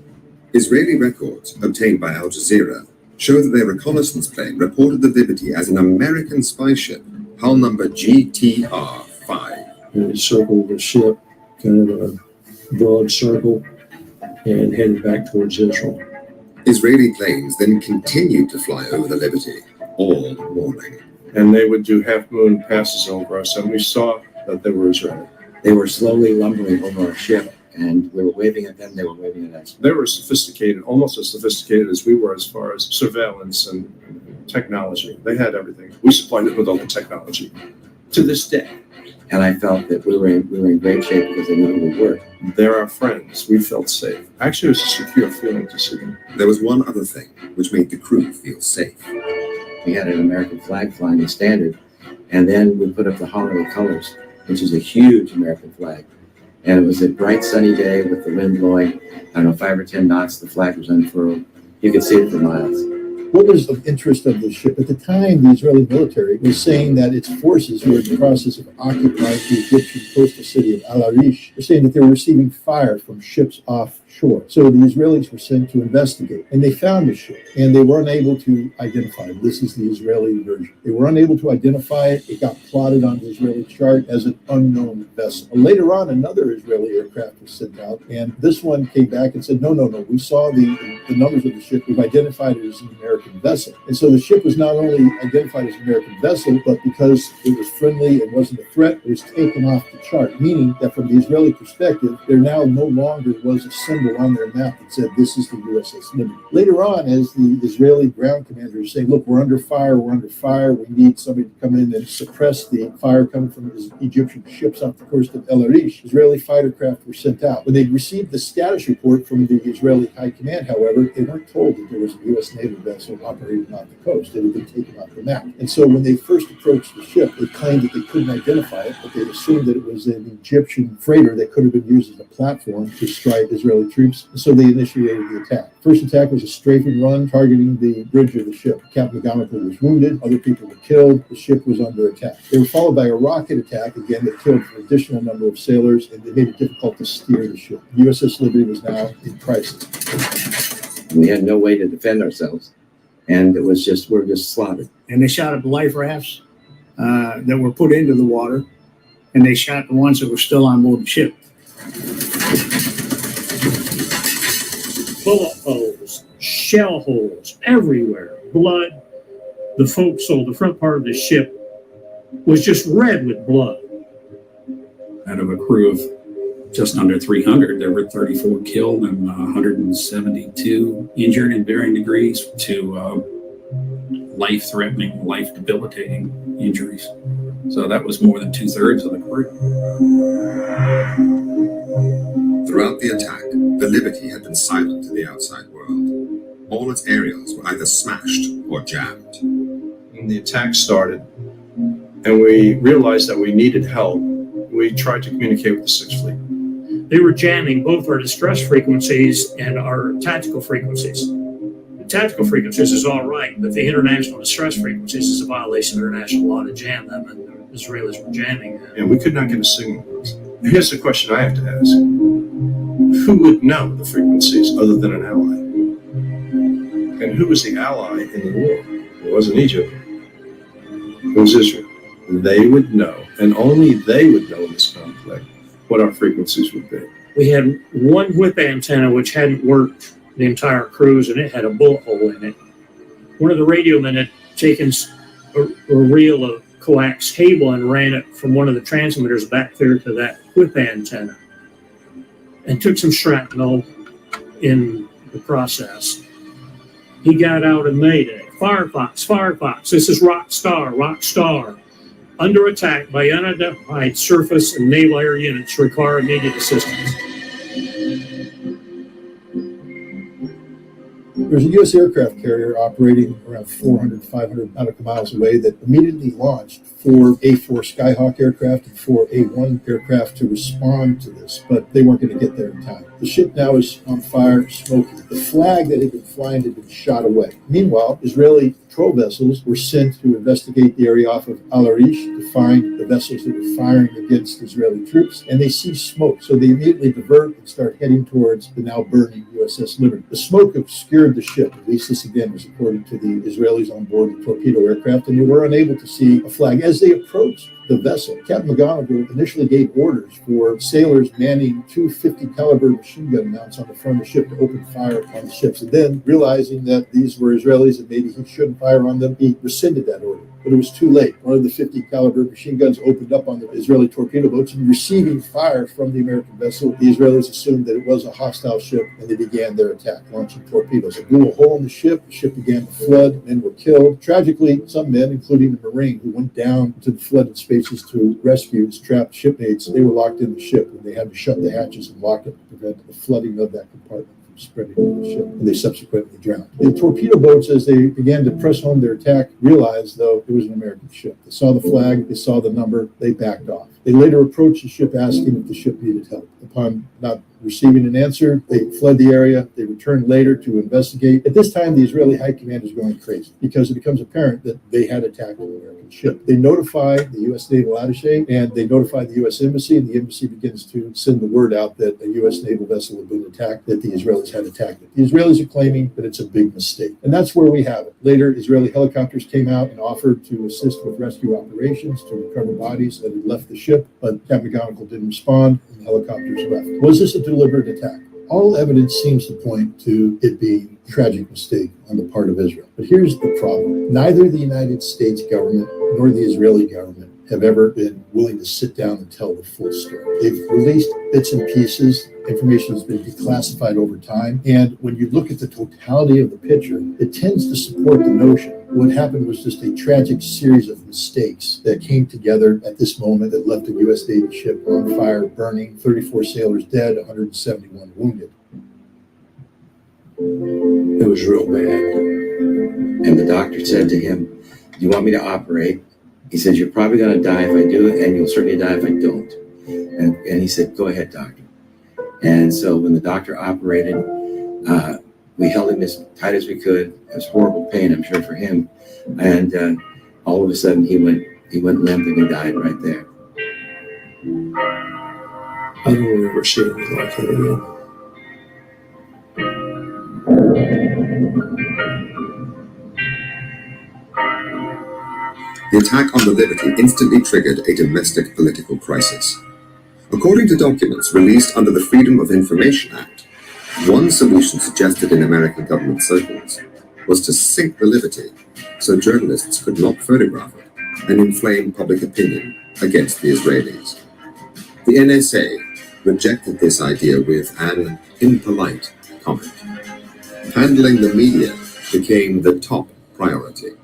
Israeli records obtained by Al Jazeera show that their reconnaissance plane reported the Liberty as an American spy ship, hull number GTR-5. And it circled the ship, kind of a broad circle, and headed back towards Israel. Israeli planes then continued to fly over the Liberty all morning. And they would do half-moon passes over us, and we saw that they were Israeli. They were slowly lumbering over our ship, and we were waving at them, they were waving at us. They were sophisticated, almost as sophisticated as we were as far as surveillance and technology. They had everything. We supplied them with all the technology to this day. And I felt that we were in great shape because they knew who we were. They're our friends. We felt safe. Actually, it was a secure feeling to see them. There was one other thing which made the crew feel safe. We had an American flag flying the standard, and then we put up the holiday colors, which is a huge American flag. And it was a bright sunny day with the wind blowing, I don't know, 5 or 10 knots. The flag was unfurled. You could see it for miles. What was of interest of the ship? At the time, the Israeli military was saying that its forces were in the process of occupying the Egyptian coastal city of Al Arish. They're saying that they were receiving fire from ships offshore. So the Israelis were sent to investigate, and they found the ship, and they were unable to identify it. This is the Israeli version. They were unable to identify it. It got plotted on the Israeli chart as an unknown vessel. Later on, another Israeli aircraft was sent out, and this one came back and said, no, we saw the numbers of the ship. We've identified it as an American vessel. And so the ship was not only identified as an American vessel, but because it was friendly and wasn't a threat, it was taken off the chart, meaning that from the Israeli perspective, there now no longer was a symbol on their map that said, this is the USS Liberty. Later on, as the Israeli ground commanders say, look, we're under fire, we need somebody to come in and suppress the fire coming from Egyptian ships off the coast of El Arish, Israeli fighter craft were sent out. When they received the status report from the Israeli High Command, however, they weren't told that there was a U.S. Navy vessel operating off the coast. It had been taken off the map. And so when they first approached the ship, they claimed that they couldn't identify it, but they assumed that it was an Egyptian freighter that could have been used as a platform to strike Israeli troops. And so they initiated the attack. First attack was a strafing run targeting the bridge of the ship. Captain McGonigal was wounded. Other people were killed. The ship was under attack. They were followed by a rocket attack, again, that killed an additional number of sailors, and they made it difficult to steer the ship. The USS Liberty was now in crisis. We had no way to defend ourselves. And we're just slaughtered. And they shot at the life rafts that were put into the water, and they shot the ones that were still on board the ship. Bullet holes, shell holes everywhere, blood. The forecastle, the front part of the ship, was just red with blood. Out of a crew of just under 300, there were 34 killed and 172 injured in varying degrees to life-threatening, life-debilitating injuries. So that was more than 2/3 of the crew. Throughout the attack, the Liberty had been silent to the outside world. All its aerials were either smashed or jammed. When the attack started, and we realized that we needed help, we tried to communicate with the Sixth Fleet. They were jamming both our distress frequencies and our tactical frequencies. The tactical frequencies is all right, but the international distress frequencies is a violation of international law to jam them, and the Israelis were jamming them. And we could not get a signal. Here's the question I have to ask. Who would know the frequencies other than an ally? And who was the ally in the war? It wasn't Egypt. It was Israel. They would know, and only they would know in this conflict, what our frequencies would be. We had one whip antenna which hadn't worked the entire cruise, and it had a bullet hole in it. One of the radio men had taken a reel of coax cable and ran it from one of the transmitters back there to that whip antenna, and took some shrapnel in the process. He got out and made it. Firefox, Firefox, this is Rockstar. Under attack by unidentified surface and naval air units, require immediate assistance. There's a U.S. aircraft carrier operating around 400, 500 nautical miles away that immediately launched 4 A-4 Skyhawk aircraft and 4 A-1 aircraft to respond to this, but they weren't going to get there in time. The ship now is on fire, smoking. The flag that had been flying had been shot away. Meanwhile, Israeli patrol vessels were sent to investigate the area off of Al Arish to find the vessels that were firing against Israeli troops, and they see smoke. So they immediately divert and start heading towards the now burning USS Liberty. The smoke obscured the ship. At least this again was according to the Israelis on board the torpedo aircraft, and they were unable to see a flag. As they approached the vessel, Captain McGonigal initially gave orders for sailors manning 2 50 caliber machine gun mounts on the front of the ship to open fire on the ships. And then, realizing that these were Israelis and maybe he shouldn't fire on them, he rescinded that order. But it was too late. One of the 50 caliber machine guns opened up on the Israeli torpedo boats, and receiving fire from the American vessel, the Israelis assumed that it was a hostile ship, and they began their attack, launching torpedoes. It blew a hole in the ship began to flood, men were killed. Tragically, some men, including the Marine who went down to the flooded spaces to rescue his trapped shipmates, they were locked in the ship, and they had to shut the hatches and lock it to prevent the flooding of that compartment from spreading to the ship, and they subsequently drowned. The torpedo boats, as they began to press home their attack, realized, though, it was an American ship. They saw the flag, they saw the number, they backed off. They later approached the ship asking if the ship needed help. Upon not receiving an answer, they fled the area. They returned later to investigate. At this time, the Israeli high command is going crazy because it becomes apparent that they had attacked an American ship. They notify the U.S. Naval Attaché, and they notify the U.S. Embassy, and the embassy begins to send the word out that a U.S. naval vessel had been attacked, that the Israelis had attacked it. The Israelis are claiming that it's a big mistake. And that's where we have it. Later, Israeli helicopters came out and offered to assist with rescue operations to recover bodies that had left the ship, but Captain McGonigal didn't respond, and the helicopters left. Was this a deliberate attack? All evidence seems to point to it being a tragic mistake on the part of Israel. But here's the problem. Neither the United States government nor the Israeli government have ever been willing to sit down and tell the full story. They've released bits and pieces. Information has been declassified over time. And when you look at the totality of the picture, it tends to support the notion what happened was just a tragic series of mistakes that came together at this moment that left a U.S. Navy ship on fire, burning, 34 sailors dead, 171 wounded. It was real bad. And the doctor said to him, "Do you want me to operate?" He said, "You're probably going to die if I do it, and you'll certainly die if I don't." And he said, "Go ahead, doctor." And so when the doctor operated, we held him as tight as we could. It was horrible pain, I'm sure, for him. And all of a sudden, he went limp and he died right there. I don't remember seeing anything like that again. The attack on the Liberty instantly triggered a domestic political crisis. According to documents released under the Freedom of Information Act, one solution suggested in American government circles was to sink the Liberty so journalists could not photograph it and inflame public opinion against the Israelis. The NSA rejected this idea with an impolite comment. Handling the media became the top priority.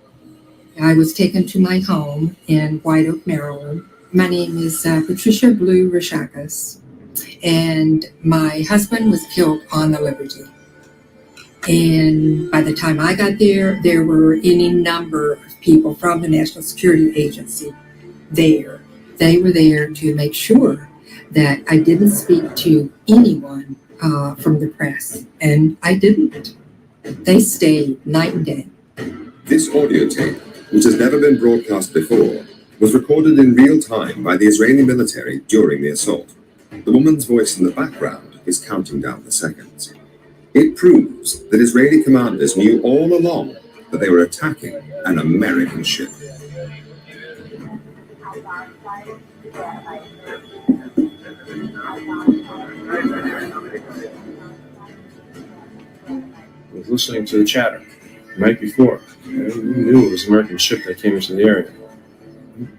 I was taken to my home in White Oak, Maryland. My name is Patricia Blue Rishakas, and my husband was killed on the Liberty. And by the time I got there, there were any number of people from the National Security Agency there. They were there to make sure that I didn't speak to anyone from the press, and I didn't. They stayed night and day. This audio tape, which has never been broadcast before, was recorded in real time by the Israeli military during the assault. The woman's voice in the background is counting down the seconds. It proves that Israeli commanders knew all along that they were attacking an American ship. I was listening to the chatter the night before. We knew it was an American ship that came into the area.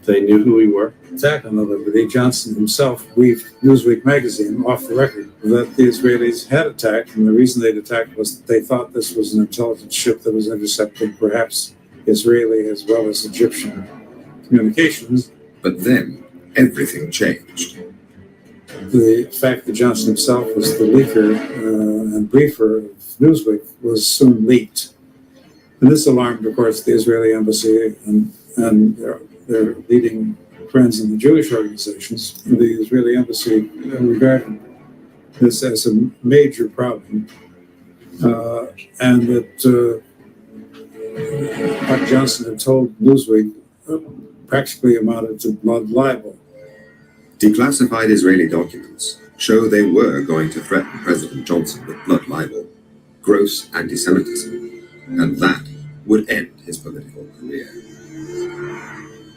They knew who we were. Attack on the Liberty, Johnson himself briefed Newsweek magazine off the record that the Israelis had attacked, and the reason they'd attacked was that they thought this was an intelligence ship that was intercepting perhaps Israeli as well as Egyptian communications. But then everything changed. The fact that Johnson himself was the leaker and briefer of Newsweek was soon leaked. And this alarmed, of course, the Israeli embassy and their leading friends in the Jewish organizations. The Israeli embassy regarded this as a major problem, and that what Johnson had told Newsweek practically amounted to blood libel. Declassified Israeli documents show they were going to threaten President Johnson with blood libel, gross anti-Semitism, and that would end his political career.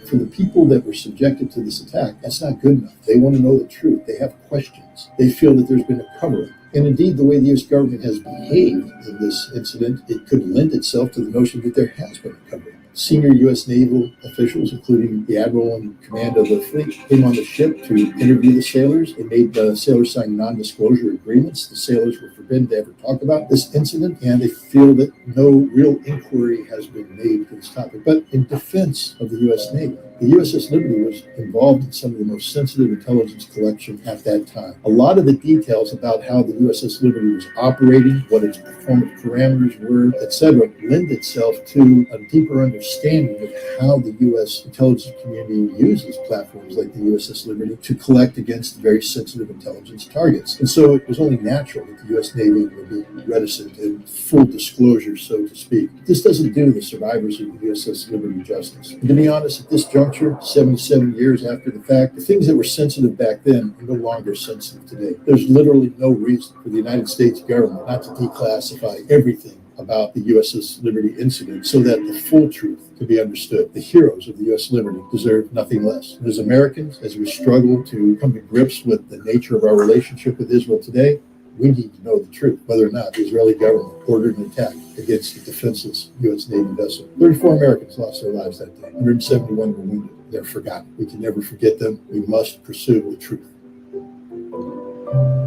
For the people that were subjected to this attack, that's not good enough. They want to know the truth. They have questions. They feel that there's been a cover-up. And indeed, the way the U.S. government has behaved in this incident, it could lend itself to the notion that there has been a cover-up. Senior U.S. naval officials, including the admiral in command of the fleet, came on the ship to interview the sailors. They made the sailors sign non-disclosure agreements. The sailors were forbidden to ever talk about this incident, and they feel that no real inquiry has been made to this topic. But in defense of the U.S. Navy, the USS Liberty was involved in some of the most sensitive intelligence collection at that time. A lot of the details about how the USS Liberty was operating, what its performance parameters were, etc., lend itself to a deeper understanding of how the U.S. intelligence community uses platforms like the USS Liberty to collect against very sensitive intelligence targets. And so it was only natural that the U.S. Navy would be reticent in full disclosure, so to speak. This doesn't do the survivors of the USS Liberty justice. And to be honest, at this juncture, 77 years after the fact, the things that were sensitive back then are no longer sensitive today. There's literally no reason for the United States government not to declassify everything about the USS Liberty incident so that the full truth can be understood. The heroes of the U.S. Liberty deserve nothing less. And as Americans, as we struggle to come to grips with the nature of our relationship with Israel today, we need to know the truth, whether or not the Israeli government ordered an attack against the defenseless U.S. Navy vessel. 34 Americans lost their lives that day. 171 were wounded. They're forgotten. We can never forget them. We must pursue the truth.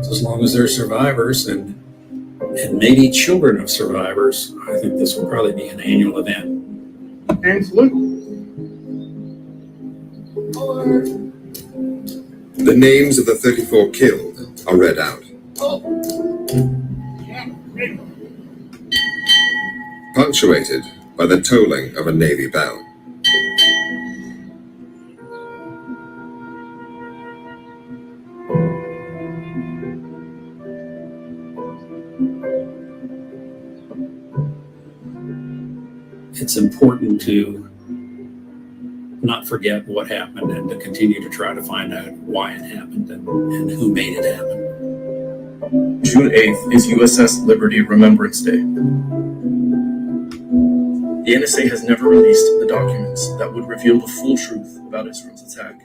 As long as they're survivors and maybe children of survivors, I think this will probably be an annual event. Absolutely. The names of the 34 killed are read out. Punctuated by the tolling of a Navy bell. It's important to not forget what happened and to continue to try to find out why it happened and who made it happen. June 8th is USS Liberty Remembrance Day. The NSA has never released the documents that would reveal the full truth about Israel's attack.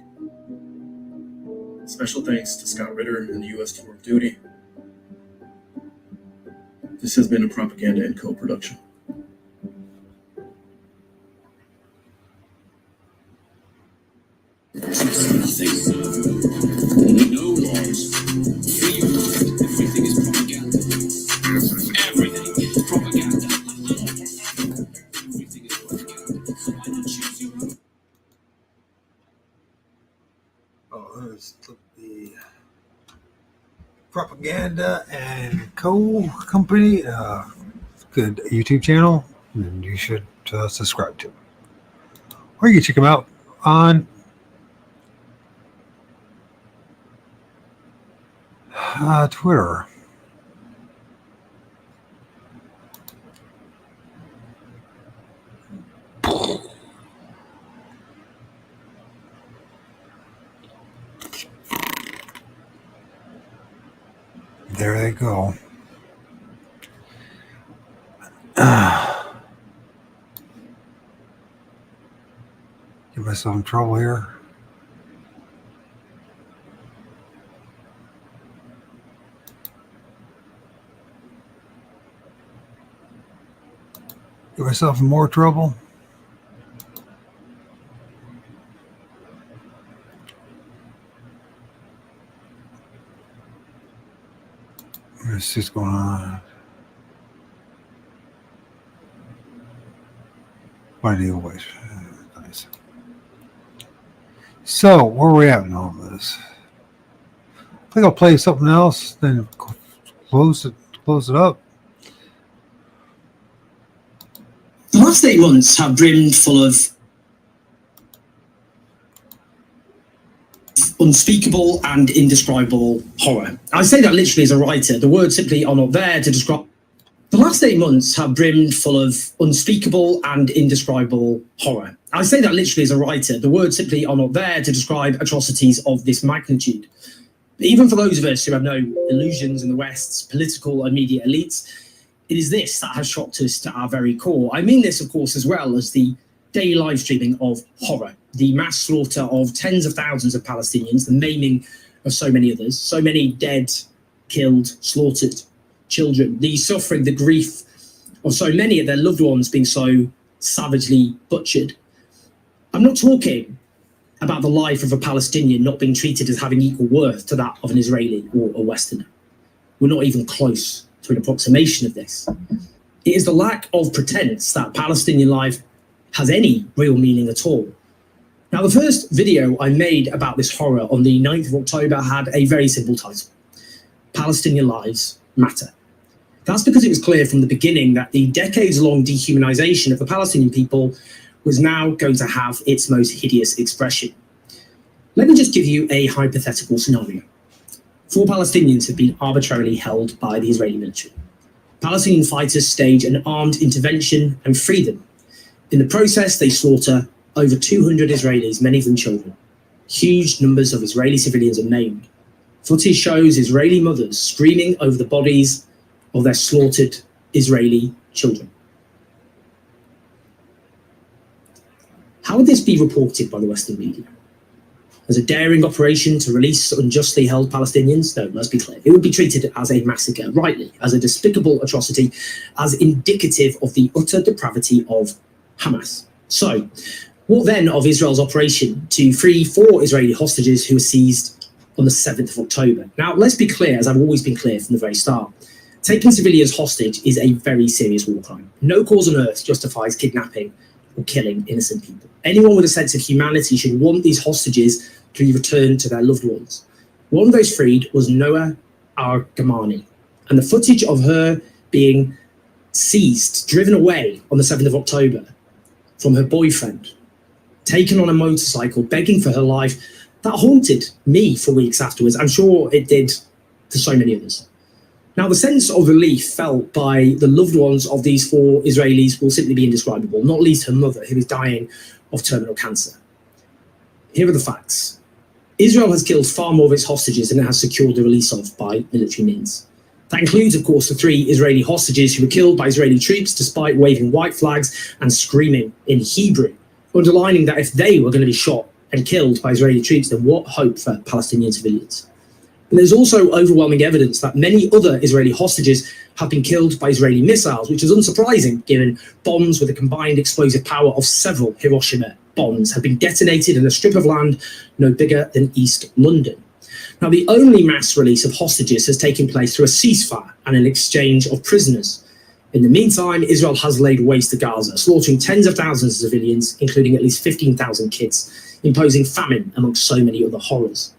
Special thanks to Scott Ritter and the U.S. Tour of Duty. This has been a propaganda and co-production. Nothing. No laws. Free movement. Everything is propaganda. Everything is propaganda. Everything is propaganda. So why not choose your own? Oh, there's the Propaganda and Co. Company. Good YouTube channel, and you should subscribe to. Or you can check them out on Twitter. There they go. Get myself in trouble here. Get myself in more trouble. What's just going on? Mighty always. Nice. So, where are we at in all this? I think I'll play something else, then close it up. The last 8 months have brimmed full of unspeakable and indescribable horror. I say that literally as a writer. The words simply are not there to describe. The last 8 months have brimmed full of unspeakable and indescribable horror. I say that literally as a writer. The words simply are not there to describe atrocities of this magnitude. But even for those of us who have no illusions in the West's political and media elites, it is this that has shocked us to our very core. I mean this, of course, as well as the daily live streaming of horror, the mass slaughter of tens of thousands of Palestinians, the maiming of so many others, so many dead, killed, slaughtered children, the suffering, the grief of so many of their loved ones being so savagely butchered. I'm not talking about the life of a Palestinian not being treated as having equal worth to that of an Israeli or a Westerner. We're not even close to an approximation of this. It is the lack of pretense that Palestinian life has any real meaning at all. Now, the first video I made about this horror on the 9th of October had a very simple title: Palestinian Lives Matter. That's because it was clear from the beginning that the decades-long dehumanization of the Palestinian people was now going to have its most hideous expression. Let me just give you a hypothetical scenario. 4 Palestinians have been arbitrarily held by the Israeli military. Palestinian fighters stage an armed intervention and free them. In the process, they slaughter over 200 Israelis, many of them children. Huge numbers of Israeli civilians are maimed. Footage shows Israeli mothers screaming over the bodies of their slaughtered Israeli children. How would this be reported by the Western media? As a daring operation to release unjustly held Palestinians? No, let's be clear. It would be treated as a massacre, rightly, as a despicable atrocity, as indicative of the utter depravity of Hamas. So, what then of Israel's operation to free 4 Israeli hostages who were seized on the 7th of October? Now, let's be clear, as I've always been clear from the very start. Taking civilians hostage is a very serious war crime. No cause on earth justifies kidnapping or killing innocent people. Anyone with a sense of humanity should want these hostages to be returned to their loved ones. One of those freed was Noah Argamani, and the footage of her being seized, driven away on the 7th of October from her boyfriend, taken on a motorcycle, begging for her life, that haunted me for weeks afterwards. I'm sure it did to so many others. Now, the sense of relief felt by the loved ones of these 4 Israelis will simply be indescribable, not least her mother, who is dying of terminal cancer. Here are the facts. Israel has killed far more of its hostages than it has secured the release of by military means. That includes, of course, the 3 Israeli hostages who were killed by Israeli troops despite waving white flags and screaming in Hebrew, underlining that if they were going to be shot and killed by Israeli troops, then what hope for Palestinian civilians? And there's also overwhelming evidence that many other Israeli hostages have been killed by Israeli missiles, which is unsurprising given bombs with a combined explosive power of several Hiroshima bombs have been detonated in a strip of land no bigger than East London. Now, the only mass release of hostages has taken place through a ceasefire and an exchange of prisoners. In the meantime, Israel has laid waste to Gaza, slaughtering tens of thousands of civilians, including at least 15,000 kids, imposing famine amongst so many other horrors.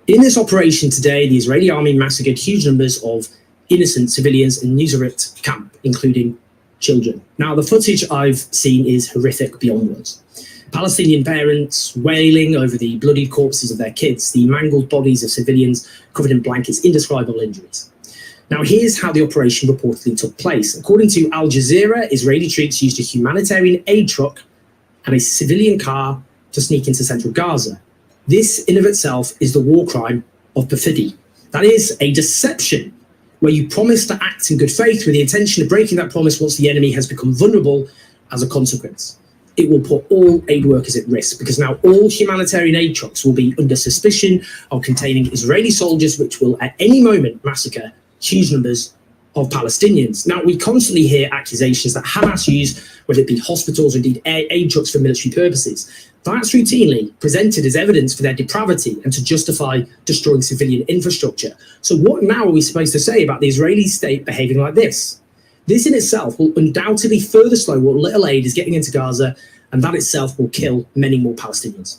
In this operation today, the Israeli army massacred huge numbers of innocent civilians in Nuseirat camp, including children. Now, the footage I've seen is horrific beyond words. Palestinian parents wailing over the bloodied corpses of their kids, the mangled bodies of civilians covered in blankets, indescribable injuries. Now, here's how the operation reportedly took place. According to Al Jazeera, Israeli troops used a humanitarian aid truck and a civilian car to sneak into central Gaza. This in of itself is the war crime of perfidy. That is a deception where you promise to act in good faith with the intention of breaking that promise once the enemy has become vulnerable as a consequence. It will put all aid workers at risk because now all humanitarian aid trucks will be under suspicion of containing Israeli soldiers, which will at any moment massacre huge numbers of Palestinians. Now, we constantly hear accusations that Hamas use, whether it be hospitals or indeed aid trucks for military purposes. That's routinely presented as evidence for their depravity and to justify destroying civilian infrastructure. So what now are we supposed to say about the Israeli state behaving like this? This in itself will undoubtedly further slow what little aid is getting into Gaza, and that itself will kill many more Palestinians.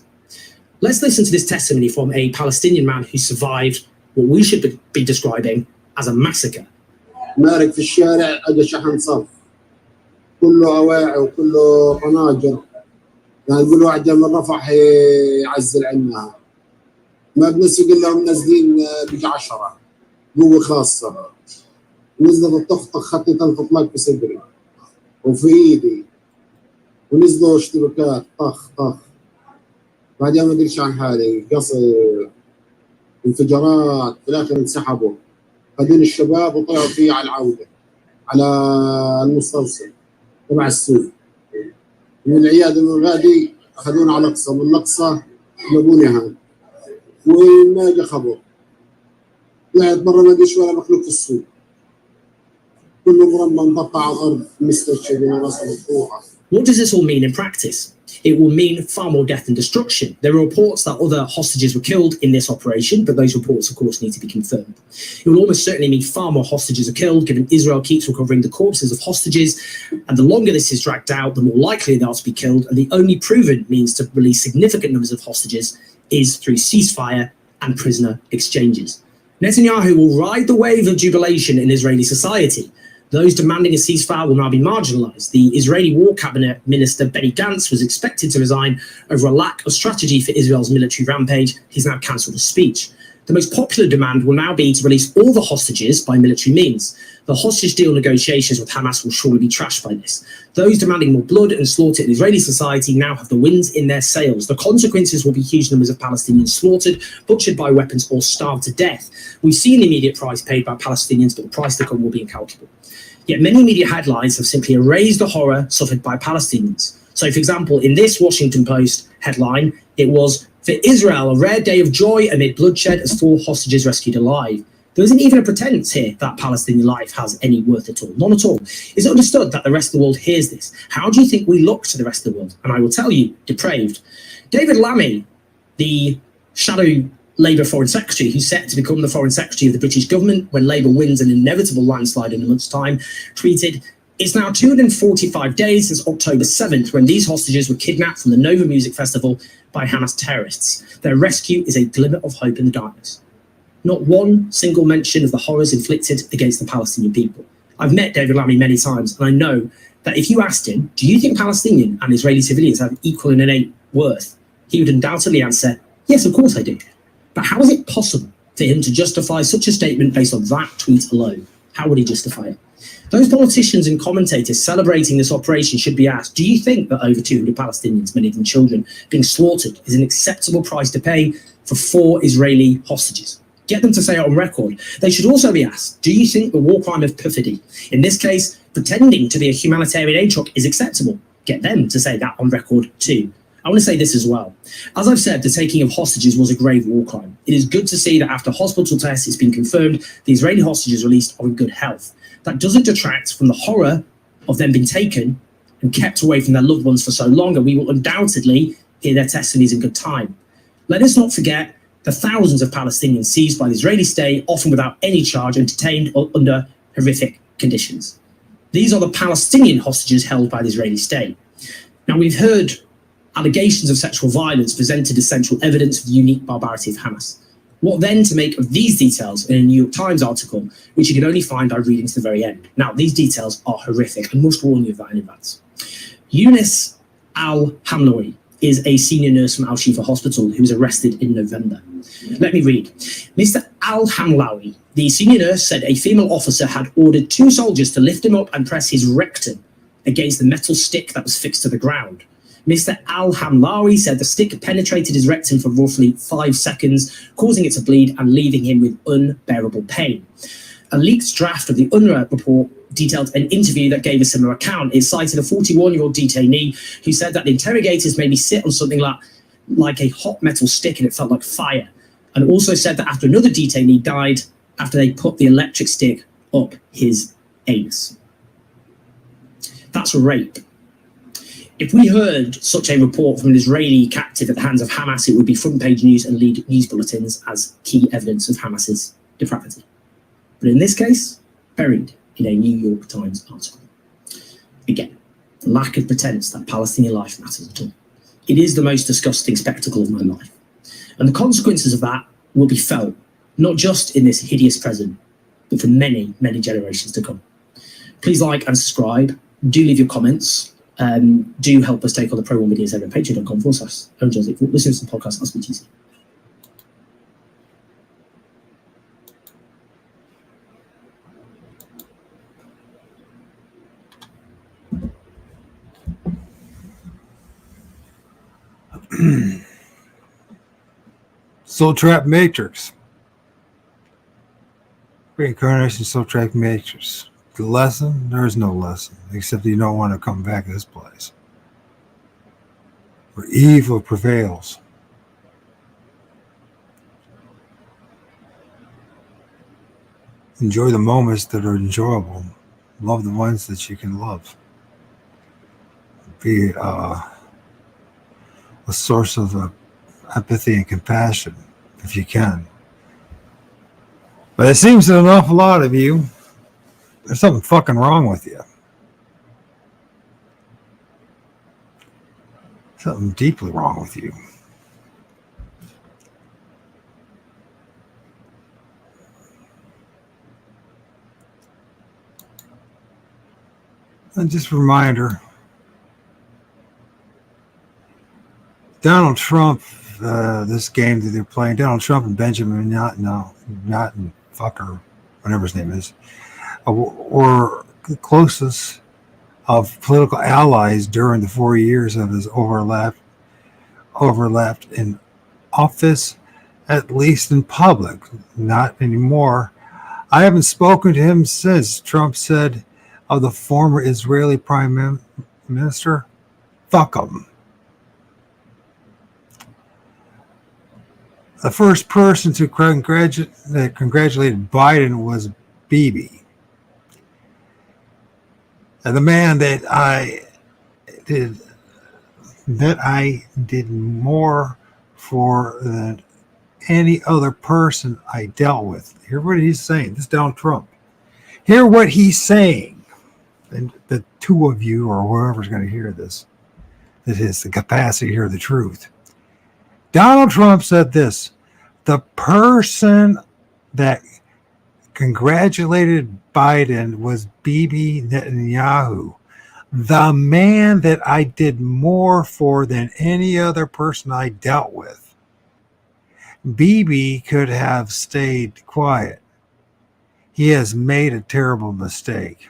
Let's listen to this testimony from a Palestinian man who survived what we should be describing as a massacre. مارك في الشارع أجا شحن صف كله أواعي وكله قناجر يعني يقول واحد جاي من رفح يعزل عنها ما بنسق إلا هم نازلين بيجي 10 قوة خاصة نزلت الطخطخ خدت تنفط ماك في صدري وفي إيدي ونزلوا اشتباكات طخ طخ بعدين ما أدريش عن حالي قصر انفجارات في الآخر انسحبوا خدين الشباب وطلعوا فيه على العودة على المستوصل تبع السوق من العيادة من غادي أخذونا على الأقصى من الأقصى جابوني هان وما جا خبر طلعت مرة ما جيش ولا مخلوق في السوق كله مرمى مقطع على الأرض مستشفى بين راسه مفتوحة. What does this all mean in practice? It will mean far more death and destruction. There are reports that other hostages were killed in this operation, but those reports, of course, need to be confirmed. It will almost certainly mean far more hostages are killed, given Israel keeps recovering the corpses of hostages, and the longer this is dragged out, the more likely they are to be killed, and the only proven means to release significant numbers of hostages is through ceasefire and prisoner exchanges. Netanyahu will ride the wave of jubilation in Israeli society. Those demanding a ceasefire will now be marginalized. The Israeli War Cabinet Minister Benny Gantz was expected to resign over a lack of strategy for Israel's military rampage. He's now cancelled his speech. The most popular demand will now be to release all the hostages by military means. The hostage deal negotiations with Hamas will surely be trashed by this. Those demanding more blood and slaughter in Israeli society now have the winds in their sails. The consequences will be huge numbers of Palestinians slaughtered, butchered by weapons, or starved to death. We've seen the immediate price paid by Palestinians, but the price to come will be incalculable. Yet many media headlines have simply erased the horror suffered by Palestinians. So, for example, in this Washington Post headline, it was, "For Israel, a rare day of joy amid bloodshed as 4 hostages rescued alive." There isn't even a pretense here that Palestinian life has any worth at all. None at all. Is it understood that the rest of the world hears this? How do you think we look to the rest of the world? And I will tell you, depraved. David Lammy, the shadow Labour Foreign Secretary, who's set to become the Foreign Secretary of the British government when Labour wins an inevitable landslide in a month's time, tweeted, "It's now 245 days since October 7th, when these hostages were kidnapped from the Nova Music Festival by Hamas terrorists. Their rescue is a glimmer of hope in the darkness." Not one single mention of the horrors inflicted against the Palestinian people. I've met David Lammy many times, and I know that if you asked him, do you think Palestinian and Israeli civilians have equal and innate worth? He would undoubtedly answer, yes, of course I do. But how is it possible for him to justify such a statement based on that tweet alone? How would he justify it? Those politicians and commentators celebrating this operation should be asked, do you think that over 200 Palestinians, many of them children, being slaughtered is an acceptable price to pay for 4 Israeli hostages? Get them to say it on record. They should also be asked, do you think the war crime of perfidy, in this case, pretending to be a humanitarian aid truck, is acceptable? Get them to say that on record too. I want to say this as well. As I've said, the taking of hostages was a grave war crime. It is good to see that after hospital tests, it's been confirmed the Israeli hostages released are in good health. That doesn't detract from the horror of them being taken and kept away from their loved ones for so long, and we will undoubtedly hear their testimonies in good time. Let us not forget the thousands of Palestinians seized by the Israeli state, often without any charge, and detained under horrific conditions. These are the Palestinian hostages held by the Israeli state. Now, we've heard allegations of sexual violence presented as central evidence of the unique barbarity of Hamas. What then to make of these details in a New York Times article, which you can only find by reading to the very end? Now, these details are horrific. I must warn you of that in advance. Eunice Al-Hamlawi is a senior nurse from Al-Shifa Hospital who was arrested in November. Let me read. Mr. Al-Hamlawi, the senior nurse, said a female officer had ordered 2 soldiers to lift him up and press his rectum against the metal stick that was fixed to the ground. Mr. Al-Hamlawi said the stick penetrated his rectum for roughly 5 seconds, causing it to bleed and leaving him with unbearable pain. A leaked draft of the UNRWA report detailed an interview that gave a similar account. It cited a 41-year-old detainee who said that the interrogators made me sit on something like a hot metal stick and it felt like fire, and also said that after another detainee died after they put the electric stick up his anus. That's rape. If we heard such a report from an Israeli captive at the hands of Hamas, it would be front page news and lead news bulletins as key evidence of Hamas's depravity. But in this case, buried in a New York Times article. Again, the lack of pretense that Palestinian life matters at all. It is the most disgusting spectacle of my life. And the consequences of that will be felt, not just in this hideous present, but for many, many generations to come. Please like and subscribe. Do leave your comments. Do help us take on the Pro War Media over at patreon.com/Joseph. Listen to the podcast. I'll speak to you soon. Soul Trap Matrix. Reincarnation Soul Trap Matrix. The lesson? There is no lesson, except that you don't want to come back to this place where evil prevails. Enjoy the moments that are enjoyable. Love the ones that you can love. Be a source of empathy and compassion, if you can. But it seems that an awful lot of you, there's something fucking wrong with you. Something deeply wrong with you. And just a reminder, Donald Trump, this game that they're playing, Donald Trump and Benjamin Netanyahu, fucker, whatever his name is, were the closest of political allies during the 4 years of his overlapped in office, at least in public. Not anymore. I haven't spoken to him since. Trump said of the former Israeli Prime Minister, fuck him. The first person to congratulated Biden was Bibi. And the man that I did more for than any other person I dealt with. Hear what he's saying. This is Donald Trump. Hear what he's saying. And the two of you or whoever's going to hear this, that has the capacity to hear the truth. Donald Trump said this: the person that congratulated Biden was Bibi Netanyahu, the man that I did more for than any other person I dealt with. Bibi could have stayed quiet. He has made a terrible mistake.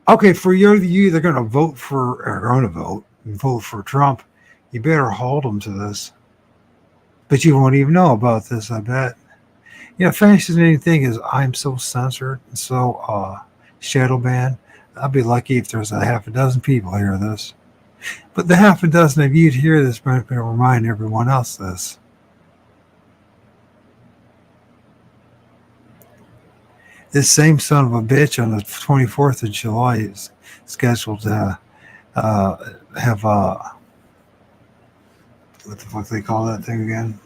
Okay, for you that are going to vote for Trump, you better hold him to this. But you won't even know about this, I bet. You know, fascinating thing is I'm so censored and so shadow banned. I'll be lucky if there's a half a dozen people hear this. But the half a dozen of you to hear this might remind everyone else this. This same son of a bitch on the 24th of July is scheduled to have what the fuck they call that thing again?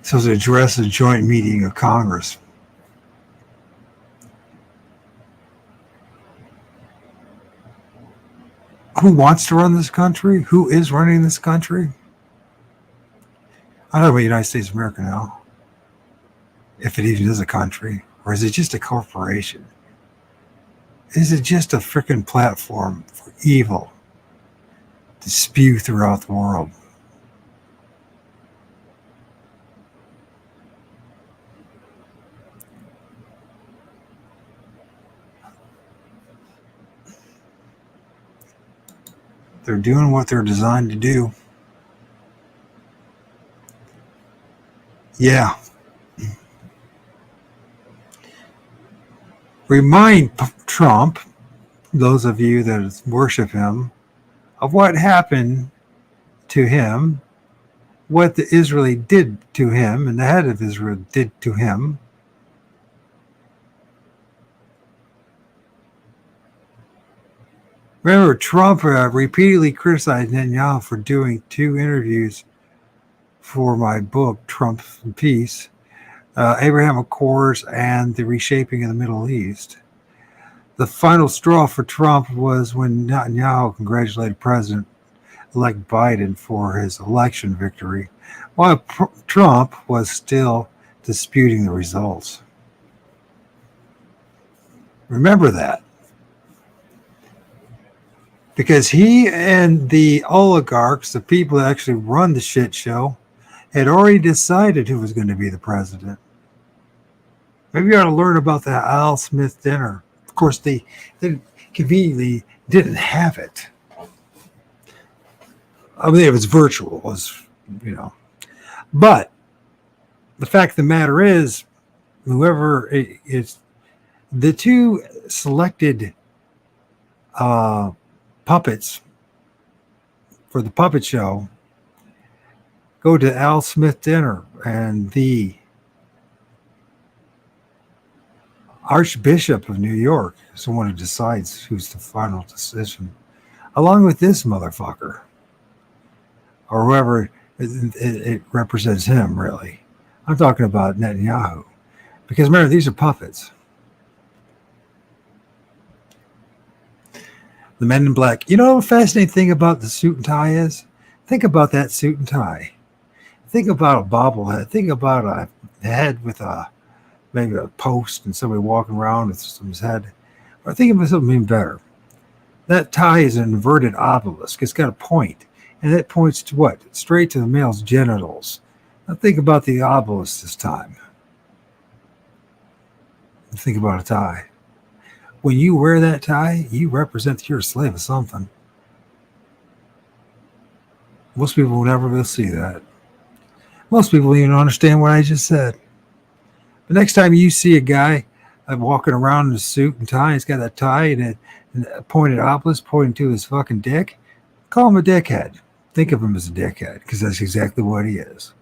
So to address a joint meeting of Congress. Who wants to run this country? Who is running this country? I don't know about the United States of America now. If it even is a country. Or is it just a corporation? Is it just a freaking platform for evil to spew throughout the world? They're doing what they're designed to do. Yeah. Remind Trump, those of you that worship him, of what happened to him what the Israeli did to him and the head of Israel did to him. Remember, Trump repeatedly criticized Netanyahu for doing 2 interviews for my book, Trump and Peace, Abraham Accords and the Reshaping of the Middle East. The final straw for Trump was when Netanyahu congratulated President-elect Biden for his election victory, while Trump was still disputing the results. Remember that. Because he and the oligarchs, the people that actually run the shit show, had already decided who was going to be the president. Maybe you ought to learn about the Al Smith dinner. Of course, they conveniently didn't have it. I mean, it was virtual, it was, But the fact of the matter is, whoever is the 2 selected puppets for the puppet show go to Al Smith dinner, and the Archbishop of New York is the one who decides who's the final decision, along with this motherfucker, or whoever it represents him, really. I'm talking about Netanyahu, because remember, these are puppets. The men in black. You know what the fascinating thing about the suit and tie is? Think about that suit and tie. Think about a bobblehead. Think about a head with maybe a post and somebody walking around with someone's head. Or think of something even better. That tie is an inverted obelisk. It's got a point. And it points to what? Straight to the male's genitals. Now think about the obelisk this time. Think about a tie. When you wear that tie, you represent that you're a slave of something. Most people will never will see that. Most people even don't understand what I just said. The next time you see a guy walking around in a suit and tie, he's got that tie and a pointed obelisk pointing to his fucking dick, call him a dickhead. Think of him as a dickhead, because that's exactly what he is.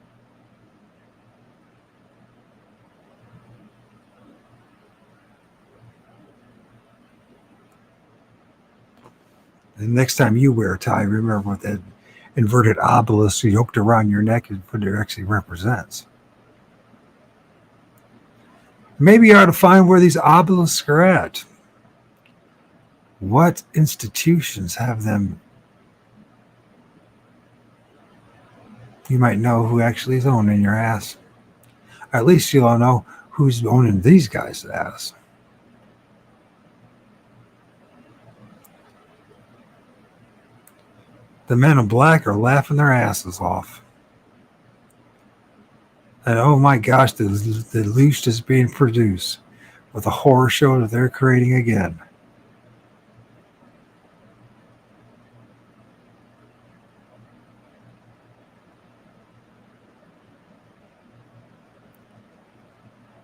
And next time you wear a tie, remember what that inverted obelisk yoked around your neck is what it actually represents. Maybe you ought to find where these obelisks are at. What institutions have them? You might know who actually is owning your ass. Or at least you'll know who's owning these guys' ass. The men in black are laughing their asses off. And oh my gosh, the least is being produced with a horror show that they're creating again.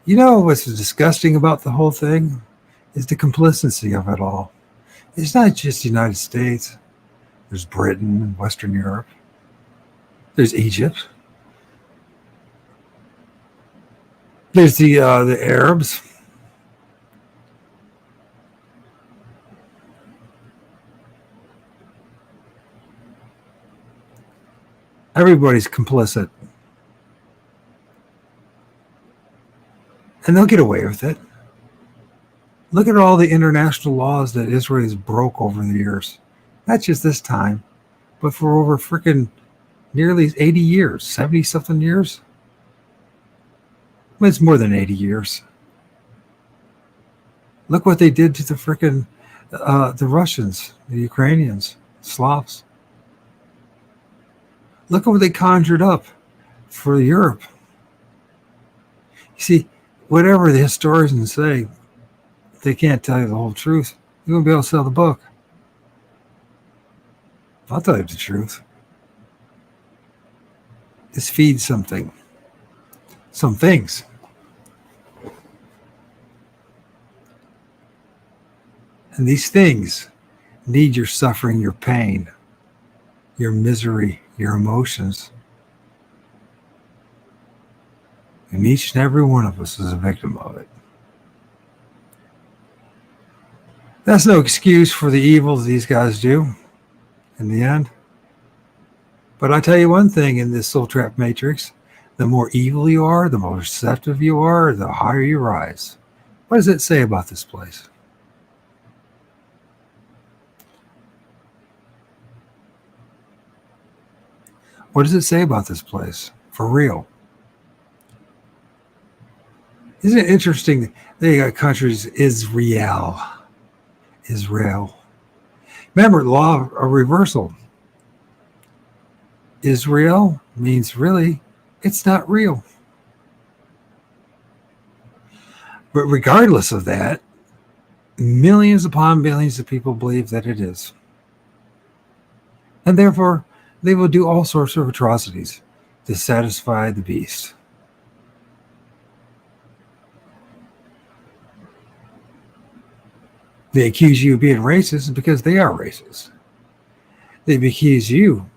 You know what's disgusting about the whole thing is the complicity of it all. It's not just the United States. There's Britain and Western Europe. There's Egypt. There's the Arabs. Everybody's complicit. And they'll get away with it. Look at all the international laws that Israel has broke over the years. Not just this time, but for over freaking nearly 80 years, 70-something years. Well, it's more than 80 years. Look what they did to the freaking the Russians, the Ukrainians, Slavs. Look at what they conjured up for Europe. You see, whatever the historians say, they can't tell you the whole truth. You won't be able to sell the book. I'll tell you the truth. Just feed something. Some things. And these things need your suffering, your pain, your misery, your emotions. And each and every one of us is a victim of it. That's no excuse for the evils these guys do in the end. But I tell you one thing in this soul trap matrix, the more evil you are, the more receptive you are, the higher you rise. What does it say about this place? What does it say about this place? For real. Isn't it interesting? They got countries, Israel. Remember, law of reversal. Israel means really, it's not real. But regardless of that, millions upon millions of people believe that it is. And therefore, they will do all sorts of atrocities to satisfy the beast. They accuse you of being racist because they are racist. They accuse you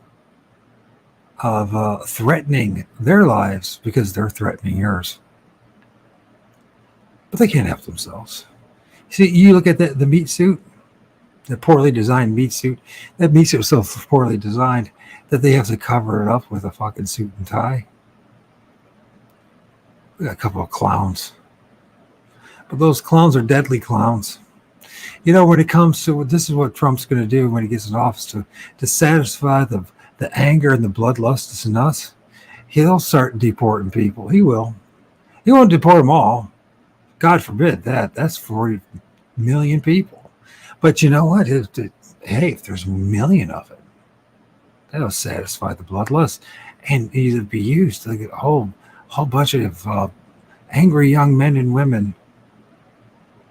of threatening their lives because they're threatening yours. But they can't help themselves. See, you look at the meat suit, the poorly designed meat suit. That meat suit was so poorly designed that they have to cover it up with a fucking suit and tie. We got a couple of clowns. But those clowns are deadly clowns. You know, when it comes to, this is what Trump's going to do when he gets in office to satisfy the anger and the bloodlust that's in us. He'll start deporting people. He will. He won't deport them all. God forbid that. That's 40 million people. But you know what? Hey, if there's a million of it, that'll satisfy the bloodlust and either be used to get a whole bunch of angry young men and women.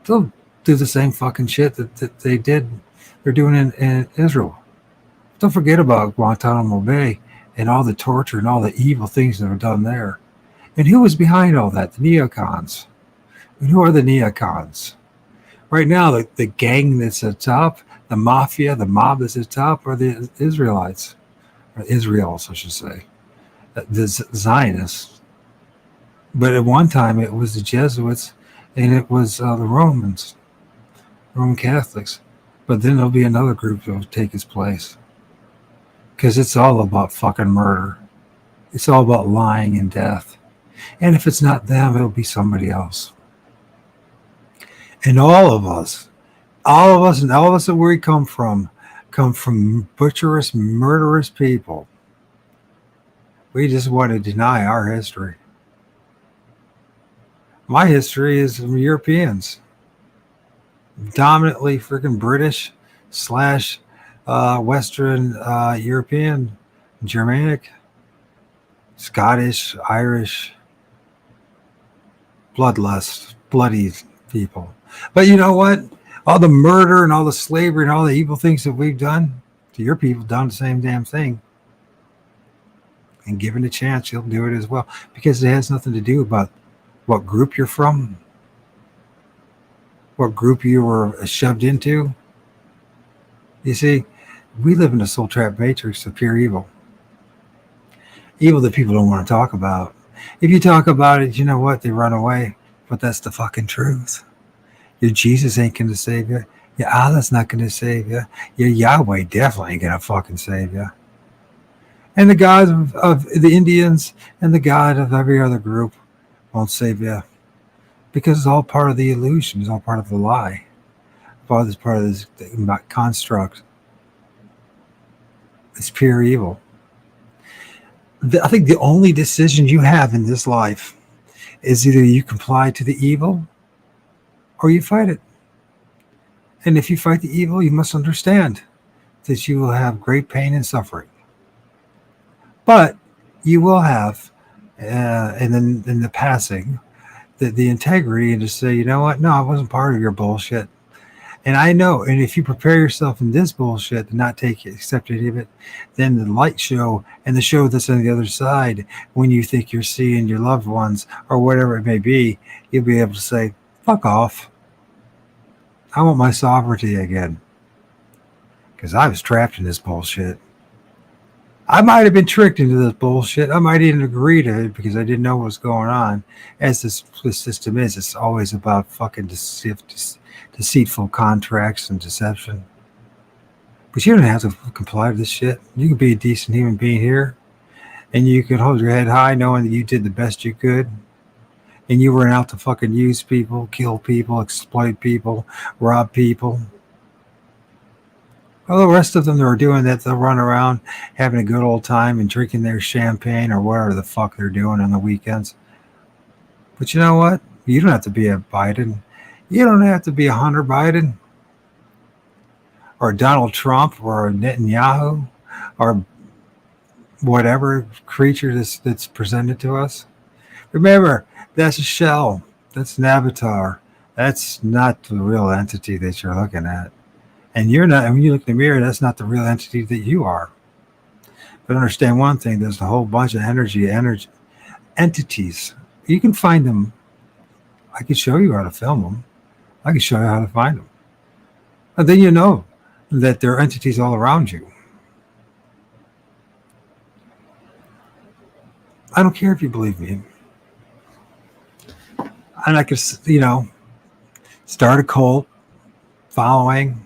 They'll do the same fucking shit that they're doing in Israel. Don't forget about Guantanamo Bay and all the torture and all the evil things that are done there. And who was behind all that? The neocons. And who are the neocons? Right now, the gang that's at the top, the mafia, the mob that's at the top are the Israelites. Or Israels, I should say. The Zionists. But at one time, it was the Jesuits and it was the Romans. Roman Catholics. But then there'll be another group that will take its place. Because it's all about fucking murder. It's all about lying and death. And if it's not them, it'll be somebody else. And all of us that where we come from butcherous, murderous people. We just want to deny our history. My history is from Europeans. Dominantly freaking British / Western European, Germanic, Scottish, Irish, bloodlust, bloody people. But you know what? All the murder and all the slavery and all the evil things that we've done to your people, done the same damn thing. And given a chance, you'll do it as well. Because it has nothing to do about what group you're from, what group you were shoved into. You see, we live in a soul trap matrix of pure evil. Evil that people don't want to talk about. If you talk about it, you know what? They run away. But that's the fucking truth. Your Jesus ain't going to save you. Your Allah's not going to save you. Your Yahweh definitely ain't going to fucking save you. And the God of the Indians and the God of every other group won't save you. Because it's all part of the illusion. It's all part of the lie. Part of this construct. It's pure evil. I think the only decision you have in this life is either you comply to the evil or you fight it. And if you fight the evil, you must understand that you will have great pain and suffering. But you will have, in the passing, the integrity and to say, you know what? No, I wasn't part of your bullshit. And I know, and if you prepare yourself in this bullshit to not accept any of it, then the light show and the show that's on the other side, when you think you're seeing your loved ones or whatever it may be, you'll be able to say, fuck off. I want my sovereignty again. Because I was trapped in this bullshit. I might have been tricked into this bullshit. I might even agree to it because I didn't know what was going on. As this system is, it's always about fucking deceitful contracts and deception. But you don't have to comply to this shit. You can be a decent human being here, and you can hold your head high knowing that you did the best you could, and you weren't out to fucking use people, kill people, exploit people, rob people. Well, the rest of them that are doing that, they'll run around having a good old time and drinking their champagne or whatever the fuck they're doing on the weekends. But you know what? You don't have to be a Biden. You don't have to be a Hunter Biden or Donald Trump or Netanyahu or whatever creature that's presented to us. Remember, that's a shell. That's an avatar. That's not the real entity that you're looking at. And you're not, when you look in the mirror, that's not the real entity that you are. But understand one thing, there's a whole bunch of energy entities. You can find them. I can show you how to film them. I can show you how to find them. And then you know that there are entities all around you. I don't care if you believe me. And I could, start a cult following.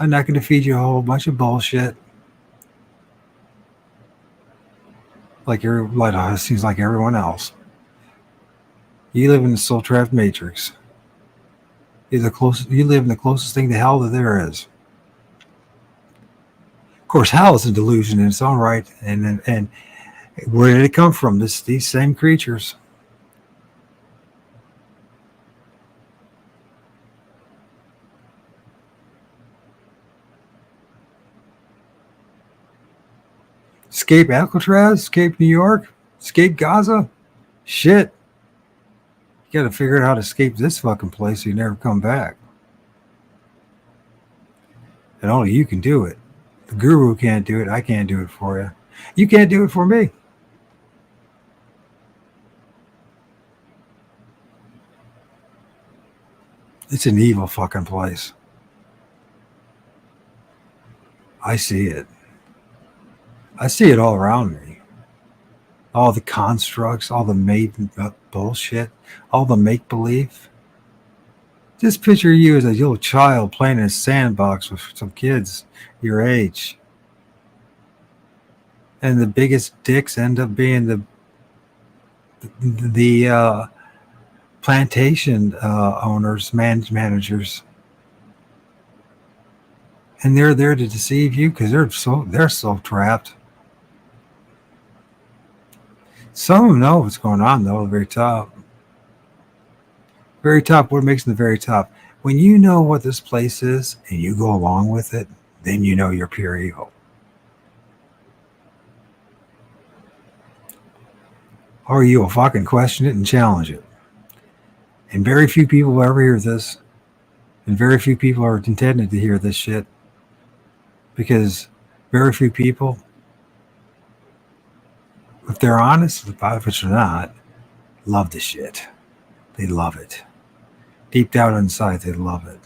I'm not going to feed you a whole bunch of bullshit. It seems like everyone else. You live in the soul trapped matrix. You live in the closest thing to hell that there is. Of course, hell is a delusion in its own right. And where did it come from? These same creatures. Escape Alcatraz, escape New York, escape Gaza. Shit. You got to figure out how to escape this fucking place so you never come back. And only you can do it. The guru can't do it. I can't do it for you. You can't do it for me. It's an evil fucking place. I see it. I see it all around me. All the constructs, all the made up bullshit, all the make-believe. Just picture you as a little child playing in a sandbox with some kids your age. And the biggest dicks end up being the plantation owners, managers. And they're there to deceive you because they're so trapped. Some of them know what's going on, though, at the very top. Very top, what makes them the very top? When you know what this place is and you go along with it, then you know you're pure evil. Or you will fucking question it and challenge it. And very few people will ever hear this. And very few people are intended to hear this shit. Because very few people, if they're honest about it, which they're not, love the shit. They love it. Deep down inside, they love it.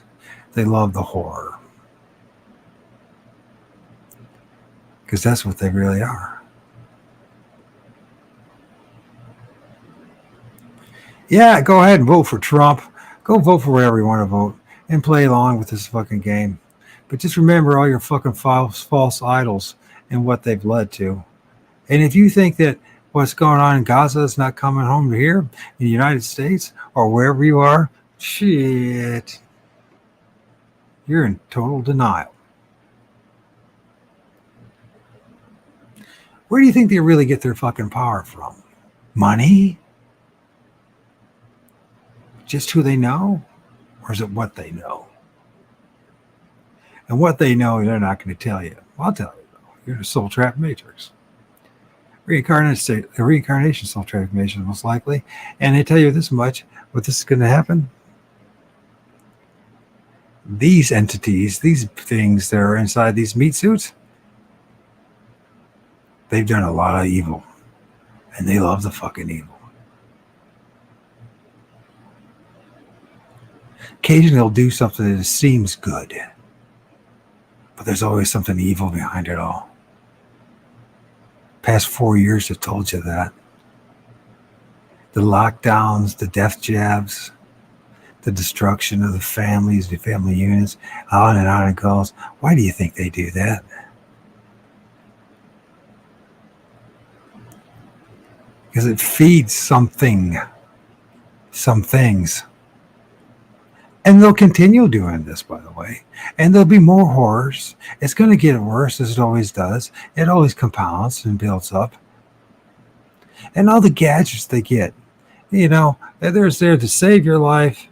They love the horror. Because that's what they really are. Yeah, go ahead and vote for Trump. Go vote for whatever you want to vote. And play along with this fucking game. But just remember all your fucking false idols and what they've led to. And if you think that what's going on in Gaza is not coming home to here in the United States or wherever you are, shit. You're in total denial. Where do you think they really get their fucking power from? Money? Just who they know? Or is it what they know? And what they know, they're not going to tell you. I'll tell you, though. You're in a soul trap matrix. Reincarnation soul transformation, most likely. And they tell you this much, what this is going to happen. These entities, these things that are inside these meat suits, they've done a lot of evil. And they love the fucking evil. Occasionally they'll do something that seems good. But there's always something evil behind it all. Past 4 years have told you that. The lockdowns, the death jabs, the destruction of the families, the family units, on it goes. Why do you think they do that? Because it feeds some things. And they'll continue doing this, by the way. And there'll be more horrors. It's going to get worse, as it always does. It always compounds and builds up. And all the gadgets they get, they're there to save your life,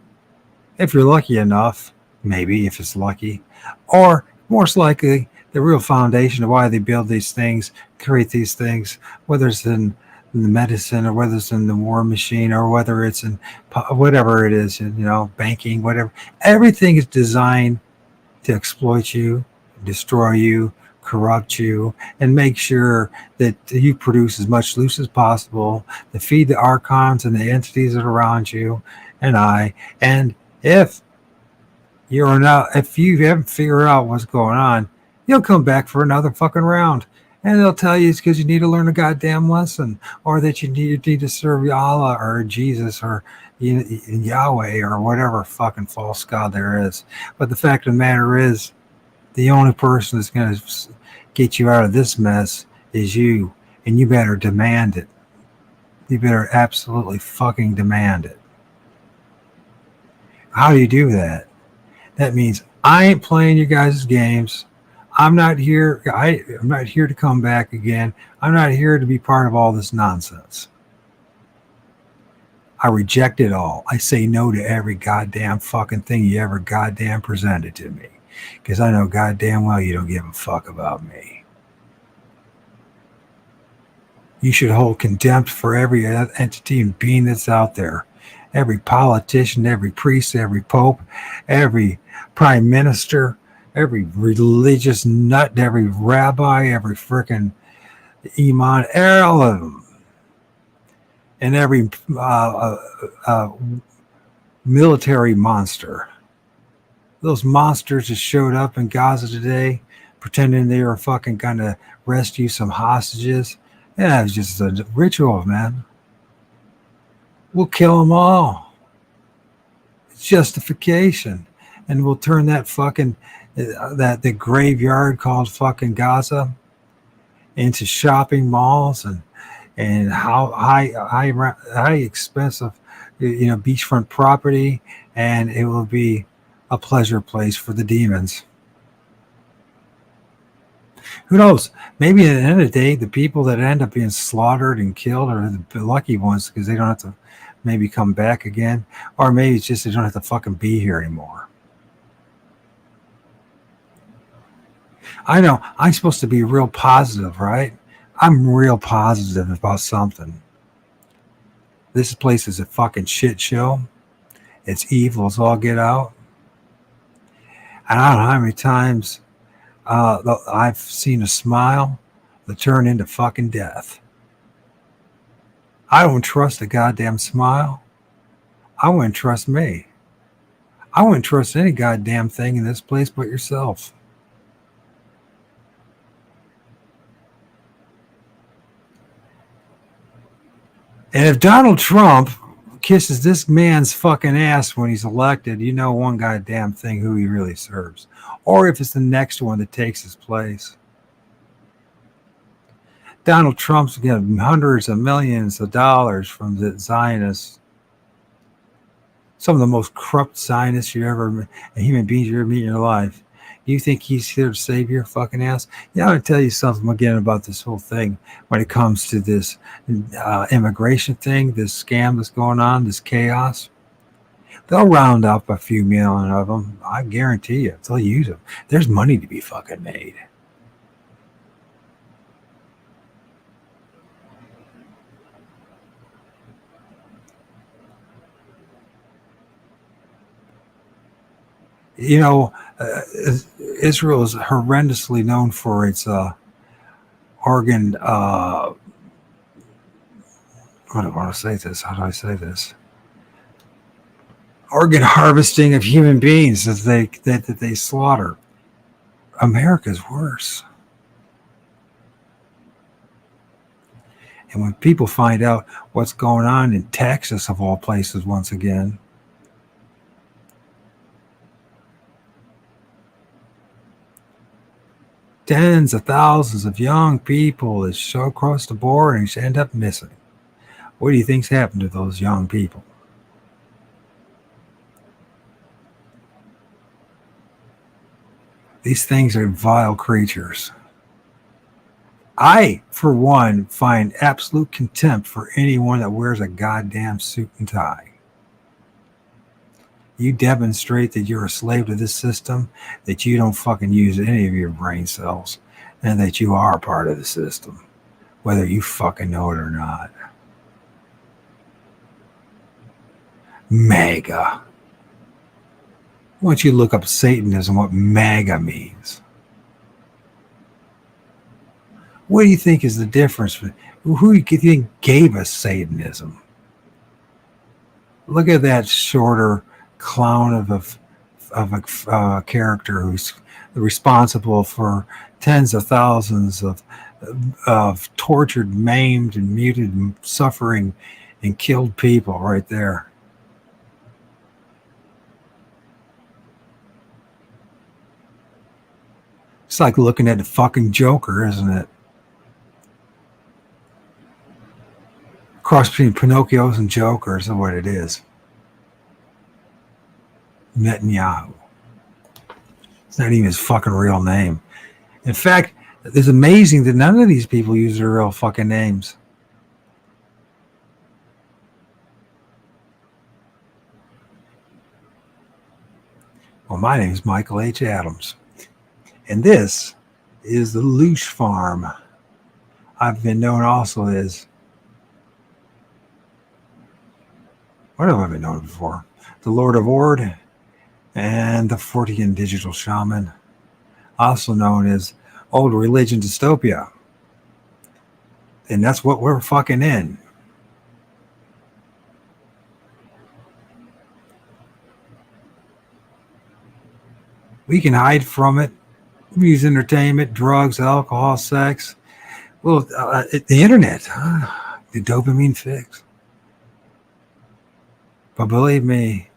if you're lucky enough, maybe if it's lucky, or most likely the real foundation of why they build these things, create these things, whether it's in the medicine or whether it's in the war machine or whether it's in whatever it is, banking, whatever. Everything is designed to exploit you, destroy you, corrupt you, and make sure that you produce as much loot as possible to feed the archons and the entities that are around you and if you haven't figured out what's going on, you'll come back for another fucking round. And they'll tell you it's because you need to learn a goddamn lesson, or that you need to serve Allah or Jesus or Yahweh or whatever fucking false god there is. But the fact of the matter is, the only person that's going to get you out of this mess is you, and you better demand it. You better absolutely fucking demand it. How do you do that? That means I ain't playing you guys' games. I'm not here. I'm not here to come back again. I'm not here to be part of all this nonsense. I reject it all. I say no to every goddamn fucking thing you ever goddamn presented to me. Because I know goddamn well you don't give a fuck about me. You should hold contempt for every entity and being that's out there. Every politician, every priest, every pope, every prime minister, every religious nut, every rabbi, every frickin' imam, all of them. And every military monster. Those monsters that showed up in Gaza today, pretending they were fucking gonna rescue some hostages. Yeah, it was just a ritual, man. We'll kill them all. It's justification. And we'll turn that fucking, the graveyard called fucking Gaza into shopping malls and how high expensive, beachfront property. And it will be a pleasure place for the demons. Who knows? Maybe at the end of the day, the people that end up being slaughtered and killed are the lucky ones because they don't have to maybe come back again. Or maybe it's just they don't have to fucking be here anymore. I know. I'm supposed to be real positive, right? I'm real positive about something. This place is a fucking shit show. It's evil as all get out. And I don't know how many times I've seen a smile that turn into fucking death. I don't trust a goddamn smile. I wouldn't trust me. I wouldn't trust any goddamn thing in this place but yourself. And if Donald Trump kisses this man's fucking ass when he's elected, you know one goddamn thing who he really serves. Or if it's the next one that takes his place. Donald Trump's getting hundreds of millions of dollars from the Zionists. Some of the most corrupt Zionists human beings you ever meet in your life. Do you think he's here to save your fucking ass? Yeah, I'm going to tell you something again about this whole thing when it comes to this immigration thing, this scam that's going on, this chaos. They'll round up a few million of them. I guarantee you. They'll use them. There's money to be fucking made. Israel is horrendously known for its organ. What do I want to say this? How do I say this? Organ harvesting of human beings that they slaughter. America's worse. And when people find out what's going on in Texas, of all places, once again, tens of thousands of young people that show across the board and end up missing. What do you think's happened to those young people? These things are vile creatures. I, for one, find absolute contempt for anyone that wears a goddamn suit and tie. You demonstrate that you're a slave to this system, that you don't fucking use any of your brain cells, and that you are part of the system, whether you fucking know it or not. MAGA. Why don't you look up Satanism, what MAGA means? What do you think is the difference? Who do you think gave us Satanism? Look at that shorter clown of a character who's responsible for tens of thousands of tortured, maimed, and muted, and suffering, and killed people right there. It's like looking at the fucking Joker, isn't it? Cross between Pinocchios and Jokers is what it is. Netanyahu. It's not even his fucking real name. In fact, it's amazing that none of these people use their real fucking names. Well, my name is Michael H. Adams. And this is the Loosh Farm. I've been known also as, what have I been known before? The Lord of Ord and the Fortean Digital Shaman, also known as Old Religion Dystopia. And that's what we're fucking in. We can hide from it. We use entertainment, drugs, alcohol, sex. Well, the internet, the dopamine fix. But believe me,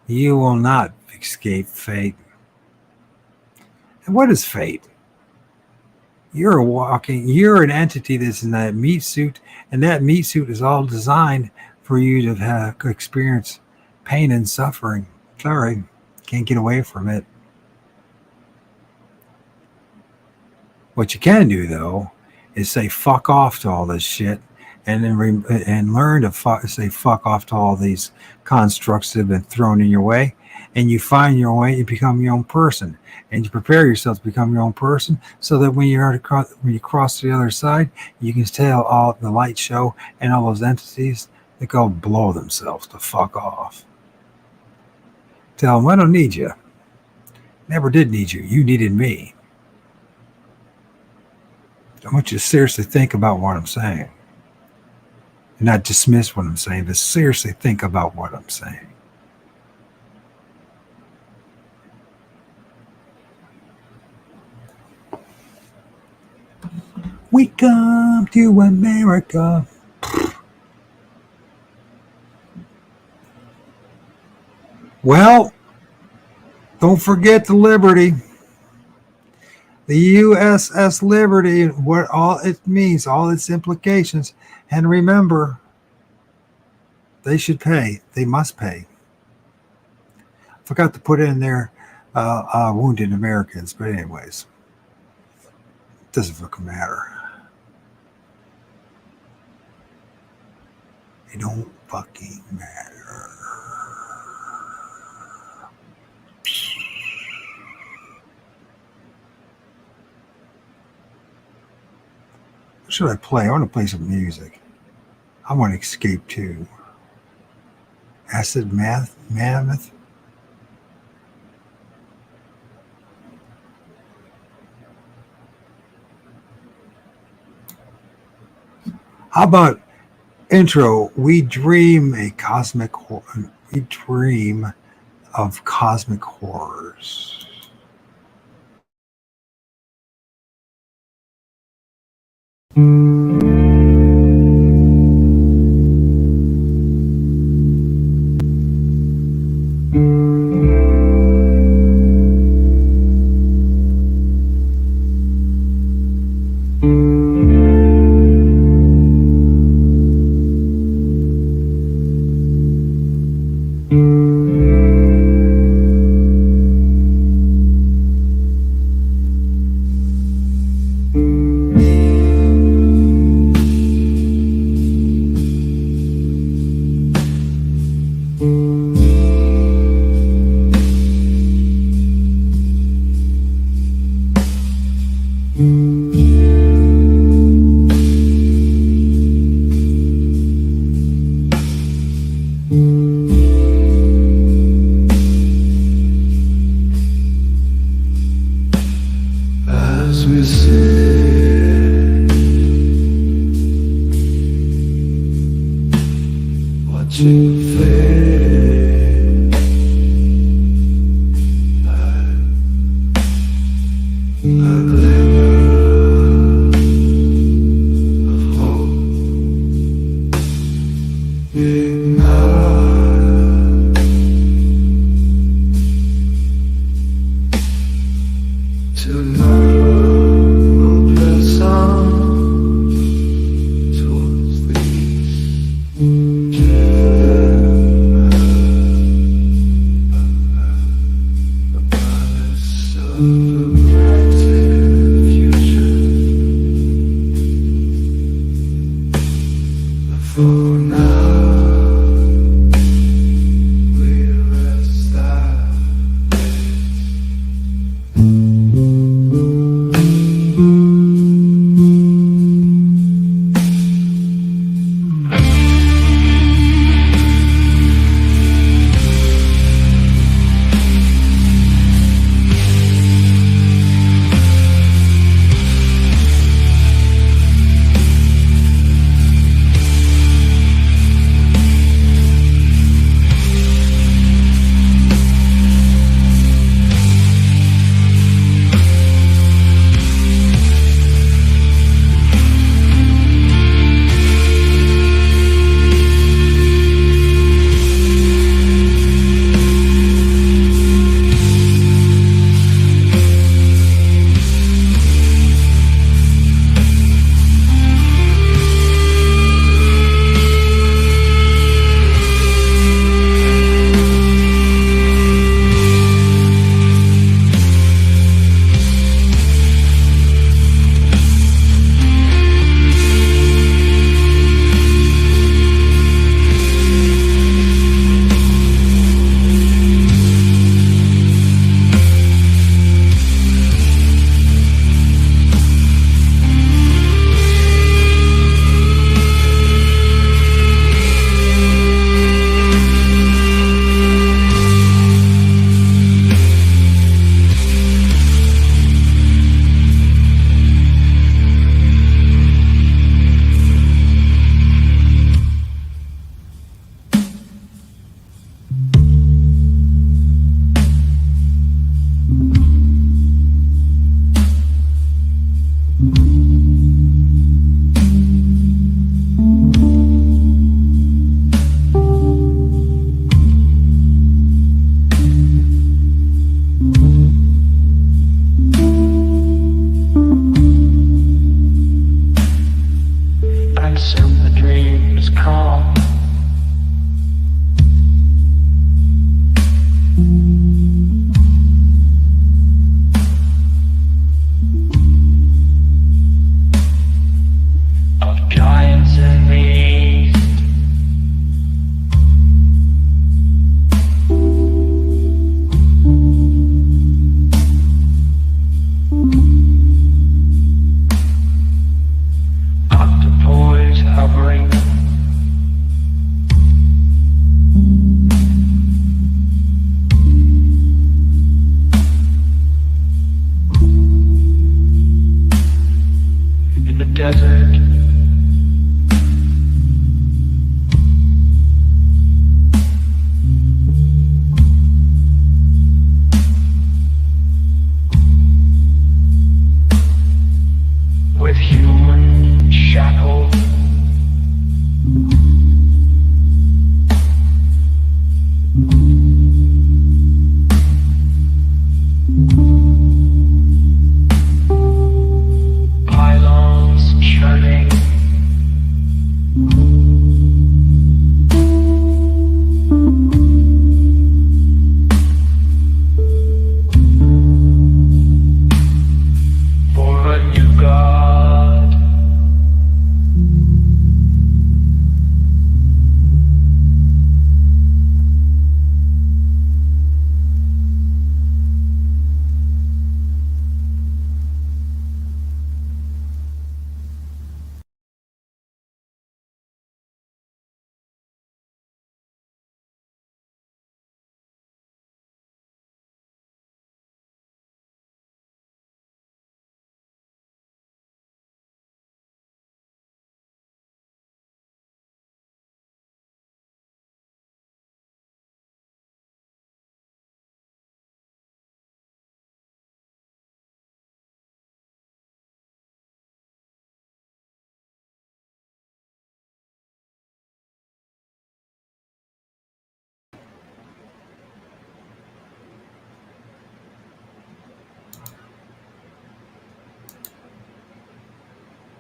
you will not escape fate. And what is fate? You're an entity that's in that meat suit, and that meat suit is all designed for you to have experience pain and suffering. Sorry, can't get away from it. What you can do, though, is say fuck off to all this shit, and then and learn to say fuck off to all these constructs that have been thrown in your way, and you find your way, you become your own person, and you prepare yourself to become your own person, so that when you cross to the other side, you can tell all the light show and all those entities that go blow themselves to fuck off. Tell them, I don't need you. Never did need you. You needed me. I want you to seriously think about what I'm saying. And not dismiss what I'm saying, but seriously think about what I'm saying. We come to America. Well, don't forget the Liberty. The USS Liberty, what all it means, all its implications. And remember, they should pay. They must pay. Forgot to put in there wounded Americans, but anyways, it doesn't fucking matter. It don't fucking matter. What should I play? I want to play some music. I want to escape too. Acid Mammoth. How about intro? We dream of cosmic horrors.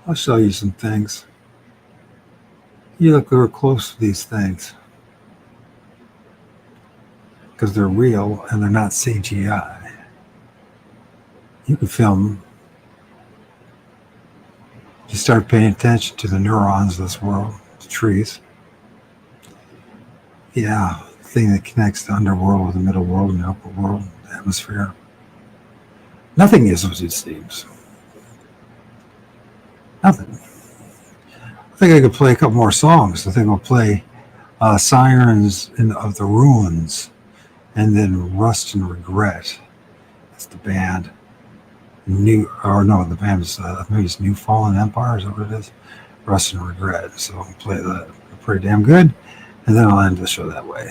I'll show you some things. You look real close to these things because they're real and they're not CGI. You can film. You start paying attention to the neurons of this world, the trees. Yeah, the thing that connects the underworld with the middle world and the upper world, the atmosphere. Nothing is what it seems. Nothing. I think I could play a couple more songs. I think I'll play Sirens of the Ruins, and then Rust and Regret. That's the band. The band is maybe it's New Fallen Empire. Is that what it is? Rust and Regret. So I'll play that pretty damn good, and then I'll end the show that way.